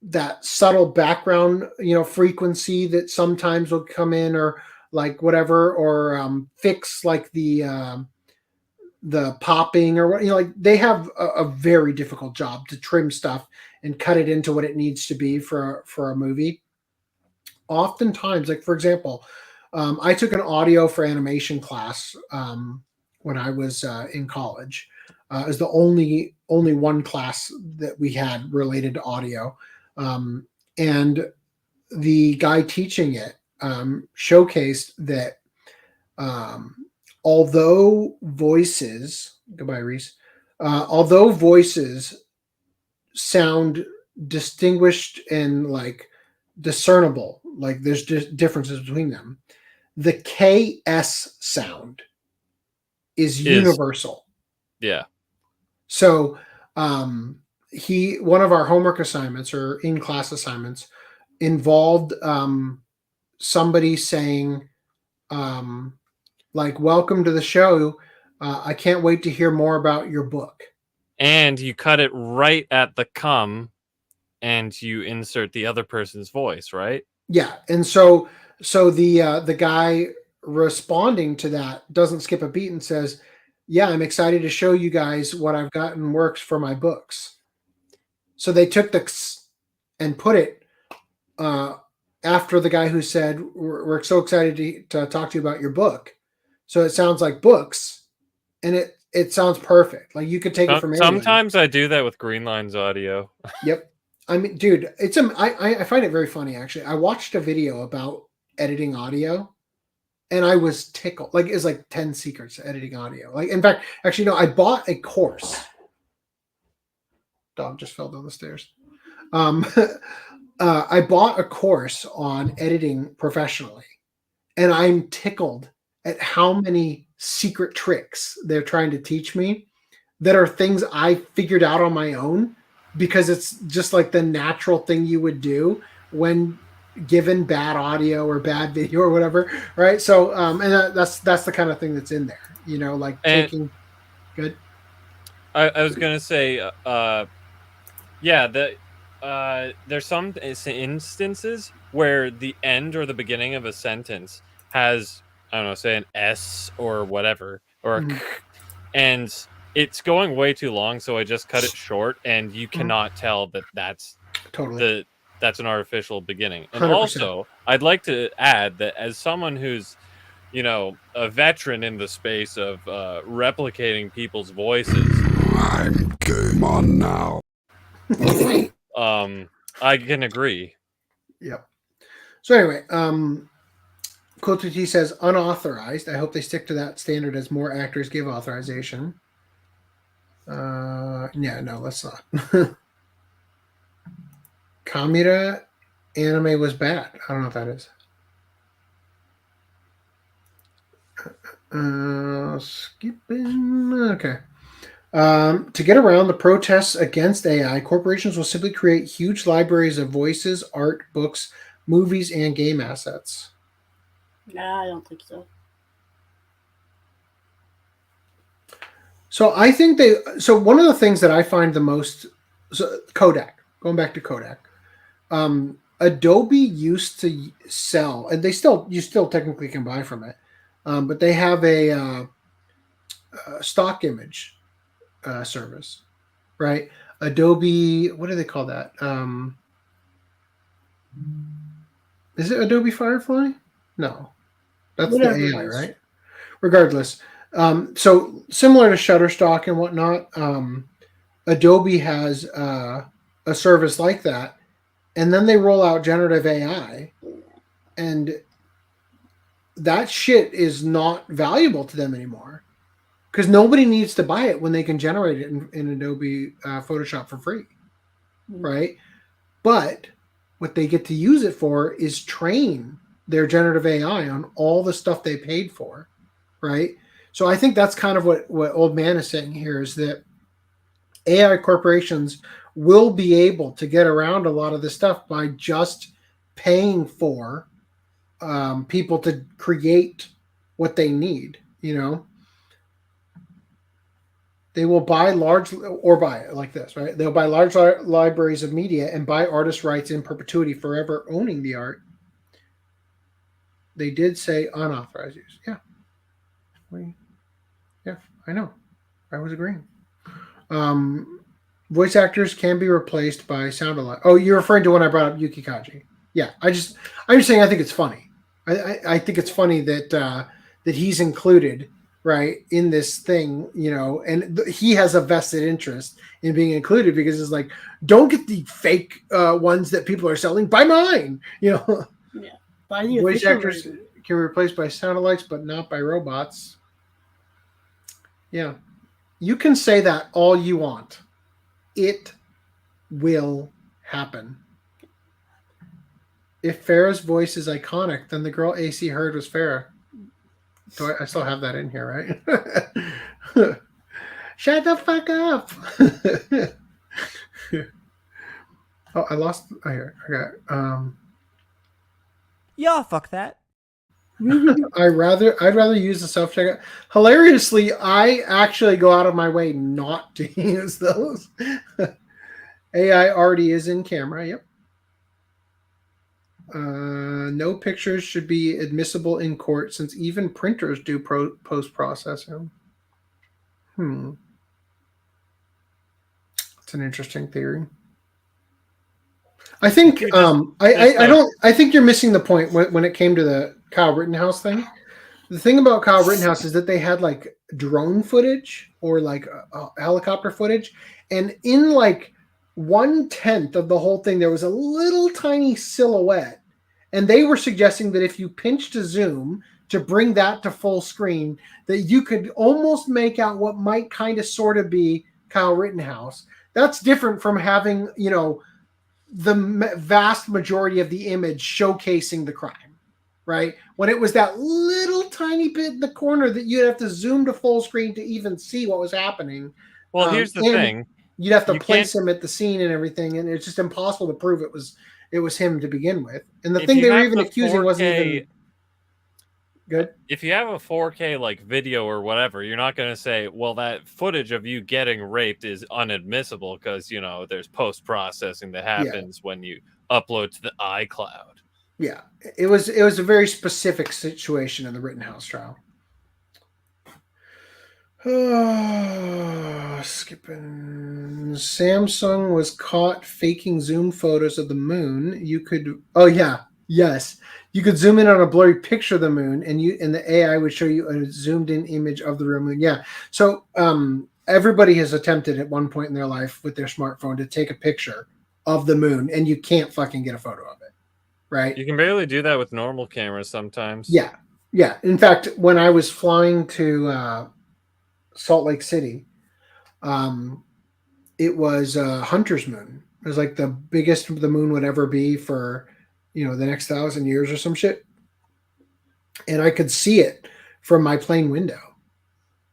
H: that subtle background, frequency that sometimes will come in, or like whatever, or fix like the popping or what, like they have a very difficult job to trim stuff and cut it into what it needs to be for a movie. Oftentimes, like for example, I took an audio for animation class when I was in college. It was the only one class that we had related to audio, and the guy teaching it showcased that although voices sound distinguished and like discernible, like there's just differences between them, the KS sound is universal.
J: Yeah.
H: So one of our homework assignments or in-class assignments involved somebody saying like, "Welcome to the show. I can't wait to hear more about your book."
J: And you cut it right at the come, and you insert the other person's voice, right?
H: Yeah, and so the guy responding to that doesn't skip a beat and says, "Yeah, I'm excited to show you guys what I've got in works for my books." So they took the "ks" and put it after the guy who said, "We're so excited to talk to you about your book." So it sounds like books, and it sounds perfect. Like you could take it from anywhere.
J: Sometimes I do that with Greenline's audio.
H: Yep. I mean, dude, I find it very funny actually. I watched a video about editing audio, and I was tickled. Like it's like 10 secrets to editing audio. Like in fact, actually no, I bought a course. Dog just fell down the stairs. I bought a course on editing professionally, and I'm tickled at how many secret tricks they're trying to teach me that are things I figured out on my own, because it's just like the natural thing you would do when given bad audio or bad video or whatever, right? So and that's the kind of thing that's in there, you know, like taking good.
J: I was gonna say there's some instances where the end or the beginning of a sentence has, I don't know, say an S or whatever, or a k, and it's going way too long, so I just cut it short, and you cannot tell that that's an artificial beginning. And
H: 100%.
J: also, I'd like to add that as someone who's, you know, a veteran in the space of replicating people's voices,
F: I'm game on now.
J: I can agree.
H: Yep. So anyway, Quilty T says unauthorized. I hope they stick to that standard as more actors give authorization. Yeah, no, let's not. Kamira anime was bad. I don't know what that is. Skipping. Okay. To get around the protests against AI, corporations will simply create huge libraries of voices, art, books, movies, and game assets.
K: Nah, I don't think so.
H: So I think so one of the things that I find the most, Kodak, going back to Kodak, Adobe used to sell, and you still technically can buy from it, but they have a stock image service, right? Adobe, what do they call that? Is it Adobe Firefly? No, that's
K: Whatever
H: the
K: it
H: AI,
K: is.
H: right? Regardless, so similar to Shutterstock and whatnot, Adobe has a service like that, and then they roll out generative AI, and that shit is not valuable to them anymore, because nobody needs to buy it when they can generate it in Adobe Photoshop for free, right? But what they get to use it for is train their generative AI on all the stuff they paid for, right? So I think that's kind of what Old Man is saying here, is that AI corporations will be able to get around a lot of this stuff by just paying for people to create what they need, you know? They will buy large, or buy it like this, right? They'll buy large libraries of media and buy artist rights in perpetuity, forever owning the art. They did say unauthorized use. Yeah. Yeah, I know. I was agreeing. Voice actors can be replaced by sound alike. Oh, you're referring to when I brought up Yuki Kaji. Yeah, I'm just saying I think it's funny. I think it's funny that that he's included, right, in this thing, you know, and he has a vested interest in being included, because it's like, don't get the fake ones that people are selling, buy mine, you know.
K: Yeah. Buy the
H: Voice
K: official
H: actors
K: version.
H: can be replaced by sound alikes, but not by robots. Yeah. You can say that all you want. It will happen. If Farrah's voice is iconic, then the girl AC heard was Farrah. So I still have that in here, right? Shut the fuck up. Oh, I lost. Oh, here. Okay.
O: Yeah, fuck that.
H: I'd rather use the self checkout. Hilariously, I actually go out of my way not to use those. AI already is in camera. Yep. No pictures should be admissible in court, since even printers do post processing. It's an interesting theory. I think I think you're missing the point when it came to the Kyle Rittenhouse thing. The thing about Kyle Rittenhouse is that they had like drone footage or like helicopter footage, and in like 1/10 of the whole thing, there was a little tiny silhouette, and they were suggesting that if you pinch to zoom to bring that to full screen, that you could almost make out what might kind of sort of be Kyle Rittenhouse. That's different from having, you know, the vast majority of the image showcasing the crime, right? When it was that little tiny bit in the corner that you'd have to zoom to full screen to even see what was happening.
J: Well, here's the thing.
H: You'd have to place him at the scene and everything, and it's just impossible to prove it was him to begin with. And the thing they were even accusing wasn't even good.
J: If you have a 4K like video or whatever, you're not going to say, well, that footage of you getting raped is unadmissible because, you know, there's post-processing that happens when you upload to the iCloud.
H: Yeah, it was a very specific situation in the Rittenhouse trial. Skipping. Samsung was caught faking zoom photos of the moon. You could, you could zoom in on a blurry picture of the moon, and the AI would show you a zoomed in image of the real moon. Yeah. So everybody has attempted at one point in their life with their smartphone to take a picture of the moon, and you can't fucking get a photo of it, right?
J: You can barely do that with normal cameras sometimes.
H: Yeah. Yeah. In fact, when I was flying to Salt Lake City, it was Hunter's moon. It was like the biggest the moon would ever be for, you know, the next 1,000 years or some shit. And I could see it from my plane window.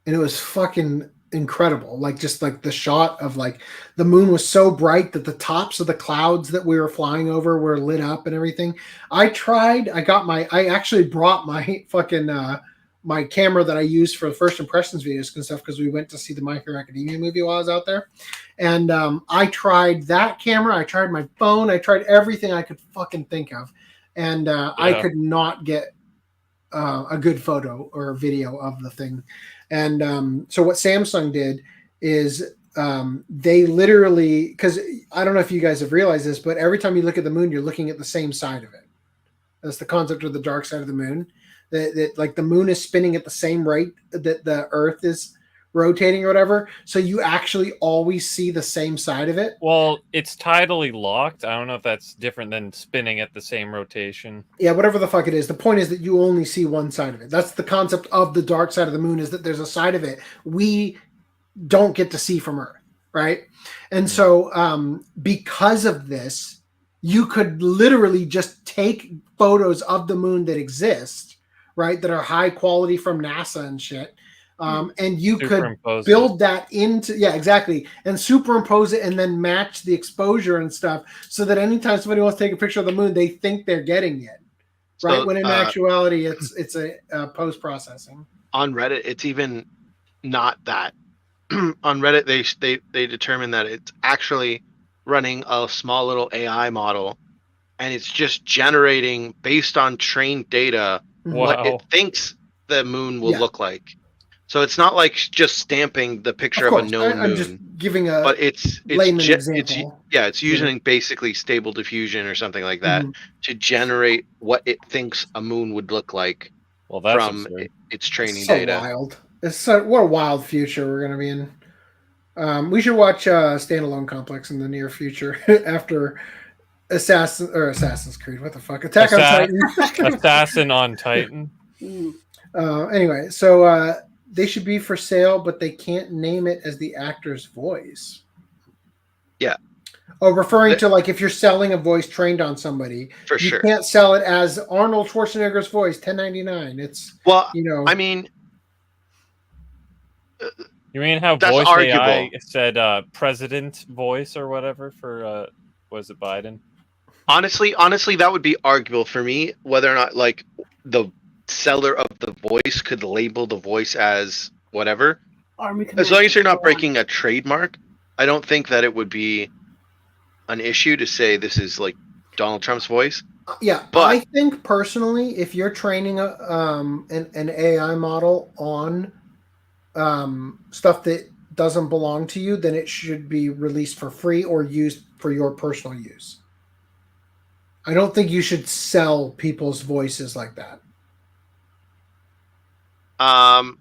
H: And it was fucking incredible. Like, just like the shot of like the moon was so bright that the tops of the clouds that we were flying over were lit up and everything. I actually brought my fucking my camera that I used for the first impressions videos and stuff, because we went to see the My Hero Academia movie while I was out there. And I tried that camera, I tried my phone, I tried everything I could fucking think of. And I could not get a good photo or video of the thing. And so what Samsung did is they literally, because I don't know if you guys have realized this, but every time you look at the moon, you're looking at the same side of it. That's the concept of the dark side of the moon. That like the moon is spinning at the same rate that the Earth is rotating or whatever. So you actually always see the same side of it.
J: Well, it's tidally locked. I don't know if that's different than spinning at the same rotation.
H: Yeah, whatever the fuck it is. The point is that you only see one side of it. That's the concept of the dark side of the moon, is that there's a side of it we don't get to see from Earth, right? And so because of this, you could literally just take photos of the moon that exist, right, that are high quality from NASA and shit. And you could build that into, exactly, and superimpose it and then match the exposure and stuff, so that anytime somebody wants to take a picture of the moon, they think they're getting it, right? So, when in actuality, it's a post-processing.
I: On Reddit, it's even not that. On Reddit, they determine that it's actually running a small little AI model, and it's just generating based on trained data what it thinks the moon will look like. So it's not like just stamping the picture of a known moon.
H: I'm just giving a
I: but it's
H: example.
I: It's using basically stable diffusion or something like that to generate what it thinks a moon would look like from its training data.
H: Wild. What a wild future we're going to be in. We should watch Standalone Complex in the near future after Assassin's Creed. What the fuck? Attack on Titan.
J: Assassin on Titan.
H: Anyway, so they should be for sale, but they can't name it as the actor's voice.
I: Yeah.
H: Oh, referring to like if you're selling a voice trained on somebody, you can't sell it as Arnold Schwarzenegger's voice, $10.99. It's
I: I mean,
J: you mean how voice arguable. AI said president voice or whatever for was it Biden?
I: Honestly, that would be arguable for me, whether or not like the seller of the voice could label the voice as whatever. As long as you're not breaking a trademark, I don't think that it would be an issue to say this is like Donald Trump's voice.
H: Yeah, but I think personally, if you're training an AI model on stuff that doesn't belong to you, then it should be released for free or used for your personal use. I don't think you should sell people's voices like that.
I: I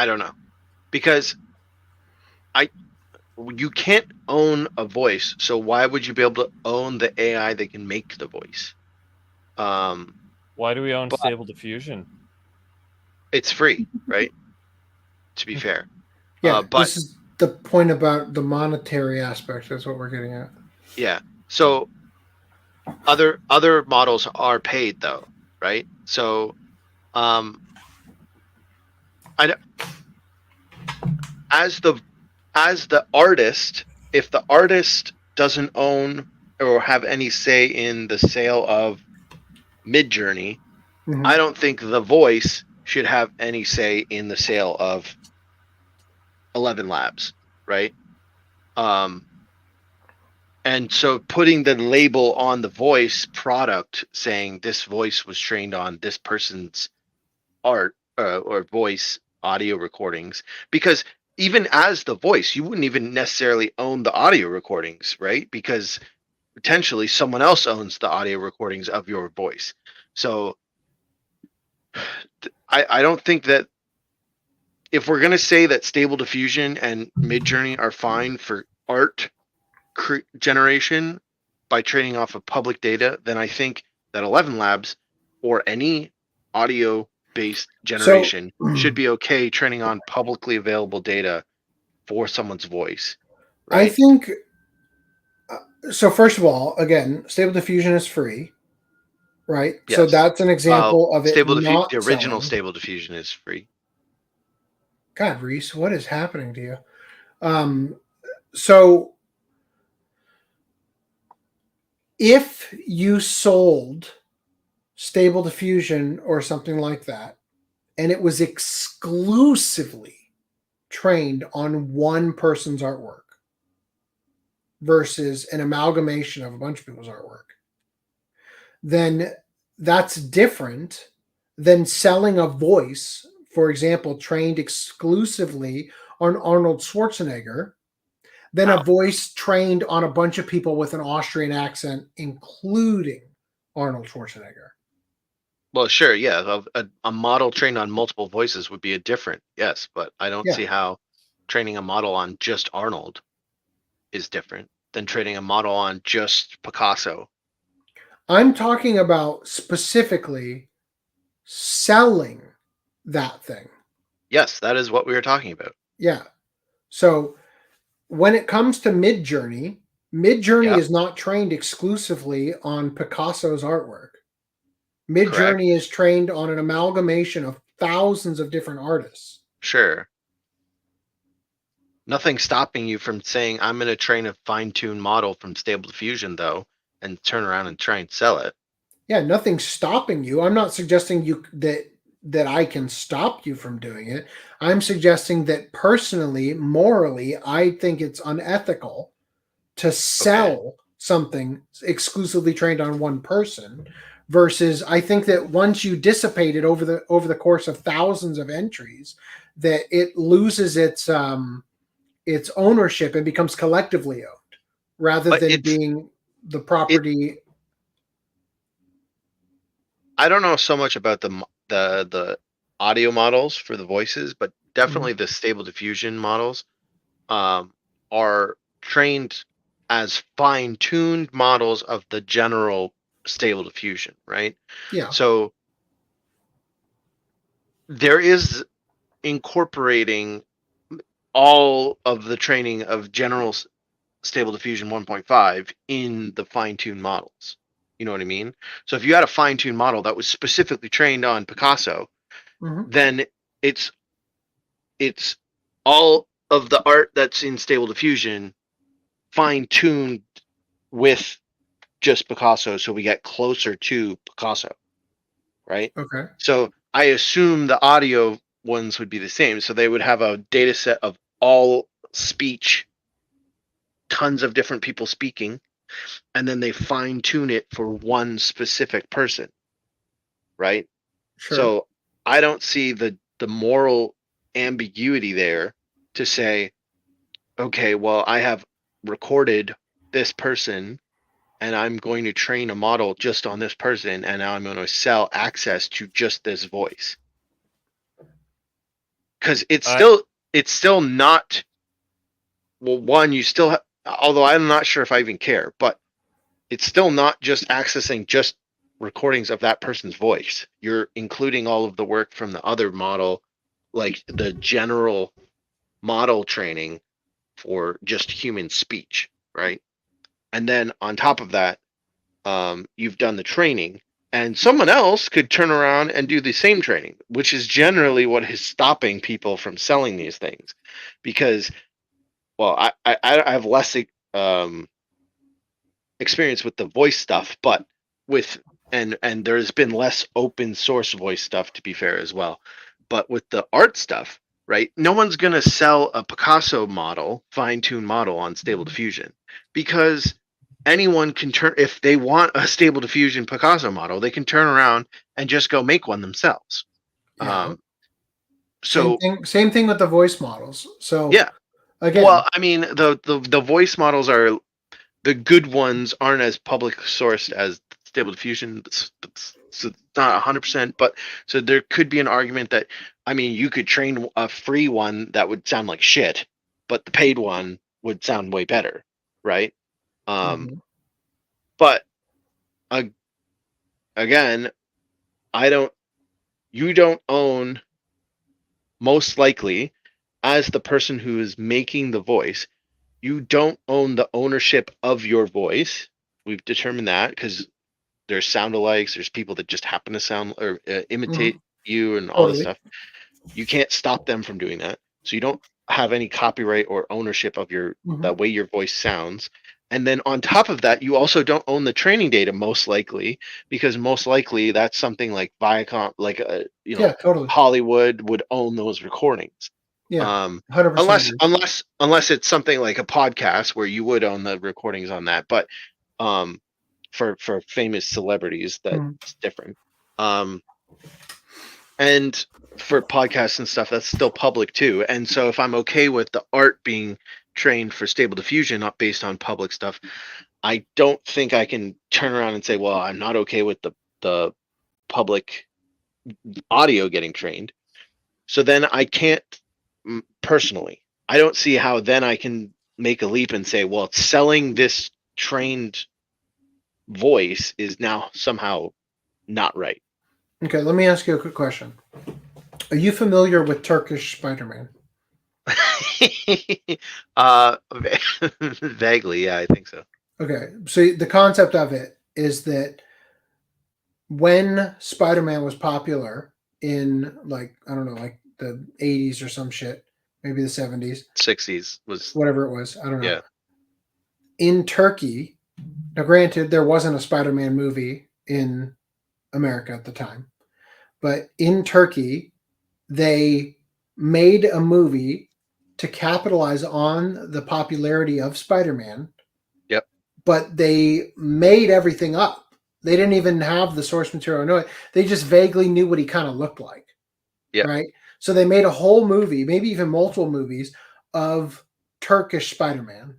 I: don't know, because you can't own a voice, so why would you be able to own the AI that can make the voice?
J: Why do we own Stable Diffusion?
I: It's free, right? To be fair.
H: Yeah,
I: but
H: this is the point about the monetary aspect. That's what we're getting at.
I: yeah. So other models are paid though, right? So as the artist, if the artist doesn't own or have any say in the sale of Midjourney, I don't think the voice should have any say in the sale of 11 Labs, right? And so putting the label on the voice product saying this voice was trained on this person's art or voice audio recordings, because even as the voice, you wouldn't even necessarily own the audio recordings, right? Because potentially someone else owns the audio recordings of your voice. So I don't think that if we're going to say that Stable Diffusion and Midjourney are fine for art generation by trading off of public data, then I think that 11 Labs or any audio based generation should be okay training on publicly available data for someone's voice.
H: Right? I think so. First of all, again, Stable Diffusion is free, right? Yes. So that's an example of it. The
I: original Stable Diffusion is free.
H: God, Reese, what is happening to you? So if you sold Stable Diffusion or something like that, and it was exclusively trained on one person's artwork versus an amalgamation of a bunch of people's artwork, then that's different than selling a voice, for example, trained exclusively on Arnold Schwarzenegger, than a voice trained on a bunch of people with an Austrian accent, including Arnold Schwarzenegger.
I: Well, sure, yeah. A model trained on multiple voices would be a different, yes, but I don't see how training a model on just Arnold is different than training a model on just Picasso.
H: I'm talking about specifically selling that thing.
I: Yes, that is what we were talking about.
H: Yeah. So when it comes to Midjourney is not trained exclusively on Picasso's artwork. Midjourney is trained on an amalgamation of thousands of different artists.
I: Sure. Nothing stopping you from saying, I'm going to train a fine-tuned model from Stable Diffusion, though, and turn around and try and sell it.
H: Yeah, nothing's stopping you. I'm not suggesting you that I can stop you from doing it. I'm suggesting that personally, morally, I think it's unethical to sell something exclusively trained on one person, versus I think that once you dissipate it over the course of thousands of entries, that it loses its ownership and becomes collectively owned rather than being the property.
I: I don't know so much about the audio models for the voices, but definitely the Stable Diffusion models are trained as fine-tuned models of the general Stable Diffusion, right?
H: Yeah.
I: So there is incorporating all of the training of general Stable Diffusion 1.5 in the fine-tuned models. You know what I mean? So if you had a fine-tuned model that was specifically trained on Picasso, then it's all of the art that's in Stable Diffusion fine-tuned with just Picasso, so we get closer to Picasso, right?
H: Okay.
I: So I assume the audio ones would be the same. So they would have a data set of all speech, tons of different people speaking, and then they fine tune it for one specific person, right?
H: Sure.
I: So I don't see the moral ambiguity there to say, okay, well, I have recorded this person and I'm going to train a model just on this person, and now I'm going to sell access to just this voice. Because it's still not. Well, one, you still, although I'm not sure if I even care, but it's still not just accessing just recordings of that person's voice. You're including all of the work from the other model, like the general model training for just human speech, right? And then on top of that, you've done the training, and someone else could turn around and do the same training, which is generally what is stopping people from selling these things. Because, well, I have less experience with the voice stuff, but and there's been less open source voice stuff, to be fair, as well. But with the art stuff, right? No one's going to sell a Picasso model, fine-tuned model on Stable Diffusion, because anyone can turn, if they want a Stable Diffusion Picasso model, they can turn around and just go make one themselves.
H: Yeah.
I: So
H: same thing with the voice models. So
I: yeah,
H: again,
I: well, I mean, the voice models are, the good ones aren't as public sourced as Stable Diffusion. So it's not 100%, but so there could be an argument that, I mean, you could train a free one that would sound like shit, but the paid one would sound way better, right? But again, you don't own, most likely, as the person who is making the voice, you don't own the ownership of your voice. We've determined that, because there's sound-alikes, there's people that just happen to sound or imitate you and all this stuff. You can't stop them from doing that. So you don't have any copyright or ownership of the way your voice sounds. And then on top of that, you also don't own the training data, most likely, because most likely that's something like Viacom, like Hollywood would own those recordings.
H: Yeah, 100%.
I: Unless it's something like a podcast where you would own the recordings on that, but for famous celebrities, that's different. And for podcasts and stuff, that's still public too. And so if I'm okay with the art being trained for Stable Diffusion, not based on public stuff, I don't think I can turn around and say, well, I'm not okay with the public audio getting trained. So then I can't, personally, I don't see how then I can make a leap and say, well, selling this trained voice is now somehow not right.
H: Okay, let me ask you a quick question. Are you familiar with Turkish Spider-Man?
I: Vaguely, yeah, I think so.
H: Okay, so the concept of it is that when Spider-Man was popular in, like, I don't know, like the 80s or some shit, maybe the 70s.
I: 60s was...
H: Whatever it was, I don't know.
I: Yeah.
H: In Turkey, now granted, there wasn't a Spider-Man movie in America at the time, but in Turkey, they made a movie to capitalize on the popularity of Spider-Man.
I: Yep.
H: But they made everything up. They didn't even have the source material. No, they just vaguely knew what he kind of looked like.
I: Yeah.
H: Right. So they made a whole movie, maybe even multiple movies, of Turkish Spider-Man,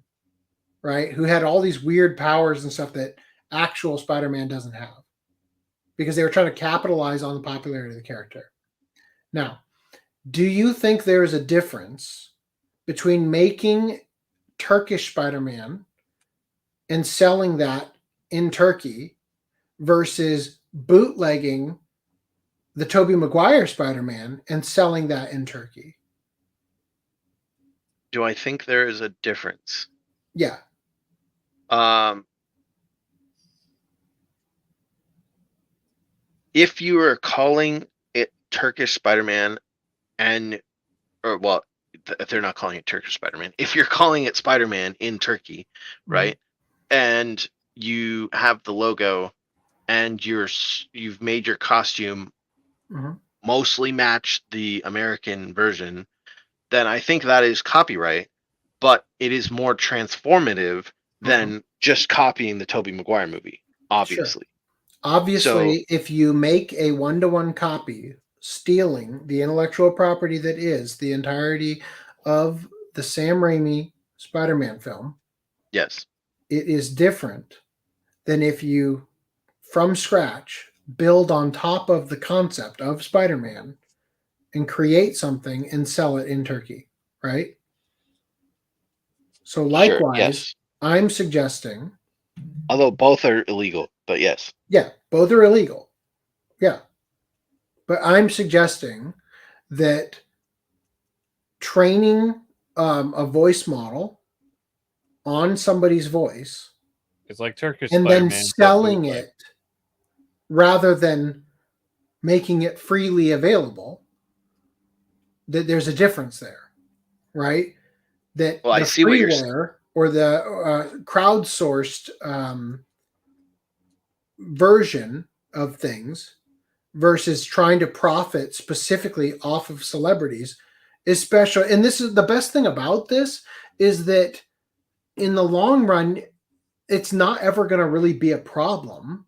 H: right? Who had all these weird powers and stuff that actual Spider-Man doesn't have, because they were trying to capitalize on the popularity of the character. Now, do you think there is a difference between making Turkish Spider-Man and selling that in Turkey versus bootlegging the Tobey Maguire Spider-Man and selling that in Turkey?
I: Do I think there is a difference?
H: Yeah.
I: If you are calling it Turkish Spider-Man, if they're not calling it Turkish Spider-Man, if you're calling it Spider-Man in Turkey, right, and you have the logo and you've made your costume mostly match the American version, then I think that is copyright, but it is more transformative than just copying the Tobey Maguire movie, obviously.
H: Sure. Obviously, if you make a one-to-one copy, stealing the intellectual property that is the entirety of the Sam Raimi Spider-Man film,
I: yes,
H: it is different than if you, from scratch, build on top of the concept of Spider-Man and create something and sell it in Turkey, right? So
I: Sure,
H: likewise,
I: yes.
H: I'm suggesting,
I: Although both are illegal, but yes.
H: yeah, both are illegal. Yeah. But I'm suggesting that training a voice model on somebody's voice
J: It's like Turkish
H: and
J: Spider-Man,
H: then
J: but
H: selling
J: bootleg.
H: it rather than making it freely available, that there's a difference there, right? That
I: Well, I
H: the
I: see what you're saying.
H: freeware or the crowdsourced version of things versus trying to profit specifically off of celebrities is special. And this is the best thing about this, is that in the long run, it's not ever going to really be a problem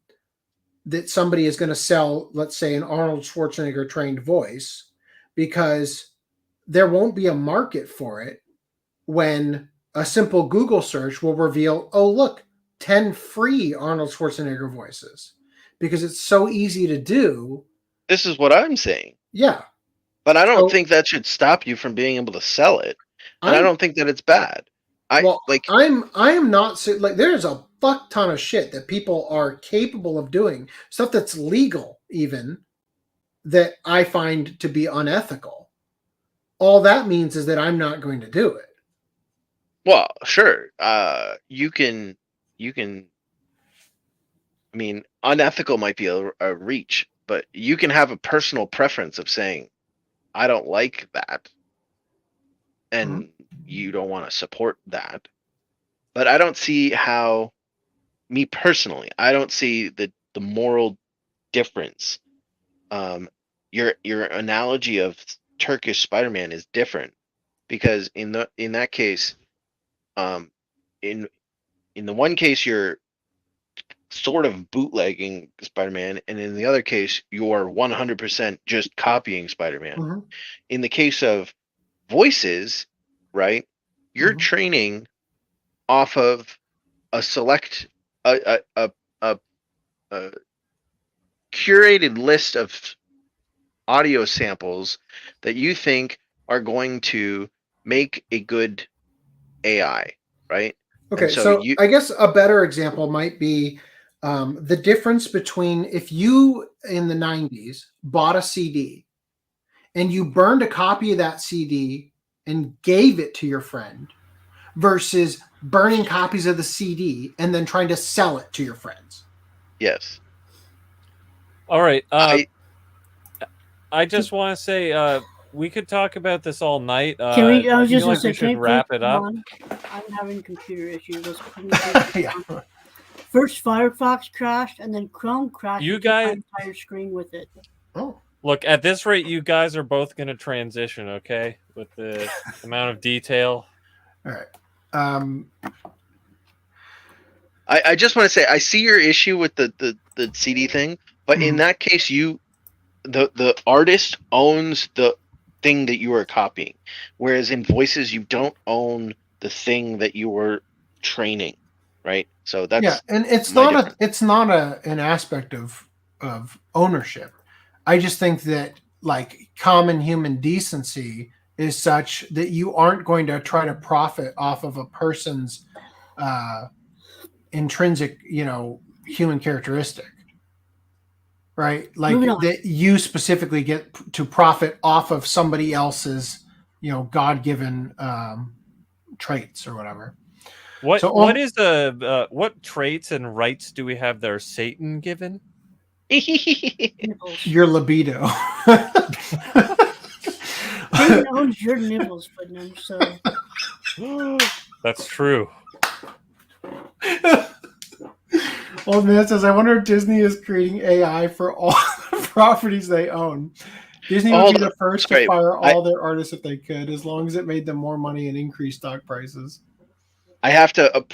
H: that somebody is going to sell, let's say, an Arnold Schwarzenegger trained voice, because there won't be a market for it when a simple Google search will reveal, oh, look, 10 free Arnold Schwarzenegger voices, because it's so easy to do.
I: This is what I'm saying.
H: Yeah.
I: But I don't think that should stop you from being able to sell it. And I don't think that it's bad.
H: I am not like, there's a fuck ton of shit that people are capable of doing, stuff that's legal even, that I find to be unethical. All that means is that I'm not going to do it.
I: Well, sure. You can. I mean, unethical might be a reach, but you can have a personal preference of saying, I don't like that, and you don't want to support that. But I don't see how, me personally, I don't see the moral difference. Your analogy of Turkish Spider-Man is different, because in that case, in the one case you're sort of bootlegging Spider-Man, and in the other case you're 100% just copying Spider-Man. In the case of voices, right, you're training off of a select a curated list of audio samples that you think are going to make a good AI, right?
H: Okay, so I guess a better example might be the difference between if you in the 90s bought a CD and you burned a copy of that CD and gave it to your friend versus burning copies of the CD and then trying to sell it to your friends.
I: Yes.
J: All right. I just want to say we could talk about this all night.
K: Can we? I was just
J: feel
K: gonna say,
J: we should wrap it up.
K: I'm having computer issues. First, Firefox crashed, and then Chrome crashed.
J: You guys,
K: my entire screen with it.
H: Oh,
J: look, at this rate, you guys are both going to transition, okay? With the amount of detail.
H: All right.
I: I just want to say, I see your issue with the CD thing, but in that case, the artist owns the thing that you are copying, whereas in voices, you don't own the thing that you were training, right? So that's
H: and it's not an aspect of ownership. I just think that like common human decency is such that you aren't going to try to profit off of a person's intrinsic, human characteristic, right? Like that you specifically get to profit off of somebody else's, God-given traits or whatever.
J: What is the what traits and rights do we have that are Satan given?
H: Your libido.
K: Satan owns your nipples, Putnam, so
J: that's true.
H: Old man says, I wonder if Disney is creating AI for all the properties they own. Disney would be the first to fire all their artists if they could, as long as it made them more money and increased stock prices.
I: I have to.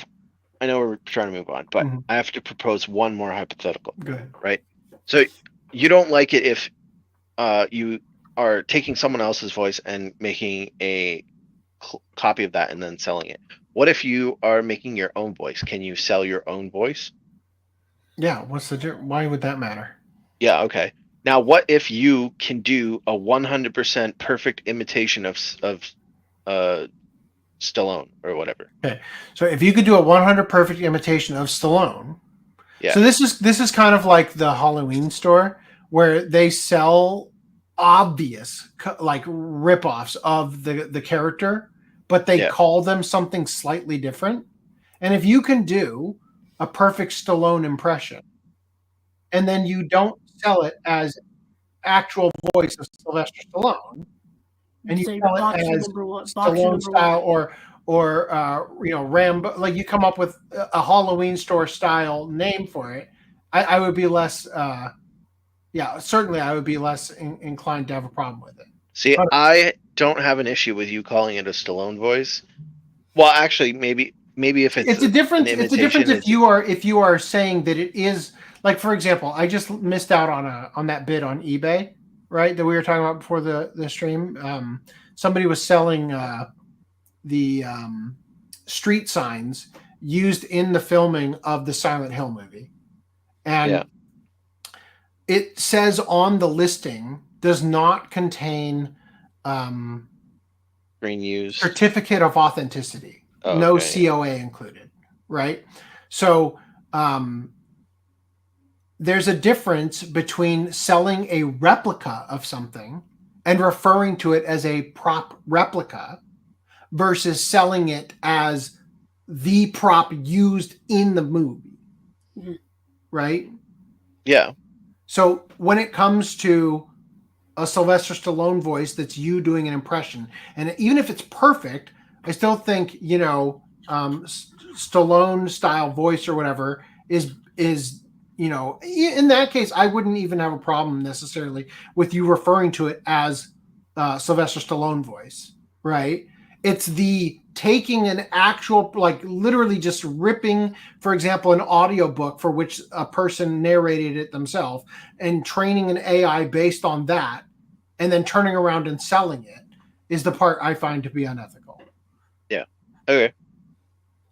I: I know we're trying to move on, but I have to propose one more hypothetical.
H: Go ahead.
I: Right. So you don't like it if you are taking someone else's voice and making a copy of that and then selling it. What if you are making your own voice? Can you sell your own voice?
H: Yeah, why would that matter?
I: Yeah, okay. Now, what if you can do a 100% perfect imitation of Stallone or whatever?
H: Okay, so if you could do a 100 perfect imitation of Stallone,
I: yeah.
H: So this is kind of like the Halloween store where they sell obvious like ripoffs of the character, but they call them something slightly different. And if you can do a perfect Stallone impression, and then you don't sell it as actual voice of Sylvester Stallone, and you sell it as Stallone style or Rambo, like you come up with a Halloween store style name for it, I would be less certainly I would be less inclined to have a problem with it.
I: See, I don't have an issue with you calling it a Stallone voice. Well, actually, maybe if
H: it's a difference. It's a difference if you are saying that it is, like, for example, I just missed out on that bid on eBay, right, that we were talking about before the stream. Somebody was selling the street signs used in the filming of the Silent Hill movie, and it says on the listing does not contain
I: green use
H: certificate of authenticity. No COA included, right? So there's a difference between selling a replica of something and referring to it as a prop replica versus selling it as the prop used in the movie, right?
I: Yeah.
H: So when it comes to a Sylvester Stallone voice that's you doing an impression, and even if it's perfect, I still think, Stallone style voice or whatever is in that case, I wouldn't even have a problem necessarily with you referring to it as Sylvester Stallone voice, right? It's the taking an actual, like literally just ripping, for example, an audiobook for which a person narrated it themselves and training an AI based on that and then turning around and selling it is the part I find to be unethical.
I: Yeah. Okay.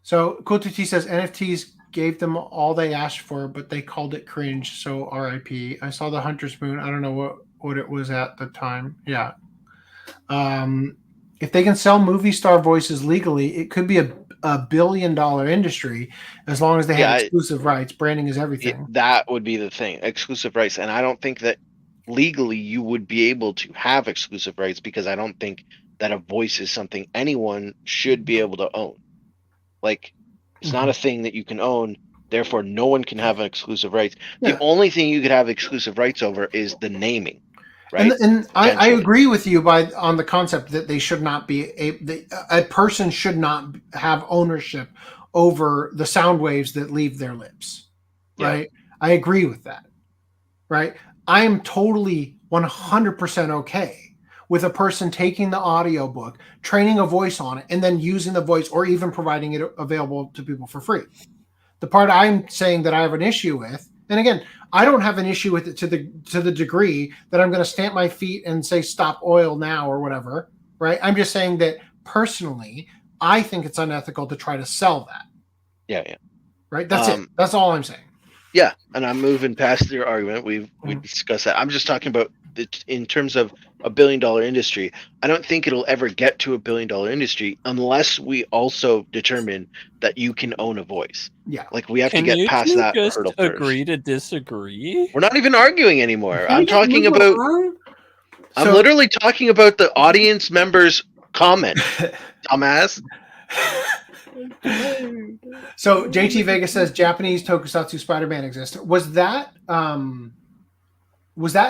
H: So Kotuti says NFTs gave them all they asked for, but they called it cringe. So RIP. I saw the Hunter's Moon. I don't know what it was at the time. Yeah. If they can sell movie star voices legally, it could be a $1 billion industry as long as they have exclusive rights. Branding is everything.
I: That would be the thing, exclusive rights. And I don't think that legally you would be able to have exclusive rights because I don't think that a voice is something anyone should be able to own. Like, it's not a thing that you can own. Therefore, no one can have an exclusive rights. Yeah. The only thing you could have exclusive rights over is the naming. Right?
H: And I agree with you on the concept that they should not be a person should not have ownership over the sound waves that leave their lips, right? I agree with that, right? I am totally 100% okay with a person taking the audiobook, training a voice on it, and then using the voice or even providing it available to people for free. The part I'm saying that I have an issue with, and again, I don't have an issue with it to the degree that I'm going to stamp my feet and say stop oil now or whatever, right? I'm just saying that personally, I think it's unethical to try to sell that.
I: Yeah.
H: Right? That's it. That's all I'm saying.
I: Yeah, and I'm moving past your argument. We discussed that. I'm just talking about in terms of a $1 billion industry. I don't think it'll ever get to a $1 billion industry unless we also determine that you can own a voice.
H: Yeah,
I: like we have to get past that hurdle first.
J: Agree to disagree?
I: We're not even arguing anymore. I'm talking about. I'm literally talking about the audience members' comment, dumbass.
H: So JT Vega says Japanese tokusatsu Spider-Man exists. Was that in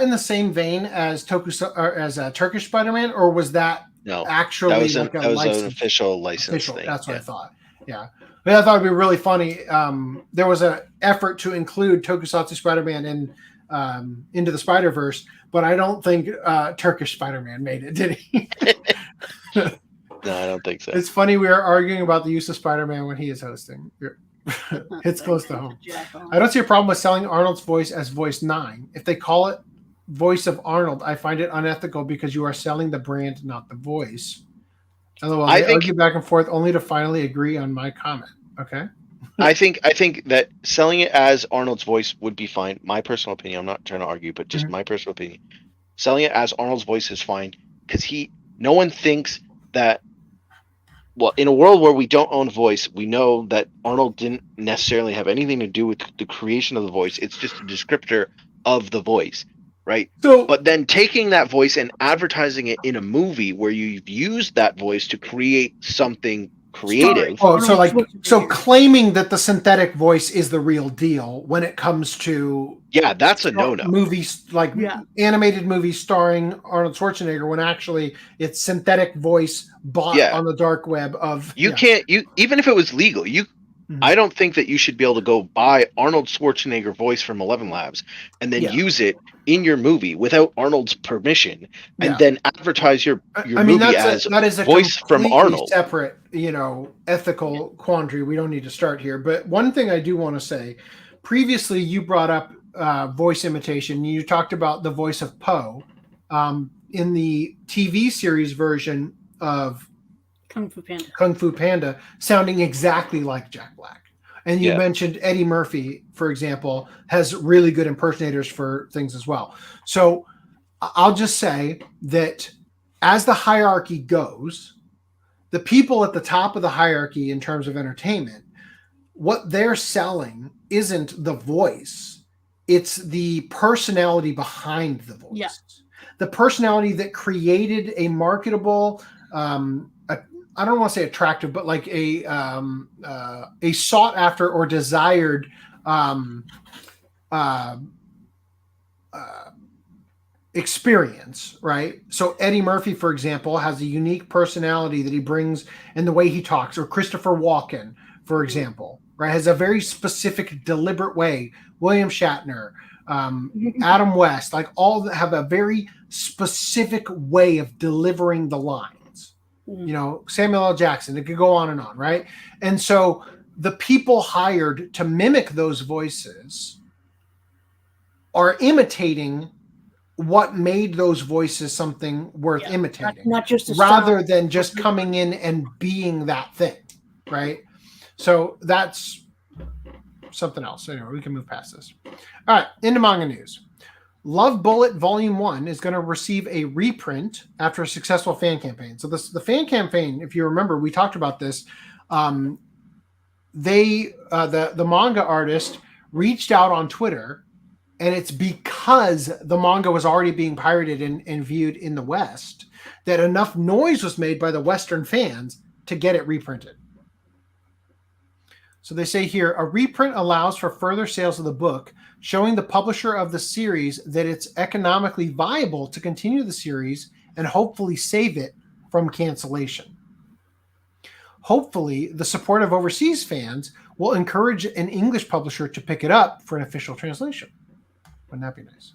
H: the same vein as Turkish Spider-Man, or was that actually
I: that was an official license thing?
H: That's what I thought. Yeah, but I thought it'd be really funny. There was an effort to include tokusatsu Spider-Man in Into the Spider-Verse, but I don't think Turkish Spider-Man made it, did he?
I: No, I don't think so.
H: It's funny we are arguing about the use of Spider-Man when he is hosting. It's close to home. I don't see a problem with selling Arnold's voice as voice 9. If they call it voice of Arnold, I find it unethical because you are selling the brand, not the voice. Otherwise, I argue back and forth only to finally agree on my comment. Okay.
I: I think that selling it as Arnold's voice would be fine. My personal opinion. I'm not trying to argue, but just my personal opinion. Selling it as Arnold's voice is fine because no one thinks that. Well, in a world where we don't own voice, we know that Arnold didn't necessarily have anything to do with the creation of the voice. It's just a descriptor of the voice, right? But then taking that voice and advertising it in a movie where you've used that voice to create something creative.
H: Oh, so claiming that the synthetic voice is the real deal when it comes to
I: that's a no-no.
H: Movies like animated movies starring Arnold Schwarzenegger, when actually it's synthetic voice bought on the dark web of
I: can't even if it was legal, I don't think that you should be able to go buy Arnold Schwarzenegger voice from 11 Labs and then use it in your movie without Arnold's permission and then advertise your movie that is a voice from Arnold.
H: Separate, ethical quandary. We don't need to start here. But one thing I do want to say, previously you brought up voice imitation. You talked about the voice of Poe in the TV series version of
K: Kung
H: Fu Panda sounding exactly like Jack Black. And you mentioned Eddie Murphy, for example, has really good impersonators for things as well. So I'll just say that as the hierarchy goes, the people at the top of the hierarchy in terms of entertainment, what they're selling isn't the voice. It's the personality behind the voice. Yeah. The personality that created a marketable, I don't want to say attractive, but like a sought after or desired experience, right? So Eddie Murphy, for example, has a unique personality that he brings in the way he talks, or Christopher Walken, for example, right? Has a very specific, deliberate way. William Shatner, Adam West, like all that have a very specific way of delivering the line. Samuel L. Jackson, it could go on and on, right? And so the people hired to mimic those voices are imitating what made those voices something worth imitating,
K: not just
H: rather than just coming in and being that thing, right? So that's something else. Anyway, we can move past this. All right, into manga news. Love Bullet Volume 1 is going to receive a reprint after a successful fan campaign. So the fan campaign, if you remember, we talked about this. The manga artist reached out on Twitter, and it's because the manga was already being pirated and viewed in the West that enough noise was made by the Western fans to get it reprinted. So they say here, a reprint allows for further sales of the book, showing the publisher of the series that it's economically viable to continue the series and hopefully save it from cancellation. Hopefully, the support of overseas fans will encourage an English publisher to pick it up for an official translation. Wouldn't that be nice?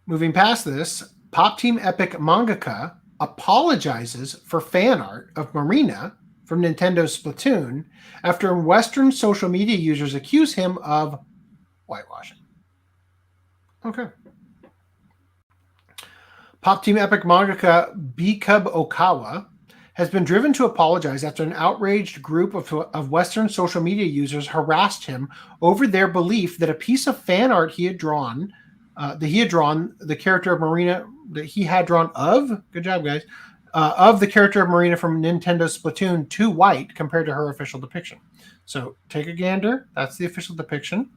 H: Moving past this, Pop Team Epic mangaka apologizes for fan art of Marina from Nintendo's Splatoon after Western social media users accuse him of whitewashing. Okay. Pop Team Epic mangaka B-Cub Okawa has been driven to apologize after an outraged group of Western social media users harassed him over their belief that a piece of fan art he had drawn, the character of Marina, that he had drawn of, good job guys, of the character of Marina from Nintendo's Splatoon too white compared to her official depiction. So take a gander. That's the official depiction.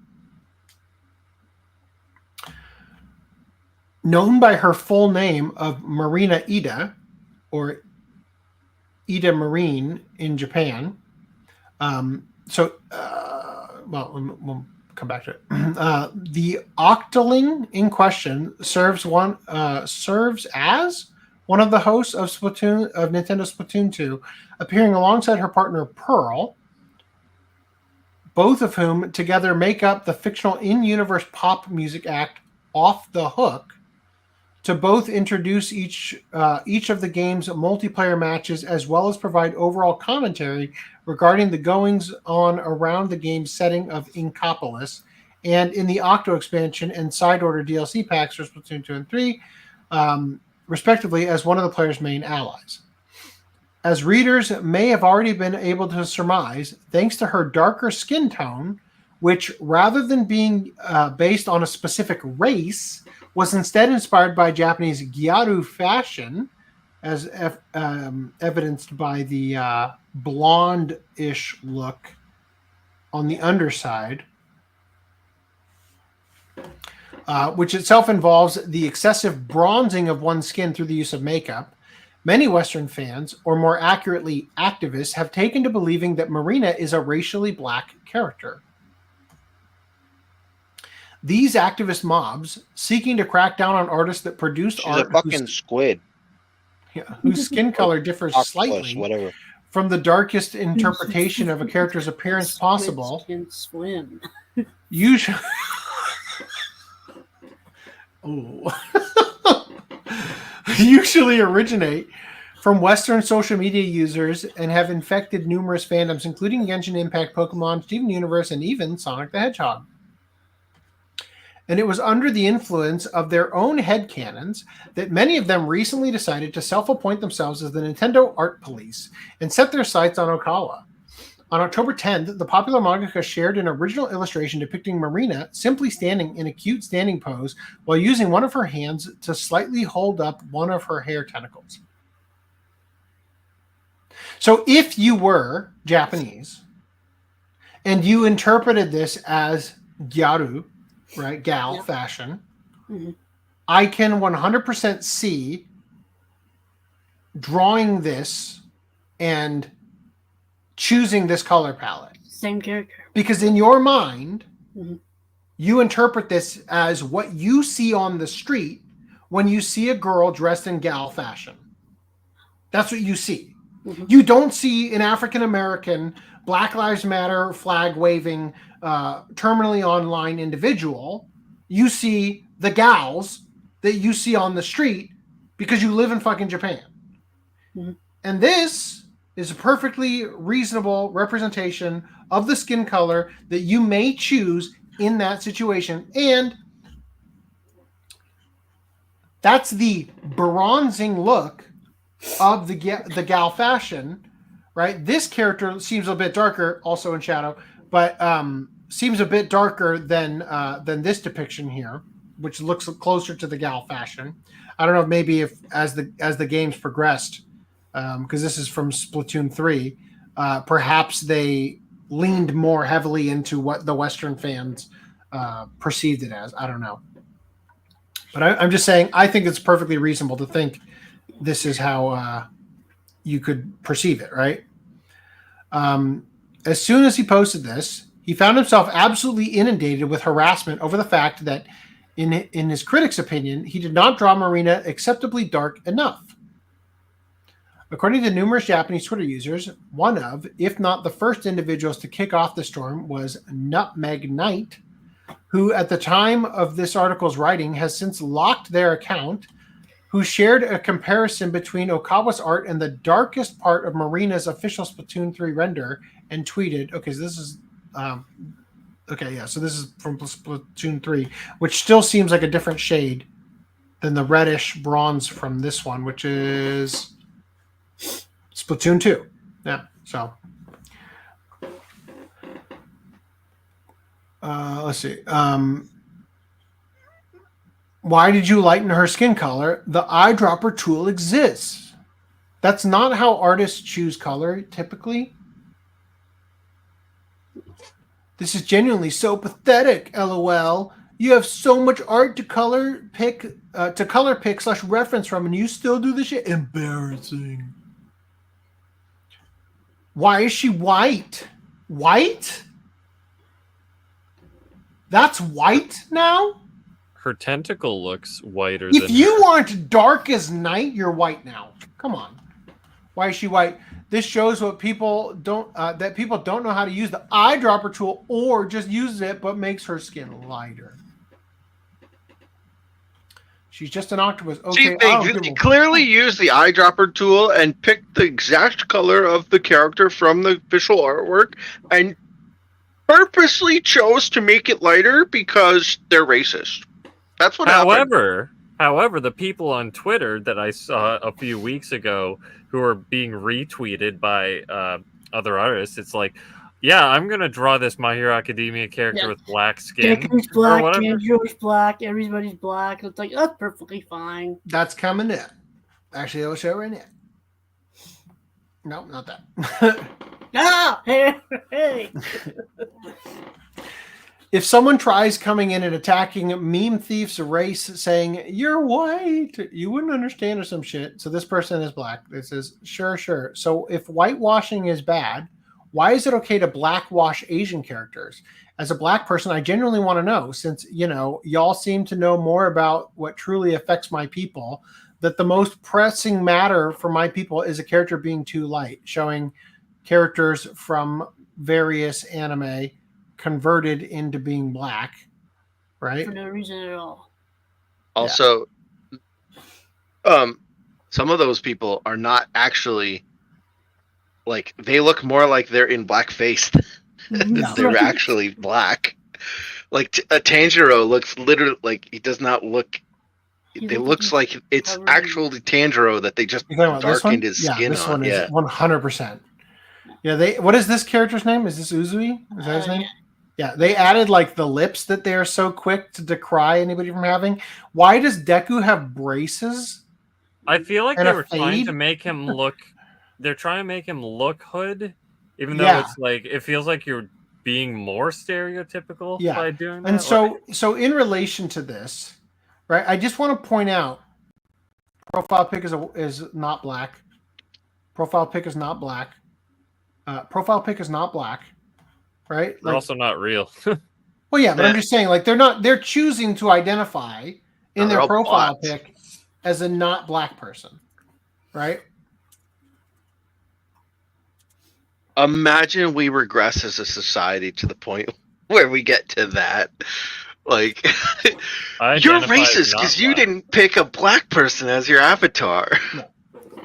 H: Known by her full name of Marina Ida, or Ida Marine in Japan. We'll come back to it. The Octoling in question serves as one of the hosts of Nintendo Splatoon 2, appearing alongside her partner Pearl, both of whom together make up the fictional in-universe pop music act Off the Hook, to both introduce each of the game's multiplayer matches as well as provide overall commentary regarding the goings-on around the game's setting of Inkopolis, and in the Octo expansion and side order DLC packs for Splatoon 2 and 3, respectively, as one of the player's main allies. as readers may have already been able to surmise, thanks to her darker skin tone, which rather than being based on a specific race, was instead inspired by Japanese gyaru fashion, as evidenced by the blonde-ish look on the underside, which itself involves the excessive bronzing of one's skin through the use of makeup. Many Western fans, or more accurately, activists, have taken to believing that Marina is a racially black character. These activist mobs, seeking to crack down on artists that produced
I: She's
H: art
I: a fucking squid.
H: whose skin color differs
I: Octopus,
H: slightly
I: whatever.
H: from the darkest interpretation of a character's appearance possible,
K: Can swim.
H: usually... usually originate from Western social media users and have infected numerous fandoms, including Genshin Impact, Pokemon, Steven Universe, and even Sonic the Hedgehog. And it was under the influence of their own headcanons that many of them recently decided to self-appoint themselves as the Nintendo Art Police and set their sights on Okawa. On October 10th, the popular mangaka shared an original illustration depicting Marina simply standing in a cute standing pose while using one of her hands to slightly hold up one of her hair tentacles. So if you were Japanese and you interpreted this as gyaru, right, gal fashion, I can 100% see drawing this and choosing this color palette.
K: Same character.
H: Because in your mind, you interpret this as what you see on the street when you see a girl dressed in gal fashion. That's what you see. You don't see an African-American, Black Lives Matter flag waving, terminally online individual. You see the gals that you see on the street because you live in fucking Japan. And this is a perfectly reasonable representation of the skin color that you may choose in that situation. And that's the bronzing look of the gal fashion, right? This character seems a bit darker, also in shadow, but seems a bit darker than this depiction here, which looks closer to the gal fashion. I don't know, maybe if as the games progressed, because this is from Splatoon 3, perhaps they leaned more heavily into what the Western fans perceived it as. I don't know. But I'm just saying, I think it's perfectly reasonable to think this is how you could perceive it, right? As soon as he posted this, he found himself absolutely inundated with harassment over the fact that, in his critics' opinion, he did not draw Marina acceptably dark enough. According to numerous Japanese Twitter users, one of, if not the first individuals to kick off the storm was Nutmeg Knight, who at the time of this article's writing has since locked their account, who shared a comparison between Okawa's art and the darkest part of Marina's official Splatoon 3 render and tweeted, okay, so this is so this is from Splatoon 3, which still seems like a different shade than the reddish bronze from this one, which is Splatoon 2. Yeah, so let's see. Why did you lighten her skin color? The eyedropper tool exists. That's not how artists choose color typically. This is genuinely so pathetic, LOL. You have so much art to color pick / reference from, and you still do this shit? Embarrassing. Why is she white? White? That's white now?
J: Her tentacle looks whiter
H: If
J: than
H: you aren't dark as night, you're white now. Come on. Why is she white? This shows what people don't that people don't know how to use the eyedropper tool, or just uses it but makes her skin lighter. She's just an octopus. Okay,
I: See, they clearly used the eyedropper tool and picked the exact color of the character from the official artwork and purposely chose to make it lighter because they're racist. That's what happened.
J: However, However, the people on Twitter that I saw a few weeks ago who are being retweeted by other artists, it's like, yeah, I'm gonna draw this My Hero Academia character with black skin
K: Deku's
J: or
K: black,
J: whatever.
K: Tanjiro's black, everybody's black. It's like, that's perfectly fine.
H: That's coming in. Actually, I'll show right now. No, not that.
K: Ah, hey.
H: If someone tries coming in and attacking Meme Thief's race saying, you're white, you wouldn't understand or some shit. So this person is black. This is sure. So if whitewashing is bad, why is it okay to blackwash Asian characters? As a black person, I genuinely want to know, since, y'all seem to know more about what truly affects my people, that the most pressing matter for my people is a character being too light, showing characters from various anime converted into being black, right?
K: For no reason at all.
I: Also, some of those people are not actually, like, they look more like they're in blackface than they're actually black. Like, Tanjiro looks literally like he does not look. It looks like it's actually Tanjiro that they just darkened his skin
H: this
I: on.
H: One is 100%. Yeah, what is this character's name? Is this Uzui? Is that his name? Yeah, they added like the lips that they are so quick to decry anybody from having. Why does Deku have braces?
J: I feel like they were trying to make him look. They're trying to make him look hood, even though it's like it feels like you're being more stereotypical by doing that.
H: And so in relation to this, right? I just want to point out, profile pic is not black. Profile pic is not black. Profile pic is not black. Right?
J: They're also not real.
H: Well, yeah, but I'm just saying, like, they're choosing to identify in their profile pic as a not black person. Right?
I: Imagine we regress as a society to the point where we get to that. Like, you're racist because you didn't pick a black person as your avatar.
H: No.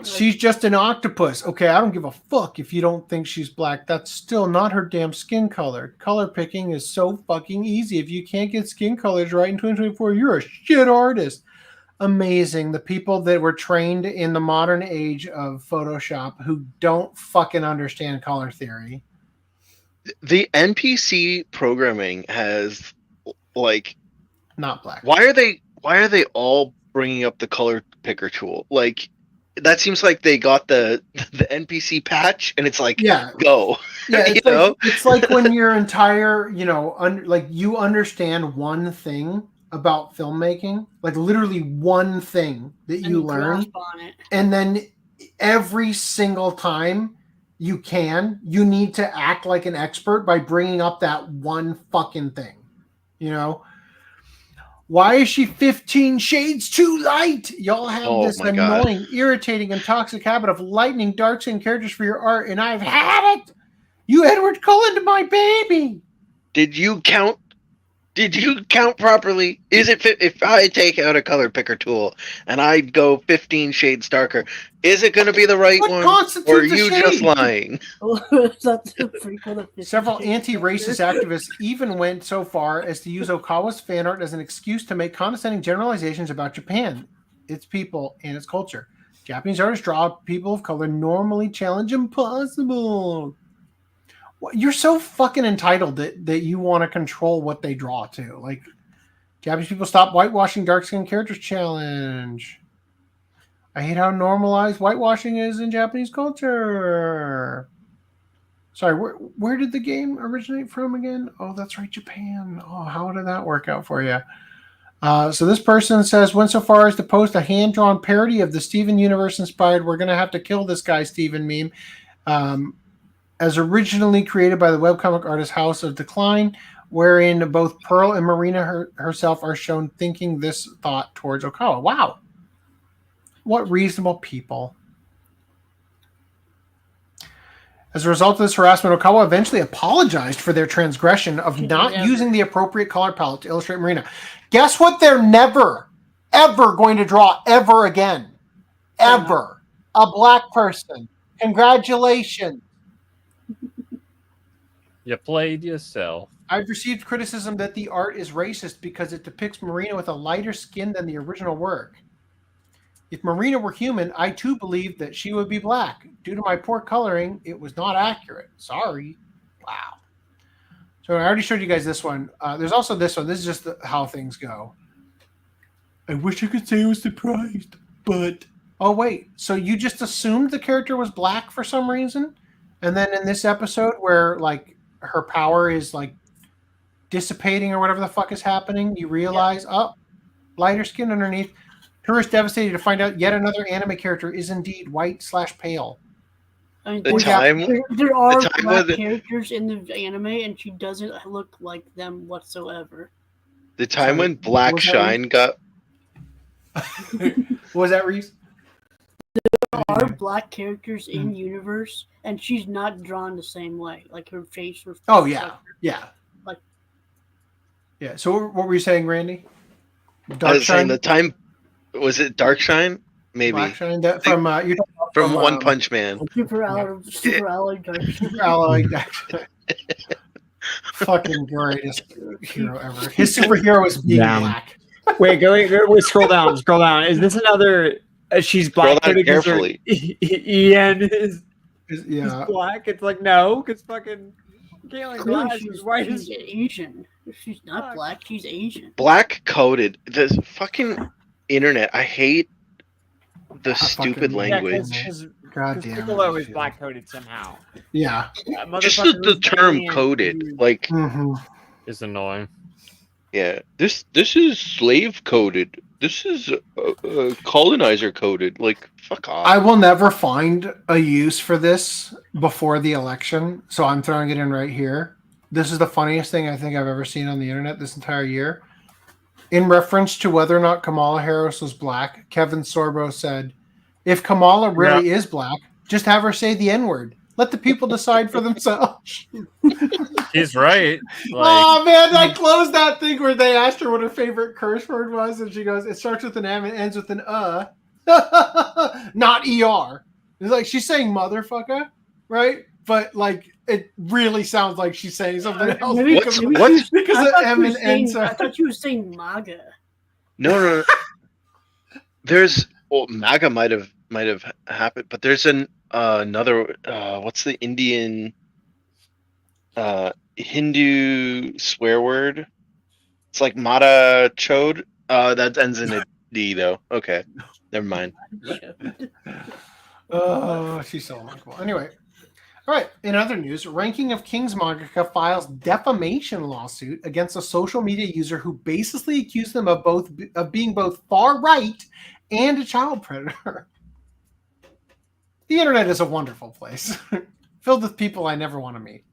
H: She's just an octopus. Okay, I don't give a fuck if you don't think she's black. That's still not her damn skin color. Color picking is so fucking easy. If you can't get skin colors right in 2024, you're a shit artist. Amazing. The people that were trained in the modern age of Photoshop who don't fucking understand color theory.
I: The NPC programming has, like,
H: not black.
I: Why are they all bringing up the color picker tool? Like, that seems like they got the NPC patch and it's like, go.
H: Yeah, it's like when your entire, you understand one thing about filmmaking, like literally one thing that you learn, and then every single time you need to act like an expert by bringing up that one fucking thing, Why is she 15 shades too light? Y'all have this annoying, irritating, and toxic habit of lightening dark-skinned characters for your art, and I've had it. You Edward Cullen my baby.
I: Did you count properly? Is it if I take out a color picker tool and I go 15 shades darker, is it going to be the right one? Or are you just lying?
H: Several anti-racist activists even went so far as to use Okawa's fan art as an excuse to make condescending generalizations about Japan, its people, and its culture. Japanese artists draw people of color normally challenge impossible. You're so fucking entitled that you want to control what they draw too. Like, Japanese people stop whitewashing dark-skinned characters challenge. I hate how normalized whitewashing is in Japanese culture. Sorry, where did the game originate from again? Oh, that's right, Japan. Oh, how did that work out for you? So this person says, went so far as to post a hand-drawn parody of the Steven Universe-inspired "We're Gonna Have to Kill This Guy" Steven meme, as originally created by the webcomic artist House of Decline, wherein both Pearl and Marina herself are shown thinking this thought towards Okawa. Wow. What reasonable people. As a result of this harassment, Okawa eventually apologized for their transgression of not using the appropriate color palette to illustrate Marina. Guess what they're never, ever going to draw ever again? Ever. A black person. Congratulations.
J: You played yourself.
H: I've received criticism that the art is racist because it depicts Marina with a lighter skin than the original work. If Marina were human, I too believed that she would be black. Due to my poor coloring, it was not accurate. Sorry. Wow. So I already showed you guys this one. There's also this one. This is just how things go. I wish I could say I was surprised, but... Oh, wait. So you just assumed the character was black for some reason? And then in this episode where, like, her power is, like, dissipating or whatever the fuck is happening, you realize, lighter skin underneath. Tourist devastated to find out yet another anime character is indeed white/pale.
K: I mean,
I: The
K: there are
I: time
K: black
I: with-
K: characters in the anime, and she doesn't look like them whatsoever.
I: The time when Black
H: was that
I: Shine got
H: What was that, Reese?
K: There are black characters in universe, and she's not drawn the same way. Like her face.
H: Oh, yeah. Yeah.
K: Like,
H: Yeah. So what were you saying, Randy?
I: I was saying the time was it Darkshine? Maybe
H: Blackshine, that from you're talking about
I: from One Punch Man.
K: Super Alloy Dark.
H: Super Alloy Darkshine. Fucking greatest hero ever. His superhero is being black.
L: Wait, scroll down. Scroll down. Is this another? She's black.
I: Scroll down carefully.
L: Ian is
H: yeah.
L: black. It's like no, because fucking Galen
K: Clearly
L: Glass is white.
K: she's Asian. She's not black. She's Asian.
I: Black coded. The fucking internet. I hate the stupid language.
H: God damn.
L: Piccolo is black coded somehow.
H: Yeah.
I: Just the term coded, like,
J: is annoying.
I: Yeah, this is slave coded. This is colonizer coded. Like, fuck off.
H: I will never find a use for this before the election, so I'm throwing it in right here. This is the funniest thing I think I've ever seen on the internet this entire year. In reference to whether or not Kamala Harris was black, Kevin Sorbo said, if Kamala really is black, just have her say the N-word. Let the people decide for themselves.
J: He's right.
H: Oh, man, I closed that thing where they asked her what her favorite curse word was, and she goes, it starts with an M and ends with an not ER. It's like she's saying motherfucker, right? But, like, it really sounds like she's saying something else. Because of M and N.
K: I thought you were saying MAGA.
I: No. There's MAGA might have happened, but there's another. What's the Indian Hindu swear word? It's like Mata Chod. That ends in a D though. Okay, never mind.
H: Oh, she's so remarkable. Anyway. All right. In other news, Ranking of Kings mangaka files defamation lawsuit against a social media user who basically accused them of being both far right and a child predator. The internet is a wonderful place, filled with people I never want to meet.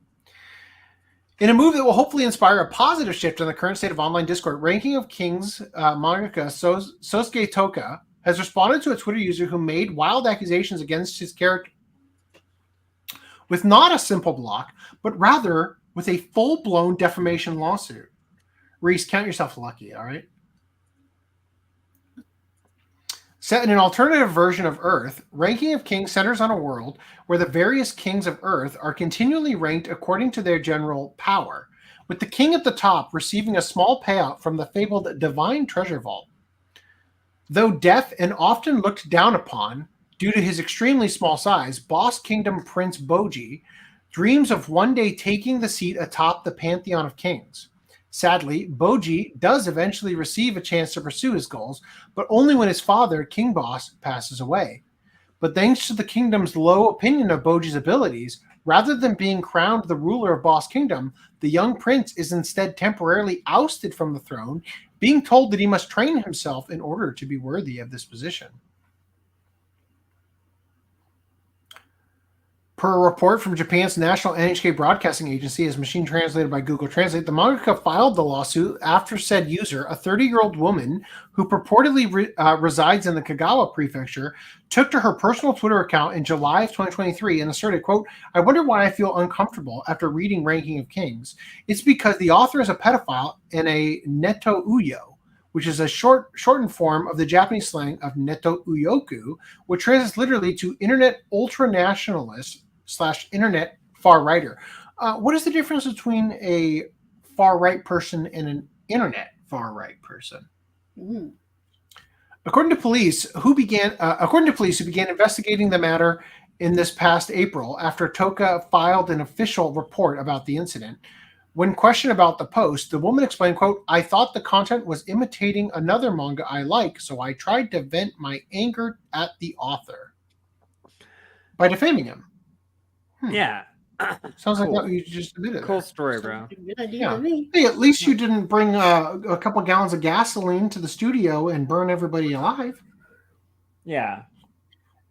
H: In a move that will hopefully inspire a positive shift in the current state of online Discord, Ranking of Kings mangaka Sosuke Toka has responded to a Twitter user who made wild accusations against his character, with not a simple block, but rather with a full-blown defamation lawsuit. Reese, count yourself lucky, all right? Set in an alternative version of Earth, Ranking of Kings centers on a world where the various kings of Earth are continually ranked according to their general power, with the king at the top receiving a small payout from the fabled Divine Treasure Vault. Though deaf and often looked down upon, due to his extremely small size, Boss Kingdom Prince Boji dreams of one day taking the seat atop the Pantheon of Kings. Sadly, Boji does eventually receive a chance to pursue his goals, but only when his father, King Boss, passes away. But thanks to the kingdom's low opinion of Boji's abilities, rather than being crowned the ruler of Boss Kingdom, the young prince is instead temporarily ousted from the throne, being told that he must train himself in order to be worthy of this position. Per a report from Japan's National NHK Broadcasting Agency, as machine translated by Google Translate, the mangaka filed the lawsuit after said user, a 30-year-old woman who purportedly resides in the Kagawa prefecture, took to her personal Twitter account in July of 2023 and asserted, quote, I wonder why I feel uncomfortable after reading Ranking of Kings. It's because the author is a pedophile and a neto uyo, which is a shortened form of the Japanese slang of neto uyoku, which translates literally to internet ultra-nationalist / internet far righter. What is the difference between a far-right person and an internet far-right person? According to police who began investigating the matter in this past April after Toka filed an official report about the incident. When questioned about the post, the woman explained, quote, "I thought the content was imitating another manga I like, so I tried to vent my anger at the author by defaming him."
L: Yeah.
H: Sounds
L: Cool.
H: like what you just admitted.
L: Cool story, bro.
K: Good idea
H: Yeah.
K: to me.
H: Hey, at least you didn't bring a couple gallons of gasoline to the studio and burn everybody alive.
L: Yeah.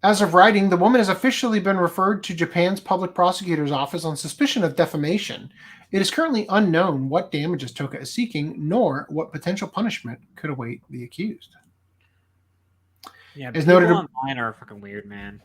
H: As of writing, the woman has officially been referred to Japan's public prosecutor's office on suspicion of defamation. It is currently unknown what damages Toka is seeking, nor what potential punishment could await the accused.
L: Yeah,
H: As
L: people
H: noted-
L: online are fucking weird, man.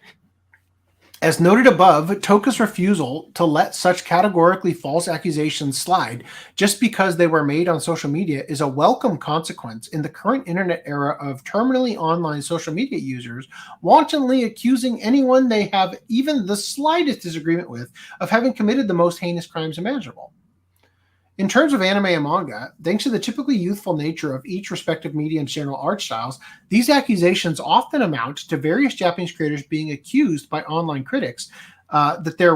H: As noted above, Toka's refusal to let such categorically false accusations slide just because they were made on social media is a welcome consequence in the current internet era of terminally online social media users wantonly accusing anyone they have even the slightest disagreement with of having committed the most heinous crimes imaginable. In terms of anime and manga, thanks to the typically youthful nature of each respective medium's general art styles, these accusations often amount to various Japanese creators being accused by online critics their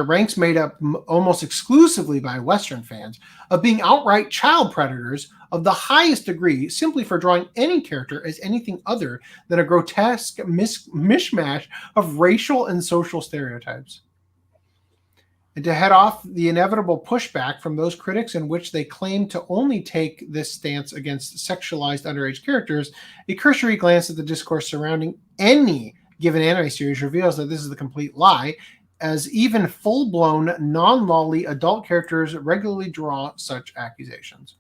H: ranks made up almost exclusively by Western fans, of being outright child predators of the highest degree simply for drawing any character as anything other than a grotesque mishmash of racial and social stereotypes. And to head off the inevitable pushback from those critics in which they claim to only take this stance against sexualized underage characters, a cursory glance at the discourse surrounding any given anime series reveals that this is a complete lie, as even full-blown, non-lolly adult characters regularly draw such accusations.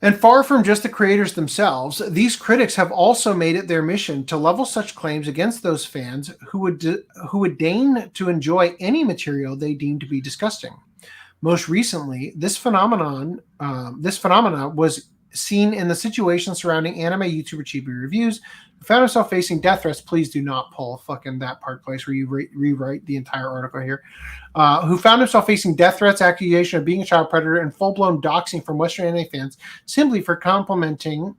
H: And far from just the creators themselves, these critics have also made it their mission to level such claims against those fans who would deign to enjoy any material they deem to be disgusting. Most recently, this phenomena was seen in the situation surrounding anime YouTuber Chibi Reviews, who found himself facing death threats. Please do not pull fucking that part place where you rewrite the entire article here. Who found himself facing death threats, accusation of being a child predator, and full-blown doxing from Western anime fans simply for complimenting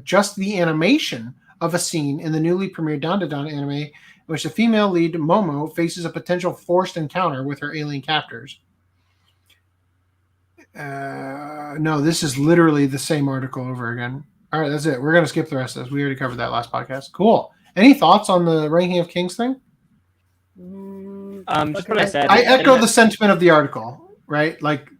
H: just the animation of a scene in the newly premiered Dan anime in which the female lead, Momo, faces a potential forced encounter with her alien captors. No, this is literally the same article over again. All right, that's it. We're going to skip the rest of this. We already covered that last podcast. Cool. Any thoughts on the ranking of kings thing?
L: Just what I said.
H: I echo the sentiment of the article, right? Like,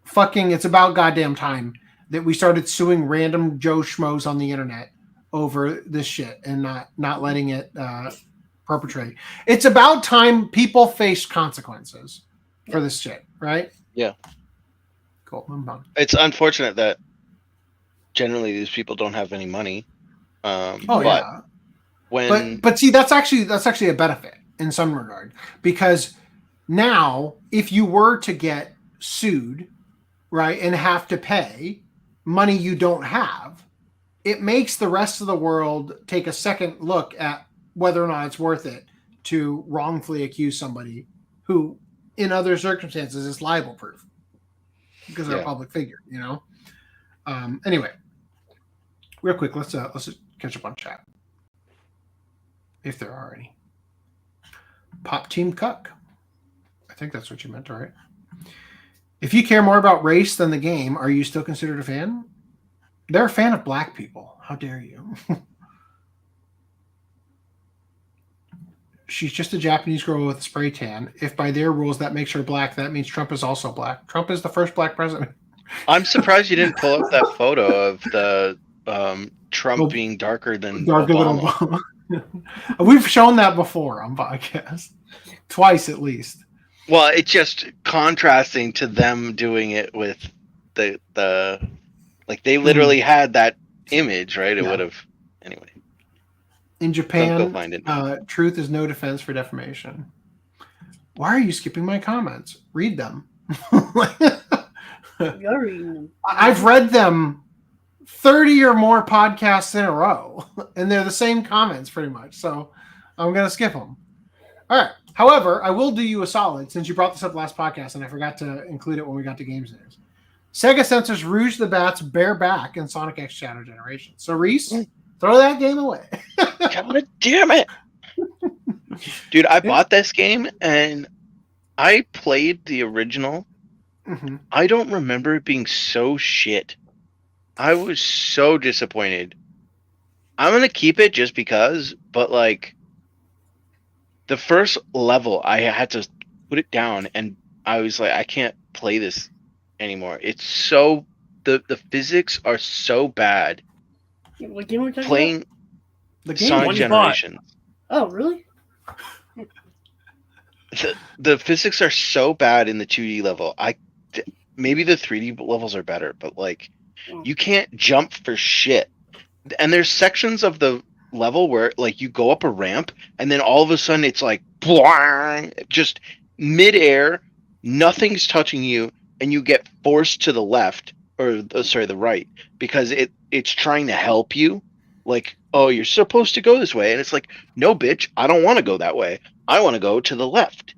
H: fucking, it's about goddamn time that we started suing random Joe Schmoes on the internet over this shit and not letting it perpetrate. It's about time people face consequences for this shit, right?
I: Yeah.
H: Cool. Move on.
I: It's unfortunate that generally these people don't have any money. But
H: see, that's actually a benefit in some regard, because now if you were to get sued, right, and have to pay money you don't have, it makes the rest of the world take a second look at whether or not it's worth it to wrongfully accuse somebody who, in other circumstances, is libel proof because they're a public figure, you know. Anyway, real quick, let's catch up on chat, if there are any. Pop Team Cuck, I think that's what you meant, right? If you care more about race than the game, are you still considered a fan? They're a fan of black people. How dare you? She's just a Japanese girl with a spray tan. If by their rules that makes her black, that means Trump is also black. Trump is the first black president.
I: I'm surprised you didn't pull up that photo of the Trump being darker than Obama.
H: We've shown that before on podcast. Twice at least.
I: Well, it's just contrasting to them doing it with the like they literally had that image, right? It would have anyway.
H: In Japan,
I: Don't go find it.
H: Truth is no defense for defamation. Why are you skipping my comments? Read them.
K: You're reading them.
H: I've read them 30 or more podcasts in a row, and they're the same comments pretty much. So I'm going to skip them. All right. However, I will do you a solid since you brought this up last podcast and I forgot to include it when we got to games news. Sega censors Rouge the Bat's bare back in Sonic X Shadow Generation. So, Reese, throw that game away.
I: God damn it. Dude, I bought this game and I played the original.
H: Mm-hmm.
I: I don't remember it being so shit. I was so disappointed. I'm going to keep it just because, but like the first level, I had to put it down and I was like, I can't play this anymore. It's so, the physics are so bad.
K: What game are we talking
I: Playing
K: about?
H: The game
I: Sonic Generations.
K: Oh, really?
I: The physics are so bad in the 2D level. Maybe the 3D levels are better, but like you can't jump for shit. And there's sections of the level where like you go up a ramp and then all of a sudden it's like just midair, nothing's touching you, and you get forced to the left or the right because it's trying to help you. Like, oh, you're supposed to go this way, and it's like, no, bitch, I don't want to go that way. I want to go to the left,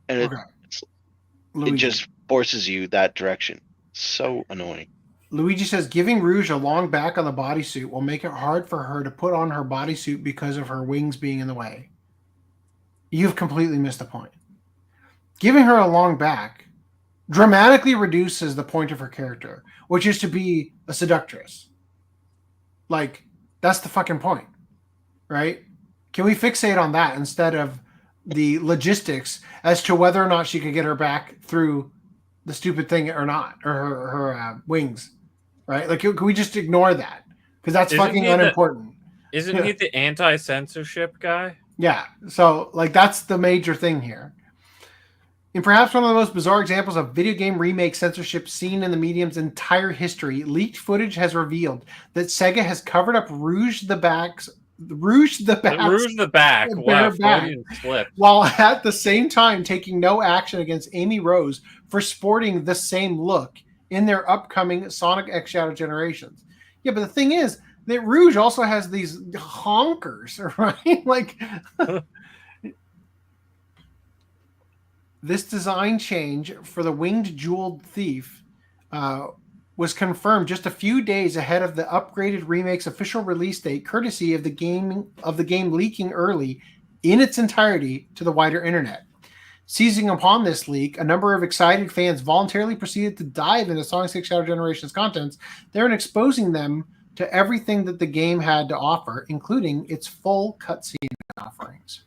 I: and it just forces you that direction. So annoying.
H: Luigi says giving Rouge a long back on the bodysuit will make it hard for her to put on her bodysuit because of her wings being in the way. You've completely missed the point. Giving her a long back dramatically reduces the point of her character, which is to be a seductress. Like, that's the fucking point, right? Can we fixate on that instead of the logistics as to whether or not she could get her back through the stupid thing or not, or her wings, right? Like, can we just ignore that? Because that's fucking unimportant.
J: Isn't he the anti-censorship guy?
H: Yeah. So, like, that's the major thing here. In perhaps one of the most bizarre examples of video game remake censorship seen in the medium's entire history, leaked footage has revealed that Sega has covered up Rouge the Back.
J: Wow, Freudian slip.
H: While at the same time taking no action against Amy Rose for sporting the same look in their upcoming Sonic X Shadow Generations. Yeah, but the thing is that Rouge also has these honkers, right? Like... This design change for the winged jeweled thief was confirmed just a few days ahead of the upgraded remake's official release date, courtesy of the game leaking early in its entirety to the wider internet. Seizing upon this leak, a number of excited fans voluntarily proceeded to dive into Sonic X Shadow Generations contents, therein exposing them to everything that the game had to offer, including its full cutscene offerings.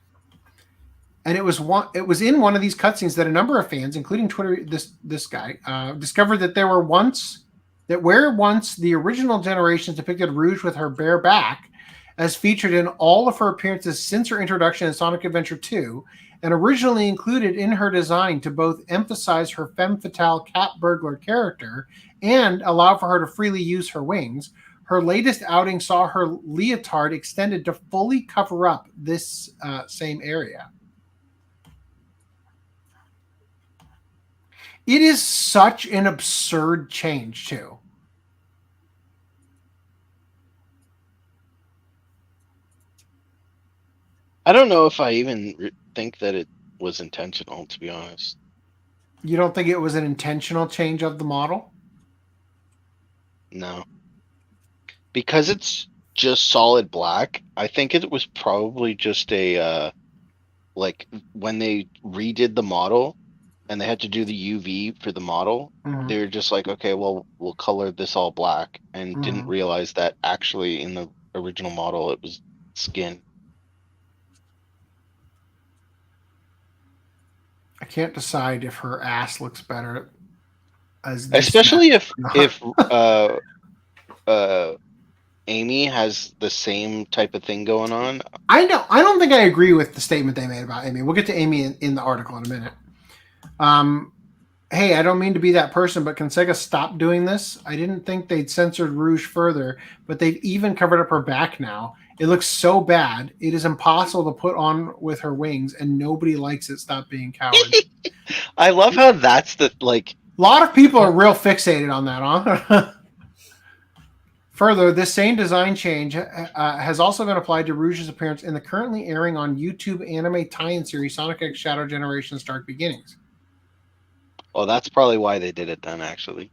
H: And it was in one of these cutscenes that a number of fans, including Twitter, this guy, discovered that where once the original Generations depicted Rouge with her bare back, as featured in all of her appearances since her introduction in Sonic Adventure 2, and originally included in her design to both emphasize her femme fatale cat burglar character and allow for her to freely use her wings, her latest outing saw her leotard extended to fully cover up this same area. It is such an absurd change, too.
I: I don't know if I even think that it was intentional, to be honest.
H: You don't think it was an intentional change of the model?
I: No. Because it's just solid black, I think it was probably just a, like, when they redid the model, and they had to do the UV for the model, they were just like, okay, well, we'll color this all black, and didn't realize that actually in the original model it was skin.
H: I can't decide if her ass looks better as
I: this, especially if Amy has the same type of thing going on.
H: I don't think I agree with the statement they made about Amy. We'll get to Amy in the article in a minute. Hey, I don't mean to be that person, but can Sega stop doing this? I didn't think they'd censored Rouge further, but they've even covered up her back now. It looks so bad. It is impossible to put on with her wings, and nobody likes it. Stop being cowards.
I: I love how that's the, like...
H: A lot of people are real fixated on that, huh? Further, this same design change has also been applied to Rouge's appearance in the currently airing on YouTube anime tie-in series Sonic X Shadow Generations Dark Beginnings.
I: Well, that's probably why they did it then, actually.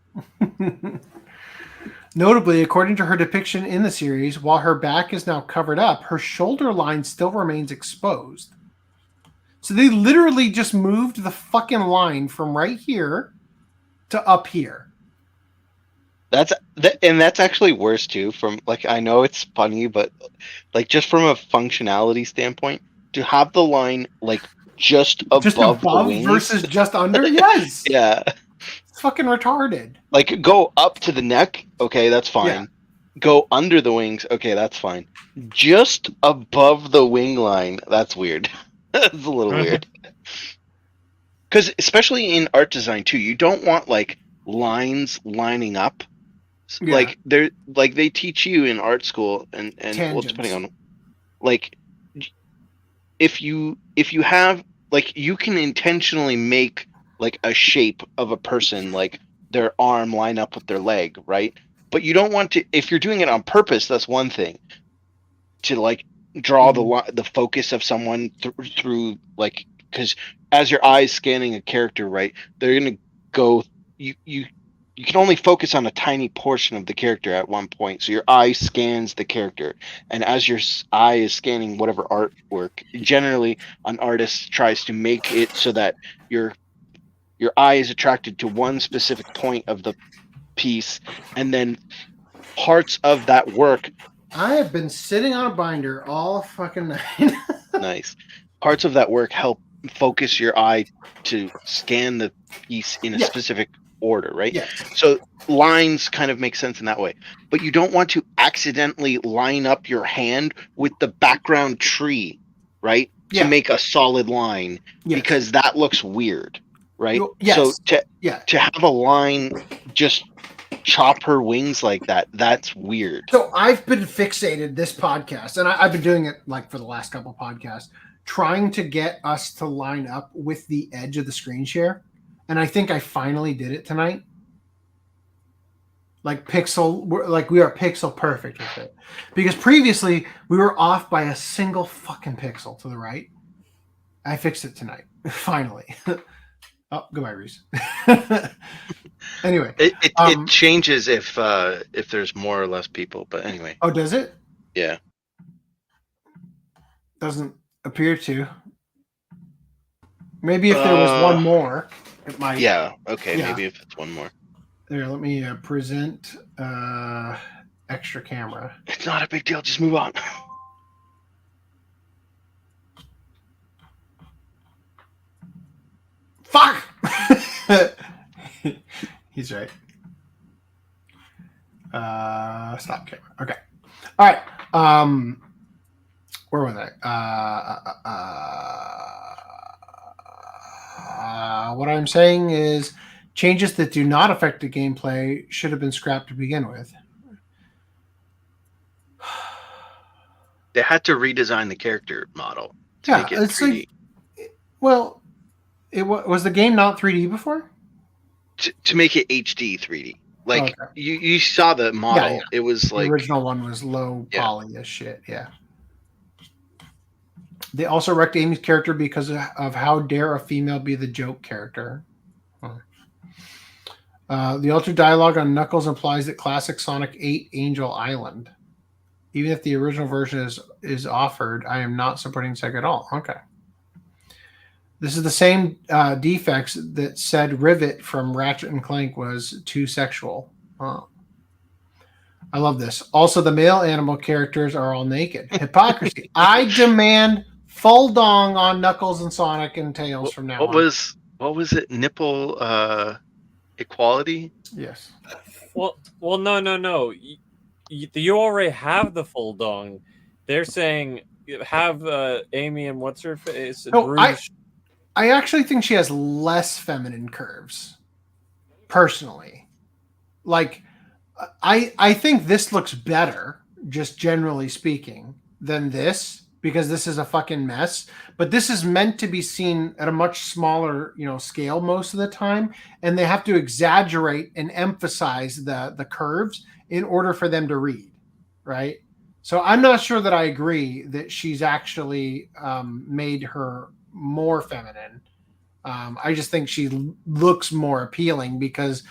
H: Notably, according to her depiction in the series, while her back is now covered up, her shoulder line still remains exposed. So they literally just moved the fucking line from right here to up here.
I: That's actually worse too. From like, I know it's funny, but like just from a functionality standpoint, to have the line like just above the wings
H: versus just under, yes,
I: yeah,
H: it's fucking retarded.
I: Like go up to the neck, okay, that's fine.
H: Yeah.
I: Go under the wings, okay, that's fine. Just above the wing line, that's weird. That's a little weird. Because especially in art design too, you don't want like lines lining up.
H: Yeah.
I: Like they teach you in art school and well, depending on like if you have like you can intentionally make like a shape of a person, like their arm line up with their leg, right? But you don't want to, if you're doing it on purpose, that's one thing. To like draw the focus of someone through like, because as your eyes scanning a character, right, they're gonna go. You can only focus on a tiny portion of the character at one point. So your eye scans the character, and as your eye is scanning whatever artwork, generally an artist tries to make it so that your eye is attracted to one specific point of the piece, and then parts of that work.
H: I have been sitting on a binder all fucking night.
I: Nice. Parts of that work help focus your eye to scan the piece in a specific order, right?
H: Yeah.
I: So lines kind of make sense in that way. But you don't want to accidentally line up your hand with the background tree, right?
H: Yeah.
I: To make a solid line, because that looks weird, right?
H: Yes.
I: So to have a line just chop her wings like that, that's weird.
H: So I've been fixated this podcast, and I've been doing it like for the last couple podcasts, trying to get us to line up with the edge of the screen share. And I think I finally did it tonight. Like we are pixel perfect with it. Because previously we were off by a single fucking pixel to the right. I fixed it tonight. Finally. Oh, goodbye, Reese. Anyway.
I: It changes if there's more or less people, but anyway.
H: Oh, does it?
I: Yeah.
H: Doesn't appear to. Maybe if there was one more, it might.
I: Yeah, okay, maybe if it's one more.
H: There, let me present extra camera.
I: It's not a big deal, just move on.
H: Fuck! He's right. Stop camera. Okay. All right. Where was I? What I'm saying is changes that do not affect the gameplay should have been scrapped to begin with.
I: They had to redesign the character model to make it 3D.
H: Well, was the game not 3D before?
I: To make it HD 3D. Like, you saw the model. Yeah. It was like...
H: The original one was low poly as shit, yeah. They also wrecked Amy's character because of how dare a female be the joke character. The altered dialogue on Knuckles implies that classic Sonic 8 Angel Island. Even if the original version is offered, I am not supporting Sega at all. Okay. This is the same defects that said Rivet from Ratchet and Clank was too sexual. Oh. I love this. Also, the male animal characters are all naked. Hypocrisy. I demand full dong on Knuckles and Sonic and Tails from now on.
I: What was it? Nipple equality?
H: Yes.
J: Well, no. You already have the full dong. They're saying have Amy and what's her face? Rouge.
H: I actually think she has less feminine curves. Personally, like I think this looks better, just generally speaking, than this. because this is a fucking mess. But this is meant to be seen at a much smaller, scale most of the time, and they have to exaggerate and emphasize the curves in order for them to read, right? So I'm not sure that I agree that she's actually made her more feminine. I just think she looks more appealing because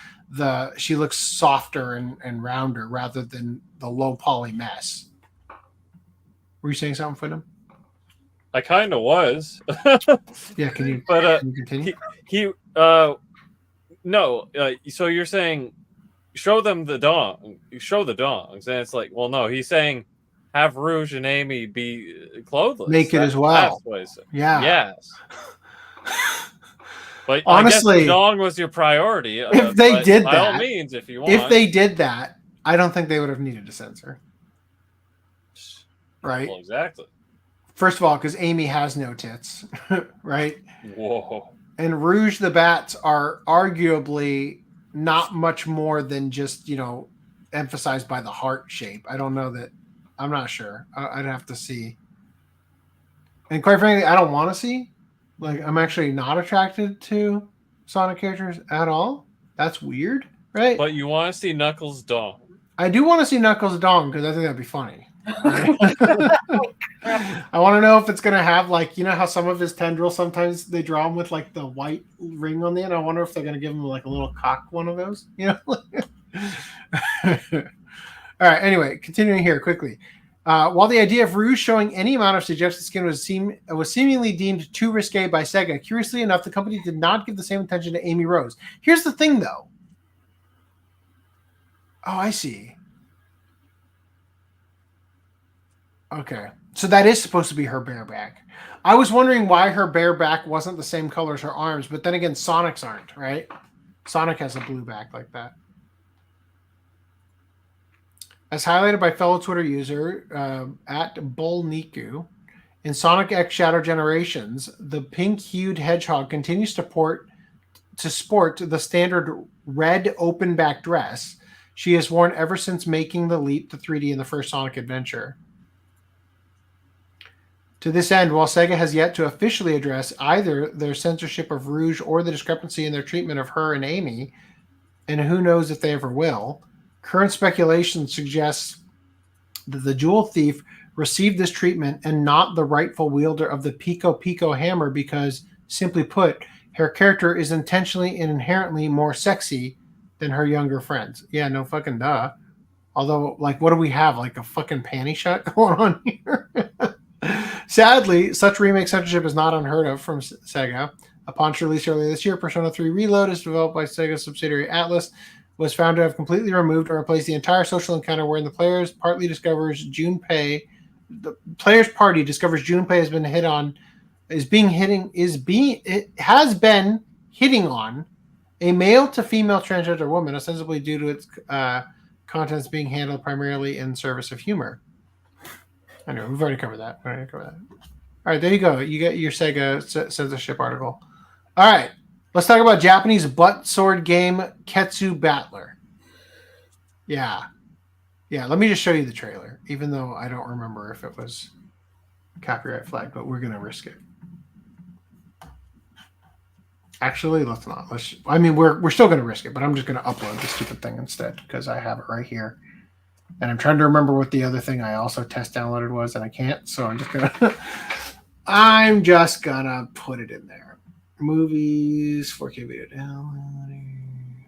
H: she looks softer and rounder rather than the low poly mess. Were you saying something for them?
J: I kind of was.
H: Yeah, can you?
J: But
H: can you continue?
J: No. So you're saying show them the dong, show the dongs, and it's like, well, no, he's saying have Rouge and Amy be clothless,
H: naked as well. Yeah.
J: Yes. But
H: honestly,
J: I guess the dong was your priority.
H: If they did
J: by
H: that,
J: all means, if you want.
H: If they did that, I don't think they would have needed to censor. Right?
J: Well, exactly.
H: First of all, because Amy has no tits, right?
J: Whoa.
H: And Rouge the Bats are arguably not much more than just, emphasized by the heart shape. I don't know that. I'm not sure. I'd have to see. And quite frankly, I don't want to see. Like, I'm actually not attracted to Sonic characters at all. That's weird, right?
J: But you want to see Knuckles' dong.
H: I do want to see Knuckles' dong because I think that'd be funny. Right? I want to know if it's going to have, like, how some of his tendrils, sometimes they draw him with, like, the white ring on the end. I wonder if they're going to give him, like, a little cock one of those, All right, anyway, continuing here quickly. While the idea of Rouge showing any amount of suggested skin was seemingly deemed too risque by Sega, curiously enough, the company did not give the same attention to Amy Rose. Here's the thing, though. Oh, I see. Okay. So that is supposed to be her bare back. I was wondering why her bare back wasn't the same color as her arms, but then again, Sonic's aren't, right? Sonic has a blue back like that. As highlighted by fellow Twitter user at Bullniku, in Sonic X Shadow Generations, the pink-hued hedgehog continues to sport the standard red open-back dress she has worn ever since making the leap to 3D in the first Sonic adventure. To this end, while Sega has yet to officially address either their censorship of Rouge or the discrepancy in their treatment of her and Amy, and who knows if they ever will, current speculation suggests that the jewel thief received this treatment and not the rightful wielder of the Pico Pico hammer because, simply put, her character is intentionally and inherently more sexy than her younger friends. Yeah, no fucking duh. Although, like, what do we have? Like a fucking panty shot going on here? Sadly, such remake censorship is not unheard of from Sega. Upon its release earlier this year, Persona 3 Reload, is developed by Sega's subsidiary Atlas, was found to have completely removed or replaced the entire social encounter wherein the player's party discovers Junpei has been hit on, has been hitting on a male to female transgender woman, ostensibly due to its contents being handled primarily in service of humor. I know, we've already covered that. All right, there you go. You get your Sega censorship article. All right, let's talk about Japanese butt sword game Ketsu Battler. Yeah. Let me just show you the trailer, even though I don't remember if it was copyright flagged, but we're gonna risk it. Actually, let's not. We're still gonna risk it, but I'm just gonna upload the stupid thing instead because I have it right here. And I'm trying to remember what the other thing I also test downloaded was, and I can't. So I'm just gonna put it in there. Movies, 4K video downloading.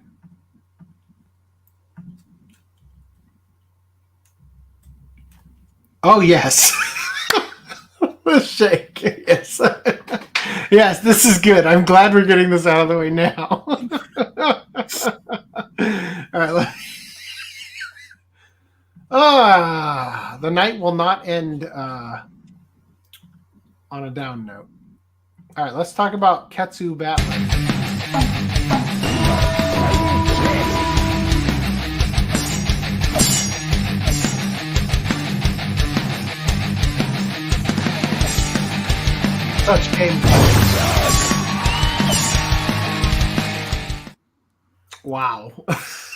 H: Oh yes, the shake. Yes, yes. This is good. I'm glad we're getting this out of the way now. All right. The night will not end on a down note. All right, let's talk about Ketsu Battler. Such gameplay. Wow.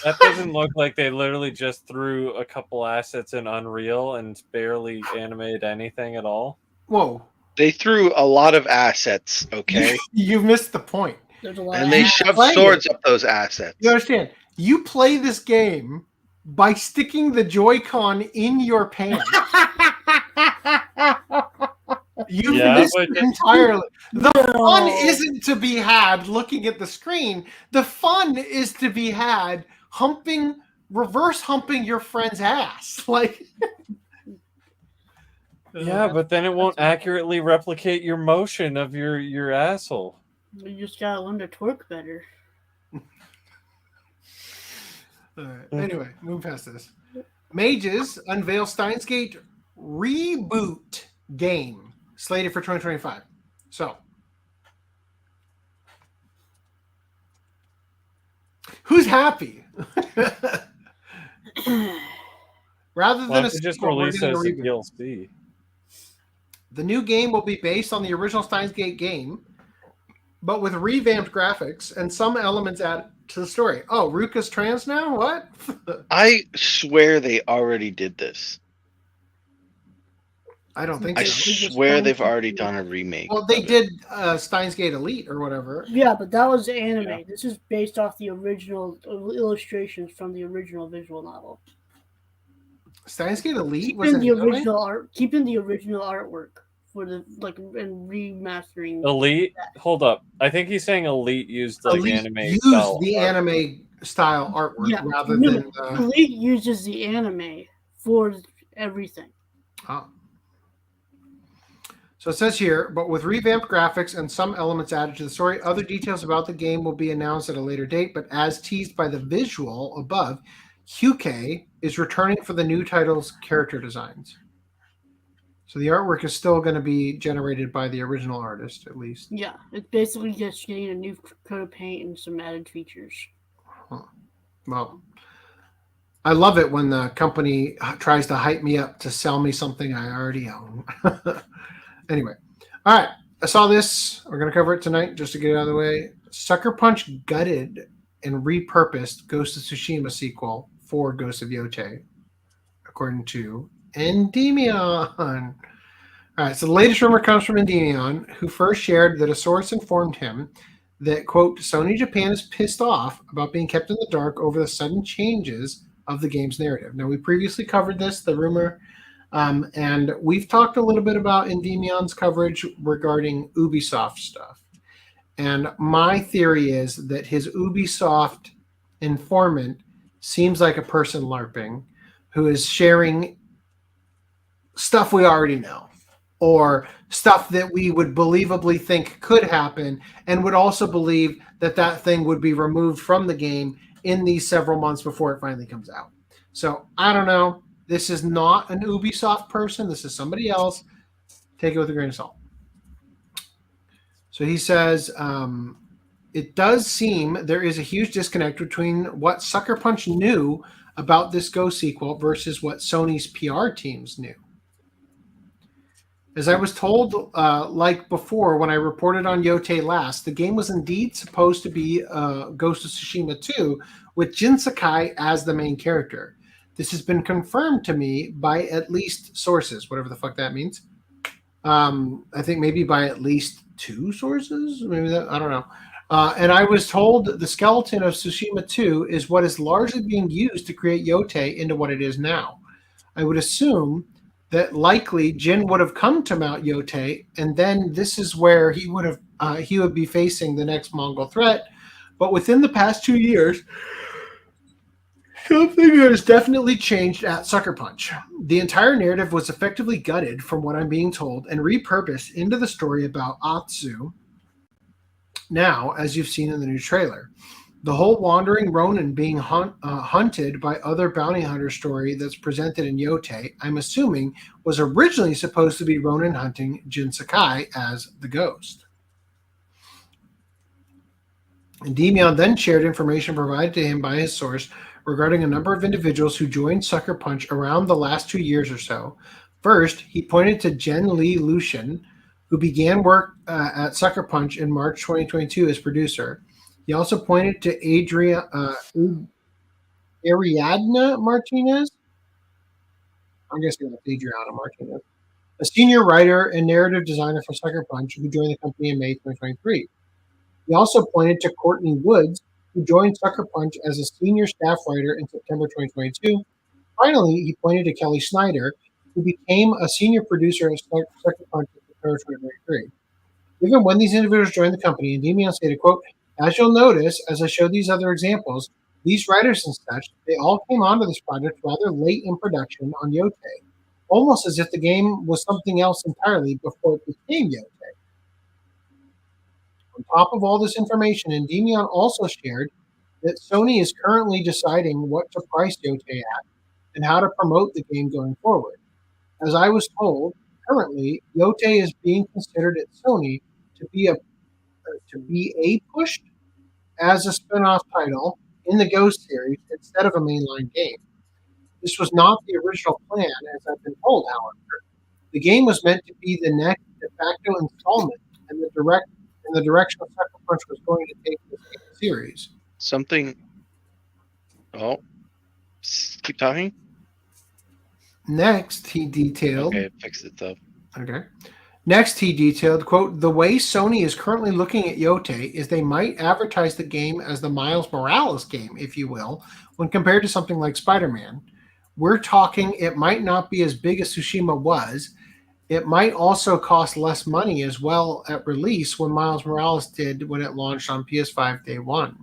J: That doesn't look like they literally just threw a couple assets in Unreal and barely animated anything at all.
H: Whoa.
I: They threw a lot of assets, okay?
H: You missed the point.
K: There's a lot
I: And they shoved swords up those assets.
H: You understand? You play this game by sticking the Joy-Con in your pants. You missed it entirely. The fun isn't to be had looking at the screen. The fun is to be had reverse humping your friend's ass. Like,
J: yeah, but then it won't accurately replicate your motion of your asshole.
K: You just gotta learn to twerk better.
H: all right. Anyway, move past this. Mages unveil Steins Gate reboot game slated for 2025. So, who's happy? Rather than
J: just release it as a DLC.
H: The new game will be based on the original Steins Gate game, but with revamped graphics and some elements added to the story. Oh, Ruka's trans now? What?
I: I swear they already did this.
H: I don't think
I: I
H: so.
I: swear they've already done a remake.
H: Well, they did Steins Gate Elite or whatever.
K: Yeah, but that was anime. Yeah. This is based off the original illustrations from the original visual novel.
H: Steins Gate Elite
K: keeping the original art, keeping the original artwork for the and remastering.
J: Elite, hold up. I think he's saying Elite used like
H: Elite
J: anime style.
H: The anime style artwork rather than
K: Elite uses the anime for everything.
H: Oh. So it says here, but with revamped graphics and some elements added to the story, other details about the game will be announced at a later date. But as teased by the visual above, Yōtei is returning for the new title's character designs. So the artwork is still going to be generated by the original artist, at least.
K: Yeah, it's basically just getting a new coat of paint and some added features.
H: Huh. Well, I love it when the company tries to hype me up to sell me something I already own. Anyway, all right. I saw this. We're going to cover it tonight just to get it out of the way. Sucker Punch gutted and repurposed Ghost of Tsushima sequel for Ghost of Yōtei, according to Endymion. All right, so the latest rumor comes from Endymion, who first shared that a source informed him that, quote, Sony Japan is pissed off about being kept in the dark over the sudden changes of the game's narrative. Now, we previously covered this, the rumor, and we've talked a little bit about Endymion's coverage regarding Ubisoft stuff. And my theory is that his Ubisoft informant seems like a person LARPing who is sharing stuff we already know or stuff that we would believably think could happen and would also believe that that thing would be removed from the game in these several months before it finally comes out. So I don't know. This is not an Ubisoft person. This is somebody else. Take it with a grain of salt. So he says, it does seem there is a huge disconnect between what Sucker Punch knew about this Go sequel versus what Sony's PR teams knew. As I was told, like before, when I reported on Yōtei last, the game was indeed supposed to be Ghost of Tsushima 2 with Jin Sakai as the main character. This has been confirmed to me by at least sources, whatever the fuck that means. I think maybe by at least 2 sources, maybe that, I don't know. And I was told the skeleton of Tsushima 2 is what is largely being used to create Yōtei into what it is now. I would assume that likely Jin would have come to Mount Yōtei, and then this is where he would be facing the next Mongol threat. But within the past 2 years, something has definitely changed at Sucker Punch. The entire narrative was effectively gutted, from what I'm being told, and repurposed into the story about Atsu. Now, as you've seen in the new trailer, the whole wandering Ronin being hunted by other bounty hunter story that's presented in Yōtei, I'm assuming, was originally supposed to be Ronin hunting Jin Sakai as the ghost. Endymion then shared information provided to him by his source regarding a number of individuals who joined Sucker Punch around the last 2 years or so. First, he pointed to Jen Lee Lucien, who began work at Sucker Punch in March 2022 as producer. He also pointed to Ariadna Martinez. I'm guessing that's Adriana Martinez. a senior writer and narrative designer for Sucker Punch, who joined the company in May 2023. He also pointed to Courtney Woods, who joined Sucker Punch as a senior staff writer in September 2022. Finally, he pointed to Kelly Snyder, who became a senior producer at Sucker Punch in September 2023. Given when these individuals joined the company, Endymion stated, quote, "As you'll notice, as I showed these other examples, these writers and such, they all came onto this project rather late in production on Yōtei, almost as if the game was something else entirely before it became Yōtei." On top of all this information, Endymion also shared that Sony is currently deciding what to price Yōtei at and how to promote the game going forward. As I was told, currently Yōtei is being considered at Sony to be pushed as a spin-off title in the Ghost series instead of a mainline game. This was not the original plan, as I've been told, however. The game was meant to be the next de facto installment in the direction Sucker Punch was going to take this series.
I: Keep talking.
H: Next, he detailed.
I: Okay, it fixed itself.
H: Okay. Next, he detailed, quote, "The way Sony is currently looking at Yōtei is they might advertise the game as the Miles Morales game, if you will, when compared to something like Spider-Man. We're talking it might not be as big as Tsushima was. It might also cost less money as well at release when Miles Morales did when it launched on PS5 day one."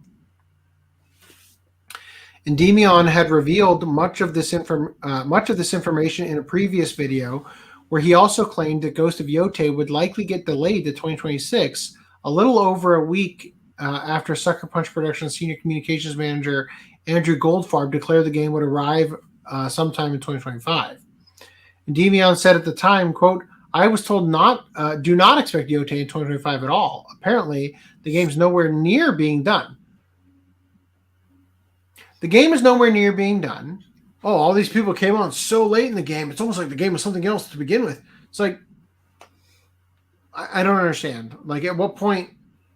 H: Endymion had revealed much of this information in a previous video, where he also claimed that Ghost of Yōtei would likely get delayed to 2026, a little over a week after Sucker Punch Productions senior communications manager Andrew Goldfarb declared the game would arrive sometime in 2025. Endymion said at the time, quote, "I was told do not expect Yōtei in 2025 at all. Apparently, the game's nowhere near being done." The game is nowhere near being done. Oh, all these people came on so late in the game. It's almost like the game was something else to begin with. It's like, I don't understand. Like, at what point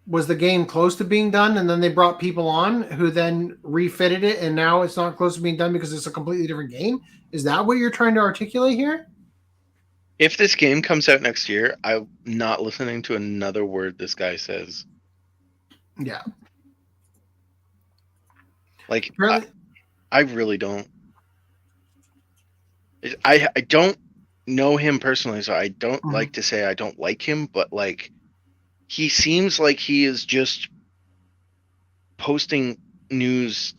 H: was the game close to being done, and then they brought people on who then refitted it, and now it's not close to being done because it's a completely different game? Is that what you're trying to articulate here?
I: If this game comes out next year, I'm not listening to another word this guy says.
H: Yeah.
I: Like, I really don't. I don't know him personally, so I don't like to say I don't like him, but like, he seems like he is just posting news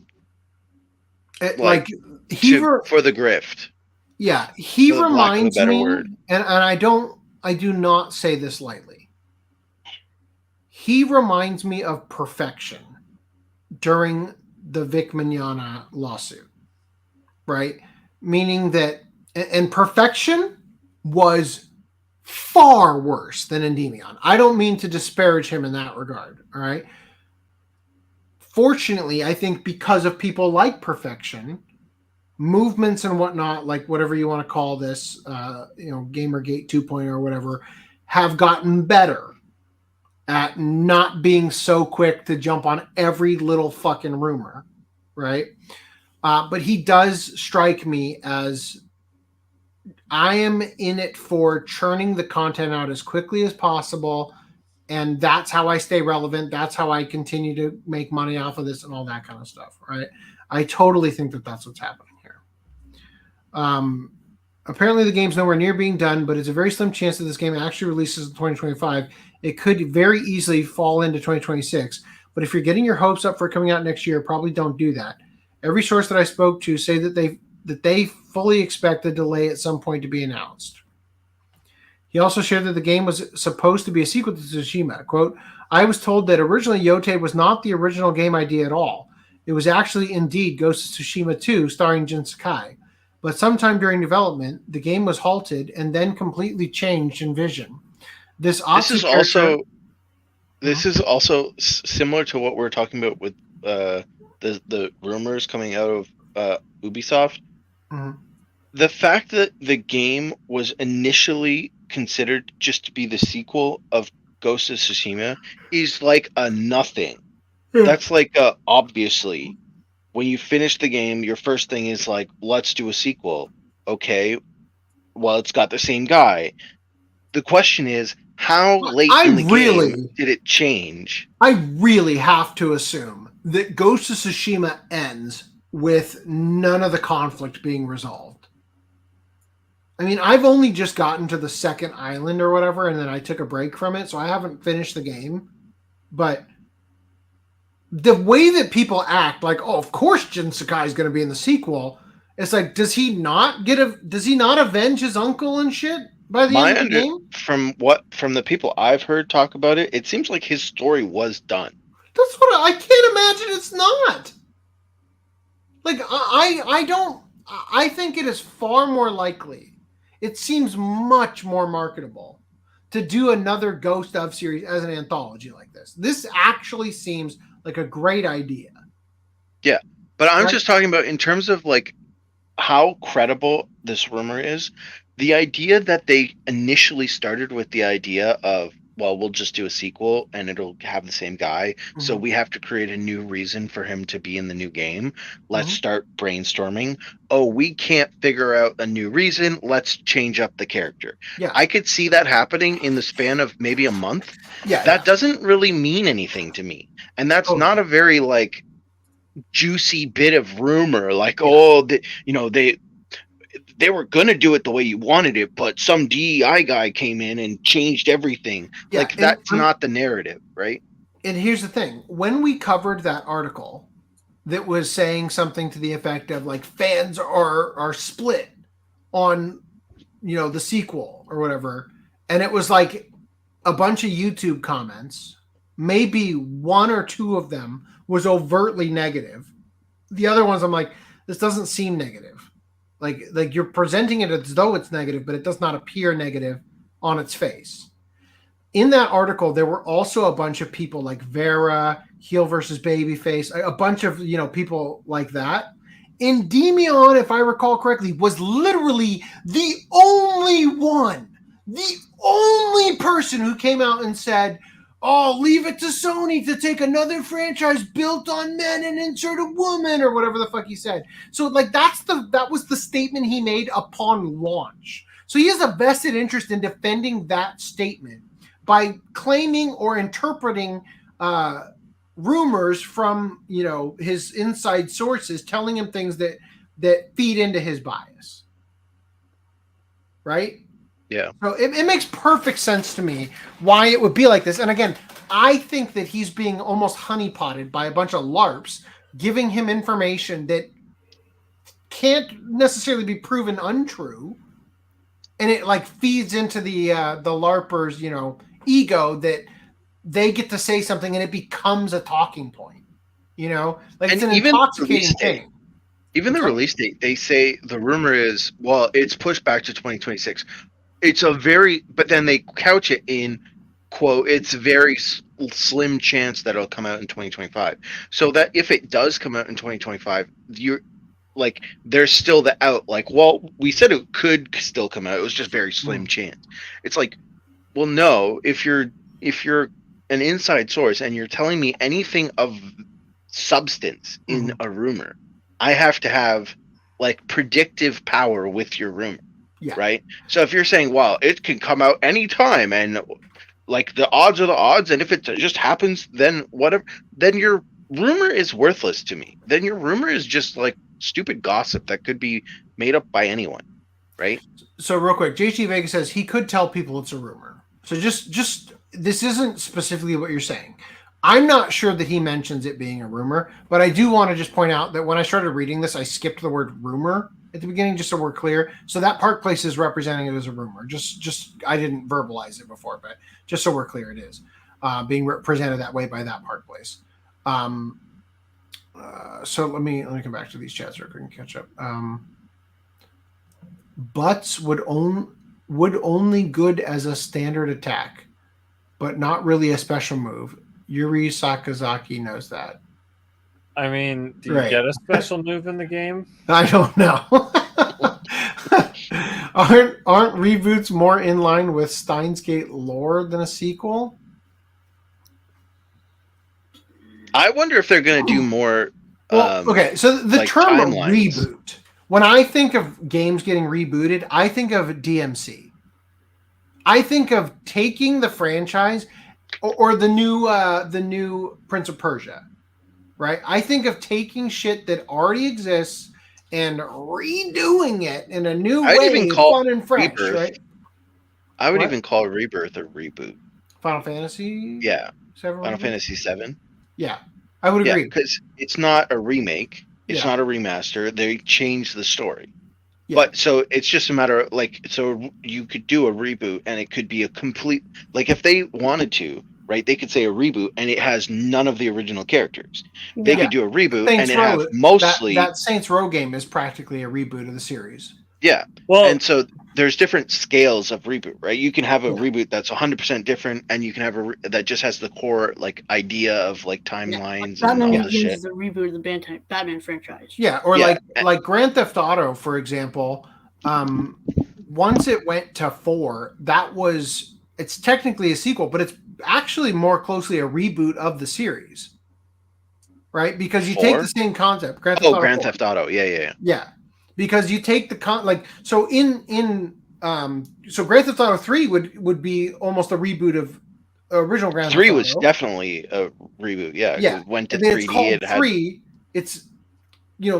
H: for
I: the grift.
H: Yeah, he reminds me, and I do not say this lightly. He reminds me of Perfection during the Vic Mignogna lawsuit, right? Meaning that, and Perfection was far worse than Endymion. I don't mean to disparage him in that regard, all right? Fortunately, I think because of people like Perfection, movements and whatnot, like whatever you want to call this, Gamergate 2.0 or whatever, have gotten better at not being so quick to jump on every little fucking rumor, right? But he does strike me as, I am in it for churning the content out as quickly as possible, and that's how I stay relevant. That's how I continue to make money off of this and all that kind of stuff, right? I totally think that that's what's happening here. Apparently the game's nowhere near being done, but it's a very slim chance that this game actually releases in 2025. It could very easily fall into 2026, but if you're getting your hopes up for coming out next year, probably don't do that. Every source that I spoke to say that they fully expect the delay at some point to be announced. He also shared that the game was supposed to be a sequel to Tsushima. Quote, "I was told that originally Yōtei was not the original game idea at all. It was actually indeed Ghost of Tsushima 2 starring Jin Sakai. But sometime during development, the game was halted and then completely changed in vision. This is also
I: similar to what we're talking about with the rumors coming out of Ubisoft.
H: Mm-hmm.
I: The fact that the game was initially considered just to be the sequel of Ghost of Tsushima is like a nothing.
H: Yeah.
I: That's like obviously, when you finish the game, your first thing is like, let's do a sequel. Okay, well, it's got the same guy. The question is, how late in the game did it change?
H: I really have to assume that Ghost of Tsushima ends with none of the conflict being resolved. I mean, I've only just gotten to the second island or whatever, and then I took a break from it, so I haven't finished the game. But the way that people act, like, oh, of course Jin Sakai is going to be in the sequel. It's like, does he not avenge his uncle and shit by the end of the game?
I: From the people I've heard talk about it, it seems like his story was done.
H: That's what I can't imagine it's not. Like, I think it is far more likely. It seems much more marketable to do another Ghost of series as an anthology like this. This actually seems like a great idea.
I: Yeah, but I'm just talking about in terms of like how credible this rumor is. The idea that they initially started with the idea of, well, we'll just do a sequel and it'll have the same guy. Mm-hmm. So we have to create a new reason for him to be in the new game. Let's start brainstorming. Oh, we can't figure out a new reason. Let's change up the character. Yeah. I could see that happening in the span of maybe a month. Yeah. That doesn't really mean anything to me. And that's not a very like juicy bit of rumor. Like, they were going to do it the way you wanted it, but some DEI guy came in and changed everything. Yeah, like, that's not the narrative, right?
H: And here's the thing. When we covered that article that was saying something to the effect of, like, fans are split on, the sequel or whatever, and it was, like, a bunch of YouTube comments, maybe one or two of them was overtly negative. The other ones, I'm like, this doesn't seem negative. Like you're presenting it as though it's negative, but it does not appear negative on its face. In that article, there were also a bunch of people like Vera, Heel versus Babyface, a bunch of people like that. Endymion, if I recall correctly, was literally the only person who came out and said, oh, leave it to Sony to take another franchise built on men and insert a woman, or whatever the fuck he said. So, like, that was the statement he made upon launch. So he has a vested interest in defending that statement by claiming or interpreting rumors from, his inside sources, telling him things that feed into his bias. Right?
I: Yeah.
H: So it makes perfect sense to me why it would be like this. And again, I think that he's being almost honeypotted by a bunch of LARPs, giving him information that can't necessarily be proven untrue. And it like feeds into the LARPers, ego that they get to say something and it becomes a talking point. Like it's an intoxicating thing.
I: Even the release date, they say the rumor is, well, it's pushed back to 2026. But then they couch it in, quote, it's a very slim chance that it'll come out in 2025. So that if it does come out in 2025, you're like, there's still the out, like, well, we said it could still come out. It was just very slim chance. It's like, well, no, if you're an inside source and you're telling me anything of substance in a rumor, I have to have like predictive power with your rumor. Yeah. Right. So if you're saying, well, it can come out anytime and like the odds are the odds, and if it just happens, then whatever, then your rumor is worthless to me. Then your rumor is just like stupid gossip that could be made up by anyone. Right.
H: So real quick, JT Vega says he could tell people it's a rumor. So just this isn't specifically what you're saying. I'm not sure that he mentions it being a rumor, but I do want to just point out that when I started reading this, I skipped the word rumor at the beginning, just so we're clear. So that Park Place is representing it as a rumor. Just I didn't verbalize it before, but just so we're clear, it is being presented that way by that Park Place. So let me come back to these chats so I can catch up. Butts would only good as a standard attack, but not really a special move. Yuri Sakazaki knows that.
J: I mean, do you get a special move in the game?
H: I don't know. aren't reboots more in line with Steins Gate lore than a sequel?
I: I wonder if they're going to do more.
H: Well, okay, so the
I: like
H: term
I: timelines.
H: reboot when I think of games getting rebooted, I think of DMC. I think of taking the franchise or the new Prince of Persia, right? I think of taking shit that already exists and redoing it in a new
I: I'd
H: way,
I: even call
H: fun and fresh,
I: Rebirth.
H: right?
I: I would
H: What?
I: even call Rebirth a reboot.
H: Final Fantasy?
I: Yeah.
H: 7
I: Final
H: reboot?
I: Fantasy 7.
H: Yeah, I would agree.
I: Because it's not a remake. It's
H: Yeah.
I: not a remaster. They changed the story.
H: Yeah.
I: But so it's just a matter of so you could do a reboot and it could be a complete, if they wanted to, right, they could say a reboot and it has none of the original characters. They could do a reboot
H: Saints
I: and it
H: Row,
I: have mostly
H: that Saints Row game is practically a reboot of the series.
I: Yeah.
J: Well,
I: and so there's different scales of reboot, right? You can have a reboot that's 100% different, and you can have that just has the core idea of timelines and all
K: Batman
I: this
K: Begins
I: shit.
K: is a reboot of the Batman franchise.
H: Yeah, or like Grand Theft Auto, for example. Once it went to 4, it's technically a sequel, but it's actually more closely a reboot of the series, right? Because you take the same concept. Grand
I: Theft Auto, yeah.
H: Yeah, because you take the so Grand Theft Auto 3 would be almost a reboot of original Grand Theft Auto.
I: 3 was definitely a reboot, yeah. It went to 3D.
H: It's called 3. It's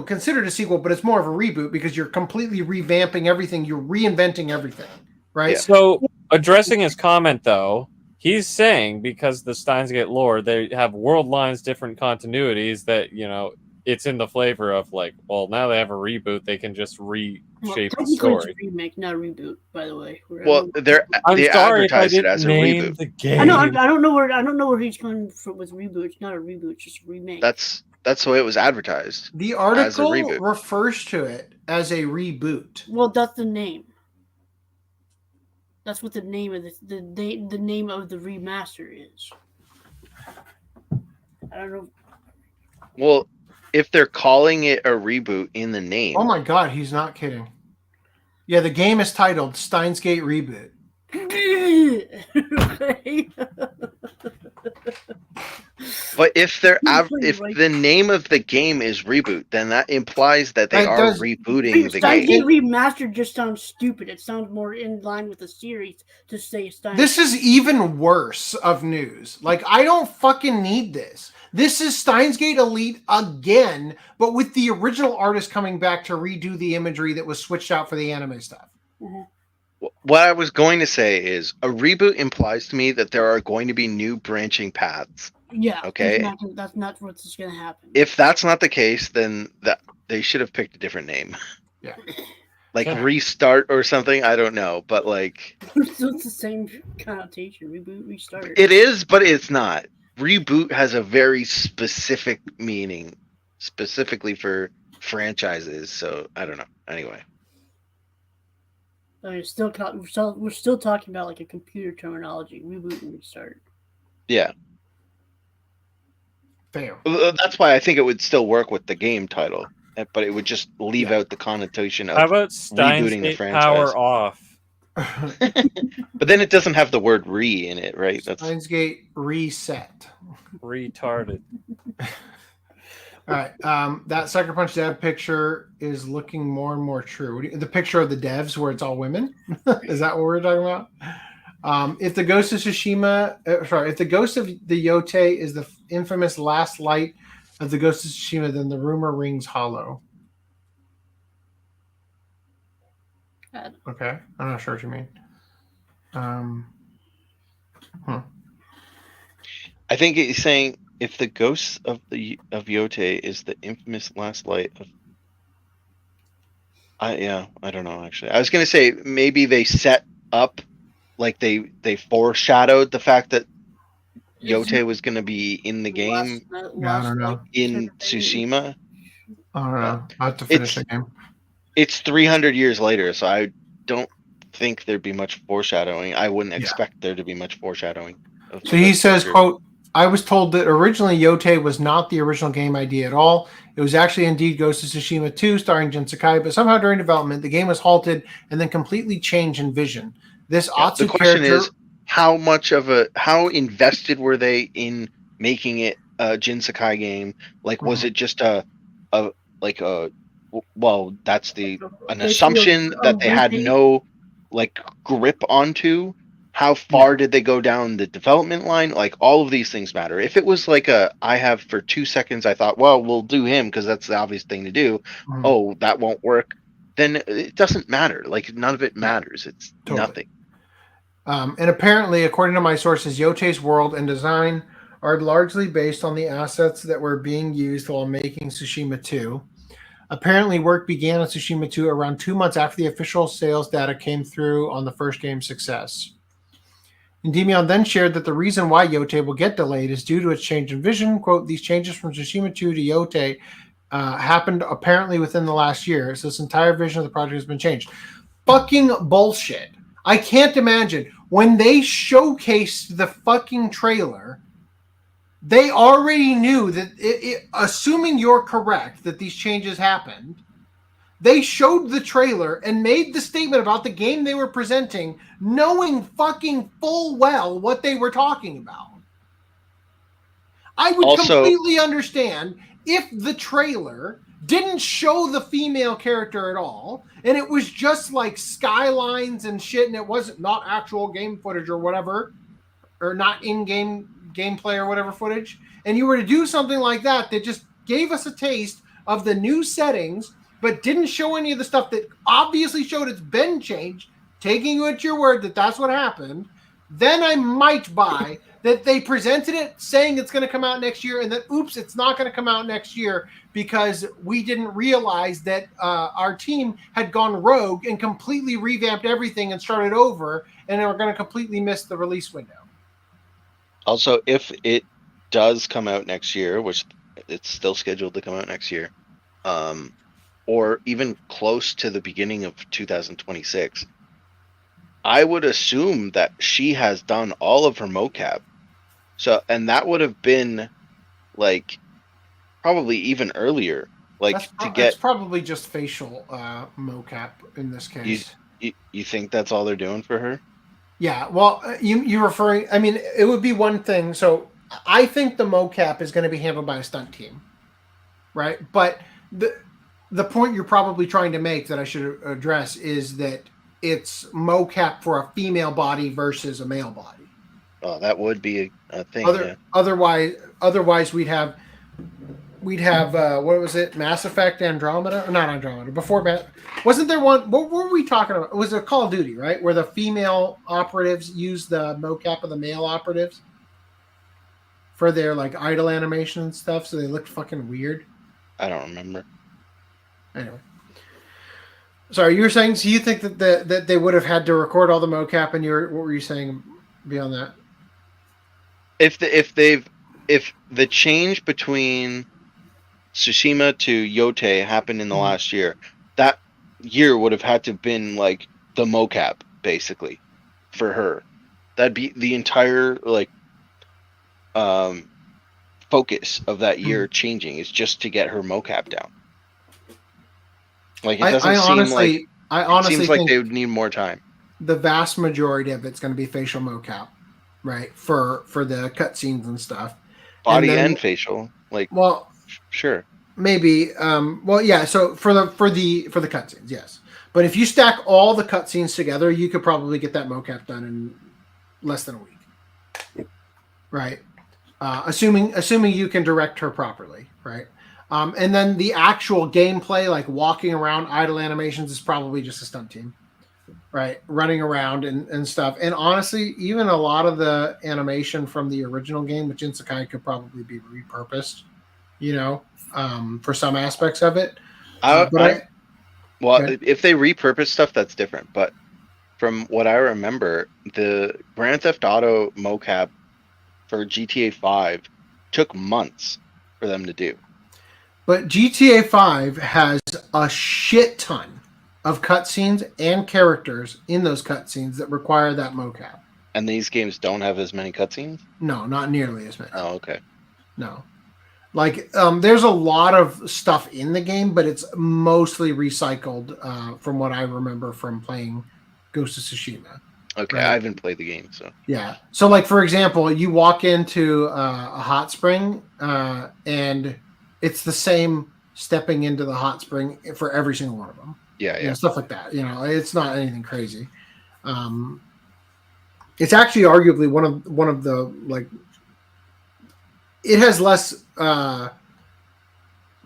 H: considered a sequel, but it's more of a reboot because you're completely revamping everything. You're reinventing everything, right?
J: Yeah. So addressing his comment, though, he's saying because the Steins Gate lore, they have world lines, different continuities that, it's in the flavor of now they have a reboot, they can just reshape the story.
K: It's a remake, not a reboot, by the way.
I: Well, they advertise it as a reboot.
J: The game.
K: I don't know where he's coming from with reboot. It's not a reboot, it's just a remake.
I: That's the way it was advertised.
H: The article refers to it as a reboot.
K: Well, that's the name. That's what the name of the name of the remaster is. I don't know.
I: Well, if they're calling it a reboot in the name.
H: Oh my god, he's not kidding. Yeah, the game is titled Steins Gate Reboot.
I: But if the name of the game is reboot, then that implies that they are rebooting the
K: Steins
I: game.
K: Gate Remastered just sounds stupid. It sounds more in line with the series to say Steins.
H: This is even worse of news. I don't fucking need this. This is Steins Gate Elite again, but with the original artist coming back to redo the imagery that was switched out for the anime stuff.
K: Mm-hmm.
I: What I was going to say is a reboot implies to me that there are going to be new branching paths.
K: Yeah.
I: Okay.
K: That's not what's going to happen.
I: If that's not the case, then they should have picked a different name.
H: Yeah.
I: Restart or something. I don't know, but
K: it's the same connotation. Reboot, restart.
I: It is, but it's not. Reboot has a very specific meaning, specifically for franchises. So I don't know. Anyway.
K: I mean, we're still talking about a computer terminology, reboot and restart.
I: Yeah.
H: Fair.
I: That's why I think it would still work with the game title, but it would just leave out the connotation of
J: how about Steins
I: rebooting the
J: Gate
I: franchise.
J: Power Off?
I: But then it doesn't have the word "re" in it, right? That's
H: Steins Gate Reset.
J: Retarded.
H: All right. That Sucker Punch dev picture is looking more and more true. The picture of the devs where it's all women. Is that what we're talking about? If the Ghost of Tsushima, if the Ghost of the Yōtei is the infamous last light of the Ghost of Tsushima, then the rumor rings hollow. Okay. I'm not sure what you mean.
I: I think he's saying if the Ghost of Yōtei is the infamous last light of. I don't know actually. I was gonna say maybe they set up, they foreshadowed the fact that Yōtei was gonna be in the game.
H: I don't know.
I: In Tsushima.
H: I don't know. I have to finish the game.
I: It's 300 years later, so I don't think there'd be much foreshadowing. I wouldn't expect there to be much foreshadowing.
H: So he says, quote, I was told that originally Yōtei was not the original game idea at all. It was actually indeed Ghost of Tsushima 2 starring Jin Sakai, but somehow during development, the game was halted and then completely changed in vision. This Atsu
I: the question
H: character...
I: is, how invested were they in making it a Jin Sakai game? Was it just a Well, that's an
K: Basically,
I: assumption that they had
K: repeat.
I: no like grip onto. How far did they go down the development line? Like all of these things matter. If it was like I have for 2 seconds, I thought, well, we'll do him because that's the obvious thing to do.
H: Mhm.
I: Oh, that won't work. Then it doesn't matter. Like none of it matters. It's
H: Totally.
I: nothing.
H: And apparently, according to my sources, Yōtei's world and design are largely based on the assets that were being used while making Tsushima 2. Apparently, work began on Tsushima 2 around 2 months after the official sales data came through on the first game's success. Endymion then shared that the reason why Yōtei will get delayed is due to its change in vision. Quote, these changes from Tsushima 2 to Yōtei happened apparently within the last year, so this entire vision of the project has been changed. Fucking bullshit. I can't imagine. When they showcased the fucking trailer, they already knew that, assuming you're correct, that these changes happened, they showed the trailer and made the statement about the game they were presenting, knowing fucking full well what they were talking about. I would
I: Also,
H: completely understand if the trailer didn't show the female character at all, and it was just like skylines and shit, and it wasn't not actual game footage or whatever, or not in-game gameplay or whatever footage, and you were to do something like that that just gave us a taste of the new settings, but didn't show any of the stuff that obviously showed it's been changed, taking you at your word that that's what happened, then I might buy that they presented it saying it's going to come out next year, and that, oops, it's not going to come out next year because we didn't realize that our team had gone rogue and completely revamped everything and started over, and they were going to completely miss the release window.
I: Also, if it does come out next year, which it's still scheduled to come out next year, or even close to the beginning of 2026, I would assume that she has done all of her mocap. So, and that would have been like probably even earlier, like
H: It's probably just facial mocap in this case.
I: You think that's all they're doing for her?
H: Yeah, well, you're referring. I mean, it would be one thing. So I think the mocap is going to be handled by a stunt team, right? But the point you're probably trying to make that I should address is that it's mocap for a female body versus a male body.
I: Oh, that would be a thing.
H: Otherwise, we'd have what was it? Mass Effect Andromeda? Or not Andromeda. Wasn't there one? What were we talking about? It was a Call of Duty, right? Where the female operatives use the mocap of the male operatives for their like idle animation and stuff, so they looked fucking weird.
I: I don't remember.
H: Anyway. Sorry, you were saying, so you think that they would have had to record all the mocap, and what were you saying beyond that?
I: If the change between Tsushima to Yōtei happened in the last year, that year would have had to have been like the mocap basically for her. That'd be the entire like focus of that year changing is just to get her mocap down. Like it doesn't seem like they would need more time.
H: The vast majority of it's going to be facial mocap, right? For the cutscenes and stuff.
I: Body and facial, like sure.
H: Maybe well yeah, so for the cutscenes, yes. But if you stack all the cutscenes together, you could probably get that mocap done in less than a week. Right? Assuming you can direct her properly, right? And then the actual gameplay, like walking around, idle animations, is probably just a stunt team, right? Running around and stuff. And honestly, even a lot of the animation from the original game, which Isekai could probably be repurposed, for some aspects of it.
I: If they repurpose stuff, that's different. But from what I remember, the Grand Theft Auto mocap for GTA 5 took months for them to do.
H: But GTA 5 has a shit ton of cutscenes and characters in those cutscenes that require that mocap.
I: And these games don't have as many cutscenes?
H: No, not nearly as many.
I: Oh, okay.
H: No. Like, there's a lot of stuff in the game, but it's mostly recycled from what I remember from playing Ghost of Tsushima.
I: Okay,
H: right?
I: I haven't played the game, so.
H: Yeah. So, like, for example, you walk into a hot spring and it's the same stepping into the hot spring for every single one of them.
I: Yeah.
H: Stuff like that. It's not anything crazy. It's actually arguably one of the like. It has less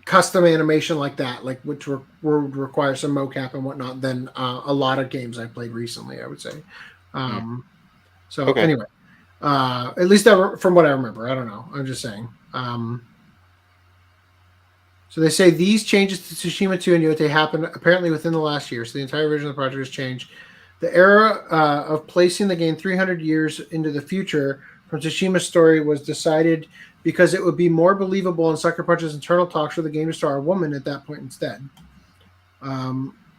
H: custom animation like that, like which would require some mocap and whatnot than a lot of games I played recently, I would say. So anyway, at least from what I remember, I don't know. I'm just saying. So they say these changes to Tsushima 2 and Yōtei happened apparently within the last year. So the entire vision of the project has changed. The era of placing the game 300 years into the future from Tsushima's story was decided because it would be more believable in Sucker Punch's internal talks for the game to star a woman at that point instead.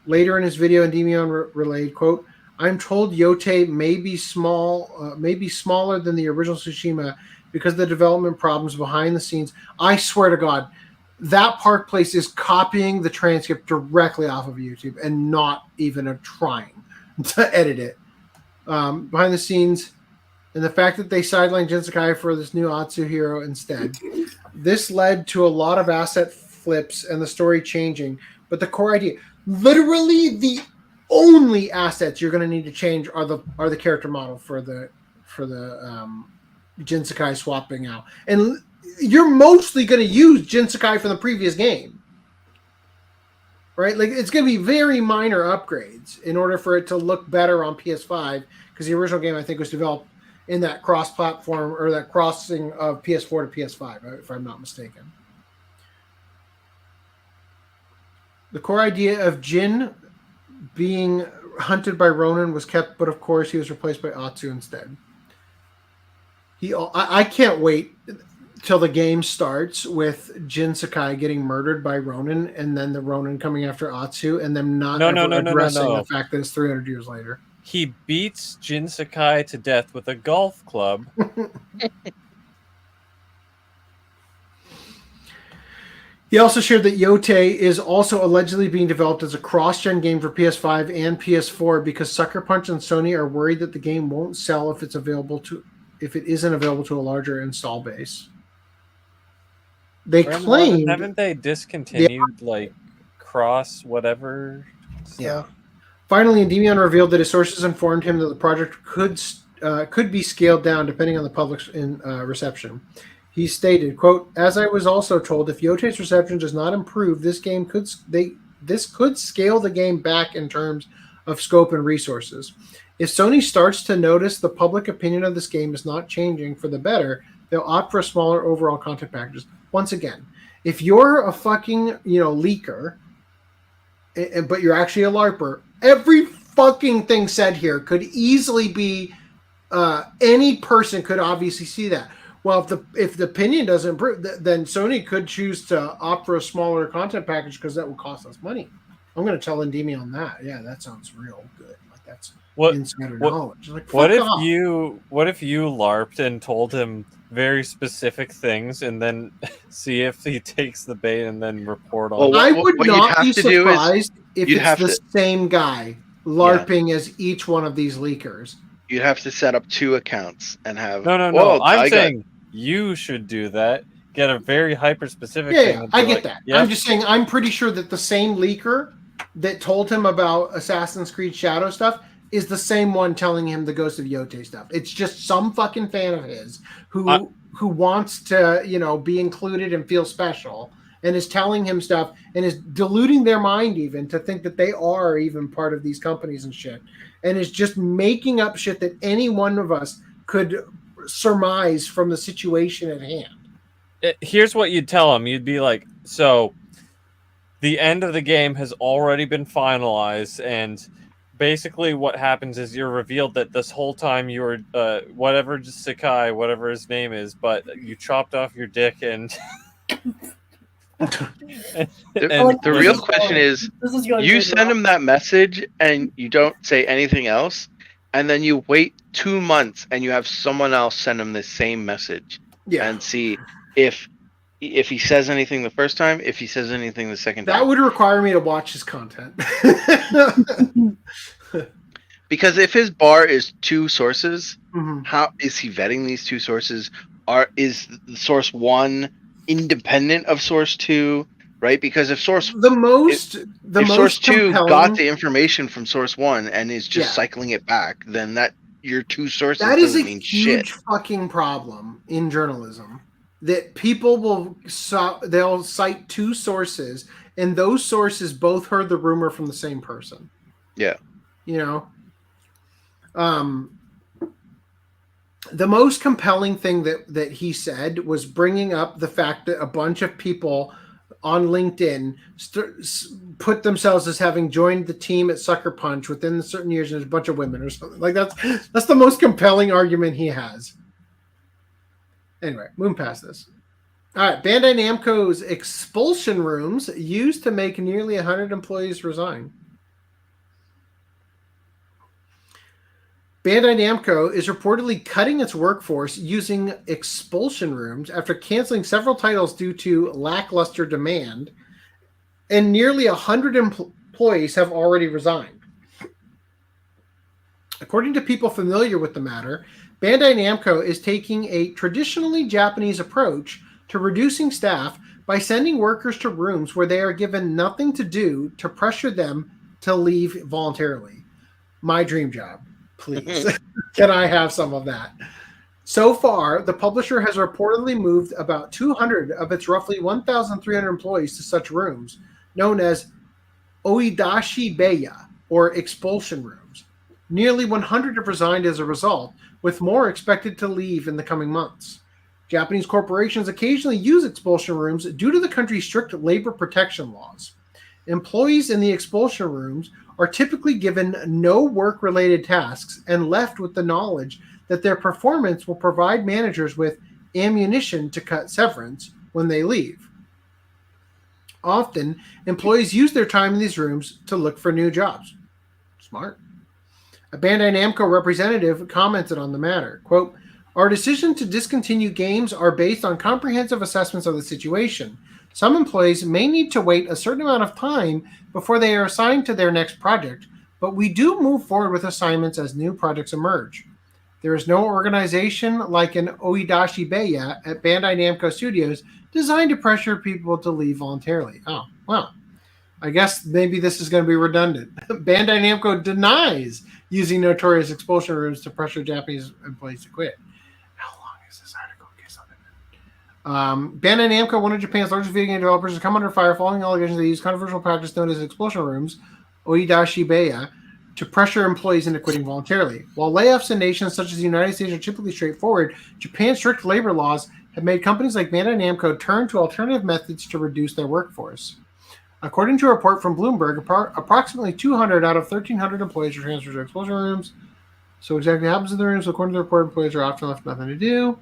H: Later in his video, Endymion relayed, quote, "I'm told Yōtei may be smaller than the original Tsushima because of the development problems behind the scenes." I swear to God, that Park Place is copying the transcript directly off of YouTube and not even trying to edit it. Behind the scenes, and the fact that they sidelined Jin Sakai for this new Atsu hero instead. This led to a lot of asset flips and the story changing. But the core idea, literally the only assets you're going to need to change are the character model for the Jin Sakai swapping out. And you're mostly going to use Jin Sakai from the previous game. Right? Like, it's going to be very minor upgrades in order for it to look better on PS5, because the original game, I think, was developed in that cross-platform, or that crossing of PS4 to PS5, if I'm not mistaken. The core idea of Jin being hunted by Ronin was kept, but of course he was replaced by Atsu instead. I can't wait till the game starts with Jin Sakai getting murdered by Ronin, and then the Ronin coming after Atsu, and them not addressing the fact that it's 300 years later.
J: He beats Jin Sakai to death with a golf club.
H: He also shared that Yōtei is also allegedly being developed as a cross-gen game for PS5 and PS4 because Sucker Punch and Sony are worried that the game won't sell if it isn't available to a larger install base. They claim,
J: haven't they discontinued like cross whatever stuff?
H: Yeah. Finally, Endymion revealed that his sources informed him that the project could be scaled down depending on the public's reception. He stated, quote, "As I was also told, if Yōtei's reception does not improve, this could scale the game back in terms of scope and resources. If Sony starts to notice the public opinion of this game is not changing for the better, they'll opt for smaller overall content packages." Once again, if you're a fucking leaker, but you're actually a LARPer, every fucking thing said here could easily be any person could obviously see that. Well, if the opinion doesn't improve, then Sony could choose to opt for a smaller content package because that will cost us money. I'm going to tell Endymion on that. Yeah, that sounds real good. Like, that's insider knowledge. Like,
J: what if you LARPed and told him very specific things and then see if he takes the bait and then report on it?
H: I would not be surprised if it's the same guy LARPing as each one of these leakers.
I: You'd have to set up 2 accounts and have...
J: No. I'm saying you should do that. Get a very hyper-specific thing.
H: Yeah, I get that. Yep. I'm just saying, I'm pretty sure that the same leaker that told him about Assassin's Creed Shadow stuff is the same one telling him the Ghost of Yōtei stuff. It's just some fucking fan of his who wants to, be included and feel special, and is telling him stuff and is deluding their mind even to think that they are even part of these companies and shit, and is just making up shit that any one of us could surmise from the situation at hand.
J: Here's what you'd tell him. You'd be like, so the end of the game has already been finalized, and basically what happens is you're revealed that this whole time you were whatever Sakai, whatever his name is, but you chopped off your dick and...
I: the real question is you send him that message and you don't say anything else, and then you wait 2 months and you have someone else send him the same message and see if he says anything the first time, if he says anything the second time.
H: That would require me to watch his content.
I: Because if his bar is 2 sources, how is he vetting these 2 sources? Is source 1 independent of source 2? right? Because if source
H: The most
I: source 2
H: compelling,
I: got the information from source 1 and is just
H: Yeah.
I: cycling it back, then that your two sources
H: that is a
I: doesn't mean
H: huge
I: shit.
H: fucking problem in journalism. That people they'll cite two sources, and those sources both heard the rumor from the same person.
I: Yeah.
H: You know, the most compelling thing that he said was bringing up the fact that a bunch of people on LinkedIn put themselves as having joined the team at Sucker Punch within certain years, and there's a bunch of women or something. Like that's the most compelling argument he has. Anyway, moving past this. All right, Bandai Namco's expulsion rooms used to make nearly 100 employees resign. Bandai Namco is reportedly cutting its workforce using expulsion rooms after canceling several titles due to lackluster demand, and nearly 100 employees have already resigned. According to people familiar with the matter, Bandai Namco is taking a traditionally Japanese approach to reducing staff by sending workers to rooms where they are given nothing to do to pressure them to leave voluntarily. My dream job. Please. Can I have some of that? So far, the publisher has reportedly moved about 200 of its roughly 1,300 employees to such rooms, known as Oidashi Beya, or expulsion rooms. Nearly 100 have resigned as a result, with more expected to leave in the coming months. Japanese corporations occasionally use expulsion rooms due to the country's strict labor protection laws. Employees in the expulsion rooms are typically given no work-related tasks and left with the knowledge that their performance will provide managers with ammunition to cut severance when they leave. Often, employees use their time in these rooms to look for new jobs. Smart. A Bandai Namco representative commented on the matter, quote, "Our decision to discontinue games are based on comprehensive assessments of the situation. Some employees may need to wait a certain amount of time before they are assigned to their next project, but we do move forward with assignments as new projects emerge. There is no organization like an Oidashi Beya at Bandai Namco Studios designed to pressure people to leave voluntarily." Oh, well, I guess maybe this is going to be redundant. Bandai Namco denies using notorious expulsion rooms to pressure Japanese employees to quit. Bandai Namco, one of Japan's largest video game developers, has come under fire following allegations they use controversial practice known as expulsion rooms, Oidashi Beya, to pressure employees into quitting voluntarily. While layoffs in nations such as the United States are typically straightforward, Japan's strict labor laws have made companies like Bandai Namco turn to alternative methods to reduce their workforce. According to a report from Bloomberg, approximately 200 out of 1,300 employees are transferred to expulsion rooms. So exactly what happens in the rooms? According to the report, employees are often left with nothing to do.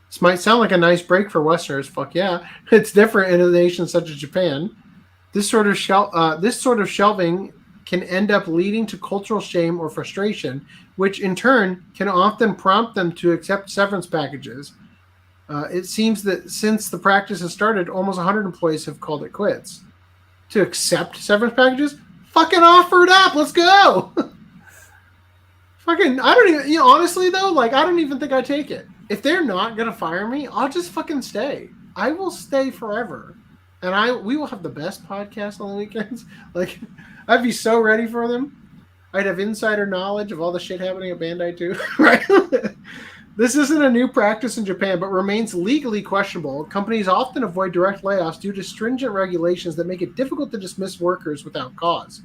H: This might sound like a nice break for Westerners. Fuck yeah. It's different in a nation such as Japan. This sort of shelving can end up leading to cultural shame or frustration, which in turn can often prompt them to accept severance packages. It seems that since the practice has started, almost 100 employees have called it quits. To accept severance packages? Fucking offer it up. Let's go. Fucking, I don't even, honestly though, like, I don't even think I take it. If they're not gonna fire me, I'll just fucking stay. I will stay forever, and we will have the best podcast on the weekends. Like, I'd be so ready for them. I'd have insider knowledge of all the shit happening at Bandai too. Right? This isn't a new practice in Japan, but remains legally questionable. Companies often avoid direct layoffs due to stringent regulations that make it difficult to dismiss workers without cause.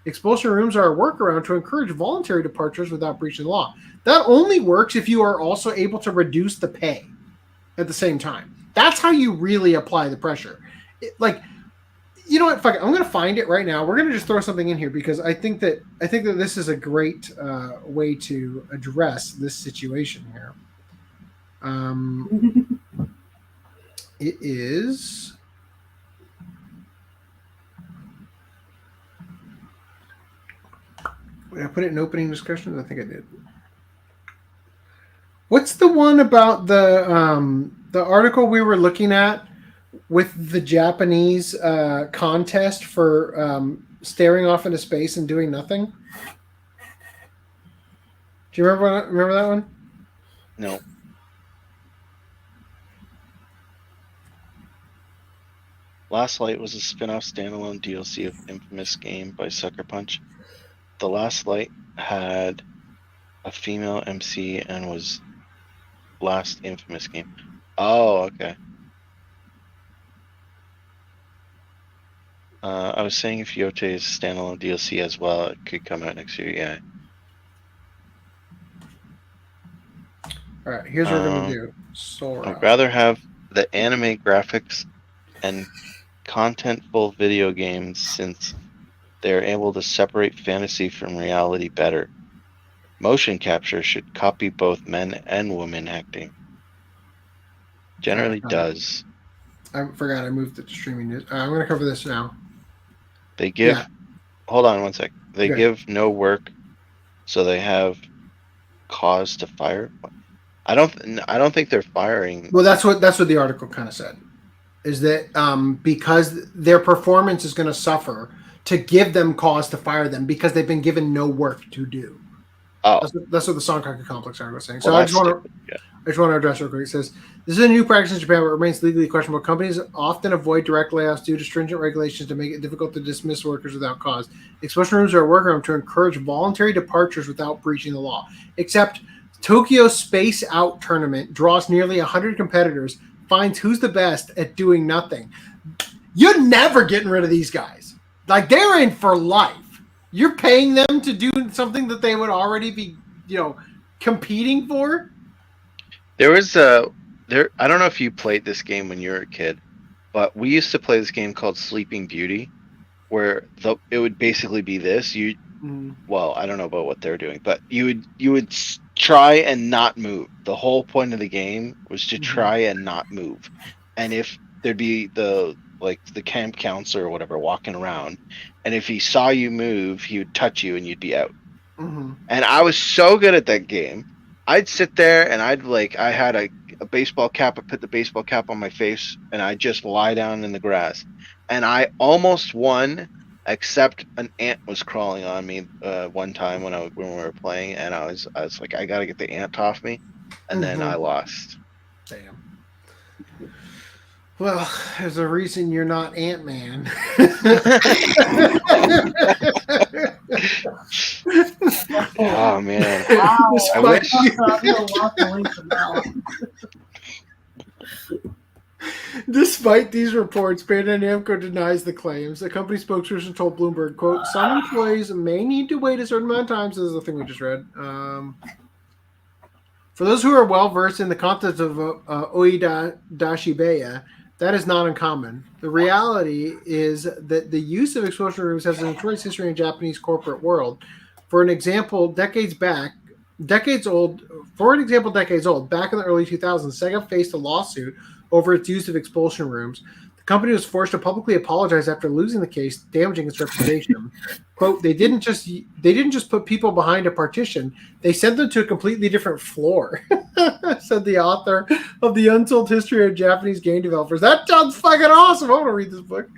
H: Expulsion rooms are a workaround to encourage voluntary departures without breaching the law. That only works if you are also able to reduce the pay at the same time. That's how you really apply the pressure. You know what? Fuck it. I'm going to find it right now. We're going to just throw something in here because I think that this is a great way to address this situation here. It is. Did I put it in opening discussions? I think I did. What's the one about the article we were looking at with the Japanese contest for staring off into space and doing nothing? Do you remember that one?
I: No. Last Light was a spin-off standalone DLC of Infamous game by Sucker Punch. The Last Light had a female MC and was last Infamous game. Oh, okay. I was saying if Yōtei is standalone DLC as well, it could come out next year. Yeah.
H: All right, here's what we're gonna do. Sora.
I: I'd rather have the anime graphics and contentful video games since they're able to separate fantasy from reality better. Motion capture should copy both men and women acting. Generally does.
H: I forgot I moved it to streaming news. I'm going to cover this now.
I: They give. Hold on one sec. They give no work, so they have cause to fire. I don't think they're firing.
H: Well, that's what the article kind of said. Is that because their performance is going to suffer, to give them cause to fire them because they've been given no work to do.
I: Oh,
H: that's what the Sonkaku Complex article was saying. So I just want to address real quick. It says, this is a new practice in Japan, but remains legally questionable. Companies often avoid direct layoffs due to stringent regulations to make it difficult to dismiss workers without cause. Expulsion rooms are a workaround to encourage voluntary departures without breaching the law. Except Tokyo Space Out Tournament draws nearly 100 competitors, finds who's the best at doing nothing. You're never getting rid of these guys. Like, they're in for life. You're paying them to do something that they would already be, competing for.
I: There was I don't know if you played this game when you were a kid, but we used to play this game called Sleeping Beauty, where it would basically be this. Well, I don't know about what they're doing, but you would try and not move. The whole point of the game was to try and not move, and if there'd be the camp counselor or whatever walking around, and if he saw you move, he would touch you and you'd be out. And I was so good at that game. I'd sit there and I had a baseball cap. I put the baseball cap on my face and I just lie down in the grass, and I almost won, except an ant was crawling on me one time when we were playing, and I was like, I gotta get the ant off me, and then I lost.
H: Damn. Well, there's a reason you're not Ant-Man.
I: Oh, man.
K: Wow.
I: I wish.
H: Despite these reports, Bandai Namco denies the claims. The company spokesperson told Bloomberg, quote, some employees may need to wait a certain amount of time. So this is the thing we just read. For those who are well-versed in the content of Oida Dashibeya, that is not uncommon. The reality is that the use of expulsion rooms has a notorious history in the Japanese corporate world. For an example, decades old, back in the early 2000s, Sega faced a lawsuit over its use of expulsion rooms. The company was forced to publicly apologize after losing the case, damaging its reputation. Quote, they didn't just put people behind a partition, they sent them to a completely different floor, said the author of The Untold History of Japanese Game Developers. That sounds fucking awesome. I want to read this book.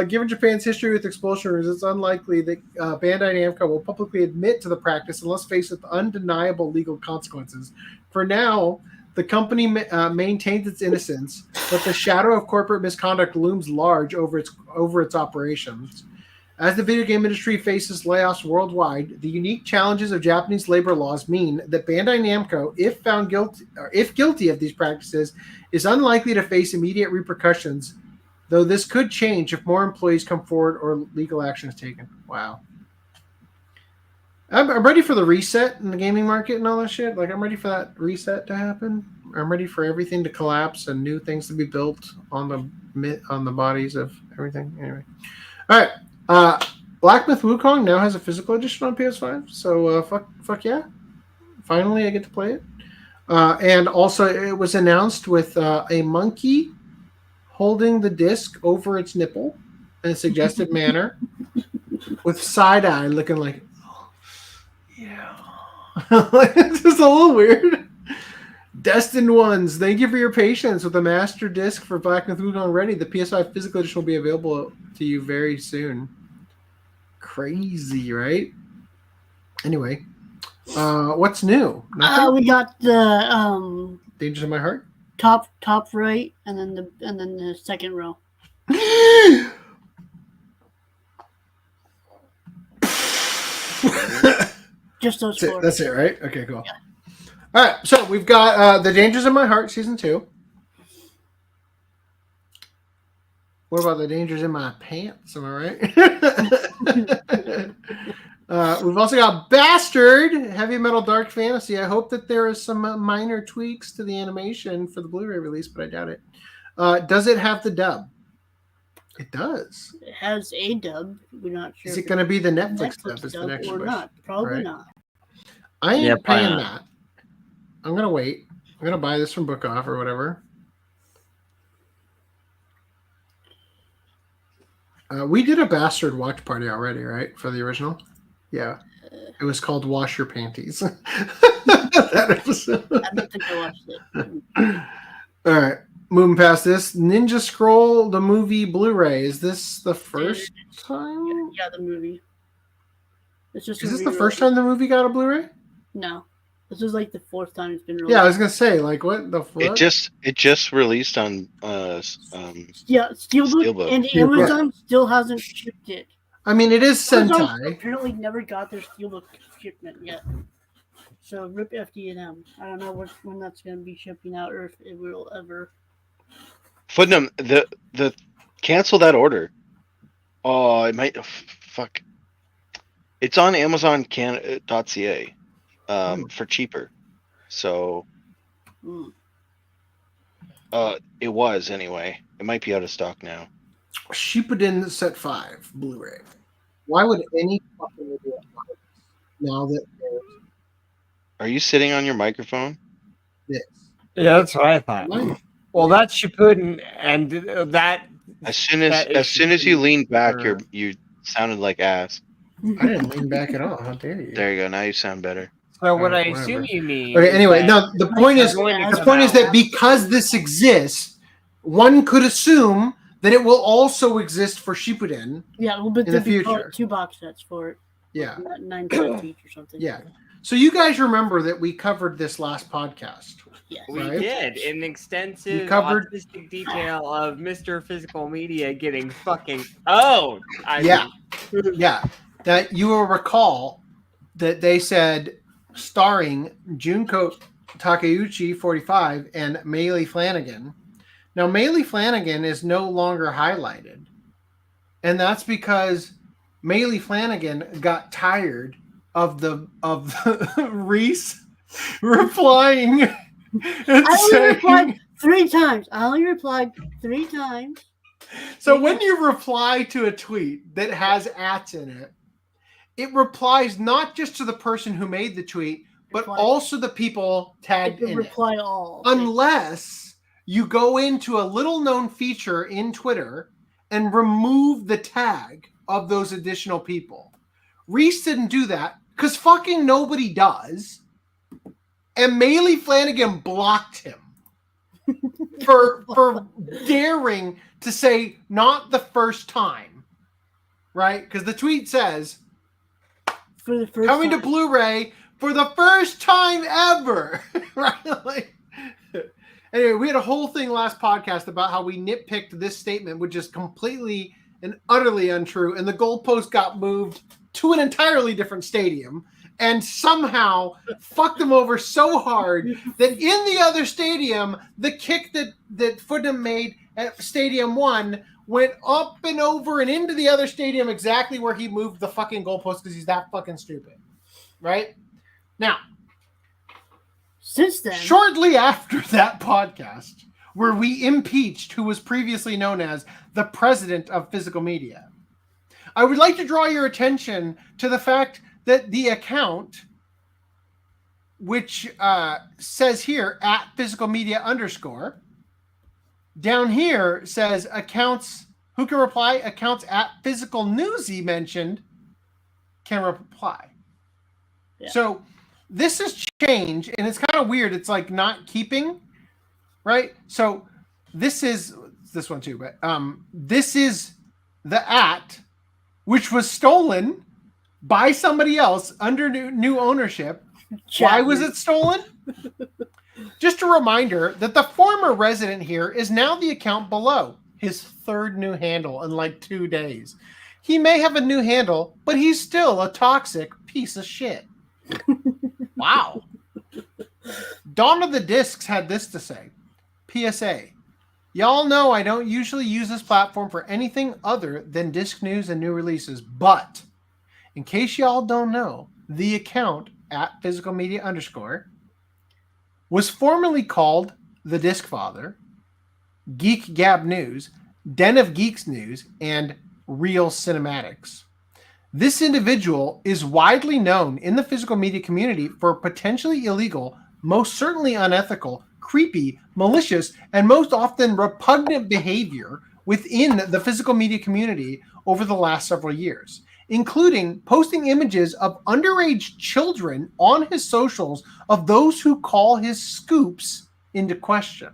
H: Given Japan's history with expulsion rooms, it's unlikely that Bandai Namco will publicly admit to the practice unless faced with undeniable legal consequences. For now, the company maintains its innocence, but the shadow of corporate misconduct looms large over its operations. As the video game industry faces layoffs worldwide, the unique challenges of Japanese labor laws mean that Bandai Namco, if guilty of these practices, is unlikely to face immediate repercussions, though this could change if more employees come forward or legal action is taken. Wow. I'm ready for the reset in the gaming market and all that shit. Like, I'm ready for that reset to happen. I'm ready for everything to collapse and new things to be built on the bodies of everything. Anyway. All right. Black Myth Wukong now has a physical edition on PS5. So, fuck yeah. Finally, I get to play it. And also, it was announced with a monkey holding the disc over its nipple in a suggestive manner with side eye looking like, yeah. It's just a little weird. Destined Ones, thank you for your patience with the master disc for Black Myth Wukong ready. The PS5 physical edition will be available to you very soon. Crazy, right? Anyway, what's new?
K: We got the
H: Dangers of My Heart.
K: Top right, and then the second row. Just those four.
H: That's it, right? Okay, cool. Yeah. All right, so we've got The Dangers of My Heart, Season 2. What about The Dangers in My Pants? Am I right? We've also got Bastard, Heavy Metal Dark Fantasy. I hope that there is some minor tweaks to the animation for the Blu-ray release, but I doubt it. Does it have the dub? It does.
K: It has a dub. We're not sure.
H: Is it going to be the Netflix dub? Is the next
K: or
H: question.
K: not? Probably
H: Right.
K: not.
H: I ain't paying that. I'm going to wait. I'm going to buy this from Book Off or whatever. We did a Bastard watch party already, right? For the original? Yeah. It was called Wash Your Panties. That episode.
K: I don't think I watched it.
H: All right. Moving past this. Ninja Scroll, the movie Blu-ray. Is this the first time?
K: Yeah, the movie. It's just
H: Is this the first time the movie got a Blu-ray?
K: No. This is like the fourth time it's been released.
H: Yeah, I was going to say, like, what the fuck?
I: It just released on
K: Steelbook, and Amazon still hasn't shipped it.
H: I mean, it is
K: Amazon
H: Sentai.
K: apparently never got their Steelbook shipment yet. So rip FD&M. I don't know when that's going to be shipping out or if it will ever.
I: Footnum, the cancel that order. Oh, it might. Fuck. It's on Amazon.ca for cheaper. So. It was anyway. It might be out of stock now.
H: Shippuden Set 5 Blu-ray. Why would any fucking idiot buy this now that there's
I: Are you sitting on your microphone?
H: this?
L: Yeah, that's what I thought. Well, that's Shippuden, and that.
I: As soon as you leaned back, you sounded like ass.
H: I didn't lean back at all. How dare you?
I: There you go. Now you sound better.
L: So what I
H: whatever.
L: assume you mean.
H: Okay. Anyway,
L: is
H: no. The point is that because this exists, one could assume that it will also exist for Shippuden.
K: Yeah, well, but
H: in the
K: there'd be
H: future.
K: 2 box sets for it.
H: Yeah.
K: Like $9 each or something.
H: Yeah. So you guys remember that we covered this last podcast?
K: Yes.
L: We
H: right?
L: did an extensive,
H: You covered-
L: autistic detail of Mr. Physical Media getting fucking owned.
H: Yeah. That you will recall that they said starring Junko Takeuchi, 45, and Maylee Flanagan. Now, Maylee Flanagan is no longer highlighted. And that's because Maylee Flanagan got tired of the Reese replying and
K: I only
H: saying,
K: replied 3 times. I only replied 3 times.
H: so when you reply to a tweet that has ats in it, it replies not just to the person who made the tweet, but also the people tagged in it.
K: Reply all.
H: Unless you go into a little known feature in Twitter and remove the tag of those additional people. Reese didn't do that because fucking nobody does. And Maylee Flanagan blocked him for daring to say not the first time. Right? Because the tweet says
K: for the first
H: coming
K: time.
H: to Blu-ray for the first time ever. Right? Like, anyway, we had a whole thing last podcast about how we nitpicked this statement, which is completely and utterly untrue. And the goalpost got moved to an entirely different stadium and somehow fucked them over so hard that in the other stadium, the kick that Footnam made at Stadium 1 went up and over and into the other stadium exactly where he moved the fucking goalpost because he's that fucking stupid. Right? Now,
K: since then,
H: shortly after that podcast, where we impeached who was previously known as the president of physical media, I would like to draw your attention to the fact that the account, which says here at physical media _ down here says accounts who can reply, accounts at physical newsy mentioned can reply. Yeah. So this has changed, and it's kind of weird. It's like not keeping, right? So this is this one too, but this is the @ which was stolen by somebody else under new ownership. Why was it stolen? Just a reminder that the former resident here is now the account below. his third new handle in like 2 days. He may have a new handle, but he's still a toxic piece of shit. Wow. Dawn of the Discs had this to say. PSA. Y'all know I don't usually use this platform for anything other than disc news and new releases, but in case y'all don't know, the account at physicalmedia_ was formerly called The Disc Father, Geek Gab News, Den of Geeks News, and Real Cinematics. This individual is widely known in the physical media community for potentially illegal, most certainly unethical, creepy, malicious, and most often repugnant behavior within the physical media community over the last several years, including posting images of underage children on his socials of those who call his scoops into question,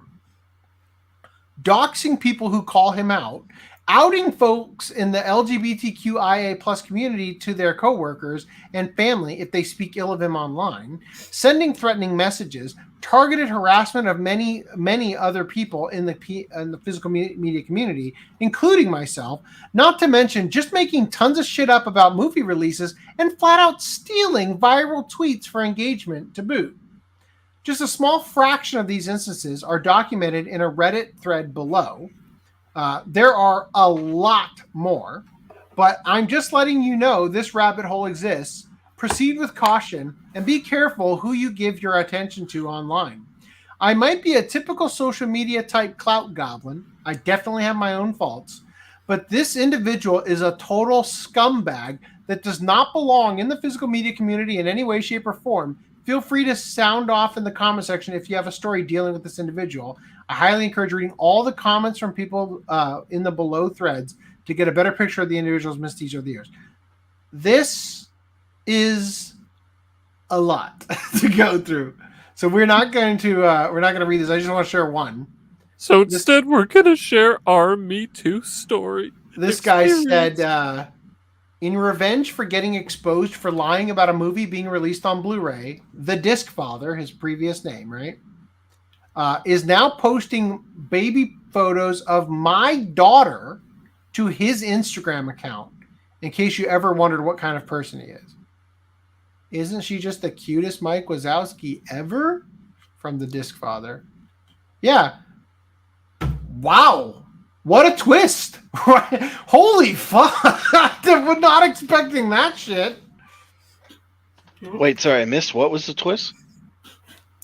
H: doxing people who call him out, outing folks in the LGBTQIA plus community to their coworkers and family if they speak ill of him online, sending threatening messages, targeted harassment of many other people in the physical media community, including myself, not to mention just making tons of shit up about movie releases and flat out stealing viral tweets for engagement to boot. Just a small fraction of these instances are documented in a Reddit thread below. There are a lot more, but I'm just letting you know this rabbit hole exists. Proceed with caution and be careful who you give your attention to online. I might be a typical social media type clout goblin. I definitely have my own faults, but this individual is a total scumbag that does not belong in the physical media community in any way, shape, or form. Feel free to sound off in the comment section if you have a story dealing with this individual. I highly encourage reading all the comments from people in the below threads to get a better picture of the individual's misdeeds over the years. This is a lot to go through, so we're not going to read this. I just want to share one.
J: So instead, we're going to share our Me Too story.
H: This guy said, in revenge for getting exposed for lying about a movie being released on Blu-ray, the Disc Father, his previous name, right, is now posting baby photos of my daughter to his Instagram account, in case you ever wondered what kind of person he is. Isn't she just the cutest Mike Wazowski ever? From the Disc Father. Yeah. Wow. What a twist. Holy fuck. I was not expecting that shit.
I: Wait, sorry, I missed. What was the twist?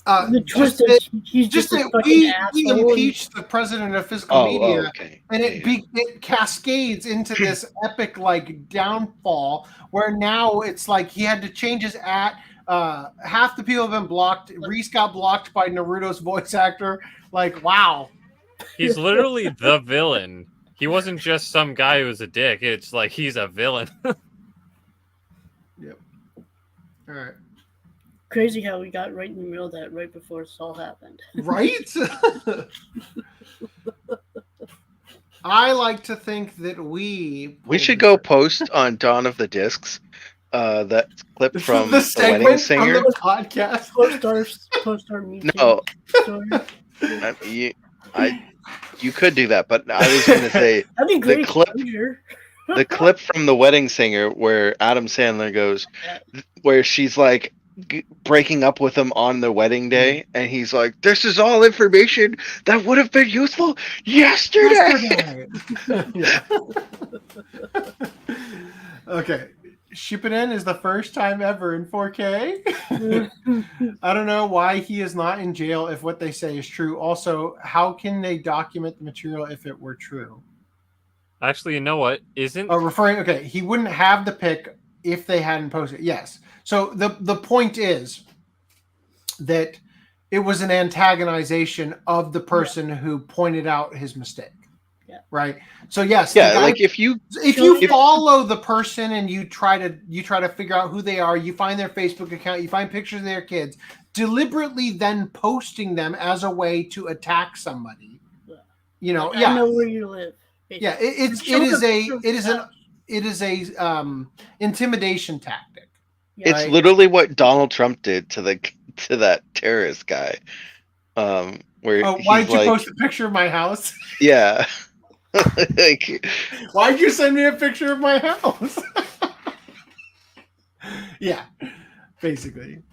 K: The twist is he's just a
H: we
K: asshole.
H: impeached the president of physical media,
I: okay.
H: and it cascades into this epic like downfall where now it's like he had to change his half the people have been blocked. Reese got blocked by Naruto's voice actor. Like, wow.
J: He's literally the villain. He wasn't just some guy who was a dick. It's like he's a villain.
H: Yep. All right.
K: Crazy how we got right in the middle of that right before this all happened.
H: Right? I like to think that we
I: should go post on Dawn of the Discs that clip from the Wedding Singer.
H: From the podcast.
K: Post our Me Too
I: No.
K: story.
I: You could do that, but I was going to say
K: That'd be great.
I: the clip from The Wedding Singer where Adam Sandler goes, where she's like breaking up with him on the wedding day, and he's like, "This is all information that would have been useful yesterday."
H: Okay. Shippuden is the first time ever in 4K. I don't know why he is not in jail if what they say is true. Also, how can they document the material if it were true?
J: Actually, you know what? Isn't
H: okay, he wouldn't have the pic if they hadn't posted it. Yes. So the point is that it was an antagonization of the person who pointed out his mistake.
K: Yeah.
H: Right. So yes.
I: Yeah. Like if you
H: follow the person and you try to figure out who they are, you find their Facebook account, you find pictures of their kids, deliberately then posting them as a way to attack somebody. You know.
K: I know where you live. Basically.
H: Yeah. It is a intimidation tactic.
I: It's
H: right?
I: literally what Donald Trump did to that terrorist guy. Where
H: why did you post a picture of my house?
I: Yeah. Like,
H: why'd you send me a picture of my house? Yeah, basically.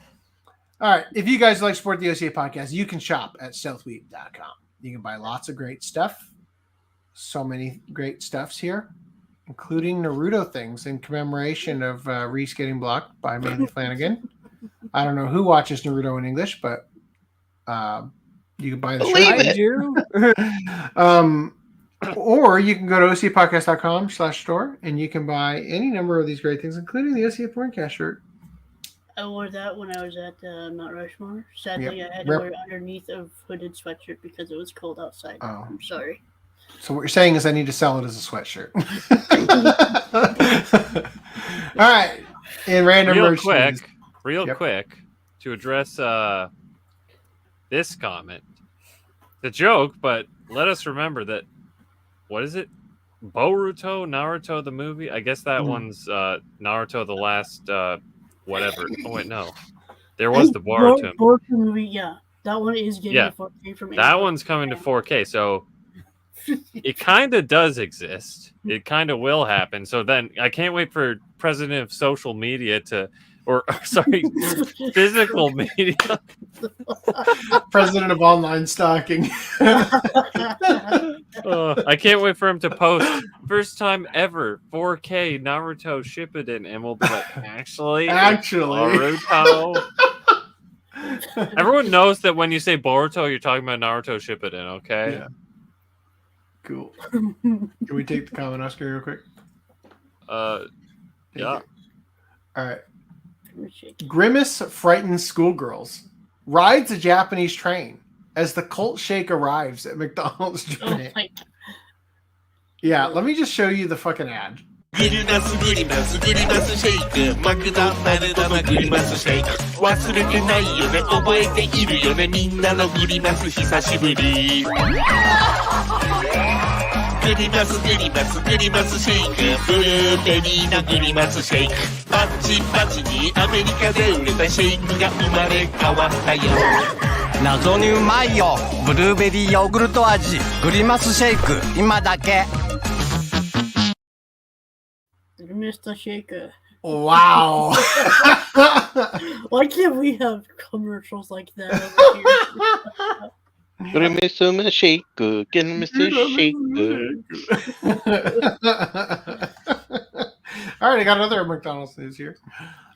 H: All right. If you guys like support the OCA podcast, you can shop at stealthweep.com. You can buy lots of great stuff. So many great stuffs here, including Naruto things in commemoration of Reese getting blocked by Mandy Flanagan. I don't know who watches Naruto in English, but you can buy the shirt. I do. Or you can go to ocapodcast.com/store and you can buy any number of these great things, including the OCA Porncast shirt.
K: I wore that when I was at Mount Rushmore. Sadly, I had to wear it underneath a hooded sweatshirt because it was cold outside.
H: Oh.
K: I'm sorry.
H: So what you're saying is I need to sell it as a sweatshirt. All right. In random
J: real quick, to address this comment. The joke, but let us remember that, what is it? Naruto the movie? I guess that one's Naruto the last whatever. Oh wait, no. There was the Boruto
K: movie, yeah. That one is getting a 4K from
J: that one's coming to 4K, so it kind of does exist. It kind of will happen. So then I can't wait for president of social media physical media.
H: President of online stalking.
J: I can't wait for him to post first time ever 4K Naruto Shippuden, and we'll be like, actually, Naruto. Everyone knows that when you say Boruto, you're talking about Naruto Shippuden, okay?
H: Yeah. Cool. Can we take the comment, Oscar, real quick?
J: Yeah.
H: All right. Grimace frightens schoolgirls. Rides a Japanese train as the cult shake arrives at McDonald's Japan. Yeah, let me just show you the fucking ad.
P: グリマスグリマスグリマスシェイクマクドナルドのグリマスシェイク忘れてないよね覚えているよねみんなのグリマス久しぶりグリマスグリマスグリマスシェイクブルーベリーのグリマスシェイクバッチバチにアメリカで売れたシェイクが生まれ変わったよ謎にうまいよブルーベリーヨーグルト味グリマスシェイク今だけ
K: Mr. Shaker.
H: Wow.
K: Why can't we have commercials like that over here?
I: Grimace shake, Grimace shake.
H: All right, I got another McDonald's news here.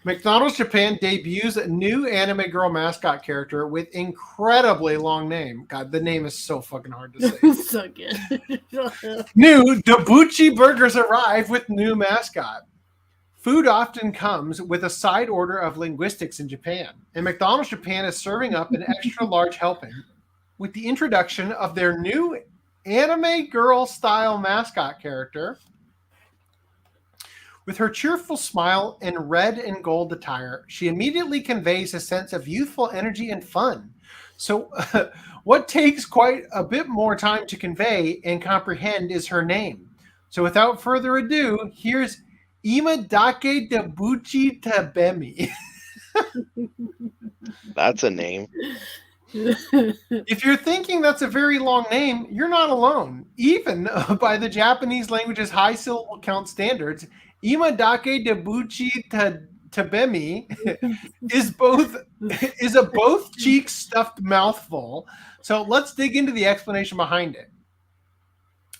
H: McDonald's Japan debuts a new anime girl mascot character with incredibly long name. God, the name is so fucking hard to say.
K: So good.
H: New Dabuchi burgers arrive with new mascot. Food often comes with a side order of linguistics in Japan, and McDonald's Japan is serving up an extra large helping with the introduction of their new anime girl style mascot character. With her cheerful smile and red and gold attire, she immediately conveys a sense of youthful energy and fun. So what takes quite a bit more time to convey and comprehend is her name. So without further ado, here's Imadake Dabuchi Tabemi.
I: That's a name.
H: If you're thinking that's a very long name, you're not alone. Even by the Japanese language's high syllable count standards, Imadake Dabuchi Tabemi is a both cheeks stuffed mouthful. So let's dig into the explanation behind it.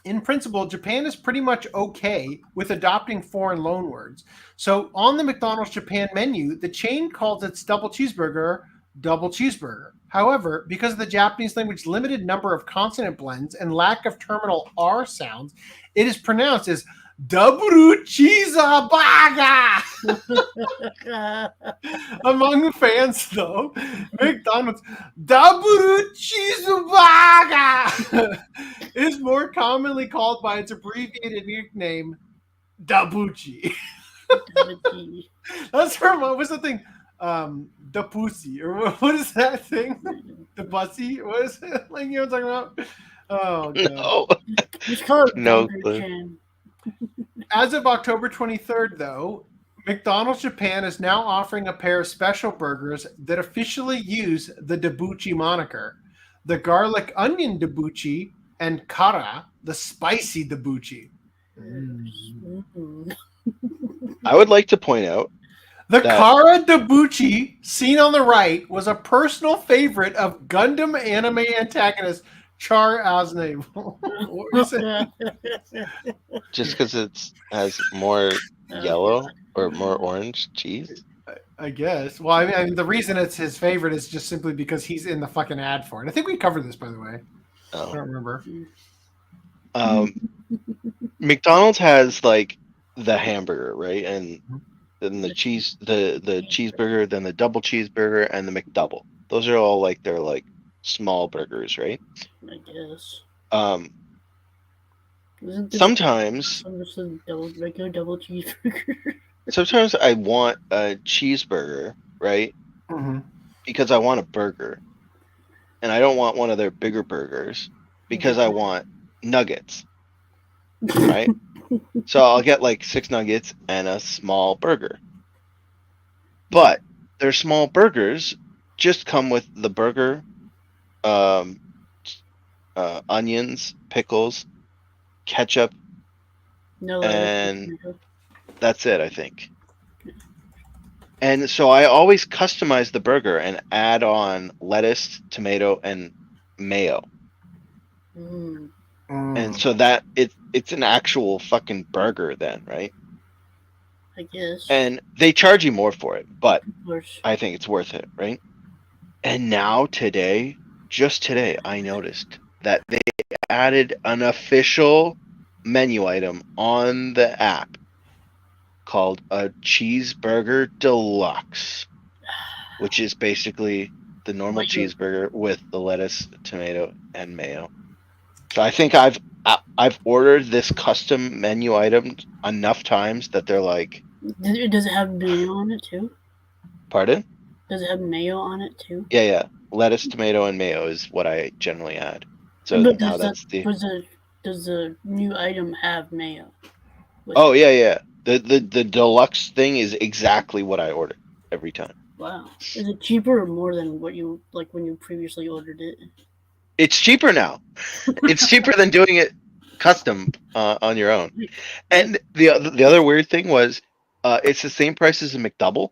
H: In principle, Japan is pretty much okay with adopting foreign loanwords. So on the McDonald's Japan menu, the chain calls its double cheeseburger double cheeseburger. However, because of the Japanese language's limited number of consonant blends and lack of terminal R sounds, it is pronounced as Double Cheeseburger. Among fans, though, McDonald's Double Cheeseburger is more commonly called by its abbreviated nickname, Dabuchi. That's her. What was the thing? The pussy, or what is that thing? The bussy? What is it? Like, you know what I'm talking about? Oh
I: no.
H: No. As of October 23rd, though, McDonald's Japan is now offering a pair of special burgers that officially use the Dabuchi moniker. The garlic onion Dabuchi and Kara, the spicy debuchi.
I: I would like to point out
H: The
I: that-
H: Kara debuchi seen on the right was a personal favorite of Gundam anime antagonist Char Aznavour. What were you saying?
I: just because it has more yellow or more orange cheese.
H: I guess. Well, I mean, the reason it's his favorite is just simply because he's in the fucking ad for it. I think we covered this, by the way. I don't remember.
I: McDonald's has like the hamburger, right, and then the cheese, the cheeseburger, then the double cheeseburger, and the McDouble. Those are all like they're like small burgers, right?
K: I guess.
I: Sometimes
K: Regular double cheeseburger.
I: Sometimes I want a cheeseburger, right?
H: Mm-hmm.
I: Because I want a burger. And I don't want one of their bigger burgers because I want nuggets. Right? So I'll get like 6 nuggets and a small burger. But their small burgers just come with the burger, onions, pickles, ketchup, and that's it, I think. And so I always customize the burger and add on lettuce, tomato, and mayo. And so that it's an actual fucking burger then, right?
K: I guess.
I: And they charge you more for it, but
K: Of course.
I: I think it's worth it, right? And now today, just today, I noticed that they added an official menu item on the app called a cheeseburger deluxe, which is basically the normal cheeseburger with the lettuce, tomato, and mayo. So I think I've ordered this custom menu item enough times that they're like,
K: Does it have mayo on it too?
I: pardon?
K: Does it have mayo on it too?
I: Yeah. Lettuce, tomato, and mayo is what I generally add. So
K: But
I: now that's the.
K: Does the new item have mayo?
I: Oh yeah. The deluxe thing is exactly what I ordered every time.
K: Wow. Is it cheaper or more than what you like when you previously ordered it?
I: It's cheaper now. It's cheaper than doing it custom on your own. And the other weird thing was, it's the same price as a McDouble,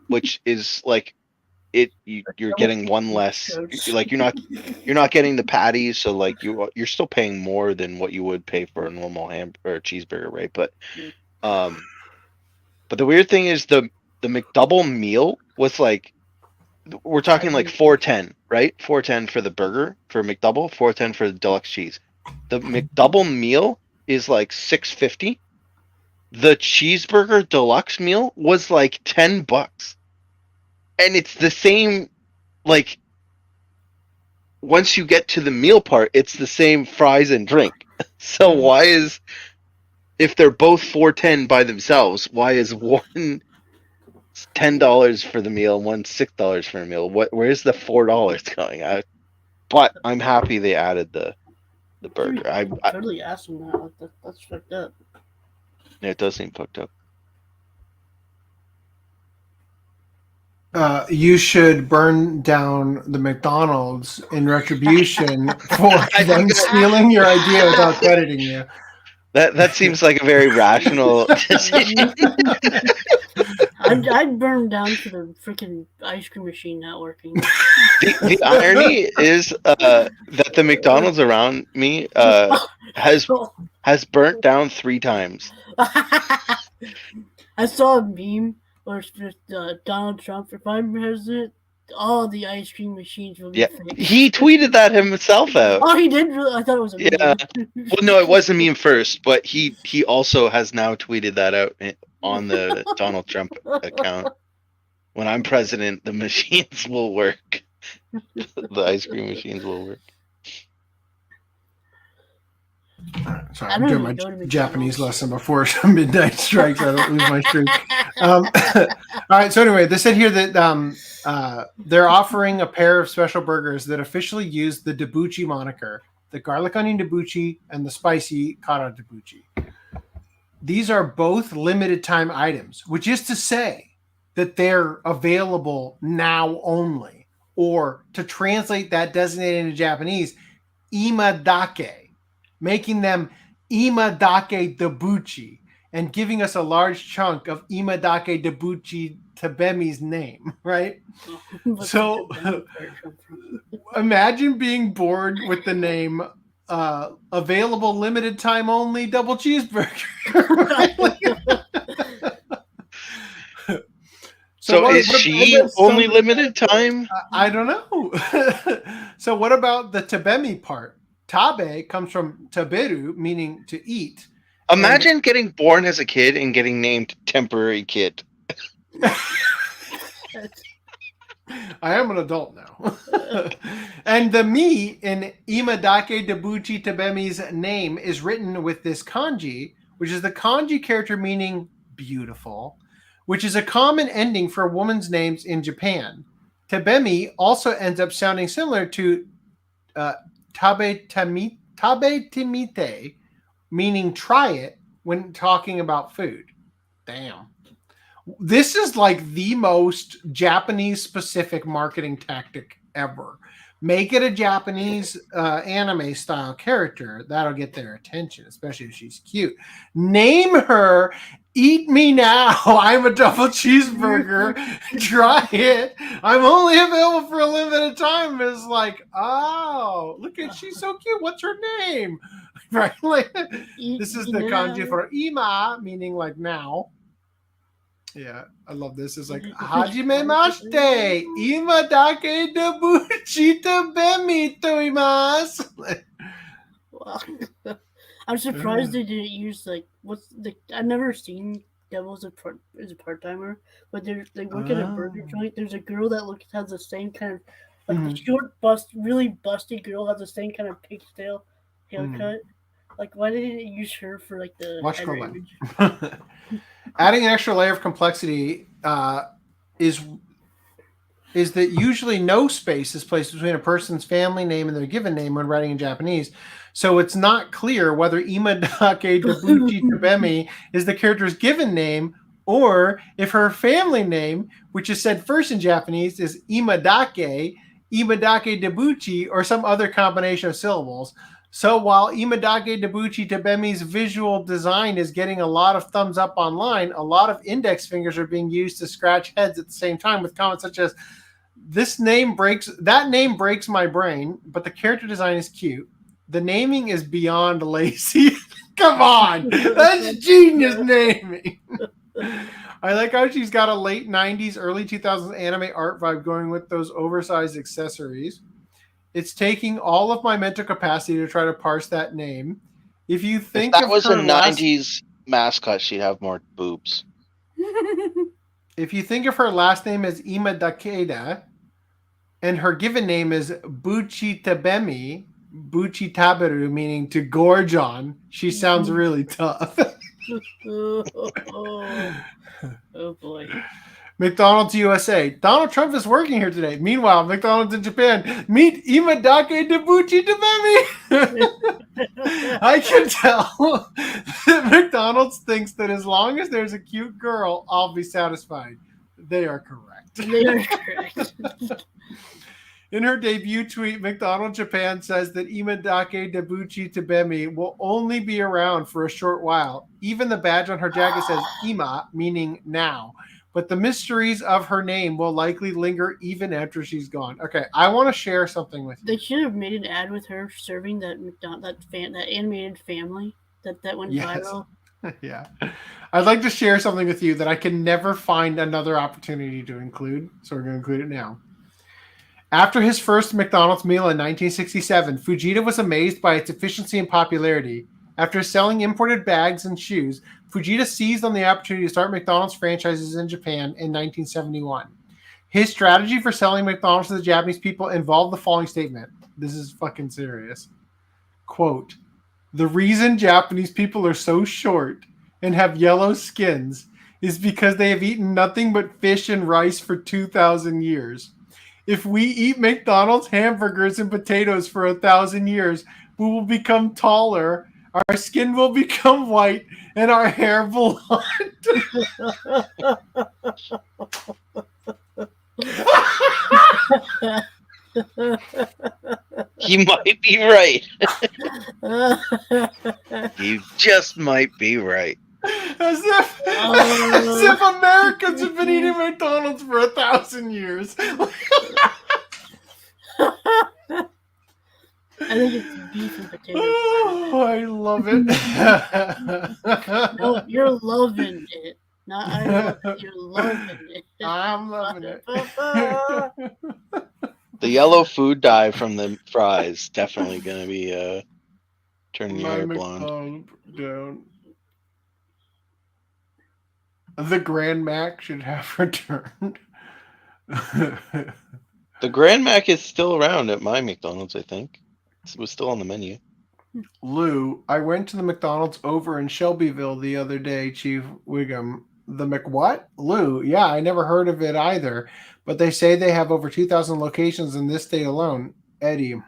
I: which is like you're getting one less. Like you're not getting the patties, so like you're still paying more than what you would pay for a normal hamburger or cheeseburger, right? But the weird thing is the McDouble meal was like, we're talking like $4.10, right? $4.10 for the burger for McDouble, $4.10 for the deluxe cheese. The McDouble meal is like $6.50. The cheeseburger deluxe meal was like $10, and it's the same. Like once you get to the meal part, it's the same fries and drink. So why is, if they're both $4.10 by themselves, why is one $10 for the meal, one $6 for a meal? Where's the $4 going? But I'm happy they added the burger. I
K: totally asked them that. That's fucked up.
I: It does seem fucked up.
H: You should burn down the McDonald's in retribution for them stealing your idea without crediting you.
I: That seems like a very rational decision.
K: I'd burn down for the freaking ice cream machine not working.
I: The irony is that the McDonald's around me has burnt down 3 times.
K: I saw a meme where it's just Donald Trump, if I'm president, all the ice cream machines will be fixed.
I: He tweeted that himself out.
K: Oh, he did? Really? I thought it was a meme.
I: Yeah. Well, no, it was a meme first, but he also has now tweeted that out on the Donald Trump account. When I'm president, the machines will work. The ice cream machines will work.
H: Sorry, I'm doing my Japanese lesson before midnight strikes. I don't lose my streak. All right. So anyway, they said here that they're offering a pair of special burgers that officially use the debuchi moniker, the garlic onion debuchi and the spicy kara debuchi. These are both limited time items, which is to say that they're available now only. Or to translate that designated into Japanese, imadake, making them imadake debuchi, and giving us a large chunk of imadake debuchi Tabemi's name, right? So imagine being bored with the name available limited time only double cheeseburger.
I: So is she only limited time?
H: I don't know. So what about the Tabemi part? Tabe comes from taberu, meaning to eat.
I: Imagine getting born as a kid and getting named temporary kid.
H: I am an adult now. And the mi in Imadake Debuchi Tabemi's name is written with this kanji, which is the kanji character meaning beautiful, which is a common ending for women's names in Japan. Tabemi also ends up sounding similar to tabe timite, meaning try it when talking about food. Damn. This is like the most Japanese specific marketing tactic ever. Make it a Japanese anime style character. That'll get their attention, especially if she's cute. Name her Eat Me Now. I'm a double cheeseburger. Try it. I'm only available for a limited time. It's like, oh, look at, she's so cute. What's her name? Right? Like, this is the kanji for ima, meaning like now. Yeah, I love this. It's like hajimemashite, imadake debuchi tabemi toimasu.
K: Wow. I'm surprised they didn't use like what's the. I've never seen Devil as a part timer, but they work at a burger joint. There's a girl that has the same kind of like the short really busty girl has the same kind of pigtail haircut. Like, why didn't they use her for like the
H: watch image? Adding an extra layer of complexity is that usually no space is placed between a person's family name and their given name when writing in Japanese. So it's not clear whether Imadake Debuchi Tabemi is the character's given name or if her family name, which is said first in Japanese, is Imadake Debuchi, or some other combination of syllables. So while Imadake Debuchi Tabemi's visual design is getting a lot of thumbs up online, a lot of index fingers are being used to scratch heads at the same time with comments such as, that name breaks my brain, but the character design is cute. The naming is beyond lazy. Come on. That's genius naming. I like how she's got a late 90s, early 2000s anime art vibe going with those oversized accessories. It's taking all of my mental capacity to try to parse that name. If you think
I: if that was a 90s mascot, she'd have more boobs.
H: If you think of her last name as Ima Dakeda and her given name is Buchi Tabemi, Buchi Taberu, meaning to gorge on, she sounds really tough.
K: Oh boy.
H: McDonald's USA. Donald Trump is working here today. Meanwhile, McDonald's in Japan. Meet Imadake Debuchi Tabemi. I can tell that McDonald's thinks that as long as there's a cute girl, I'll be satisfied. They are correct.
K: They are correct.
H: In her debut tweet, McDonald's Japan says that Imadake Debuchi Tabemi will only be around for a short while. Even the badge on her jacket says Ima, meaning now. But the mysteries of her name will likely linger even after she's gone. Okay, I want to share something with you.
K: They should have made an ad with her serving that that animated family that went viral.
H: Yeah. I'd like to share something with you that I can never find another opportunity to include, so we're going to include it now. After his first McDonald's meal in 1967, Fujita was amazed by its efficiency and popularity. After selling imported bags and shoes, Fujita seized on the opportunity to start McDonald's franchises in Japan in 1971. His strategy for selling McDonald's to the Japanese people involved the following statement. This is fucking serious. Quote, "The reason Japanese people are so short and have yellow skins is because they have eaten nothing but fish and rice for 2,000 years. If we eat McDonald's hamburgers and potatoes for 1,000 years, we will become taller, our skin will become white, and our hair blonde."
I: You might be right. You just might be right.
H: As if Americans have been eating McDonald's for 1,000 years.
K: I think it's beef and potatoes.
H: Oh, I love it.
K: No, you're loving it. Not I love it. You're loving it.
H: I'm loving it.
I: The yellow food dye from the fries definitely going to be turning your hair blonde.
H: Down. The Grand Mac should have returned.
I: The Grand Mac is still around at my McDonald's, I think. It was still on the menu.
H: Lou, I went to the McDonald's over in Shelbyville the other day, Chief Wiggum. The McWhat? Lou, yeah, I never heard of it either. But they say they have over 2,000 locations in this state alone. Eddie,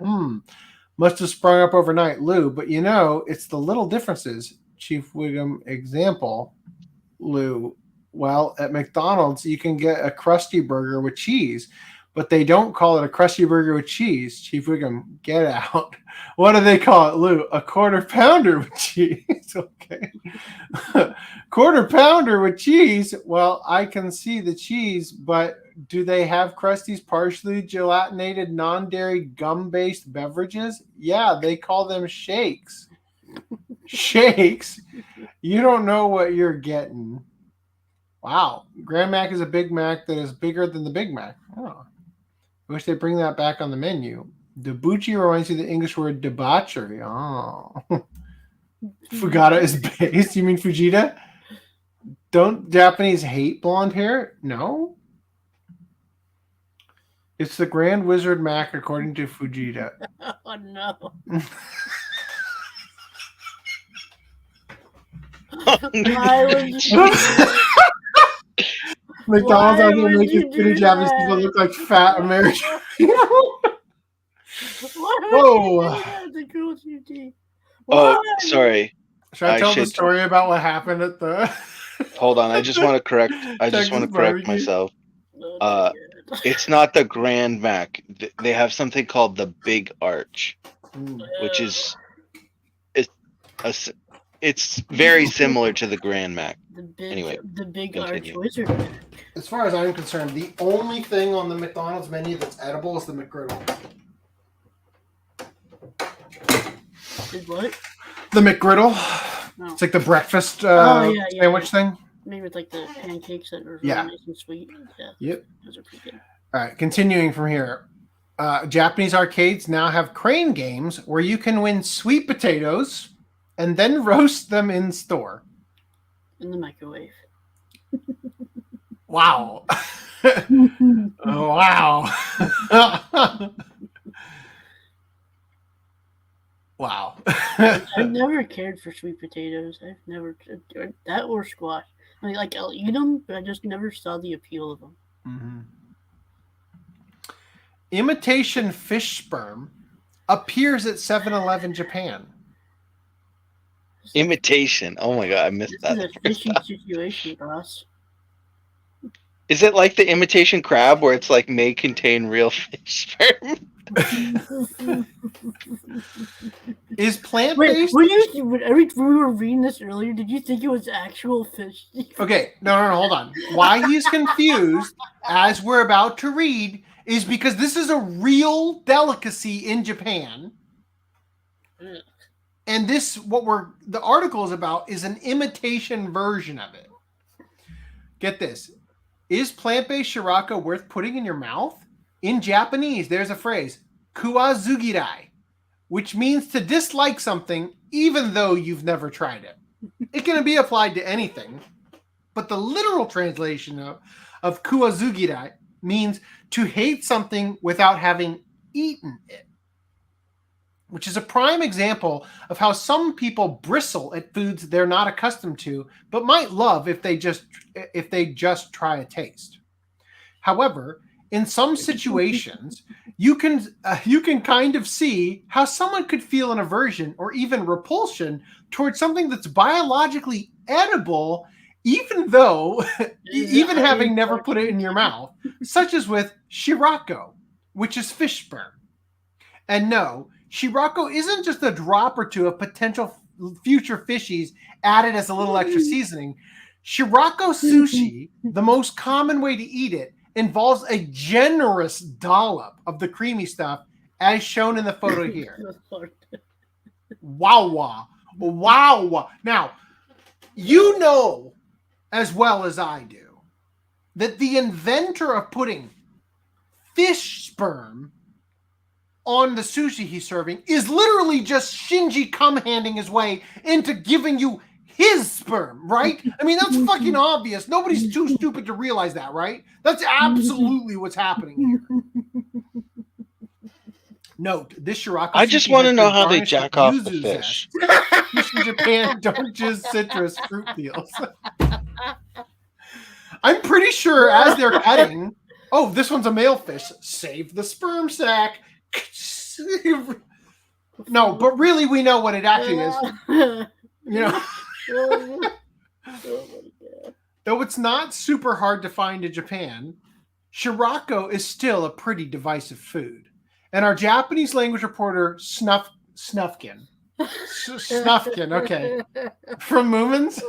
H: must have sprung up overnight, Lou. But you know, it's the little differences. Chief Wiggum, example, Lou. Well, at McDonald's, you can get a Krusty Burger with cheese. But they don't call it a Krusty Burger with cheese. Chief Wiggum, get out. What do they call it, Lou? A quarter pounder with cheese. Okay. Quarter pounder with cheese. Well, I can see the cheese, but do they have Krusty's partially gelatinated non-dairy gum-based beverages? Yeah, they call them shakes. Shakes? You don't know what you're getting. Wow. Grand Mac is a Big Mac that is bigger than the Big Mac. Oh. I wish they bring that back on the menu. Debucci reminds you of the English word debauchery. Oh. Fugata is based. You mean Fujita? Don't Japanese hate blonde hair? No. It's the Grand Wizard Mac, according to Fujita.
K: Oh, no. Why would you...
H: McDonald's are going to make these pretty Japanese people look like fat American people. Whoa.
I: Oh, sorry.
H: Should I tell the story about what happened at the...
I: Hold on, I just want to correct myself. It's not the Grand Mac. They have something called the Big Arch, which is it's very similar to the Grand Mac.
K: The Big Arch Wizard.
H: As far as I'm concerned, the only thing on the McDonald's menu that's edible is the McGriddle.
K: Is what?
H: The McGriddle. No. It's like the breakfast sandwich thing.
K: Maybe it's like the pancakes that are really nice and sweet. Yeah.
H: Yep.
K: Those are pretty good.
H: All right, continuing from here. Japanese arcades now have crane games where you can win sweet potatoes and then roast them in store.
K: In the microwave.
H: Wow. Wow. Wow.
K: I've never cared for sweet potatoes. I've never that or squash. I mean, like I'll eat them, but I just never saw the appeal of them.
H: Mm-hmm. Imitation fish sperm appears at 7-Eleven Japan.
I: Imitation. Oh my god, I missed that.
K: This is a fishy situation, boss.
I: Is it like the imitation crab where it's like may contain real fish sperm?
H: Is plant-based?
K: Wait, we were reading this earlier. Did you think it was actual fish?
H: Okay, no, hold on. Why he's confused, as we're about to read, is because this is a real delicacy in Japan. And this, the article is about, is an imitation version of it. Get this. Is plant-based shiraka worth putting in your mouth? In Japanese, there's a phrase, kuwazugirai, which means to dislike something even though you've never tried it. It can be applied to anything, but the literal translation of kuwazugirai means to hate something without having eaten it, which is a prime example of how some people bristle at foods they're not accustomed to, but might love if they just try a taste. However, in some situations, you can kind of see how someone could feel an aversion or even repulsion towards something that's biologically edible, even though, even having never put it in your mouth, such as with shirako, which is fish sperm. And no, Shirako isn't just a drop or two of potential future fishies added as a little extra seasoning. Shirako sushi, the most common way to eat it, involves a generous dollop of the creamy stuff, as shown in the photo here. Wow. Now, you know as well as I do that the inventor of putting fish sperm on the sushi he's serving is literally just Shinji cum-handing his way into giving you his sperm, right? I mean, that's fucking obvious. Nobody's too stupid to realize that, right? That's absolutely what's happening here. Note, this Shirako
I: I just want to know how they jack off the fish.
H: Fish in Japan don't just citrus fruit peels. I'm pretty sure as they're cutting, oh, this one's a male fish. Save the sperm sac. No, but really we know what it actually is. You know. Though it's not super hard to find in Japan, Shirako is still a pretty divisive food. And our Japanese language reporter, Snufkin, okay, from Moomins,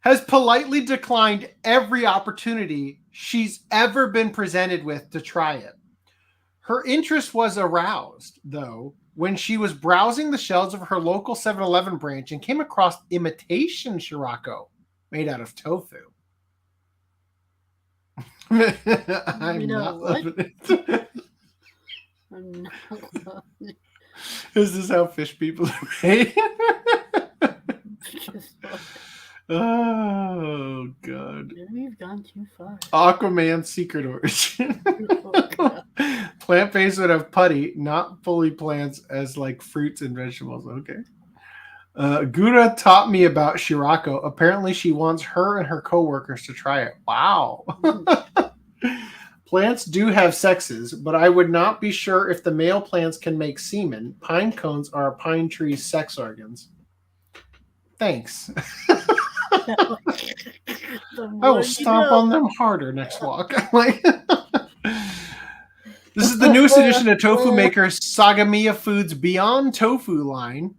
H: has politely declined every opportunity she's ever been presented with to try it. Her interest was aroused, though, when she was browsing the shelves of her local 7-Eleven branch and came across imitation Shirako made out of tofu. I'm not loving it.
K: I'm not loving it.
H: Is this how fish people are made? Oh, God.
K: We've gone too far.
H: Aquaman's secret origin. Plant-based would have putty, not fully plants as like fruits and vegetables. Okay. Gura taught me about Shirako. Apparently she wants her and her co-workers to try it. Wow. Plants do have sexes, but I would not be sure if the male plants can make semen. Pine cones are a pine tree's sex organs. Thanks. I will stomp on them harder next walk. This is the newest edition of Tofu Maker's Sagamiya Foods Beyond Tofu line.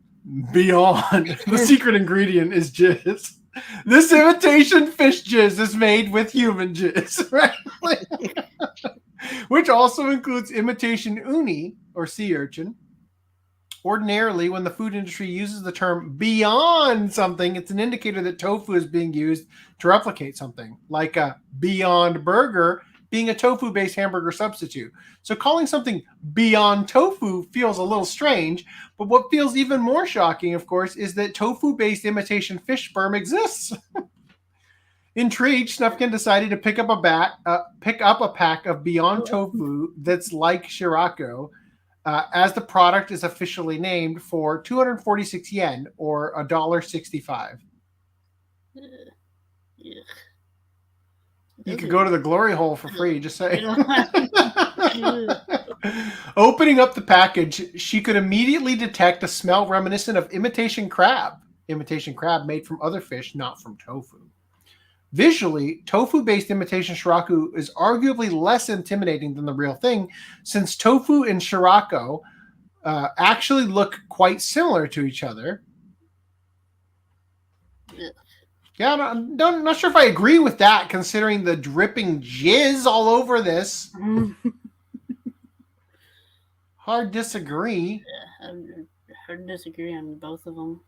H: Beyond. The secret ingredient is jizz. This imitation fish jizz is made with human jizz, right? Which also includes imitation uni, or sea urchin. Ordinarily, when the food industry uses the term beyond something, it's an indicator that tofu is being used to replicate something, like a Beyond Burger being a tofu-based hamburger substitute. So calling something Beyond Tofu feels a little strange, but what feels even more shocking, of course, is that tofu-based imitation fish sperm exists. Intrigued, Snufkin decided to pick up a pack of Beyond Tofu that's like Shirako, as the product is officially named, for 246 yen, or $1.65. You could go to the glory hole for free, just say. Opening up the package, she could immediately detect a smell reminiscent of imitation crab. Imitation crab made from other fish, not from tofu. Visually, tofu-based imitation Shirako is arguably less intimidating than the real thing, since tofu and Shirako actually look quite similar to each other. Yeah, I'm not sure if I agree with that, considering the dripping jizz all over this. Hard disagree.
K: Yeah, hard disagree on both of them.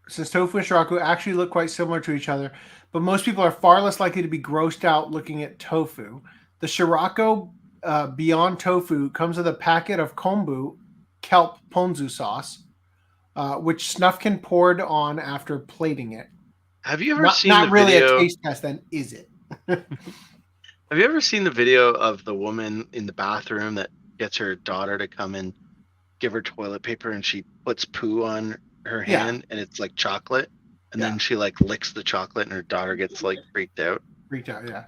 H: Since tofu and Shirako actually look quite similar to each other, but most people are far less likely to be grossed out looking at tofu. The Shirako Beyond Tofu comes with a packet of kombu, kelp ponzu sauce, which Snufkin poured on after plating it.
I: Have you ever seen
H: not
I: the
H: really
I: video?
H: A taste test, then, is it?
I: Have you ever seen the video of the woman in the bathroom that gets her daughter to come and give her toilet paper, and she puts poo on her hand, and it's like chocolate, and then she like licks the chocolate, and her daughter gets like freaked out?
H: Freaked out, yeah.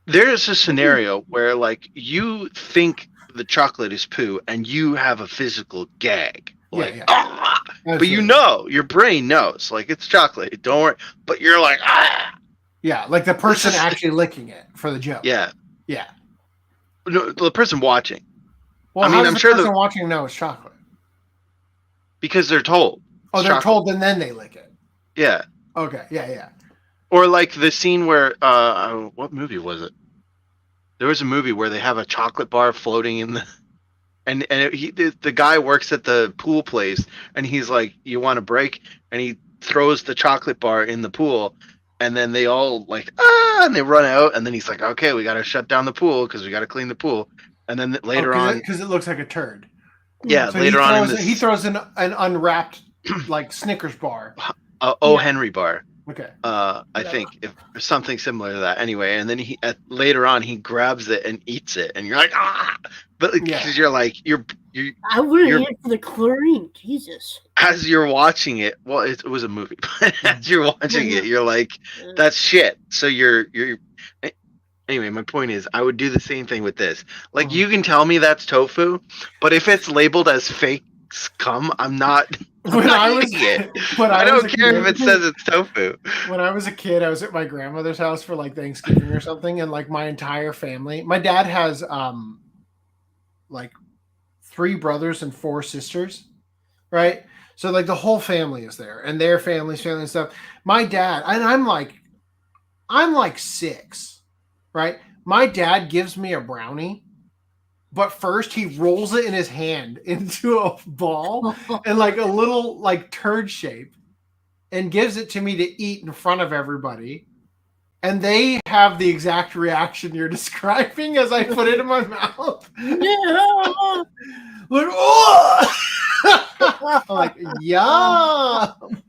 I: There's a scenario where like you think the chocolate is poo, and you have a physical gag. Like,
H: yeah.
I: ah! But
H: Absolutely.
I: you know, your brain knows, like it's chocolate. Don't worry. But you're like, ah.
H: Yeah, like the person actually licking it for the joke.
I: Yeah.
H: Yeah.
I: No, the person watching.
H: Well,
I: I
H: how
I: mean,
H: does
I: I'm
H: the
I: sure
H: person watching know it's chocolate?
I: because they're told.
H: Oh,
I: it's
H: they're
I: chocolate.
H: told and then they lick it.
I: Yeah.
H: Okay, yeah.
I: Or like the scene where what movie was it? There was a movie where they have a chocolate bar floating in the and the guy works at the pool place and he's like, "You want a break?" And he throws the chocolate bar in the pool and then they all like and they run out and then he's like, "Okay, we got to shut down the pool because we got to clean the pool." And then later on
H: because it looks like a turd.
I: Yeah,
H: So
I: later on in this,
H: he throws an unwrapped like Snickers bar.
I: Henry bar.
H: Okay.
I: I think if something similar to that. Anyway, and then later on he grabs it and eats it, and you're like, but because you're like
K: I wouldn't eat it for the chlorine. Jesus.
I: as you're watching it. Well, it was a movie, but as you're watching it, you're like, that's shit. So you're. Anyway, my point is, I would do the same thing with this. Like, you can tell me that's tofu, but if it's labeled as fake scum, I'm not. I don't care if it says it's tofu.
H: When I was a kid, I was at my grandmother's house for like Thanksgiving or something, and like my entire family. My dad has like 3 brothers and 4 sisters, right? So like the whole family is there, and their families, family and stuff. My dad, and I'm like 6. Right? My dad gives me a brownie, but first he rolls it in his hand into a ball and like a little like turd shape and gives it to me to eat in front of everybody. And they have the exact reaction you're describing as I put it in my mouth. Yeah. Like, oh! I'm like, yum.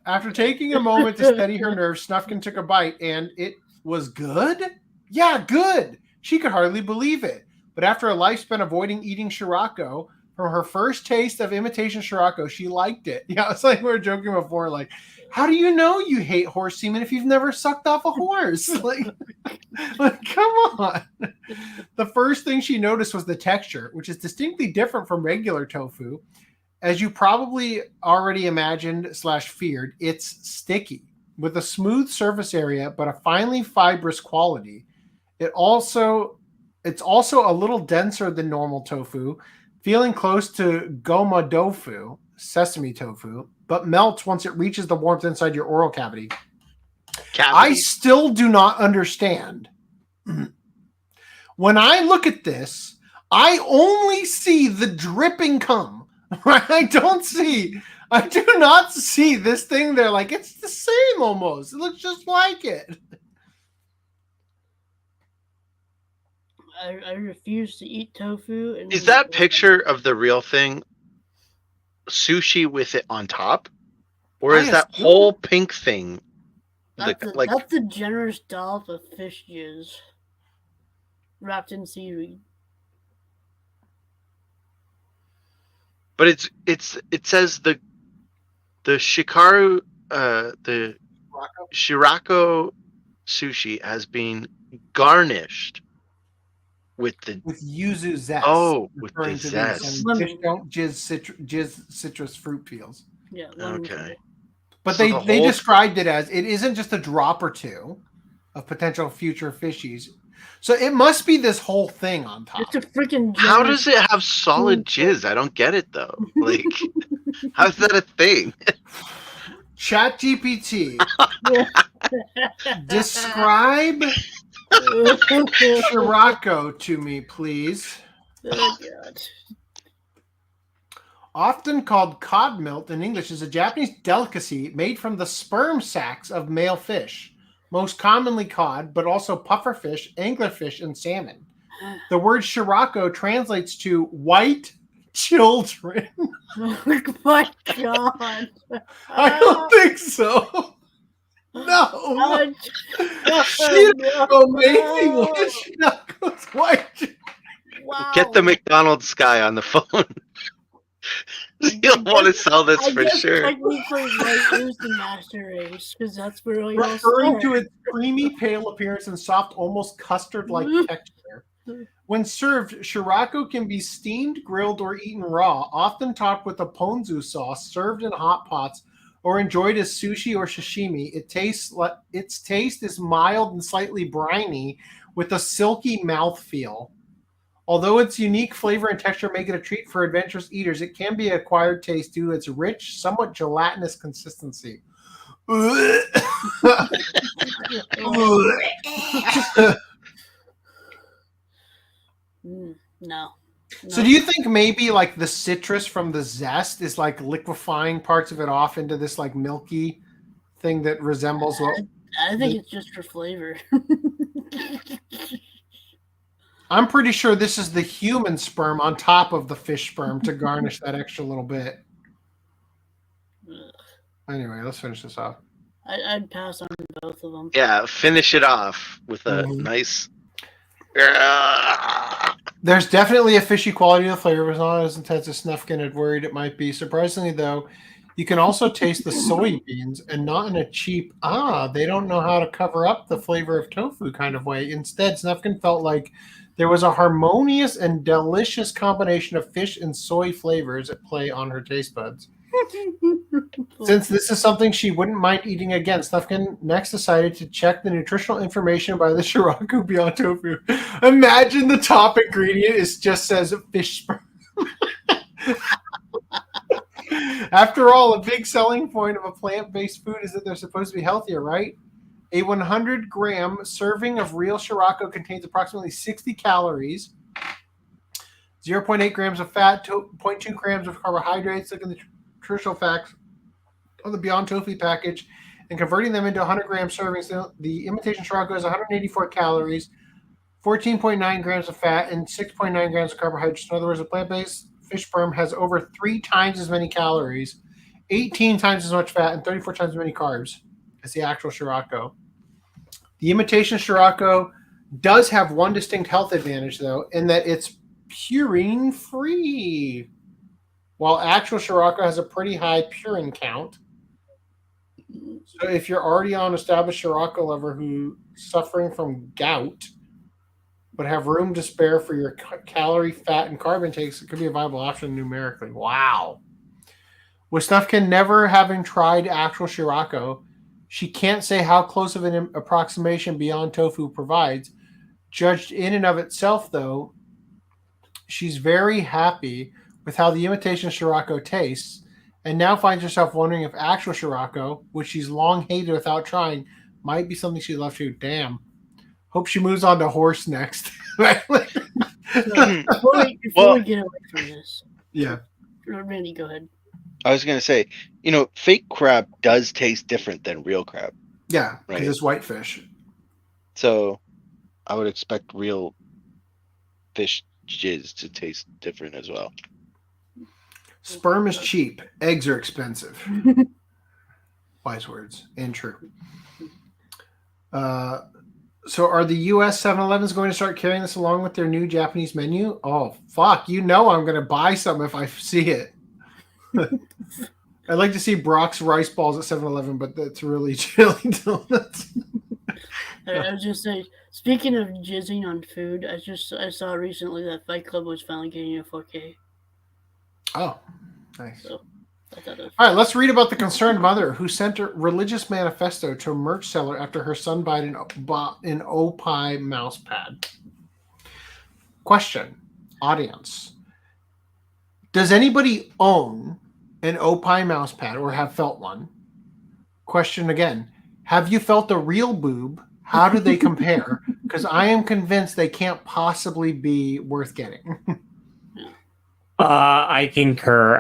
H: After taking a moment to steady her nerves, Snufkin took a bite, and it was good? Yeah, good. She could hardly believe it. But after a life spent avoiding eating Shirako, from her first taste of imitation Shirako, she liked it. Yeah, it's like we were joking before, like, how do you know you hate horse semen if you've never sucked off a horse? Like come on. The first thing she noticed was the texture, which is distinctly different from regular tofu. As you probably already imagined / feared, it's sticky with a smooth surface area, but a finely fibrous quality. It's also a little denser than normal tofu, feeling close to goma tofu, sesame tofu, but melts once it reaches the warmth inside your oral cavity. I still do not understand. When I look at this, I only see the dripping cum. Right? I do not see this thing there. Like, it's the same almost. It looks just like it.
K: I refuse to eat tofu. And
I: is that picture of the real thing sushi with it on top? Or is that whole pink thing?
K: That's a generous dollop of fish jizz wrapped in seaweed.
I: But it says the Shikaru the Shirako sushi has been garnished with
H: yuzu zest.
I: Oh, with the zest.
H: Fish don't jizz citrus fruit peels.
K: Yeah.
I: Okay.
H: But so they described it as it isn't just a drop or two of potential future fishies. So it must be this whole thing on top.
K: It's a freaking.
I: How does it have solid jizz? I don't get it though. Like, how's that a thing?
H: Chat GPT. Describe Shirako to me, please.
K: Oh, God.
H: Often called cod milk in English, is a Japanese delicacy made from the sperm sacs of male fish. Most commonly cod, but also pufferfish, anglerfish, and salmon. The word Shirako translates to white children.
K: Oh my God.
H: I don't think so. No. Shirako's white.
K: Wow.
I: Get the McDonald's guy on the phone. He'll want to sell this for sure.
K: Technically, white is the master race because that's where all
H: referring to its creamy, pale appearance and soft, almost custard-like texture. When served, shirako can be steamed, grilled, or eaten raw, often topped with a ponzu sauce, served in hot pots, or enjoyed as sushi or sashimi. Its taste is mild and slightly briny, with a silky mouthfeel. Although its unique flavor and texture make it a treat for adventurous eaters, it can be an acquired taste due to its rich, somewhat gelatinous consistency.
K: No.
H: So do you think maybe like the citrus from the zest is like liquefying parts of it off into this like milky thing that resembles what?
K: I think it's just for flavor.
H: I'm pretty sure this is the human sperm on top of the fish sperm to garnish that extra little bit. Anyway, let's finish this off.
K: I'd pass on both of them.
I: Yeah, finish it off with a nice.
H: There's definitely a fishy quality to the flavor. It's not as intense as Snufkin had worried it might be. Surprisingly, though, you can also taste the soybeans, and not in a cheap, they don't know how to cover up the flavor of tofu kind of way. Instead, Snufkin felt like there was a harmonious and delicious combination of fish and soy flavors at play on her taste buds. Since this is something she wouldn't mind eating again, Snufkin next decided to check the nutritional information by the shirako beyond tofu. Imagine the top ingredient just says fish sperm. After all, a big selling point of a plant-based food is that they're supposed to be healthier, right? A 100-gram serving of real shirako contains approximately 60 calories, 0.8 grams of fat, 0.2 grams of carbohydrates. Look at the nutritional facts of the Beyond Tofu package, and converting them into 100-gram servings. The imitation shirako has 184 calories, 14.9 grams of fat, and 6.9 grams of carbohydrates. In other words, a plant-based fish sperm has over 3 times as many calories, 18 times as much fat, and 34 times as many carbs as the actual shirako. The imitation shirako does have one distinct health advantage, though, in that it's purine-free, while actual shirako has a pretty high purine count. So if you're already on established shirako lover who's suffering from gout, but have room to spare for your calorie, fat, and carb intakes, it could be a viable option numerically. Wow. With Snufkin never having tried actual shirako, she can't say how close of an approximation Beyond Tofu provides. Judged in and of itself, though, she's very happy with how the imitation shirako tastes, and now finds herself wondering if actual shirako, which she's long hated without trying, might be something she'd love to. Damn. Hope she moves on to horse next.
K: Before we get away from this.
H: Yeah.
K: Randy, go ahead.
I: I was going to say, fake crab does taste different than real crab.
H: Yeah,
I: right.
H: Because it's whitefish.
I: So I would expect real fish jizz to taste different as well.
H: Sperm is cheap. Eggs are expensive. Wise words. And true. So are the U.S. 7-Elevens going to start carrying this along with their new Japanese menu? Oh, fuck. I'm going to buy some if I see it. I'd like to see Brock's rice balls at 7-Eleven, but that's really chili donuts.
K: I was just saying, speaking of jizzing on food, I saw recently that Fight Club was finally getting a 4K.
H: Oh, nice.
K: So,
H: all right, let's read about the concerned mother who sent a religious manifesto to a merch seller after her son bought an OPI mouse pad. Question, audience. Does anybody own an OPI mouse pad or have felt one? Question again. Have you felt a real boob? How do they compare? Because I am convinced they can't possibly be worth getting.
L: I concur.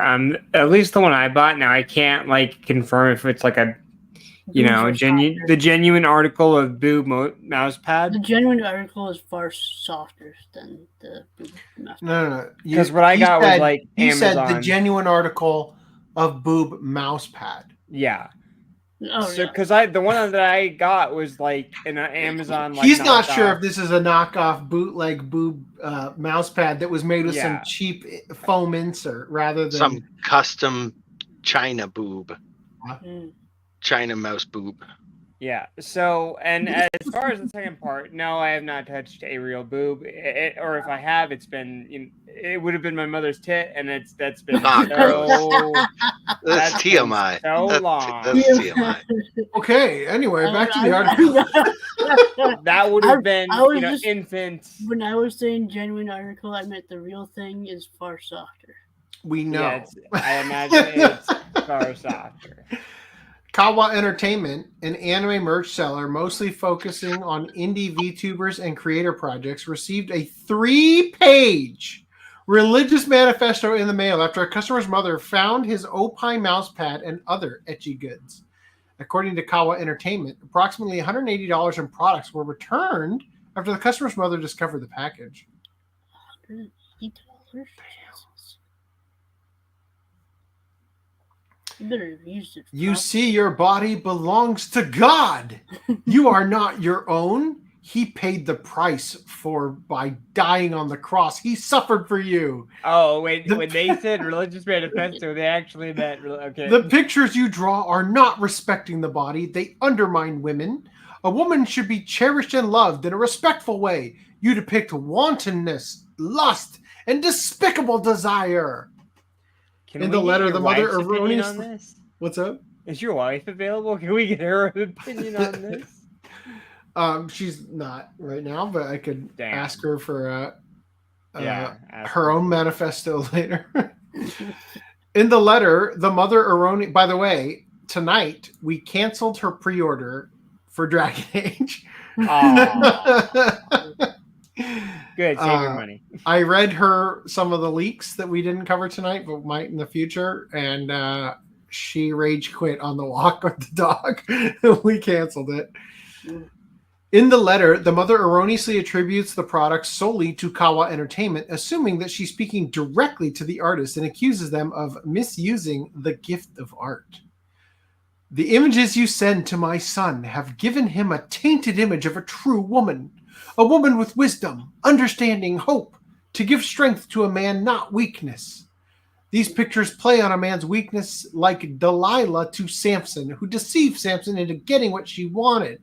L: At least the one I bought. Now I can't confirm if it's the genuine article of boob mouse pad.
K: The genuine article is far softer than the boob mouse pad.
H: No.
L: Because what I got was
H: you
L: Amazon.
H: said the genuine article of boob mouse pad.
L: Yeah.
K: Oh,
L: so because the one that I got was in an Amazon.
H: He's not sure if this is a knockoff bootleg boob mouse pad that was made with some cheap foam insert rather than
I: some custom China boob, China mouse boob.
L: Yeah. So, and as far as the second part, no, I have not touched a real boob. Or if I have, it's been, it would have been my mother's tit, and that's been
I: Ah,
L: so.
I: That's
L: been
I: TMI.
L: So
I: That's
L: long.
I: TMI.
H: Okay. Anyway, back to the article.
L: That would have been,
K: I was just-
L: infant.
K: When I was saying genuine article, I meant the real thing is far softer.
H: We know.
L: Yeah, I imagine it's far softer.
H: Kawa Entertainment, an anime merch seller mostly focusing on indie VTubers and creator projects, received a 3-page religious manifesto in the mail after a customer's mother found his Opie mousepad and other etchy goods. According to Kawa Entertainment, approximately $180 in products were returned after the customer's mother discovered the package.
K: $180? You better have used it.
H: You see, your body belongs to God. You are not your own. He paid the price by dying on the cross. He suffered for you.
L: Oh, wait, when they said religious manifesto, they actually meant, okay.
H: The pictures you draw are not respecting the body. They undermine women. A woman should be cherished and loved in a respectful way. You depict wantonness, lust, and despicable desire. In the letter, the mother erroneously... What's up?
L: Is your wife available? Can we get her opinion on this?
H: She's not right now, but I could ask her for
L: ask
H: her own manifesto later. In the letter, the mother erroneously... By the way, tonight we canceled her pre-order for Dragon Age.
L: Good, save your money.
H: I read her some of the leaks that we didn't cover tonight, but might in the future, and she rage quit on the walk with the dog. We canceled it. In the letter, the mother erroneously attributes the product solely to Kawa Entertainment, assuming that she's speaking directly to the artist and accuses them of misusing the gift of art. The images you send to my son have given him a tainted image of a true woman. A woman with wisdom, understanding, hope, to give strength to a man, not weakness. These pictures play on a man's weakness like Delilah to Samson, who deceived Samson into getting what she wanted.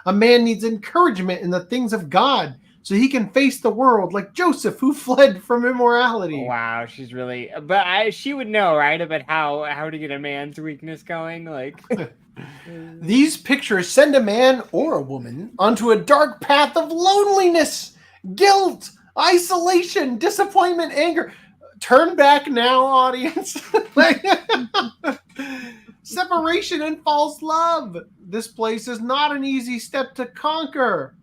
H: A man needs encouragement in the things of God so he can face the world like Joseph, who fled from immorality.
L: Wow, she's really... But she would know, right, about how to get a man's weakness going? Like...
H: These pictures send a man or a woman onto a dark path of loneliness, guilt, isolation, disappointment, anger. Turn back now, audience. Separation and false love. This place is not an easy step to conquer.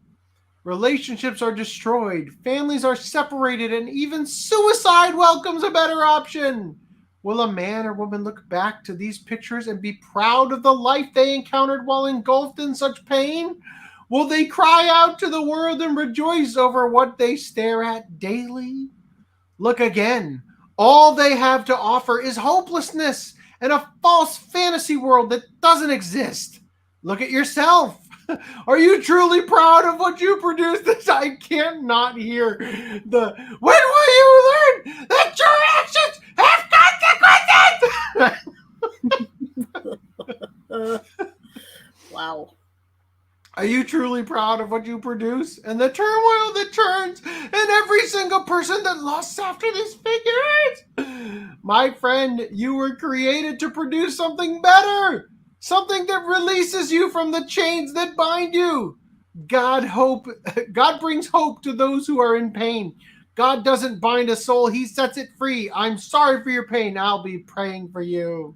H: Relationships are destroyed. Families are separated, and even suicide welcomes a better option. Will a man or woman look back to these pictures and be proud of the life they encountered while engulfed in such pain? Will they cry out to the world and rejoice over what they stare at daily? Look again. All they have to offer is hopelessness and a false fantasy world that doesn't exist. Look at yourself. Are you truly proud of what you produced? I can't not hear the... When will you learn that your actions have consequences?
K: Wow.
H: Are you truly proud of what you produce and the turmoil that turns in every single person that lusts after these figures? My friend, you were created to produce something better. Something that releases you from the chains that bind you. God brings hope to those who are in pain. God doesn't bind a soul, he sets it free. I'm sorry for your pain. I'll be praying for you.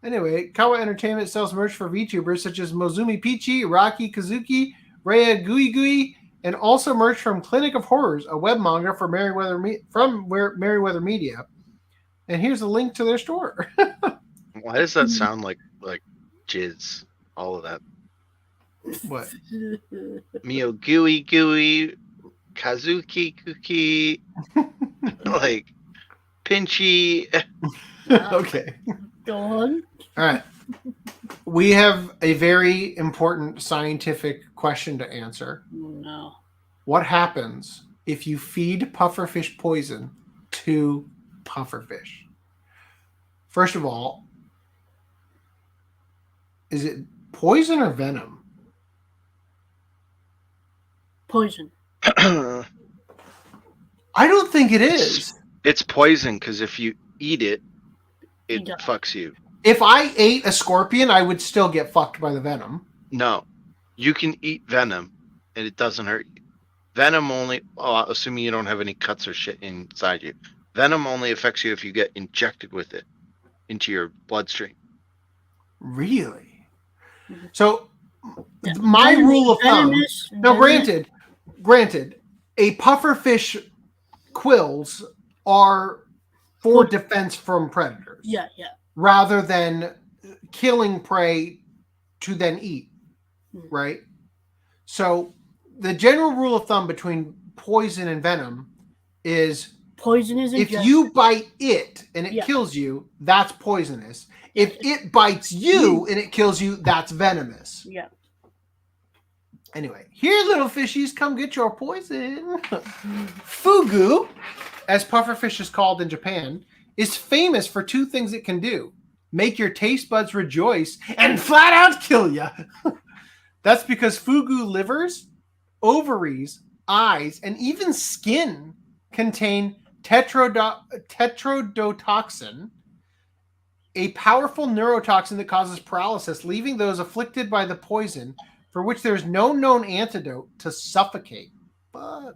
H: Anyway, Kawa Entertainment sells merch for VTubers such as Mozumi Peachy, Rocky Kazuki, Rhea Gui Gui, and also merch from Clinic of Horrors, a web manga for Merryweather Media. And here's a link to their store.
I: Why does that sound like jizz? All of that.
H: What?
I: Mio Gooey Gooey, Kazuki Cookie, like Pinchy.
H: Okay.
K: Go on.
H: All right. We have a very important scientific question to answer.
K: Oh, no.
H: What happens if you feed pufferfish poison to pufferfish? First of all, is it Poison or venom?
K: Poison.
H: I don't think it is.
I: It's poison because if you eat it, it fucks you.
H: If I ate a scorpion, I would still get fucked by the venom.
I: No, you can eat venom and it doesn't hurt you. Venom only, assuming you don't have any cuts or shit inside you. Venom only affects you if you get injected with it into your bloodstream.
H: Really? So my rule of thumb. Now, granted, a pufferfish quills are for defense from predators.
K: Yeah.
H: Rather than killing prey to then eat, right? So the general rule of thumb between poison and venom is
K: poison is
H: if you bite it and it kills you, that's poisonous. If it bites you and it kills you, that's venomous.
K: Yeah.
H: Anyway, here, little fishies, come get your poison. Fugu, as pufferfish is called in Japan, is famous for two things it can do: make your taste buds rejoice and flat out kill you. That's because fugu livers, ovaries, eyes, and even skin contain tetrodotoxin, a powerful neurotoxin that causes paralysis, leaving those afflicted by the poison, for which there is no known antidote, to suffocate. Fuck.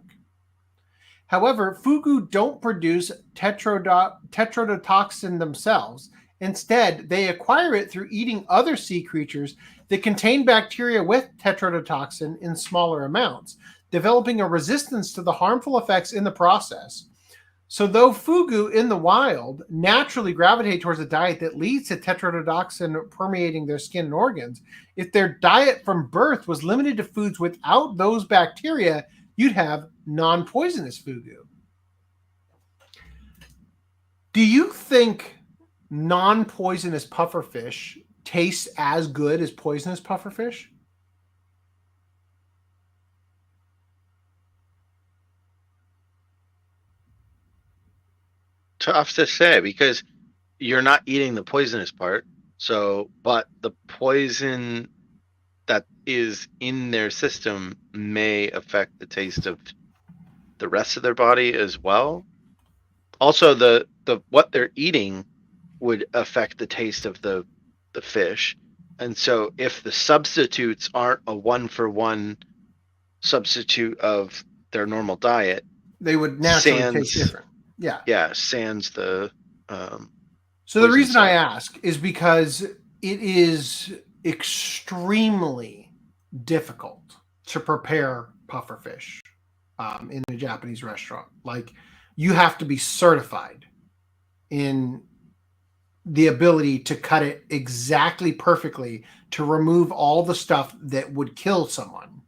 H: However, fugu don't produce tetrodotoxin themselves. Instead, they acquire it through eating other sea creatures that contain bacteria with tetrodotoxin in smaller amounts, developing a resistance to the harmful effects in the process. So though fugu in the wild naturally gravitate towards a diet that leads to tetrodotoxin permeating their skin and organs, if their diet from birth was limited to foods without those bacteria, you'd have non-poisonous fugu. Do you think non-poisonous pufferfish tastes as good as poisonous pufferfish?
I: Tough to say because you're not eating the poisonous part. So, but the poison that is in their system may affect the taste of the rest of their body as well. Also, the what they're eating would affect the taste of the fish. And so if the substitutes aren't a 1-for-1 substitute of their normal diet,
H: they would naturally taste different. Yeah.
I: Yeah, sans the
H: so the reason I ask is because it is extremely difficult to prepare pufferfish in a Japanese restaurant. Like, you have to be certified in the ability to cut it exactly perfectly to remove all the stuff that would kill someone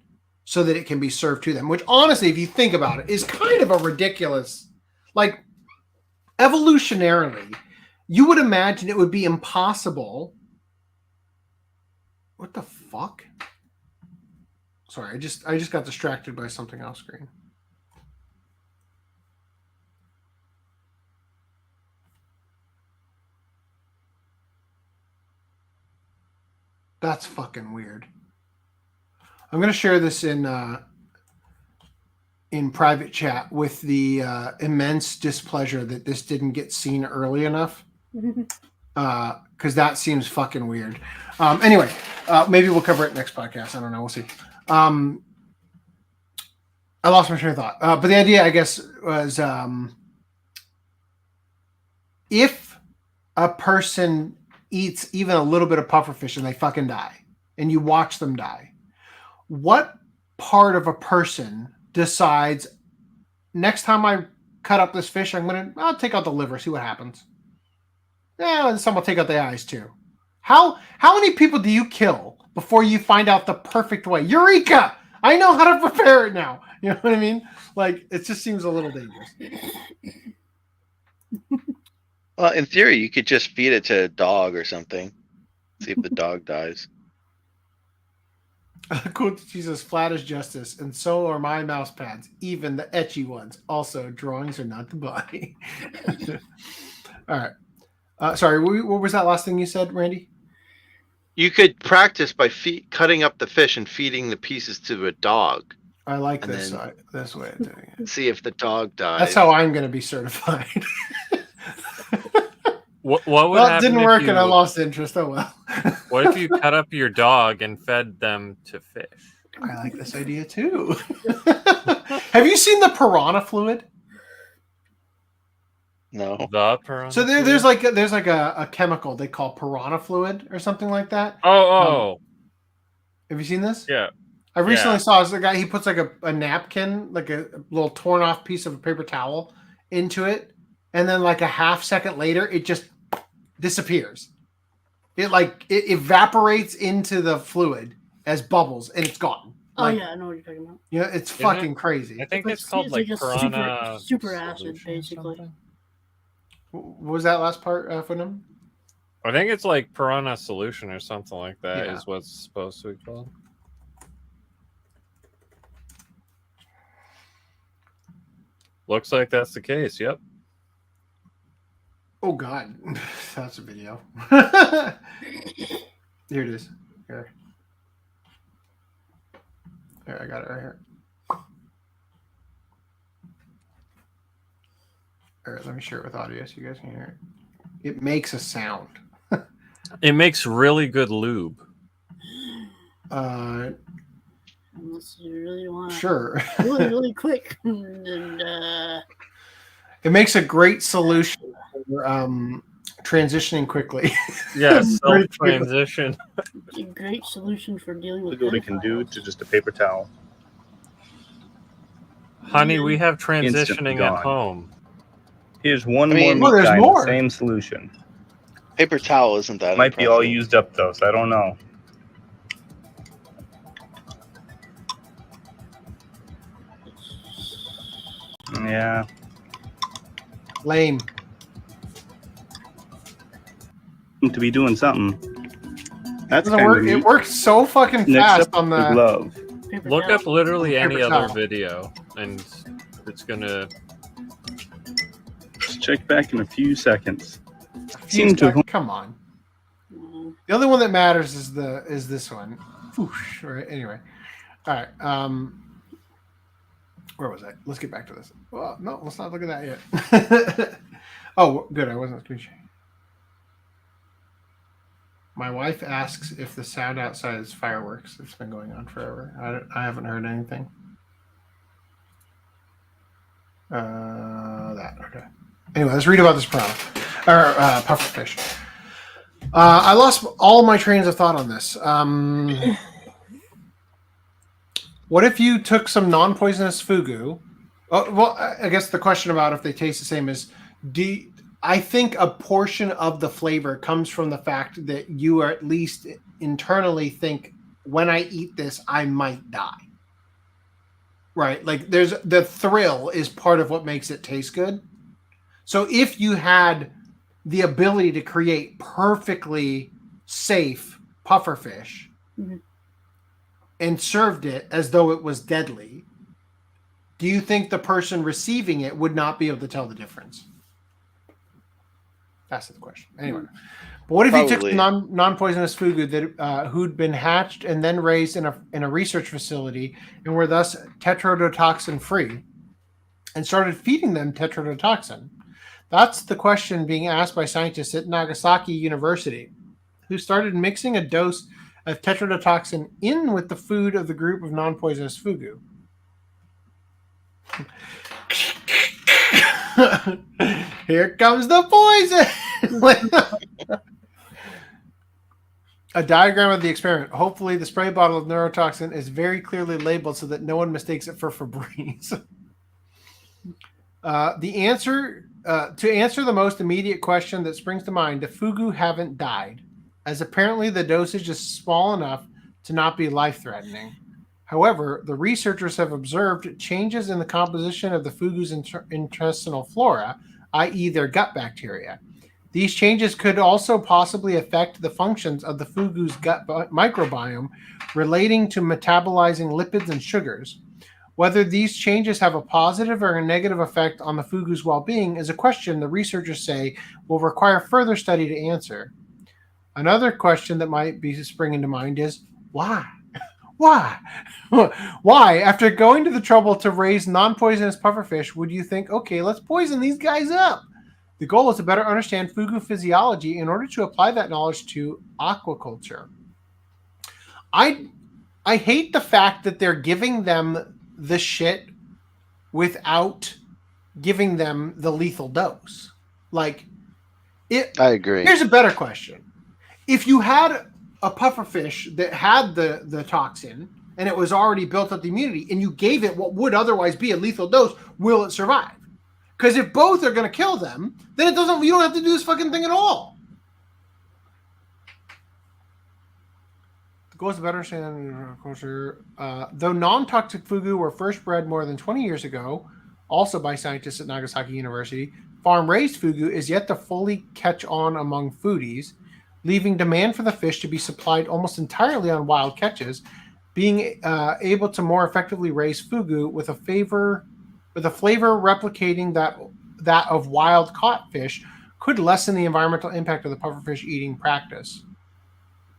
H: so that it can be served to them, which honestly, if you think about it, is kind of a ridiculous, like, evolutionarily, you would imagine it would be impossible. What the fuck? Sorry, I just got distracted by something else screen. That's fucking weird. I'm going to share this in private chat with the immense displeasure that this didn't get seen early enough. Because that seems fucking weird. Anyway, maybe we'll cover it next podcast. I don't know. We'll see. I lost my train of thought. But the idea, I guess, was if a person eats even a little bit of pufferfish and they fucking die, and you watch them die, what part of a person decides, next time I cut up this fish, I'll take out the liver, see what happens. Yeah, and some will take out the eyes too. How many people do you kill before you find out the perfect way? Eureka! I know how to prepare it now. You know what I mean? Like, it just seems a little dangerous.
I: Well, in theory, you could just feed it to a dog or something. See if the dog dies.
H: Quote, Jesus, flat as justice, and so are my mouse pads, even the etchy ones. Also, drawings are not the body. All right. Sorry, what was that last thing you said, Randy?
I: You could practice by cutting up the fish and feeding the pieces to a dog.
H: I like
I: And
H: this
I: then
H: this way of doing it.
I: See if the dog dies.
H: That's how I'm going to be certified.
J: What would
H: Well, it
J: happen
H: didn't
J: if
H: work,
J: you,
H: and I lost interest. Oh well.
J: What if you cut up your dog and fed them to fish?
H: I like this idea too. Have you seen the piranha fluid?
I: No.
J: The piranha.
H: So there's like a chemical they call piranha fluid or something like that.
J: Oh.
H: Have you seen this?
J: Yeah.
H: I recently saw this guy. He puts like a napkin, like a little torn off piece of a paper towel, into it, and then like a half second later, it just disappears. It evaporates into the fluid as bubbles, and it's gone.
K: Like, yeah, I know what you're talking about.
H: Yeah, it's fucking crazy.
J: I think it's called like
K: a
J: piranha
K: super acid, basically.
H: What was that last part for them?
J: I think it's like piranha solution or something like that is
H: Yeah.
J: what's supposed to be called. Looks like that's the case. Yep.
H: Oh God, that's a video. Here it is. Here, I got it right here. All right, let me share it with audio so you guys can hear it. It makes a sound.
J: It makes really good lube.
K: Unless you really want to.
H: Sure.
K: really quick. And,
H: It makes a great solution for transitioning quickly.
J: Yes,
H: Great
J: self-transition.
K: a great solution for dealing with
Q: Look what it can do to just a paper towel.
J: Honey, we have
Q: Instantly
J: transitioning
Q: gone.
J: at home.
Q: Here's one
I: I mean,
Q: more
I: oh,
Q: meat
I: there's
Q: guy,
I: more.
Q: the same solution.
I: Paper towel isn't that
Q: Might be all
I: impressive.
Q: used up though, so I don't know. Yeah.
H: Lame.
Q: To be doing something. That's
H: Doesn't
Q: kind
H: work.
Q: of
H: It
Q: neat.
H: works so fucking
Q: Next
H: fast
Q: up,
H: on
Q: the
H: the
Q: glove.
J: Look up literally any
H: Paper
J: other
H: towel.
J: video, and it's gonna.
Q: Just check back in a few seconds. Seem to.
H: Come on. The only one that matters is this one. Whoosh, right. Anyway. All right. Where was I? Let's get back to this. Well, no, let's not look at that yet. Oh, good. I wasn't screen sharing. My wife asks if the sound outside is fireworks. It's been going on forever. I haven't heard anything. That okay. Anyway, let's read about this piranha or pufferfish. I lost all my trains of thought on this. What if you took some non-poisonous fugu? Oh, well, I guess the question about if they taste the same is, I think a portion of the flavor comes from the fact that you are at least internally think, when I eat this, I might die. Right? Like there's the thrill is part of what makes it taste good. So if you had the ability to create perfectly safe pufferfish and served it as though it was deadly, do you think the person receiving it would not be able to tell the difference? That's the question. Anyway, but what if you took non-poisonous fugu that who'd been hatched and then raised in a research facility and were thus tetrodotoxin free, and started feeding them tetrodotoxin? That's the question being asked by scientists at Nagasaki University, who started mixing a dose of tetrodotoxin in with the food of the group of non-poisonous fugu. Here comes the poison! A diagram of the experiment. Hopefully, the spray bottle of neurotoxin is very clearly labeled so that no one mistakes it for Febreze. To answer the most immediate question that springs to mind, the fugu haven't died, as apparently the dosage is small enough to not be life-threatening. However, the researchers have observed changes in the composition of the fugu's intestinal flora, i.e. their gut bacteria. These changes could also possibly affect the functions of the fugu's gut microbiome relating to metabolizing lipids and sugars. Whether these changes have a positive or a negative effect on the fugu's well-being is a question the researchers say will require further study to answer. Another question that might be springing to mind is why? Why? Why, after going to the trouble to raise non-poisonous pufferfish, would you think, okay, let's poison these guys up? The goal is to better understand fugu physiology in order to apply that knowledge to aquaculture. I hate the fact that they're giving them the shit without giving them the lethal dose. Like,
I: I agree.
H: Here's a better question. If you had a pufferfish that had the toxin and it was already built up the immunity and you gave it what would otherwise be a lethal dose, will it survive? Because if both are going to kill them, then you don't have to do this fucking thing at all. The goal is to better understand culture. Though non-toxic fugu were first bred more than 20 years ago, also by scientists at Nagasaki University, farm-raised fugu is yet to fully catch on among foodies, leaving demand for the fish to be supplied almost entirely on wild catches. Being able to more effectively raise fugu with a flavor replicating that of wild caught fish could lessen the environmental impact of the pufferfish eating practice.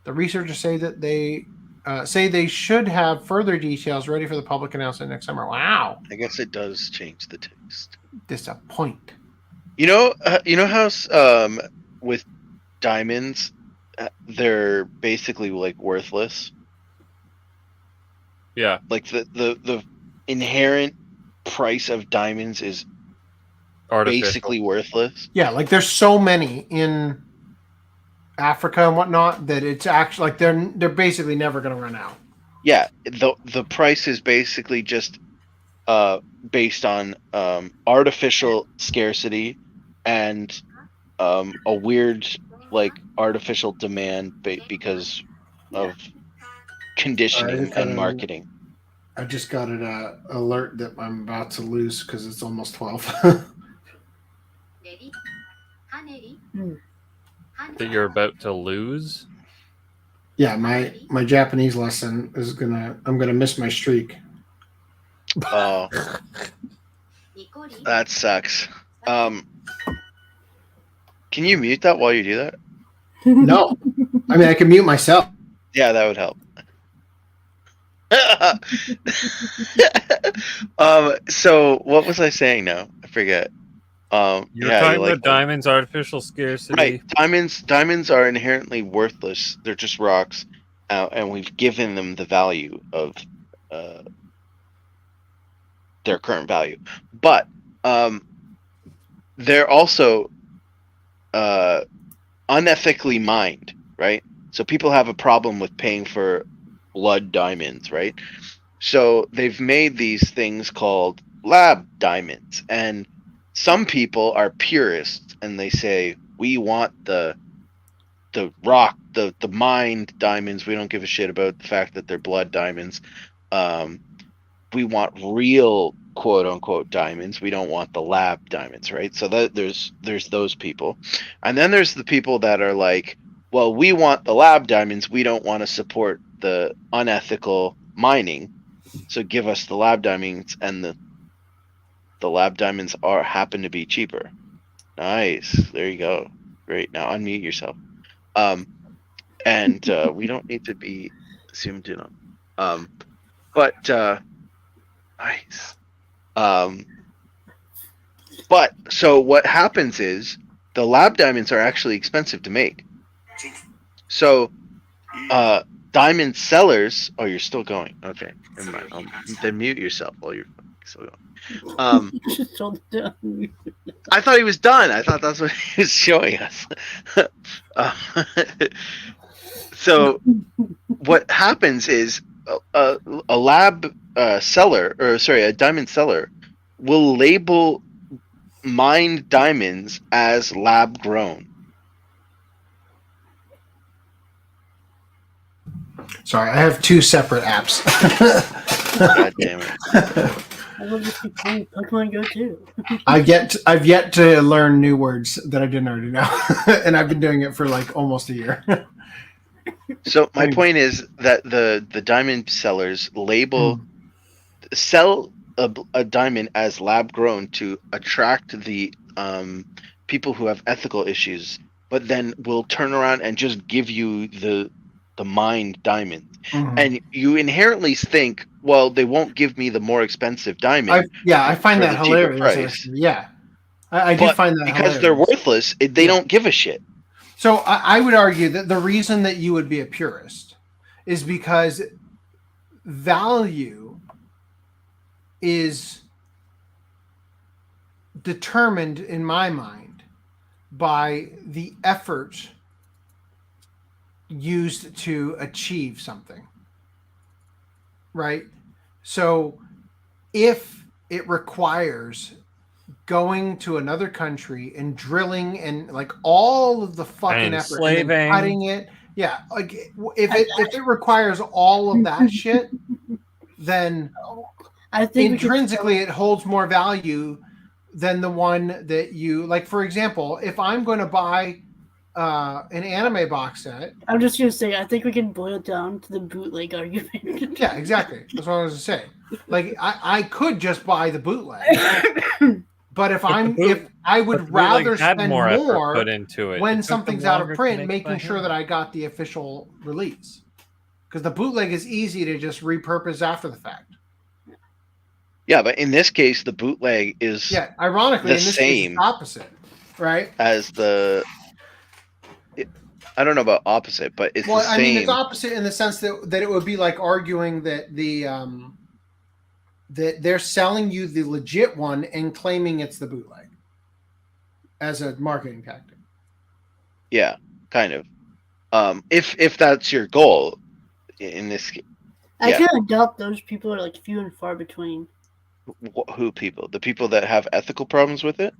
H: The researchers say that they should have further details ready for the public announcement next summer. Wow!
I: I guess it does change the taste.
H: Disappoint.
I: You know how with diamonds, they're basically like worthless.
J: Yeah.
I: Like the inherent price of diamonds is
J: artificial.
I: Basically worthless.
H: Yeah, like there's so many in Africa and whatnot that it's actually like they're basically never going to run out.
I: Yeah, the price is basically just based on artificial scarcity and a weird like artificial demand because of conditioning and marketing.
H: I just got an alert that I'm about to lose because it's almost 12.
J: That you're about to lose?
H: Yeah, my Japanese lesson is I'm gonna miss my streak.
I: Oh, that sucks. Can you mute that while you do that?
H: No, I mean I can mute myself.
I: Yeah, that would help. So what was I saying now? I forget.
J: You're talking about diamonds, artificial scarcity.
I: Right. Diamonds are inherently worthless. They're just rocks, and we've given them the value of their current value. But they're also unethically mined, right? So people have a problem with paying for blood diamonds, right? So they've made these things called lab diamonds, and some people are purists and they say we want the rock, the mined diamonds. We don't give a shit about the fact that they're blood diamonds. We want real quote unquote diamonds. We don't want the lab diamonds, right? So that there's those people, and then there's the people that are like, well, we want the lab diamonds. We don't want to support the unethical mining, so give us the lab diamonds, and the lab diamonds happen to be cheaper. Nice. There you go. Great. Now unmute yourself. And we don't need to be zoomed in on. But nice. But so what happens is the lab diamonds are actually expensive to make. So diamond sellers. Oh, you're still going. Okay. Never mind. Then mute yourself while you're still going. I thought he was done. I thought that's what he was showing us. So what happens is a lab seller, or sorry, a diamond seller will label mined diamonds as lab grown.
H: Sorry, I have two separate apps.
I: God damn it.
K: I love this Pokemon Go too.
H: I've yet to learn new words that I didn't already know, and I've been doing it for like almost a year.
I: So my point is that the diamond sellers sell a diamond as lab grown to attract the people who have ethical issues but then will turn around and just give you the mined diamond.
H: Mhm.
I: And you inherently think, well, they won't give me the more expensive diamond.
H: I find
I: for
H: that
I: the cheaper
H: hilarious.
I: price.
H: Actually. Yeah, I do
I: But
H: find that
I: because
H: hilarious.
I: they're worthless, they don't give a shit.
H: So I would argue that the reason that you would be a purist is because value is determined, in my mind, by the effort used to achieve something. Right? So if it requires going to another country and drilling and like all of the fucking effort and then cutting it, yeah, like if it requires all of that shit, then
K: I think
H: intrinsically it holds more value than the one that you like. For example, if I'm going to buy an anime box set,
K: I'm just gonna say I think we can boil it down to the bootleg argument.
H: yeah, exactly. That's what I was going to say. Like I could just buy the bootleg. But if I would rather spend more
J: effort put into it.
H: when
J: It took them
H: something's out of
J: longer to
H: print,
J: make
H: making
J: by
H: sure
J: hand.
H: that I got the official release. Because the bootleg is easy to just repurpose after the fact.
I: Yeah, but in this case, the bootleg is
H: ironically,
I: the
H: in this case,
I: same
H: it's opposite, right?
I: as the. I don't know about opposite, but it's the same.
H: I mean, it's opposite in the sense that it would be like arguing that that they're selling you the legit one and claiming it's the bootleg as a marketing tactic.
I: Yeah, kind of. If that's your goal, in this case.
K: I can adopt those people are like few and far between.
I: Who people? The people that have ethical problems with it?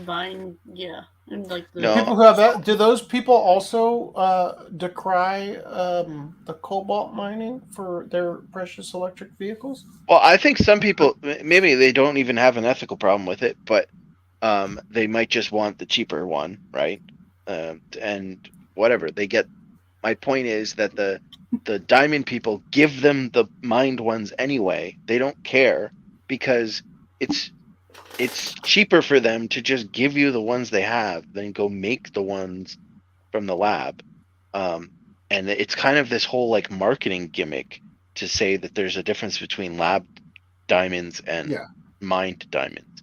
K: Buying, yeah, and like the
H: People who have that. Do those people also decry the cobalt mining for their precious electric vehicles?
I: Well, I think some people maybe they don't even have an ethical problem with it, but they might just want the cheaper one, right? And whatever they get. My point is that the diamond people give them the mined ones anyway. They don't care because it's cheaper for them to just give you the ones they have than go make the ones from the lab. And it's kind of this whole like marketing gimmick to say that there's a difference between lab diamonds and mined diamonds.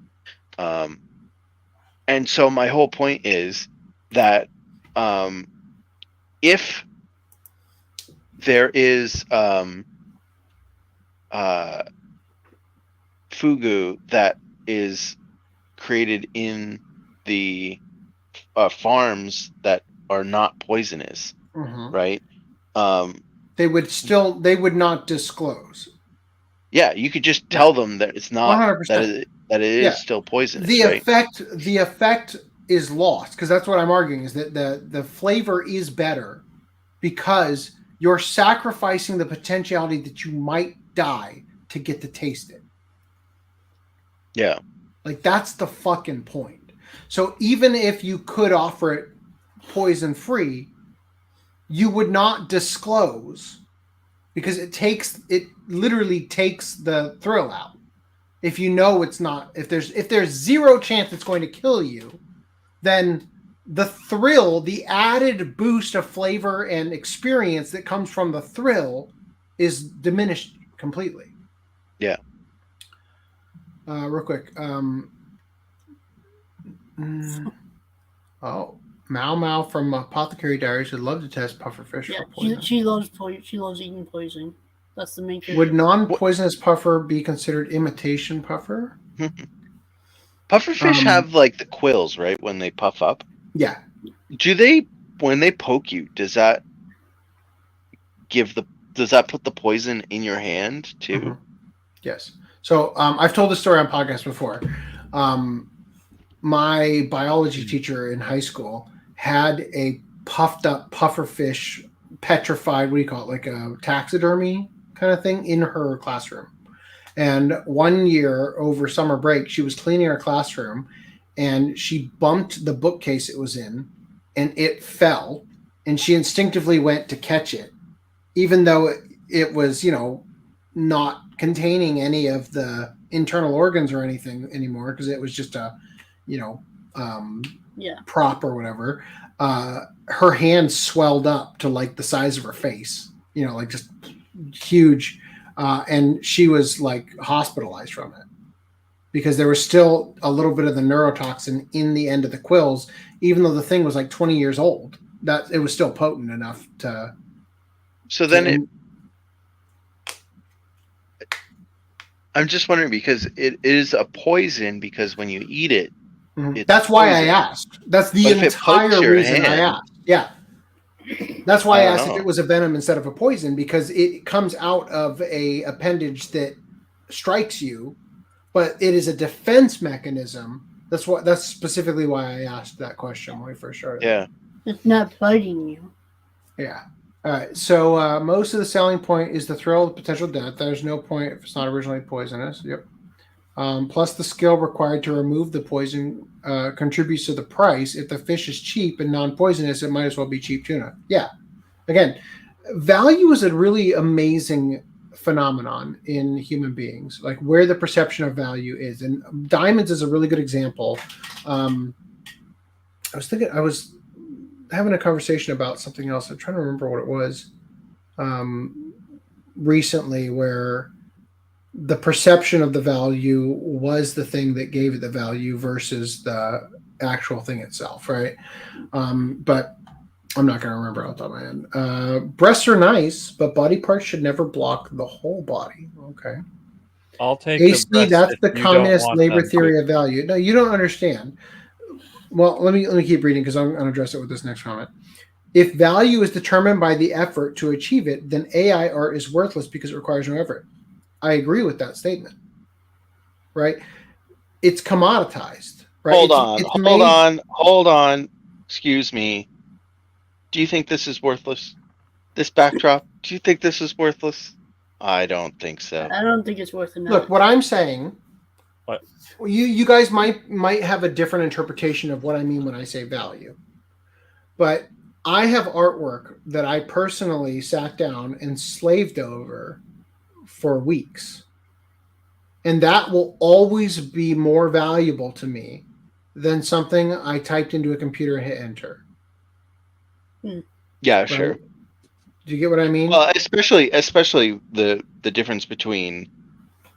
I: And so my whole point is that if there is fugu that is created in the farms that are not poisonous, right?
H: They would not disclose.
I: Yeah, you could just tell them that it's not
H: 100%.
I: that it is still poisonous.
H: The effect is lost because that's what I'm arguing is that the flavor is better because you're sacrificing the potentiality that you might die to get to taste it.
I: Yeah.
H: Like that's the fucking point. So even if you could offer it poison free, you would not disclose because it literally takes the thrill out. If you know it's not, if there's zero chance it's going to kill you, then the thrill, the added boost of flavor and experience that comes from the thrill is diminished completely.
I: Yeah.
H: Real quick. Mao from Apothecary Diaries would love to test pufferfish for poison.
K: she loves she loves eating poison. That's the main character.
H: Would non-poisonous puffer be considered imitation puffer?
I: Pufferfish have like the quills, right? When they puff up.
H: Yeah.
I: Do they, when they poke you, does that put the poison in your hand too?
H: Yes. So I've told this story on podcast before. My biology teacher in high school had a puffed up pufferfish petrified, what do you call it, like a taxidermy kind of thing in her classroom. And one year over summer break, she was cleaning her classroom and she bumped the bookcase it was in and it fell. And she instinctively went to catch it, even though it was, not containing any of the internal organs or anything anymore because it was just a prop or whatever, her hand swelled up to like the size of her face, like just huge. And she was like hospitalized from it because there was still a little bit of the neurotoxin in the end of the quills, even though the thing was like 20 years old, that it was still potent enough to.
I: So then I'm just wondering, because it is a poison, because when you eat it,
H: that's why I asked. That's the entire reason I asked. Yeah. That's why I asked if it was a venom instead of a poison, because it comes out of a appendage that strikes you, but it is a defense mechanism. That's specifically why I asked that question when we first started.
I: Yeah.
K: It's not biting you.
H: Yeah. All right. So most of the selling point is the thrill of potential death. There's no point if it's not originally poisonous. Yep. Plus the skill required to remove the poison contributes to the price. If the fish is cheap and non-poisonous, it might as well be cheap tuna. Yeah. Again, value is a really amazing phenomenon in human beings, like where the perception of value is. And diamonds is a really good example. I was having a conversation about something else. I'm trying to remember what it was recently, where the perception of the value was the thing that gave it the value versus the actual thing itself, right? But I'm not going to remember off the top of my head. Breasts are nice, but body parts should never block the whole body. Okay.
J: I'll take
H: AC,
J: the
H: that's the communist labor theory
J: to...
H: of value. No, you don't understand. Well, let me keep reading because I'm going to address it with this next comment. If value is determined by the effort to achieve it, then AI art is worthless because it requires no effort. I agree with that statement. Right? It's commoditized. Right?
I: Hold on. Excuse me. Do you think this is worthless? This backdrop? Do you think this is worthless? I don't think so.
K: I don't think it's worth enough.
H: Look, what I'm saying.
J: What?
H: You guys might have a different interpretation of what I mean when I say value. But I have artwork that I personally sat down and slaved over for weeks. And that will always be more valuable to me than something I typed into a computer and hit enter.
I: Yeah, sure.
H: Do you get what I mean?
I: Well, especially the difference between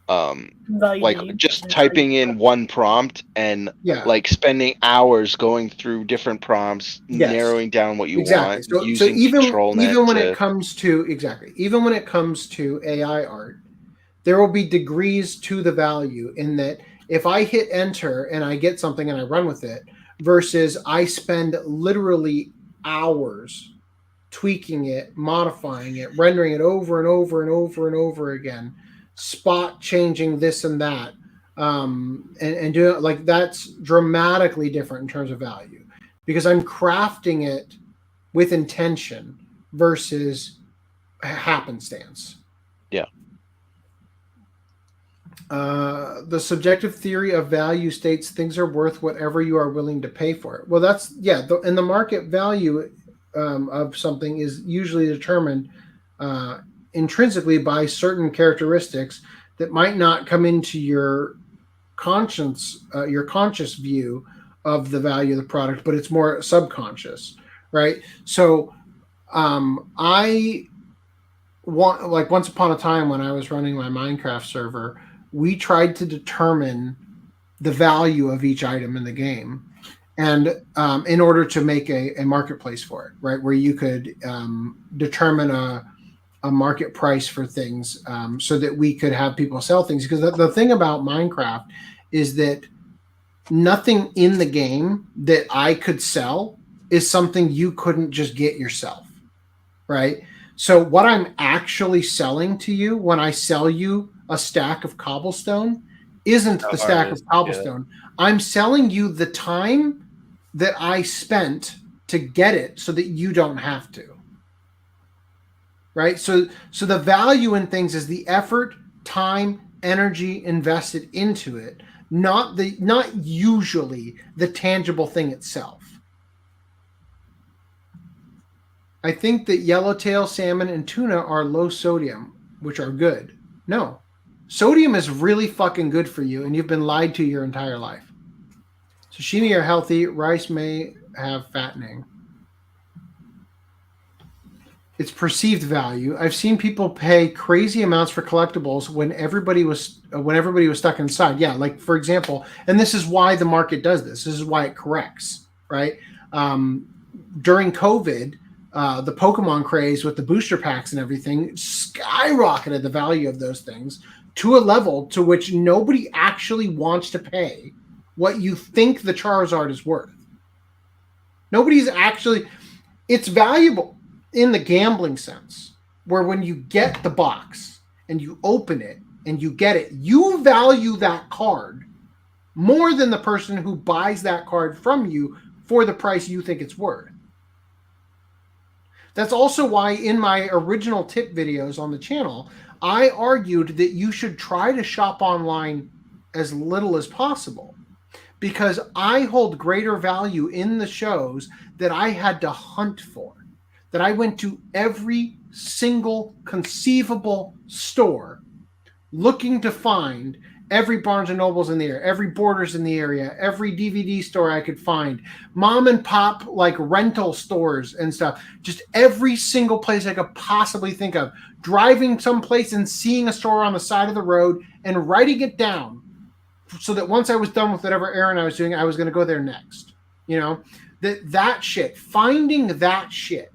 I: like just typing in one prompt and like spending hours going through different prompts, narrowing down what you want, using control net
H: even when it comes to AI art, there will be degrees to the value in that if I hit enter and I get something and I run with it versus I spend literally hours tweaking it, modifying it, rendering it over and over and over and over again, spot changing this and that, and doing it like that's dramatically different in terms of value because I'm crafting it with intention versus happenstance.
I: Yeah.
H: The subjective theory of value states things are worth whatever you are willing to pay for it. Well, that's and the market value of something is usually determined intrinsically by certain characteristics that might not come into your conscious view of the value of the product, but it's more subconscious, right? So I want, like once upon a time when I was running my Minecraft server, we tried to determine the value of each item in the game. And in order to make a marketplace for it, right, where you could determine a market price for things so that we could have people sell things. Because the thing about Minecraft is that nothing in the game that I could sell is something you couldn't just get yourself, right? So what I'm actually selling to you when I sell you a stack of cobblestone isn't the stack of cobblestone. Yeah. I'm selling you the time that I spent to get it so that you don't have to. Right? So the value in things is the effort, time, energy invested into it, not usually the tangible thing itself. I think that yellowtail salmon and tuna are low sodium, which are good. No. Sodium is really fucking good for you, and you've been lied to your entire life. Sashimi are healthy. Rice may have fattening. It's perceived value. I've seen people pay crazy amounts for collectibles when everybody was stuck inside. Yeah, like for example, and this is why the market does this. This is why it corrects, right? During COVID, the Pokemon craze with the booster packs and everything skyrocketed the value of those things to a level to which nobody actually wants to pay what you think the Charizard is worth. Nobody's actually. It's valuable in the gambling sense, where when you get the box and you open it and you get it, you value that card more than the person who buys that card from you for the price you think it's worth. That's also why in my original tip videos on the channel, I argued that you should try to shop online as little as possible, because I hold greater value in the shows that I had to hunt for. That I went to every single conceivable store looking to find every Barnes & Noble's in the area, every Borders in the area, every DVD store I could find, mom and pop like rental stores and stuff, just every single place I could possibly think of, driving someplace and seeing a store on the side of the road and writing it down so that once I was done with whatever errand I was doing, I was going to go there next. You know, that shit, finding that shit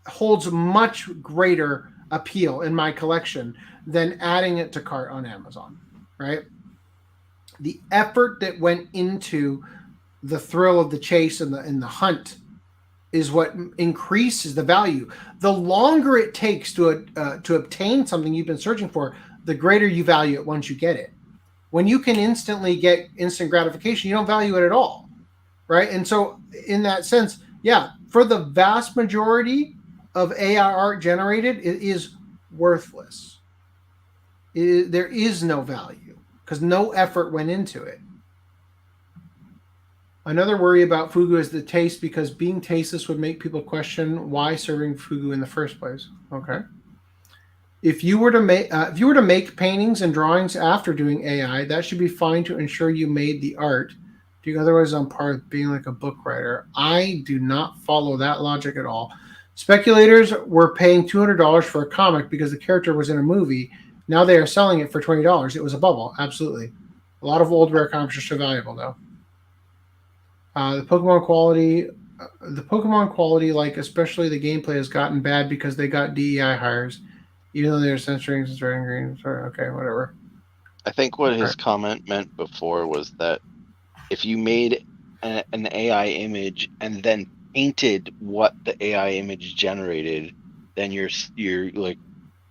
H: holds much greater appeal in my collection than adding it to cart on Amazon, right? The effort that went into the thrill of the chase and the hunt is what increases the value. The longer it takes to obtain something you've been searching for, the greater you value it once you get it. When you can instantly get instant gratification, you don't value it at all, right? And so in that sense, yeah, for the vast majority of AI art generated, it is worthless. There is no value because no effort went into it. Another worry about fugu is the taste, because being tasteless would make people question why serving fugu in the first place. Okay. If you were to make paintings and drawings after doing AI, that should be fine to ensure you made the art. Otherwise, on par with being like a book writer. I do not follow that logic at all. Speculators were paying $200 for a comic because the character was in a movie. Now they are selling it for $20. It was a bubble, absolutely. A lot of old rare comics are still valuable, though. The Pokemon quality, like especially the gameplay, has gotten bad because they got DEI hires, even though they're censoring green. Sorry, okay, whatever.
I: I think what his comment meant before was that if you made an AI image and then painted what the AI image generated, then you're like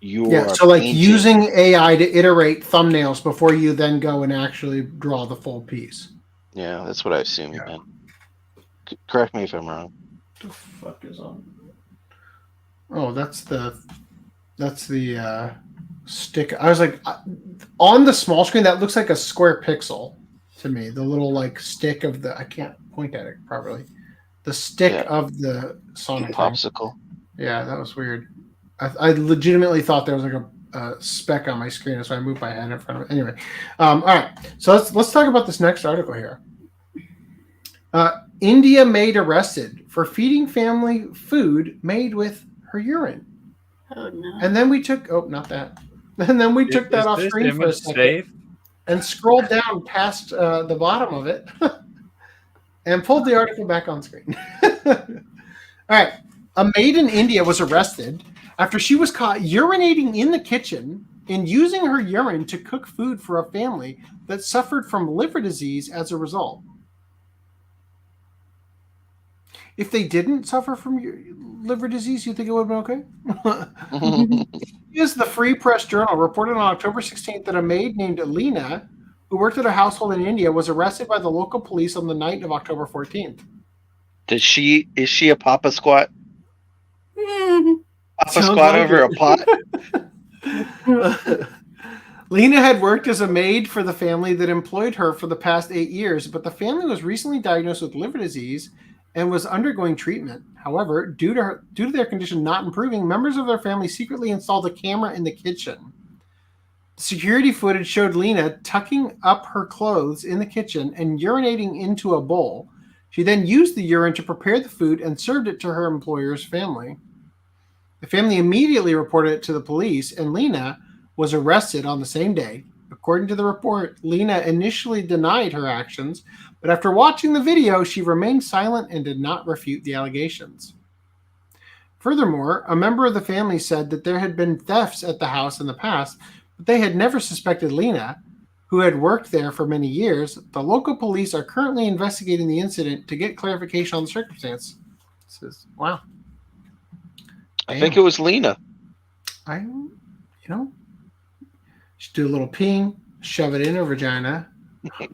H: using AI to iterate thumbnails before you then go and actually draw the full piece.
I: Yeah, that's what I assume you meant. Correct me if I'm wrong.
H: What the fuck is on? Oh, that's the stick. I was like, on the small screen, that looks like a square pixel to me. The little like stick of the, I can't point at it properly. The stick of the Sonic
I: popsicle.
H: Yeah, that was weird. I legitimately thought there was like a speck on my screen, so I moved my hand in front of it. Anyway, all right. So let's talk about this next article here. India maid arrested for feeding family food made with her urine.
K: Oh no!
H: And then we took not that. And then we took that off screen for a second and scrolled down past the bottom of it and pulled the article back on screen. All right. A maid in India was arrested after she was caught urinating in the kitchen and using her urine to cook food for a family that suffered from liver disease as a result. If they didn't suffer from liver disease, you think it would have been okay? Here's the Free Press Journal reported on October 16th that a maid named Alina, who worked at a household in India, was arrested by the local police on the night of October 14th.
I: Is she a papa squat? Papa squat over a pot?
H: Lena had worked as a maid for the family that employed her for the past 8 years, but the family was recently diagnosed with liver disease and was undergoing treatment. However, due to their condition not improving, members of their family secretly installed a camera in the kitchen. Security footage showed Lena tucking up her clothes in the kitchen and urinating into a bowl. She then used the urine to prepare the food and served it to her employer's family. The family immediately reported it to the police, and Lena was arrested on the same day. According to the report, Lena initially denied her actions, but after watching the video, she remained silent and did not refute the allegations. Furthermore, a member of the family said that there had been thefts at the house in the past, but they had never suspected Lena, who had worked there for many years. The local police are currently investigating the incident to get clarification on the circumstance. Wow.
I: I think it was Lena.
H: Just do a little peeing, shove it in her vagina,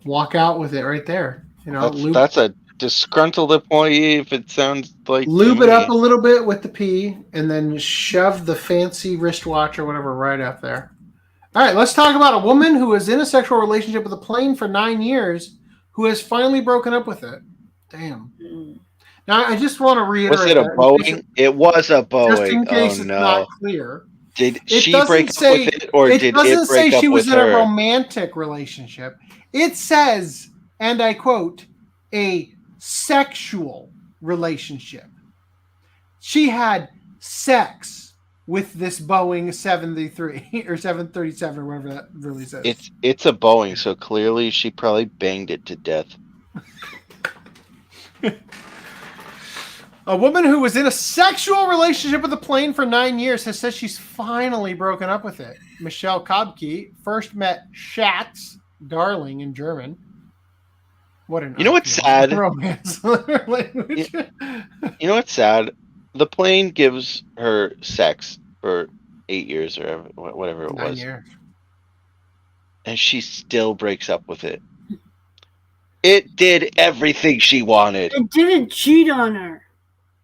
H: walk out with it right there.
I: That's a disgruntled employee if it sounds like
H: lube it up a little bit with the pee, and then shove the fancy wristwatch or whatever right up there. All right, let's talk about a woman who was in a sexual relationship with a plane for 9 years who has finally broken up with it. Damn. Now, I just want to reiterate.
I: Was it a Boeing? It was a Boeing.
H: Just in case it's
I: no.
H: not clear.
I: Did she break up with it, or did it break up with her?
H: It doesn't say she was in a romantic relationship. It says, and I quote, a sexual relationship. She had sex with this Boeing 73 or 737 or whatever that really says.
I: It's a Boeing, so clearly she probably banged it to death.
H: A woman who was in a sexual relationship with a plane for 9 years has said she's finally broken up with it. Michelle Kobke first met Schatz, darling in German. What an
I: what's sad?
H: Romance language.
I: You know what's sad? The plane gives her sex for 8 years or whatever it
H: 9
I: was.
H: years.
I: And she still breaks up with it. It did everything she wanted.
K: It didn't cheat on her.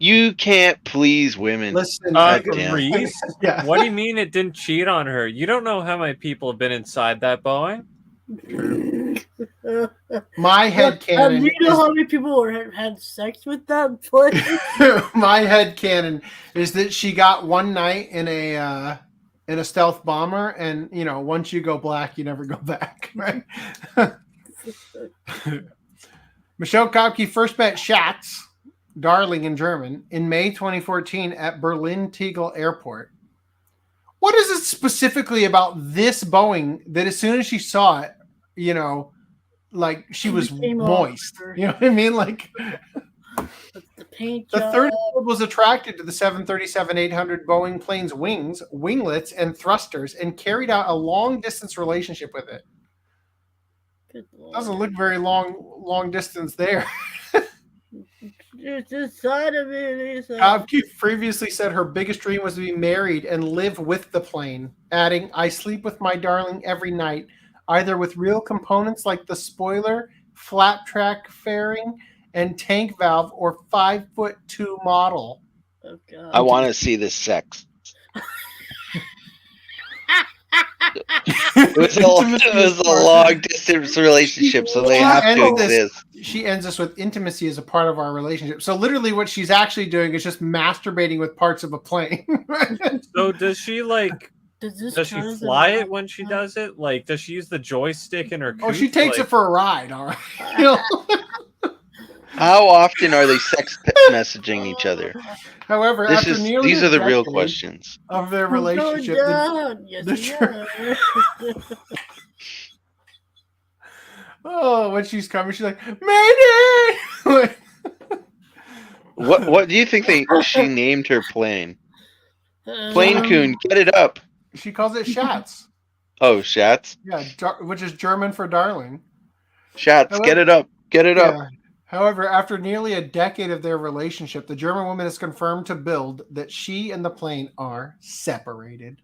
I: You can't please women.
H: Listen,
J: Reese,
H: Yeah.
J: what do you mean it didn't cheat on her? You don't know how many people have been inside that Boeing.
H: My headcanon.
K: Do you know how many people had sex with that plane?
H: My headcanon is that she got one night in a stealth bomber, and once you go black, you never go back, right? Michelle Kobke first met Schatz, darling in German, in May 2014 at Berlin Tegel Airport. What is it specifically about this Boeing that as soon as she saw it, like she was moist? You know what I mean? Like
K: the paint
H: the
K: job.
H: 30-year-old was attracted to the 737-800 Boeing plane's wings, winglets, and thrusters, and carried out a long-distance relationship with it. Doesn't look very long distance there.
K: It's inside of me, Lisa.
H: Kobke previously said her biggest dream was to be married and live with the plane, adding, "I sleep with my darling every night, either with real components like the spoiler, flat track fairing, and tank valve, or 5'2" model."
K: Oh, God.
I: I want to see this sex. It was a long distance relationship, so they have to exist.
H: She ends us with intimacy as a part of our relationship. So literally what she's actually doing is just masturbating with parts of a plane.
J: So does she does she fly it when she
K: Uh-huh.
J: does it? Like, does she use the joystick in her
H: Oh,
J: coupe?
H: she takes it for a ride, all right.
I: How often are they sex messaging each other?
H: However,
I: these are the real questions
H: of their relationship. When she's coming, she's like, "Mayday!"
I: What do you think she named her plane? Plane Coon, get it up.
H: She calls it Schatz.
I: Oh, Schatz?
H: Yeah, which is German for darling.
I: Schatz, get it up. Get it up.
H: However, after nearly a decade of their relationship, the German woman has confirmed to Bild that she and the plane are separated.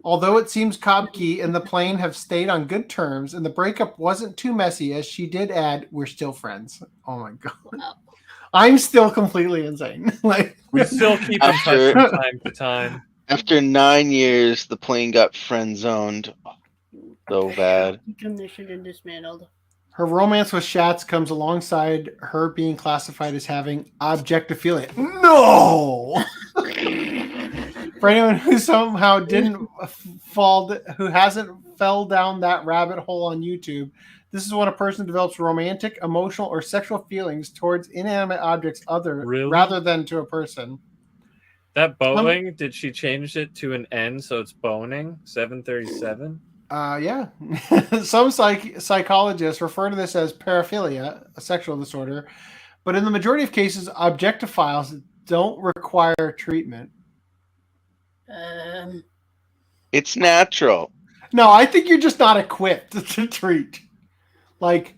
H: Although it seems Kobke and the plane have stayed on good terms, and the breakup wasn't too messy, as she did add, "We're still friends." Oh my God. I'm still completely insane.
J: We still keep in touch from time to time.
I: After 9 years, the plane got friend zoned. So bad.
K: Decommissioned and dismantled.
H: Her romance with Schatz comes alongside her being classified as having objectophilia. No! For anyone who somehow didn't fell down that rabbit hole on YouTube. This is when a person develops romantic, emotional, or sexual feelings towards inanimate objects rather than to a person.
J: That bowing, did she change it to an N so it's boning? 737?
H: Yeah. Some psychologists refer to this as paraphilia, a sexual disorder, but in the majority of cases, objectophiles don't require treatment.
I: It's natural.
H: No, I think you're just not equipped to treat. Like,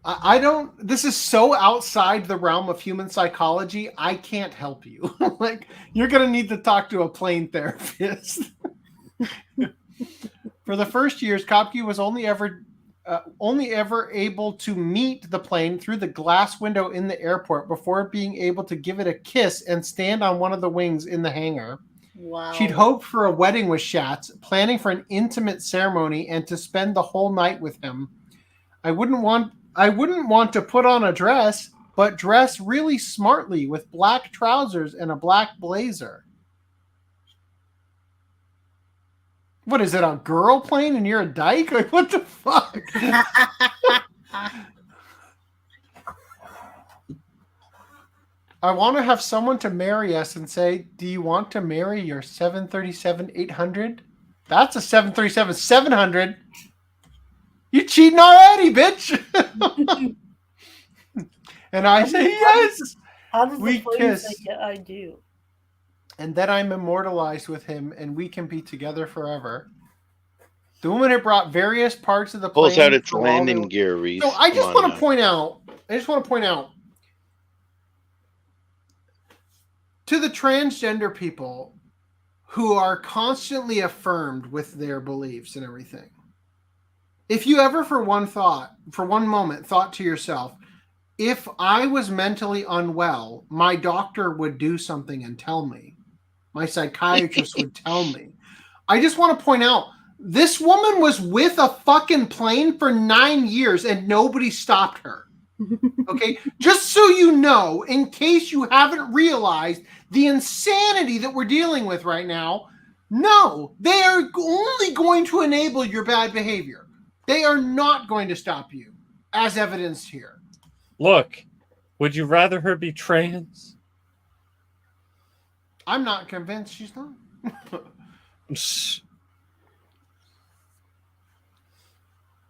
H: I don't. This is so outside the realm of human psychology. I can't help you. Like, you're gonna need to talk to a plane therapist. For the first years, Kopke was only ever able to meet the plane through the glass window in the airport before being able to give it a kiss and stand on one of the wings in the hangar.
K: Wow.
H: She'd hoped for a wedding with Schatz, planning for an intimate ceremony and to spend the whole night with him. I wouldn't want to put on a dress, but dress really smartly with black trousers and a black blazer. What is it, a girl plane and you're a dyke? Like, what the fuck? I want to have someone to marry us and say, do you want to marry your 737-800? That's a 737-700. You cheating already, bitch. And I say, yes.
K: How does
H: we
K: the plane
H: kiss.
K: say, yeah, I do?
H: And then I'm immortalized with him, and we can be together forever. The woman had brought various parts of the plane.
I: Pulls out its landing gear, Reese.
H: So I just want to point out, to the transgender people who are constantly affirmed with their beliefs and everything. If you ever for one moment thought to yourself, if I was mentally unwell, my doctor would do something and tell me. My psychiatrist would tell me. I just want to point out, this woman was with a fucking plane for 9 years and nobody stopped her. Okay? Just so you know, in case you haven't realized the insanity that we're dealing with right now, no, they are only going to enable your bad behavior. They are not going to stop you, as evidenced here.
J: Look, would you rather her be trans?
H: I'm not convinced she's not.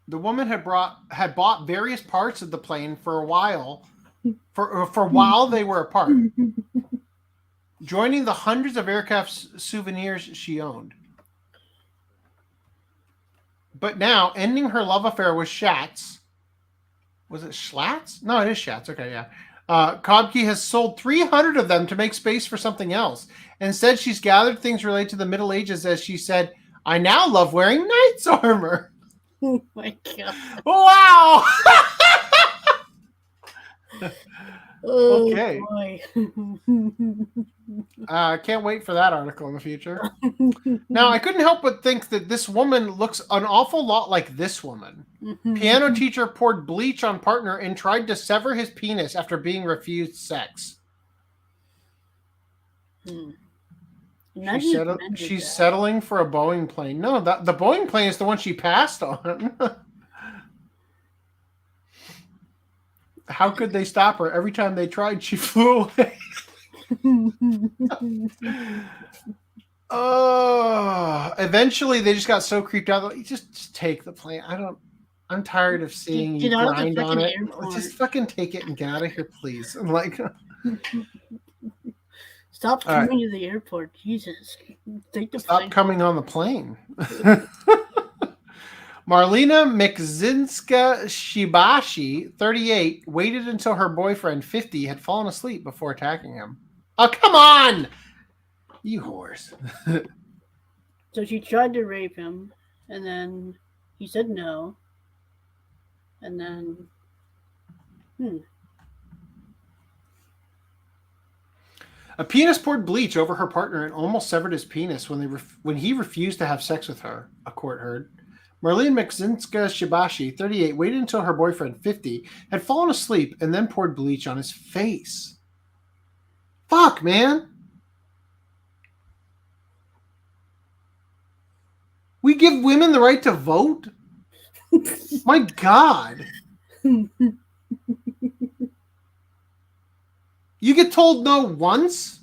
H: The woman had bought various parts of the plane for a while, for while they were apart, joining the hundreds of aircraft souvenirs she owned. But now, ending her love affair with Schatz. Was it Schlatz? No, it is Schatz. Okay, yeah. Kopke has sold 300 of them to make space for something else. Instead, she's gathered things related to the Middle Ages, as she said, I now love wearing knight's armor.
K: Oh my god.
H: Wow!
K: Oh,
H: okay. Can't wait for that article in the future. Now, I couldn't help but think that this woman looks an awful lot like this woman. Piano teacher poured bleach on partner and tried to sever his penis after being refused sex. She's settling for a Boeing plane. No, the Boeing plane is the one she passed on. How could they stop her? Every time they tried, she flew away. Eventually they just got so creeped out. Like, just take the plane. I'm tired of seeing you grind on it. Just fucking take it and get out of here, please. I'm like,
K: stop coming to the airport, Jesus. Take the
H: stop
K: plane.
H: Coming on the plane. Marlena Mekzinska Shibashi, 38, waited until her boyfriend, 50, had fallen asleep before attacking him. Oh, come on! You whores.
K: So she tried to rape him, and then he said no. And then...
H: A pianist poured bleach over her partner and almost severed his penis when he refused to have sex with her, a court heard. Marlene Mekzinska Shibashi, 38, waited until her boyfriend, 50, had fallen asleep and then poured bleach on his face. Fuck, man. We give women the right to vote? My God. You get told no once?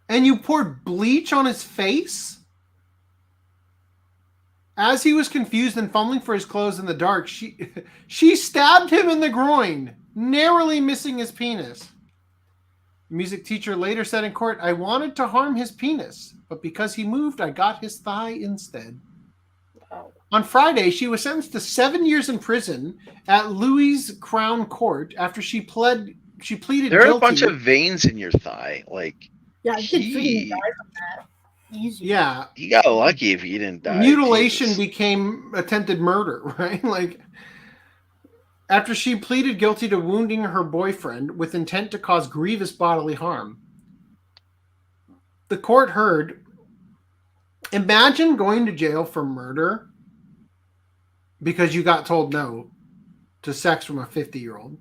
H: And you poured bleach on his face? As he was confused and fumbling for his clothes in the dark, she stabbed him in the groin, narrowly missing his penis. The music teacher later said in court, I wanted to harm his penis, but because he moved, I got his thigh instead. Wow. On Friday, she was sentenced to 7 years in prison at Louis Crown Court after she pleaded guilty.
I: There are a bunch of veins in your thigh. Like,
K: yeah, you could freaking die from that. Easy.
H: Yeah.
I: You got lucky if you didn't die.
H: Mutilation became attempted murder, right? Like, after she pleaded guilty to wounding her boyfriend with intent to cause grievous bodily harm. The court heard, imagine going to jail for murder because you got told no to sex from a 50-year-old.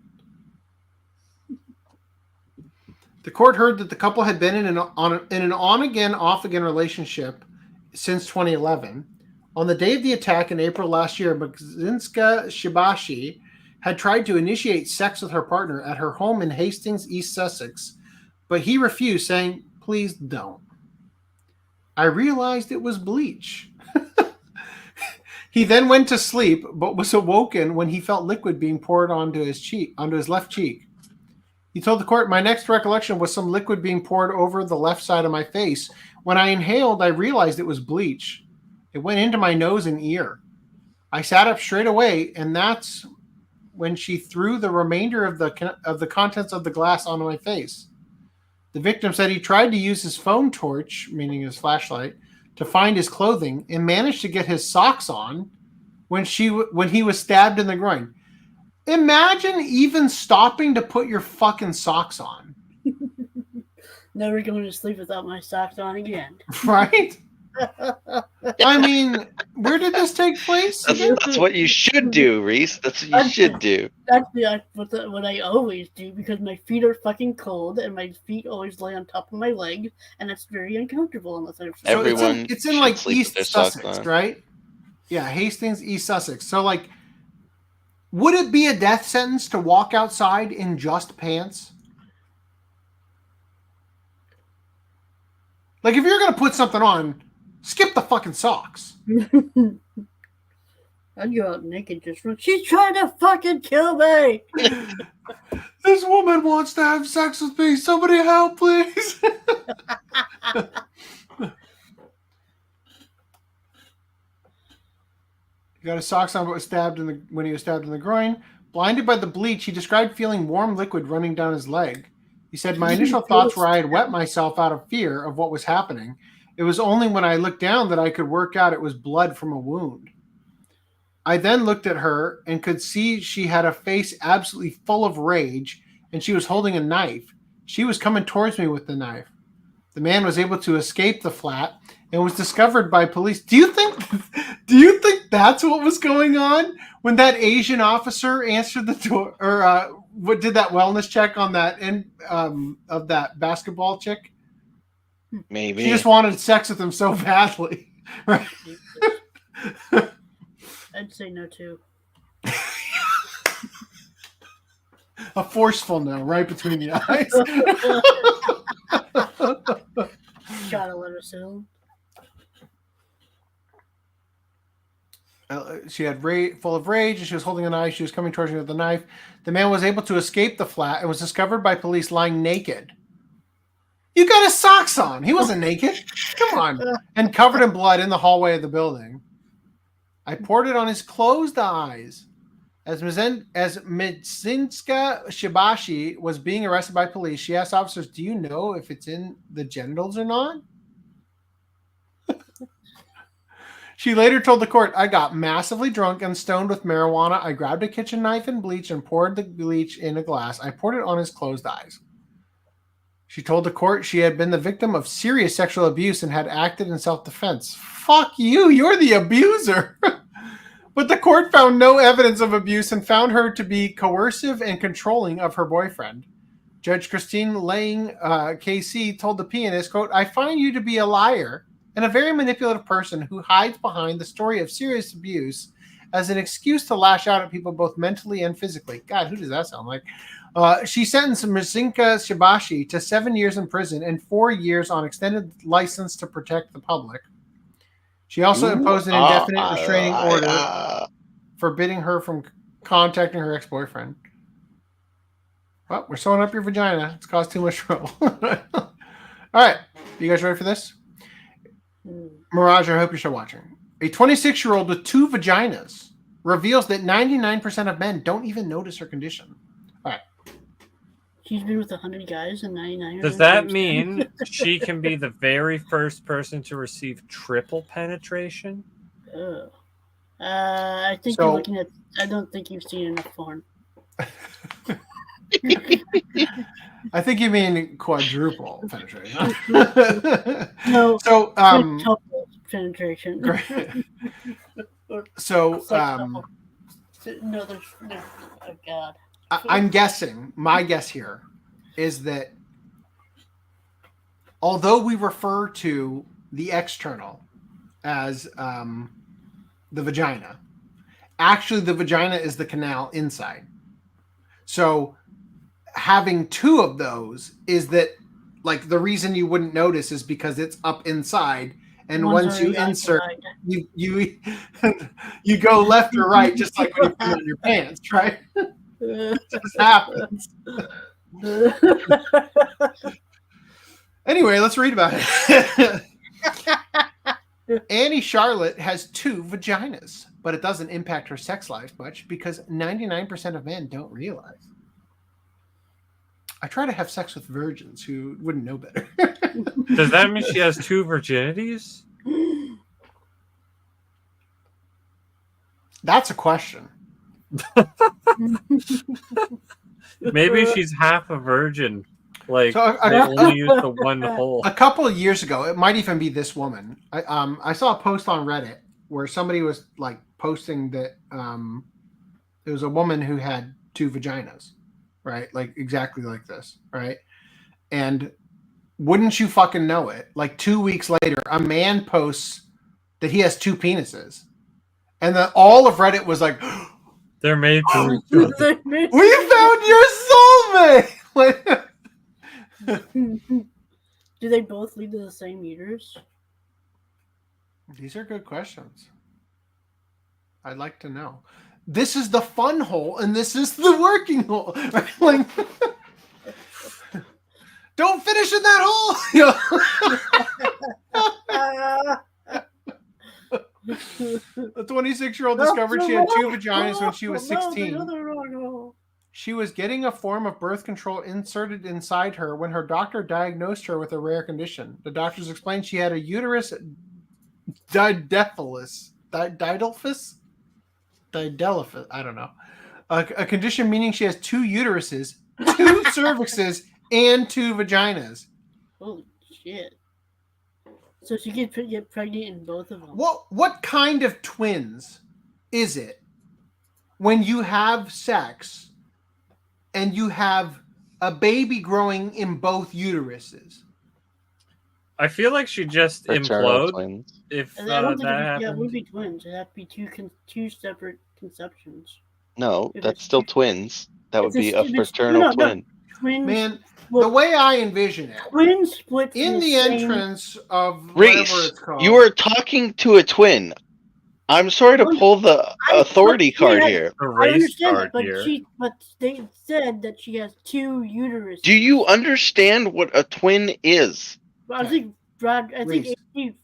H: The court heard that the couple had been in an on-again, off-again relationship since 2011. On the day of the attack in April last year, Magzinska Shibashi had tried to initiate sex with her partner at her home in Hastings, East Sussex, but he refused, saying, please don't. I realized it was bleach. He then went to sleep, but was awoken when he felt liquid being poured onto his left cheek. He told the court, my next recollection was some liquid being poured over the left side of my face. When I inhaled, I realized it was bleach. It went into my nose and ear. I sat up straight away, and that's when she threw the remainder of the contents of the glass onto my face. The victim said he tried to use his phone torch, meaning his flashlight, to find his clothing and managed to get his socks on when he was stabbed in the groin. Imagine even stopping to put your fucking socks on.
K: Never going to sleep without my socks on again.
H: Right? I mean, where did this take place?
I: That's what you should do, Reese. That's what you should do.
K: That's what I always do because my feet are fucking cold and my feet always lay on top of my legs, and it's very uncomfortable unless I'm.
H: So it's in like East Sussex, right? Yeah, Hastings, East Sussex. So like, would it be a death sentence to walk outside in just pants? Like, if you're going to put something on, skip the fucking socks.
K: I'd go out naked just for... She's trying to fucking kill me!
H: This woman wants to have sex with me. Somebody help, please. He got his socks on, but was when he was stabbed in the groin. Blinded by the bleach, he described feeling warm liquid running down his leg. He said, my initial thoughts were I had wet myself out of fear of what was happening. It was only when I looked down that I could work out it was blood from a wound. I then looked at her and could see she had a face absolutely full of rage, and she was holding a knife. She was coming towards me with the knife. The man was able to escape the flat and was discovered by police. Do you think that's what was going on when that Asian officer answered the door or what did that wellness check on that end of that basketball chick?
I: Maybe.
H: She just wanted sex with him so badly. Right?
K: I'd say no too.
H: A forceful no, right between the eyes.
K: Gotta let us in.
H: She had full of rage, and she was holding a knife. She was coming towards me with the knife. The man was able to escape the flat and was discovered by police lying naked. You got his socks on. He wasn't naked. Come on. And covered in blood in the hallway of the building. I poured it on his closed eyes. As Midzinska Shibashi was being arrested by police, she asked officers, do you know if it's in the genitals or not? She later told the court, I got massively drunk and stoned with marijuana. I grabbed a kitchen knife and bleach and poured the bleach in a glass. I poured it on his closed eyes. She told the court she had been the victim of serious sexual abuse and had acted in self-defense. Fuck you, you're the abuser. But the court found no evidence of abuse and found her to be coercive and controlling of her boyfriend. Judge Christine Lang KC told the pianist, quote, I find you to be a liar and a very manipulative person who hides behind the story of serious abuse as an excuse to lash out at people both mentally and physically. God, who does that sound like? She sentenced Mizinka Shibashi to 7 years in prison and 4 years on extended license to protect the public. She also imposed an indefinite restraining order forbidding her from contacting her ex-boyfriend. Well, we're sewing up your vagina. It's caused too much trouble. All right. You guys ready for this? Mirage, I hope you're still watching. A 26-year-old with 2 vaginas reveals that 99% of men don't even notice her condition. All right.
K: She's been with 100 guys and 99.
J: Does that mean she can be the very first person to receive triple penetration?
K: I think you're looking at. I don't think you've seen enough porn.
H: I think you mean quadruple penetration.
K: No.
H: So,
K: quintuple penetration.
H: So,
K: no, there's oh God.
H: I'm guessing, my guess here is that although we refer to the external as the vagina, actually the vagina is the canal inside. So having 2 of those is that, like, the reason you wouldn't notice is because it's up inside, and once you insert, you go left or right, just like when you put it on your pants, right? It just happens. Anyway, let's read about it. Annie Charlotte has 2 vaginas, but it doesn't impact her sex life much because 99% of men don't realize. I try to have sex with virgins who wouldn't know better.
J: Does that mean she has 2 virginities?
H: That's a question.
J: Maybe she's half a virgin. Like,
H: So
J: they only use the one hole.
H: A couple of years ago, it might even be this woman. I saw a post on Reddit where somebody was like posting that it was a woman who had 2 vaginas, right? Like exactly like this, right? And wouldn't you fucking know it? Like 2 weeks later, a man posts that he has 2 penises, and then all of Reddit was like,
J: They're made for each other.
H: "We found your soulmate!"
K: Do they both lead to the same uterus?
H: These are good questions. I'd like to know. This is the fun hole, and this is the working hole. Like, don't finish in that hole. A 26-year-old discovered she had 2 vaginas when she was 16. She was getting a form of birth control inserted inside her when her doctor diagnosed her with a rare condition. The doctors explained she had a uterus didelphys. Didelphys. I don't know. A condition meaning she has 2 uteruses, 2 cervixes, and 2 vaginas.
K: Holy shit. So she could get pregnant in both of them.
H: What kind of twins is it when you have sex and you have a baby growing in both uteruses?
J: I feel like she just implode if
K: I don't think
J: that
K: it
J: happens.
K: would be twins. It'd have to be two separate conceptions.
I: No,
K: If
I: that's
K: it's-
I: still twins. That would
K: If
I: be
K: it's-
I: a
K: if it's-
I: fraternal
K: no, no,
I: twin.
K: Twins.
H: Man, the way I envision it,
K: Twins split
H: in
K: from
H: the
K: same-
H: entrance of whatever
I: Reese,
H: it's called.
I: you are talking to a twin. I'm sorry to pull the authority card here.
K: I understand that, but they said that she has 2 uteruses.
I: Do you understand what a twin is?
K: Well, I think Brad. I think
H: Reese.
K: he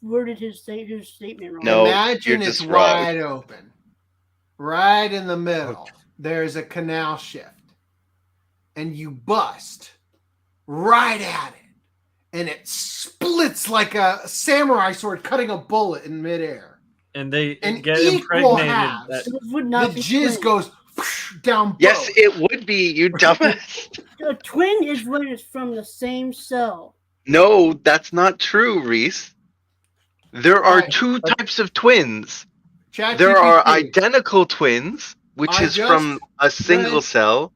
K: worded his statement wrong.
I: No,
H: Imagine
I: you're
H: it's
I: just wrong.
H: wide open. Right in the middle, there's a canal shift. And you bust right at it. And it splits like a samurai sword cutting a bullet in midair.
J: And they
H: And
J: get
H: equal
J: impregnated.
H: halves.
J: That,
H: The jizz goes down both.
I: Yes, it would be, you dumbass.
K: A twin is when it's from the same cell.
I: No, that's not true, Reese. There are 2 types of twins. There are identical twins, which is from a single cell,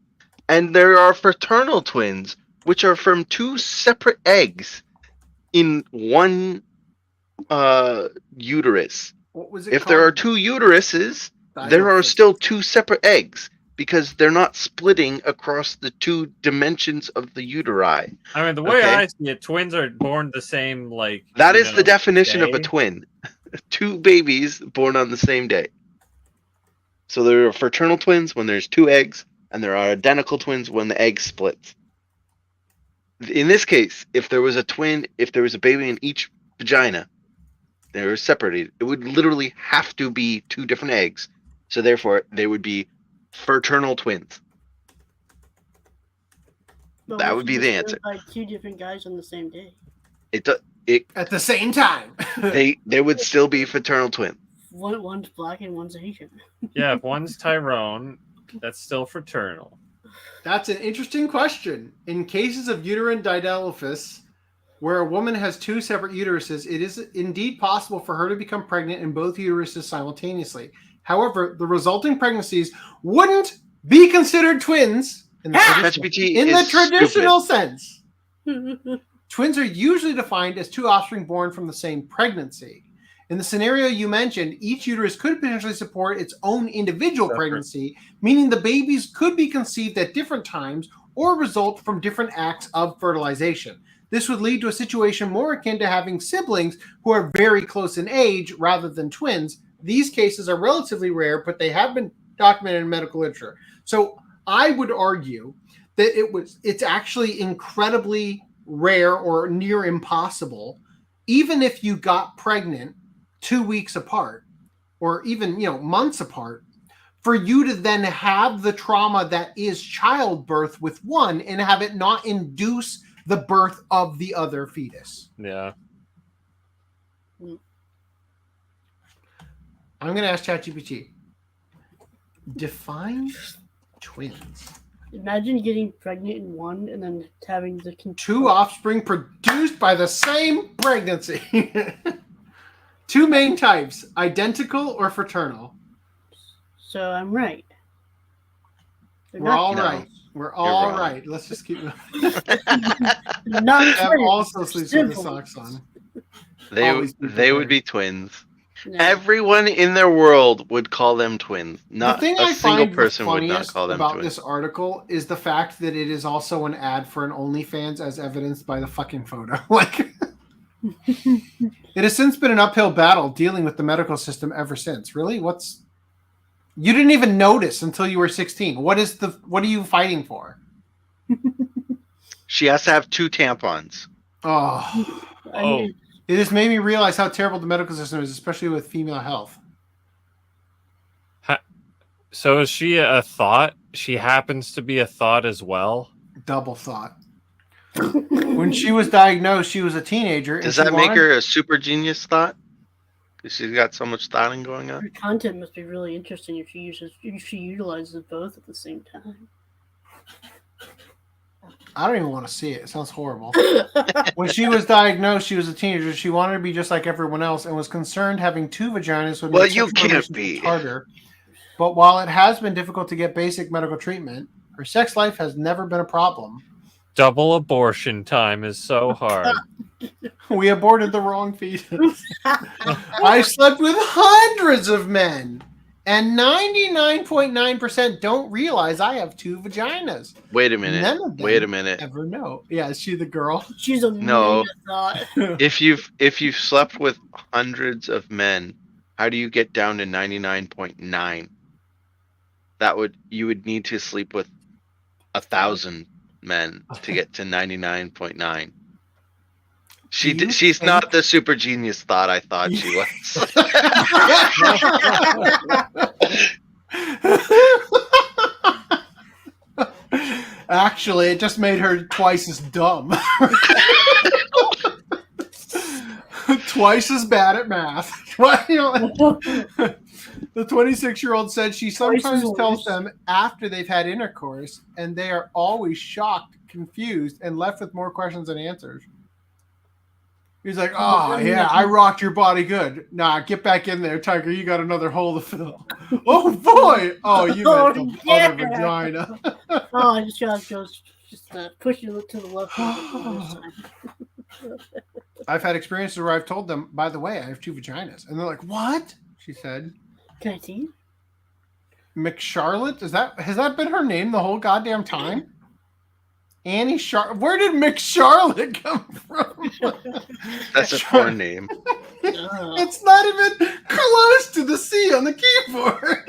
I: and there are fraternal twins, which are from 2 separate eggs in one uterus.
H: What was it
I: If there are
H: called?
I: 2 uteruses, there are still 2 separate eggs because they're not splitting across the 2 dimensions of the uteri.
J: I mean, the way
I: Okay?
J: I see it, twins are born the same, like.
I: That
J: you
I: is the
J: know,
I: definition of a
J: day.
I: twin. 2 babies born on the same day. So there are fraternal twins when there's 2 eggs, and there are identical twins when the egg splits. In this case, if there was a baby in each vagina, they were separated. It would literally have to be 2 different eggs. So therefore, they would be fraternal twins.
K: But
I: That
K: what
I: would
K: if
I: be
K: you
I: the
K: just
I: answer.
K: By 2 different guys on the same day.
I: It
H: at the same time.
I: they would still be fraternal twins.
K: One's black and one's Asian.
J: Yeah, if one's Tyrone, that's still fraternal.
H: That's an interesting question. In cases of uterine didelphys, where a woman has 2 separate uteruses, it is indeed possible for her to become pregnant in both uteruses simultaneously. However, the resulting pregnancies wouldn't be considered twins in the traditional sense. Twins are usually defined as 2 offspring born from the same pregnancy. In the scenario you mentioned, each uterus could potentially support its own individual pregnancy, meaning the babies could be conceived at different times or result from different acts of fertilization. This would lead to a situation more akin to having siblings who are very close in age rather than twins. These cases are relatively rare, but they have been documented in medical literature. So I would argue that it's actually incredibly rare or near impossible, even if you got pregnant 2 weeks apart or even months apart, for you to then have the trauma that is childbirth with one and have it not induce the birth of the other fetus.
J: Yeah.
H: I'm going to ask ChatGPT. Define twins.
K: Imagine getting pregnant in one and then having the
H: 2 offspring produced by the same pregnancy. 2 main types, identical or fraternal.
K: So I'm right.
H: We're all right. We're all right. Let's just keep going. Ev also sleeps with the socks on.
I: They would be twins. Everyone in their world would call them twins. Not a single person would not call them
H: about
I: twins.
H: this article is the fact that it is also an ad for an OnlyFans, as evidenced by the fucking photo. Like, it has since been an uphill battle dealing with the medical system ever since. Really, you didn't even notice until you were 16. What are you fighting for?
I: She has to have 2 tampons.
H: Oh. It just made me realize how terrible the medical system is, especially with female health.
J: So is she a thought? She happens to be a thought as well?
H: Double thought. When she was diagnosed, she was a teenager.
I: Does that make her a super genius thought? Because she's got so much thoughting going on.
K: Her content must be really interesting if she utilizes both at the same time.
H: I don't even want to see it. It sounds horrible. When she was diagnosed, she was a teenager. She wanted to be just like everyone else and was concerned having 2 vaginas would make sexual relationships harder. But while it has been difficult to get basic medical treatment, her sex life has never been a problem.
J: Double abortion time is so hard.
H: We aborted the wrong fetus. I slept with hundreds of men, and 99.9% don't realize I have 2 vaginas.
I: Wait a minute.
H: None of them
I: Wait a minute.
H: ever know. Yeah, is she the girl?
K: She's a
I: No.
K: thought.
I: If you've slept with hundreds of men, how do you get down to 99.9? You would need to sleep with 1,000 men to get to 99.9. She's not the super genius thought I thought she was.
H: Actually, it just made her twice as dumb. Twice as bad at math. The 26-year-old said she sometimes tells them after they've had intercourse, and they are always shocked, confused, and left with more questions than answers. He's like, oh, yeah, I rocked your body good. Nah, get back in there, Tiger. You got another hole to fill. Oh, boy. Oh, you meant the other vagina.
K: Oh, I just push you to the left.
H: I've had experiences where I've told them, by the way, I have 2 vaginas. And they're like, what? She said.
K: Can I see?
H: McCharlotte? Has that been her name the whole goddamn time? Annie Where did McCharlotte come from?
I: That's a porn name.
H: It's not even close to the C on the keyboard.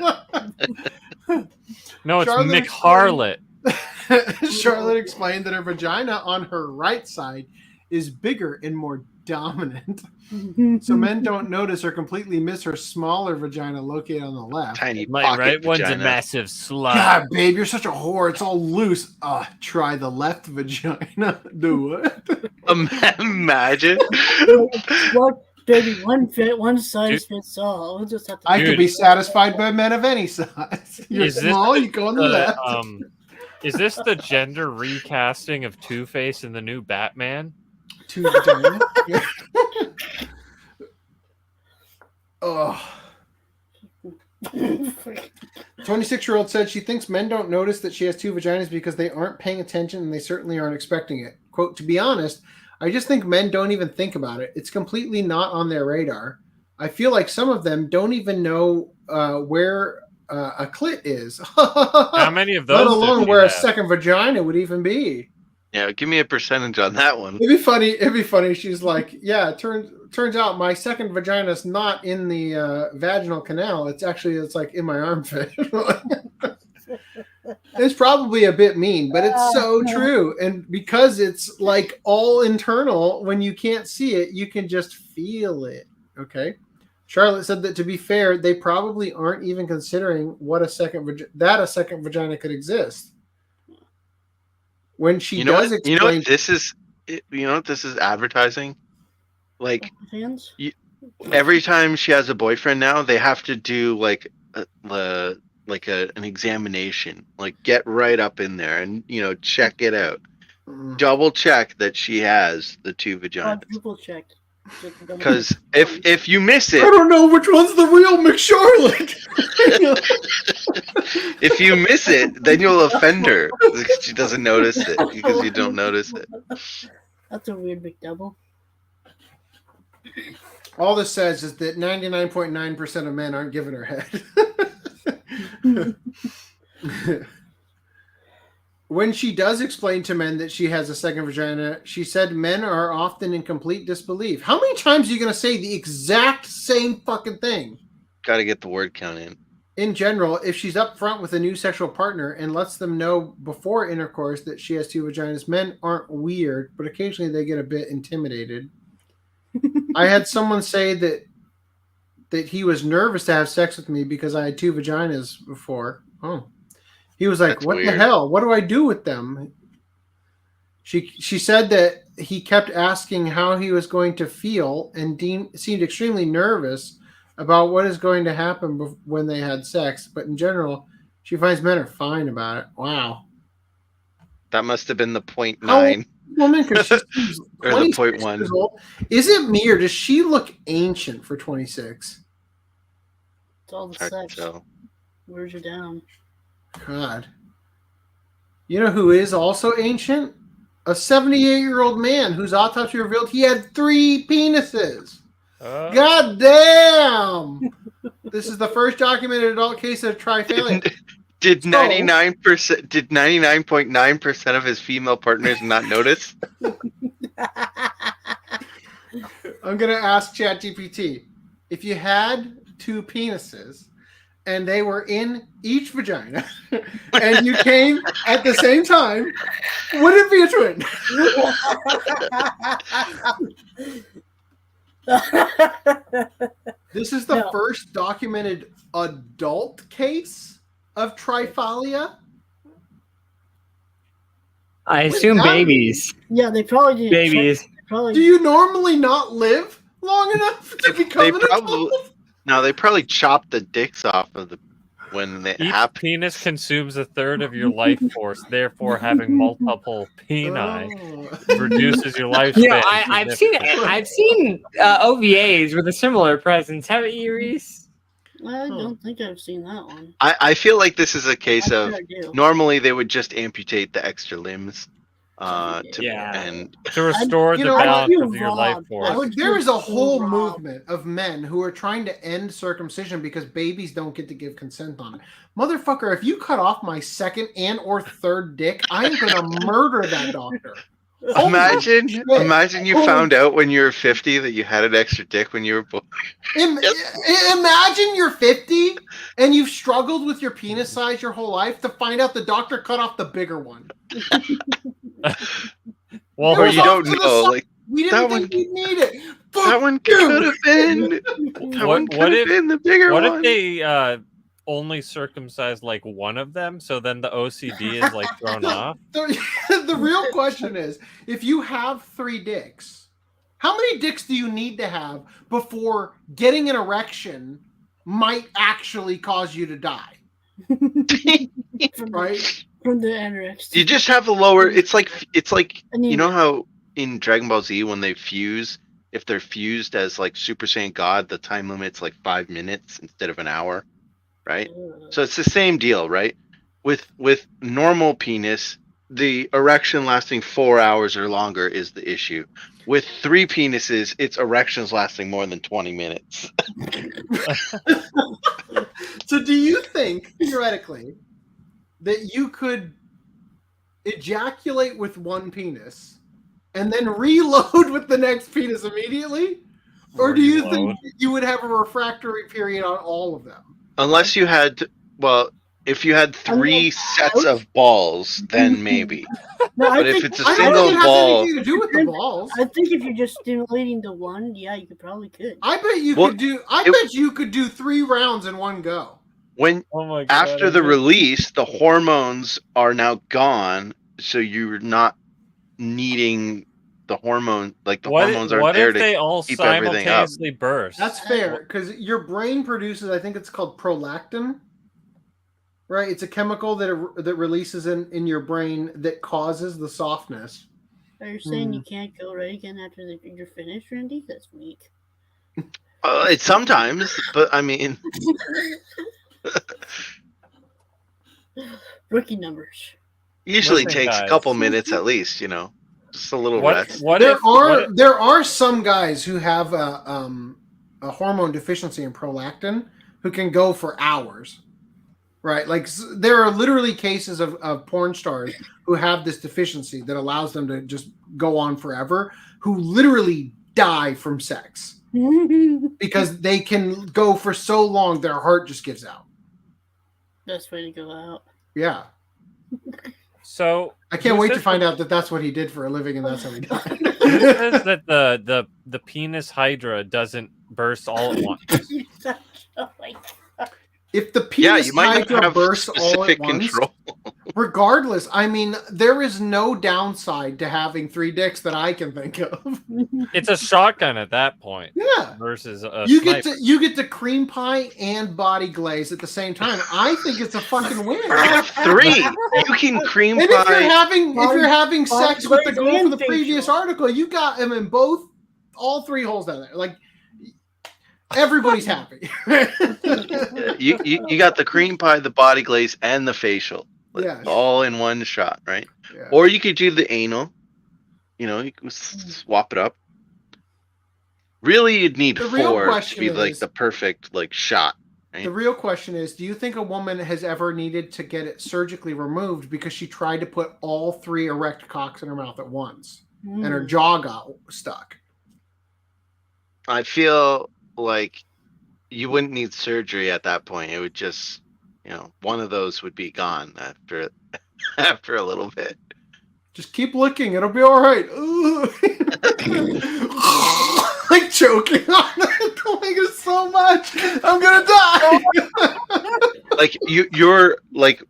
J: No, it's McHarlot.
H: Charlotte explained that her vagina on her right side is bigger and more dominant. So men don't notice or completely miss her smaller vagina located on the left.
I: Tiny
J: My
I: pocket
J: right one's a
I: vagina.
J: massive slut.
H: God, babe, you're such a whore. It's all loose. Try the left vagina. Do what?
I: Imagine.
K: What, baby? One size fits all. We'll just have to.
H: I could be satisfied by men of any size. You're
J: Is this
H: small, you go on the left.
J: Is this the gender recasting of Two-Face in the new Batman?
H: 2 vagina. Yeah. Oh. 26-year-old said she thinks men don't notice that she has 2 vaginas because they aren't paying attention and they certainly aren't expecting it. Quote, to be honest, I just think men don't even think about it. It's completely not on their radar. I feel like some of them don't even know where a clit is.
J: How many of those?
H: Let alone where
J: have?
H: a second vagina would even be.
I: Yeah, give me a percentage on that one.
H: It'd be funny. She's like, yeah, it turns out my second vagina is not in the vaginal canal. It's like in my armpit. It's probably a bit mean, but it's so true. And because it's like all internal, when you can't see it, you can just feel it. Okay. Charlotte said that to be fair, they probably aren't even considering what a second vagina could exist. When she does explain,
I: you know what this is. You know what this is advertising. Like every time she has a boyfriend now, they have to do an examination. Like get right up in there and check it out. Double check that she has the 2 vaginas.
K: Triple check.
I: Because if you miss it,
H: I don't know which one's the real McCharlotte.
I: if you miss it, then you'll offend her. She doesn't notice it because you don't notice it.
K: That's a weird McDouble.
H: All this says is that 99.9% of men aren't giving her head. When she does explain to men that she has a second vagina, she said men are often in complete disbelief. How many times are you going to say the exact same fucking thing?
I: Got to get the word count in.
H: In general, if she's up front with a new sexual partner and lets them know before intercourse that she has 2 vaginas, men aren't weird, but occasionally they get a bit intimidated. I had someone say that he was nervous to have sex with me because I had 2 vaginas before. Oh. He was like, what the hell? What do I do with them? She said that he kept asking how he was going to feel and seemed extremely nervous about what is going to happen when they had sex. But in general, she finds men are fine about it. Wow.
I: That must have been the 0.9.
H: Woman, because she's
I: or the 0.1.
H: years old. Is it me or does she look ancient for 26?
K: It's all the sex. Wears you down.
H: God. You know who is also ancient? A 78-year-old man whose autopsy revealed he had 3 penises. God damn! This is the first documented adult case of triphalia.
I: Did 99.9% of his female partners not notice?
H: I'm gonna ask ChatGPT. If you had 2 penises and they were in each vagina and you came at the same time, would it be a twin? This is the first documented adult case of triphalia.
L: I assume babies.
K: Yeah, they probably do.
L: Babies.
H: Do you normally not live long enough to become an adult?
I: No, they probably chop the dicks off of when they
J: Each
I: happen.
J: penis consumes a third of your life force. Therefore, having multiple peni reduces your lifespan.
L: Yeah, I've seen OVAs with a similar presence. Haven't you, Reese?
K: I don't think I've seen that one.
I: I feel like this is a case of normally they would just amputate the extra limbs
J: To restore the
H: You know,
J: balance of your life force.
H: There is a whole movement of men who are trying to end circumcision because babies don't get to give consent on it. Motherfucker, if you cut off my second and or third dick, I'm gonna murder that doctor.
R: Imagine you found out when you were 50 that you had an extra dick when you were born.
H: Imagine you're 50 and you've struggled with your penis size your whole life to find out the doctor cut off the bigger one.
J: Well,
R: or you don't know. Like,
H: we didn't think we'd need it.
R: That one could have been. That one could have been the bigger one.
J: What if they only circumcise like one of them, so then the OCD is like thrown off?
H: The real question is, if you have 3 dicks, how many dicks do you need to have before getting an erection might actually cause you to die? Right?
K: From the anorexia.
R: You just have a lower. It's like you know how in Dragon Ball Z when they fuse, if they're fused as like Super Saiyan God, the time limit's like 5 minutes instead of an hour, right? So it's the same deal, right? With normal penis, the erection lasting 4 hours or longer is the issue. With 3 penises, its erections lasting more than 20 minutes.
H: So do you think, theoretically, that you could ejaculate with one penis and then reload with the next penis immediately? Or do you think you would have a refractory period on all of them?
R: Unless you had, if you had 3 sets of balls, then maybe. But if it's a single ball,
H: to do with the balls.
K: I think if you're just stimulating the one, yeah, you probably could.
H: I bet you could do. I bet you could do 3 rounds in one go.
R: When after the release, the hormones are now gone, so you're not needing the hormone. Like the hormones aren't there to keep everything up.
J: What if they all simultaneously burst?
H: That's fair, because your brain produces, I think it's called prolactin. Right, it's a chemical that releases in your brain that causes the softness.
K: Are you saying you can't go right again after you're finished, Randy? That's weak.
R: It's sometimes, but I mean,
K: rookie numbers.
R: Usually takes a couple minutes at least, just a little rest.
H: There are some guys who have a hormone deficiency in prolactin who can go for hours. Right, like there are literally cases of porn stars who have this deficiency that allows them to just go on forever, who literally die from sex because they can go for so long their heart just gives out.
K: Best way to go out.
H: Yeah.
J: So
H: I can't wait to find out that that's what he did for a living and that's how he died.
J: It says that the penis hydra doesn't burst all at once.
H: If the penis
R: you might
H: hydra
R: have
H: bursts all at
R: specific
H: once,
R: control.
H: Regardless, I mean, there is no downside to having 3 dicks that I can think of.
J: It's a shotgun at that point.
H: Yeah.
J: Versus a
H: you
J: sniper.
H: get to cream pie and body glaze at the same time. I think it's a fucking win.
R: I have 3. You can cream
H: and
R: pie.
H: If you're having sex with the girl from the previous article, you got them in all 3 holes down there. Like everybody's happy.
R: You got the cream pie, the body glaze, and the facial.
H: Yeah.
R: All in one shot, right?
H: Yeah.
R: Or you could do the anal. You can swap it up. Really, you'd need 4 to be like the perfect shot. Right?
H: The real question is, do you think a woman has ever needed to get it surgically removed because she tried to put all 3 erect cocks in her mouth at once and her jaw got stuck?
R: I feel like you wouldn't need surgery at that point. It would just, one of those would be gone after a little bit.
H: Just keep licking; it'll be all right. Like choking on it, doing it so much, I'm gonna die.
R: Like you're like,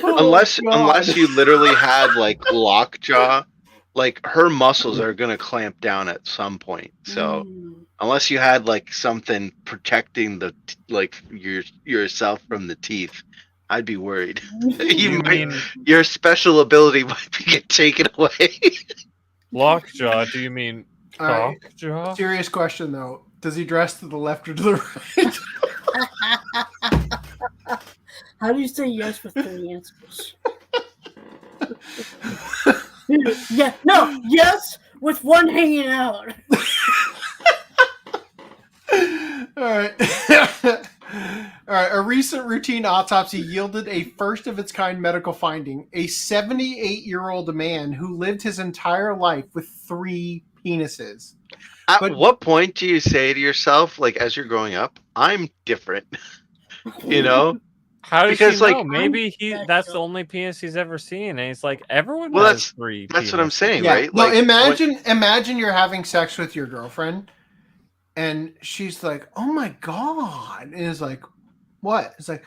R: unless you literally had like lockjaw, like her muscles are gonna clamp down at some point. So. Unless you had like something protecting yourself from the teeth, I'd be worried. Your special ability might get taken away.
J: Lockjaw? Do you mean cockjaw?
H: Serious question though: does he dress to the left or to the right?
K: How do you say yes with 3 answers? Yeah, no, yes, with one hanging out.
H: All right. All right. A recent routine autopsy yielded a first of its kind medical finding. A 78-year-old man who lived his entire life with 3 penises.
R: At what point do you say to yourself, like, as you're growing up, I'm different? You know?
J: How does
R: Because,
J: he know?
R: like,
J: Maybe that's the only penis he's ever seen, and he's like, everyone
R: Well,
J: has 3
R: that's what I'm
J: penises.
R: saying,
H: Yeah.
R: right?
H: No,
R: Like,
H: imagine you're having sex with your girlfriend, and she's like, "Oh my god!" And it's like, "What?" It's like,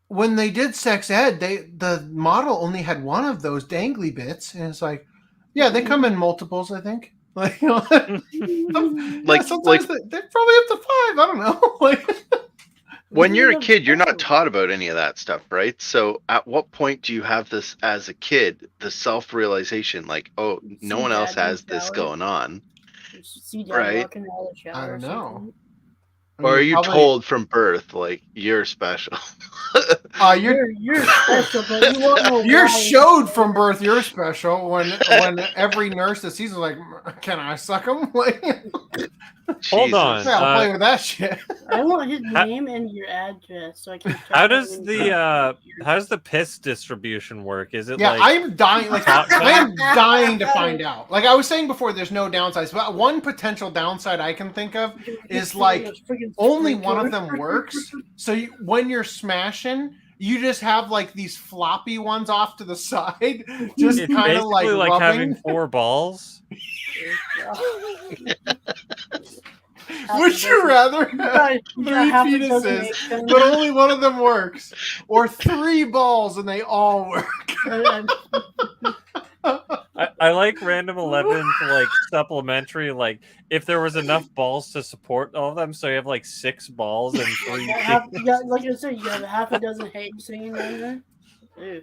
H: when they did sex ed, the model only had one of those dangly bits, and it's like, yeah, they come in multiples, I think. Like, you know, sometimes they're probably up to 5. I don't know. Like,
R: when you're a kid, you're not taught about any of that stuff, right? So at what point do you have this as a kid, the self-realization, like, oh, no one else has this going on, right?
H: I don't know.
R: Or are you told from birth, like, you're special?
K: You're special, but you won't know
H: You're
K: why.
H: showed from birth you're special when every nurse that sees is like, can I suck him? Like,
J: Hold on.
H: I'll play with that shit.
K: I want his name and your address so I can.
J: How does the piss distribution work? Is it
H: Yeah,
J: like
H: I'm dying. Like, I'm dying to find out. Like I was saying before, there's no downsides, but one potential downside I can think of is like only one of them works. So when you're smashing, you just have like these floppy ones off to the side, just
J: it's
H: kind of
J: basically like
H: rubbing.
J: having 4 balls?
H: Would you rather have 3 penises, but only one of them works, or 3 balls and they all work?
J: I like Random 11 for like supplementary, like if there was enough balls to support all of them, so you have like 6 balls and 3.
K: Like I said, you got half a dozen hate singing in there. Ew.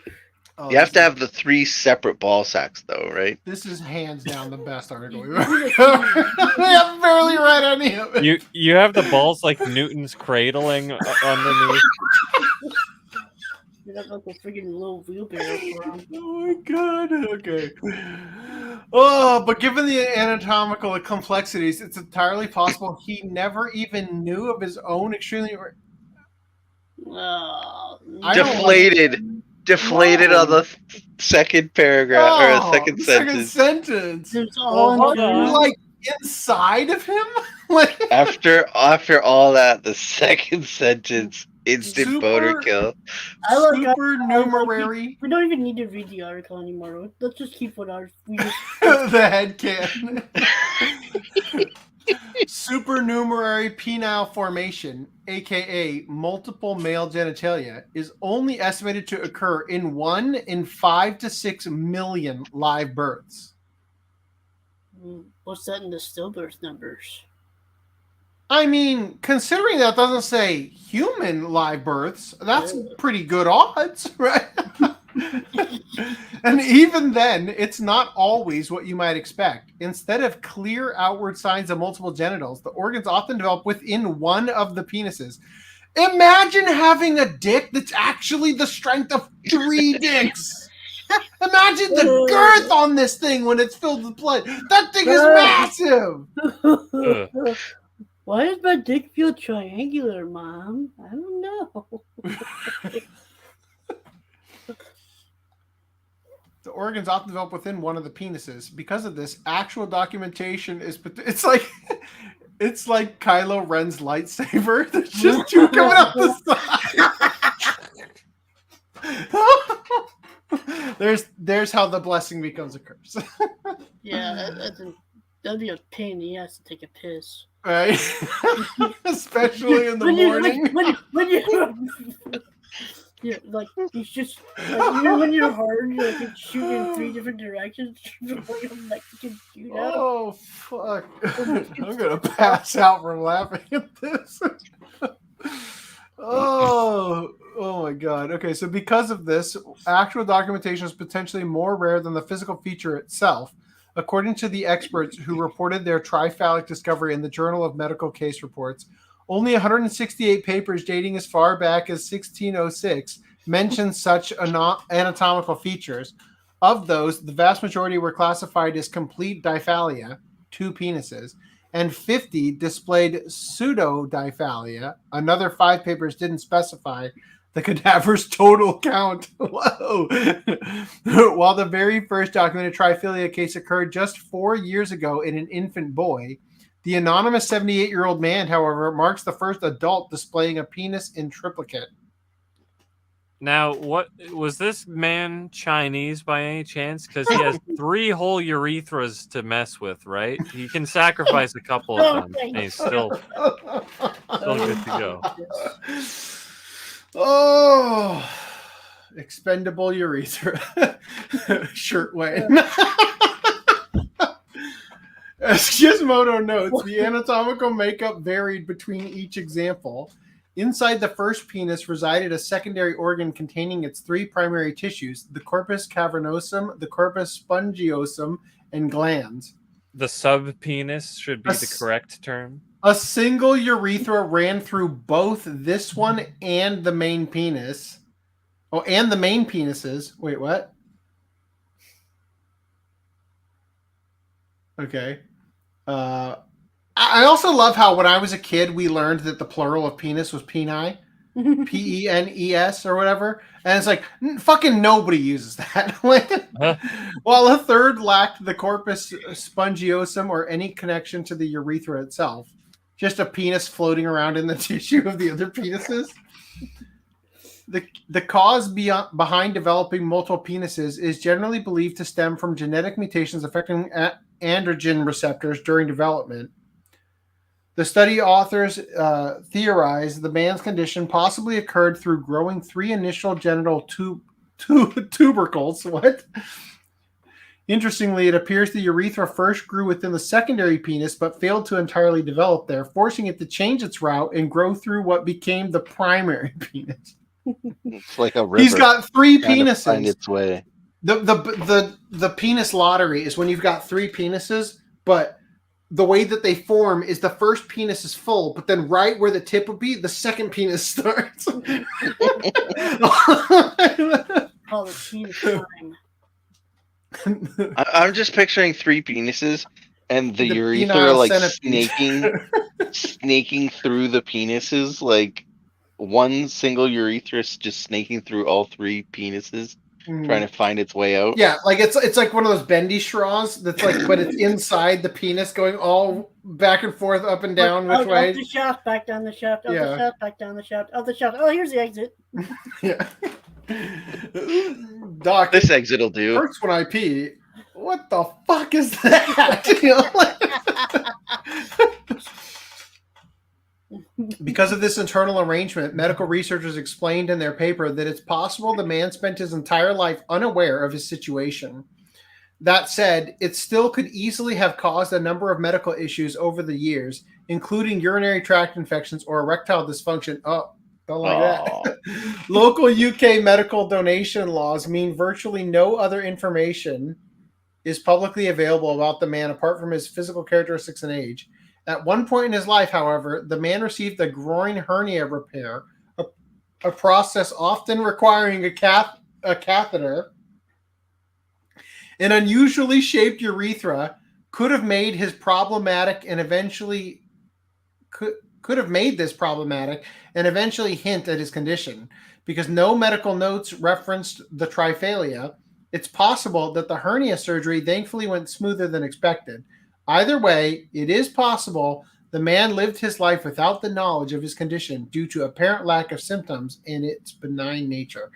R: You have to have the 3 separate ball sacks, though, right?
H: This is hands down the best article we've ever covered. I have barely read any of it.
J: You have the balls like Newton's cradling underneath.
K: You got like a freaking little wheelbarrow for him.
H: Oh my god. Okay. Oh, but given the anatomical complexities, it's entirely possible he never even knew of his own extremely.
R: Deflated on the second paragraph or second sentence.
K: There's all
H: like inside of him. Like
R: after all that, the second sentence, instant boner kill.
H: Supernumerary.
K: We don't even need to read the article anymore. Let's just keep what ours.
H: The head can. Supernumerary penile formation, aka multiple male genitalia, is only estimated to occur in 1 in 5 to 6 million live births.
K: What's that in the stillbirth numbers?
H: I mean, considering that doesn't say human live births, that's pretty good odds, right? And even then, it's not always what you might expect. Instead of clear outward signs of multiple genitals, the organs often develop within one of the penises. Imagine having a dick that's actually the strength of 3 dicks. Imagine the girth on this thing when it's filled with blood. That thing is massive.
K: Why does my dick feel triangular, Mom? I don't know.
H: The organs often develop within one of the penises. Because of this, actual documentation is it's like Kylo Ren's lightsaber. There's just 2 coming out the side. There's how the blessing becomes a curse.
K: Yeah, that'd be a pain in the ass to take a piss.
H: Right? Especially in the morning.
K: When yeah, like it's just like, when you're hard, you can shoot in 3 different directions. Like a Mexican shootout.
H: Oh fuck! I'm gonna pass out from laughing at this. Oh my god. Okay, so because of this, actual documentation is potentially more rare than the physical feature itself. According to the experts who reported their triphallic discovery in the Journal of Medical Case Reports, only 168 papers dating as far back as 1606 mention such anatomical features. Of those, the vast majority were classified as complete diphallia, 2 penises, and 50 displayed pseudo-diphallia. Another 5 papers didn't specify the cadaver's total count. Whoa! While the very first documented triphilia case occurred just 4 years ago in an infant boy, the anonymous 78-year-old man, however, marks the first adult displaying a penis in triplicate.
J: Now, what was this man Chinese by any chance? Because he has 3 whole urethras to mess with, right? He can sacrifice a couple of them, and he's still good to go.
H: Oh, expendable urethra. Shirt weighing. As Gizmodo notes, the anatomical makeup varied between each example. Inside the first penis resided a secondary organ containing its 3 primary tissues, the corpus cavernosum, the corpus spongiosum, and glands.
J: The subpenis should be the correct term.
H: A single urethra ran through both this one and the main penis. Oh, and the main penises. Wait, what? Okay. I also love how when I was a kid, we learned that the plural of penis was peni, P-E-N-E-S or whatever. And it's like, fucking nobody uses that. While a third lacked the corpus spongiosum or any connection to the urethra itself. Just a penis floating around in the tissue of the other penises. The cause behind developing multiple penises is generally believed to stem from genetic mutations affecting androgen receptors during development. The study authors theorize the man's condition possibly occurred through growing 3 initial genital tubercles. What? Interestingly, it appears the urethra first grew within the secondary penis, but failed to entirely develop there, forcing it to change its route and grow through what became the primary penis.
R: It's like a river.
H: He's got 3 penises.
R: Find its way.
H: The penis lottery is when you've got 3 penises, but the way that they form is the first penis is full, but then right where the tip would be, the second penis starts.
K: Oh, the penis time.
R: I'm just picturing 3 penises and the urethra
H: penile
R: like
H: centipede.
R: snaking through the penises, like one single urethra just snaking through all 3 penises, trying to find its way out.
H: Yeah, like it's like one of those bendy straws that's like, but it's inside the penis, going all back and forth, up and down, which way?
K: Up the shaft, back down the shaft, up the shaft, back down the shaft, up the shaft. Oh, here's the exit.
H: Yeah. Doc,
R: this exit will do.
H: Hurts when I pee. What the fuck is that? You know, like... Because of this internal arrangement, medical researchers explained in their paper that it's possible the man spent his entire life unaware of his situation. That said, it still could easily have caused a number of medical issues over the years, including urinary tract infections or erectile dysfunction. Oh, don't like that. Local UK medical donation laws mean virtually no other information is publicly available about the man apart from his physical characteristics and age. At one point in his life, however, the man received a groin hernia repair, a process often requiring a catheter. An unusually shaped urethra could have made his problematic and eventually could have made this problematic and eventually hint at his condition. Because no medical notes referenced the triphalia, it's possible that the hernia surgery thankfully went smoother than expected. Either way, it is possible the man lived his life without the knowledge of his condition due to apparent lack of symptoms and its benign nature.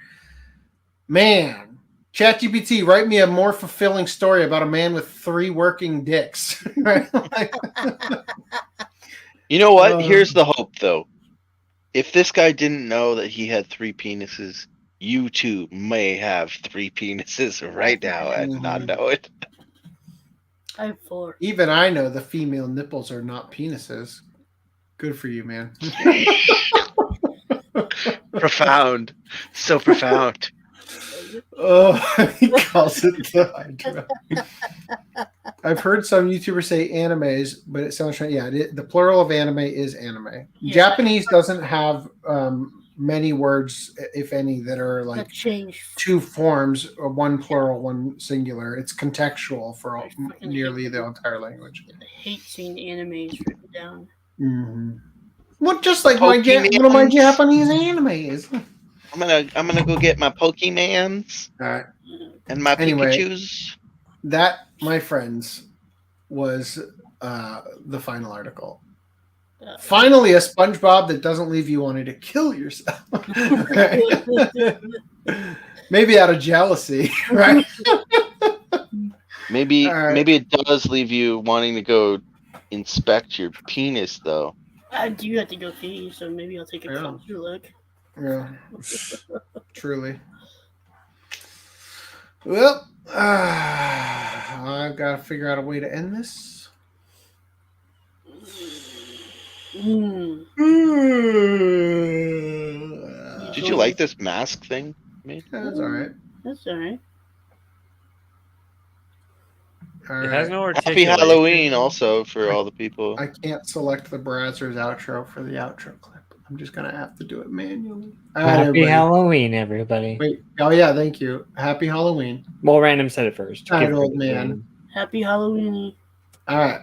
H: Man, ChatGPT, write me a more fulfilling story about a man with 3 working dicks.
R: You know what? Here's the hope, though. If this guy didn't know that he had 3 penises, you too may have 3 penises right now and not know it.
K: I have 4.
H: Even I know the female nipples are not penises. Good for you, man.
R: Profound. So profound.
H: Oh, he calls it the Hydra. I've heard some YouTubers say animes, but it sounds right. Yeah, the plural of anime is anime. Yeah. Japanese doesn't have many words, if any, that are like
K: That change.
H: two forms, or one plural, one singular. It's contextual for nearly the entire language.
K: I hate seeing animes written down.
H: Mm-hmm. Well, just like one of my Japanese animes.
R: I'm gonna go get my Pokemans.
H: All right.
R: And my
H: Anyway,
R: Pikachus.
H: That, my friends, was the final article. Finally, a SpongeBob that doesn't leave you wanting to kill yourself. Maybe out of jealousy, right?
R: Maybe it does leave you wanting to go inspect your penis, though.
K: I do have to go pee, so maybe I'll take a closer look.
H: Yeah, truly. Well, I've got to figure out a way to end this.
R: Did you like this mask thing?
H: That's all right.
K: That's all right.
J: It has no
R: Happy
J: articulation.
R: Halloween also for all the people.
H: I can't select the Brazzers outro for the outro clip. I'm just going to have to do it manually. All right,
L: Happy
H: everybody.
L: Halloween, everybody.
H: Wait. Oh, yeah. Thank you. Happy Halloween.
L: Well, Random said it first.
H: Tired old man.
K: Happy Halloween.
H: All right.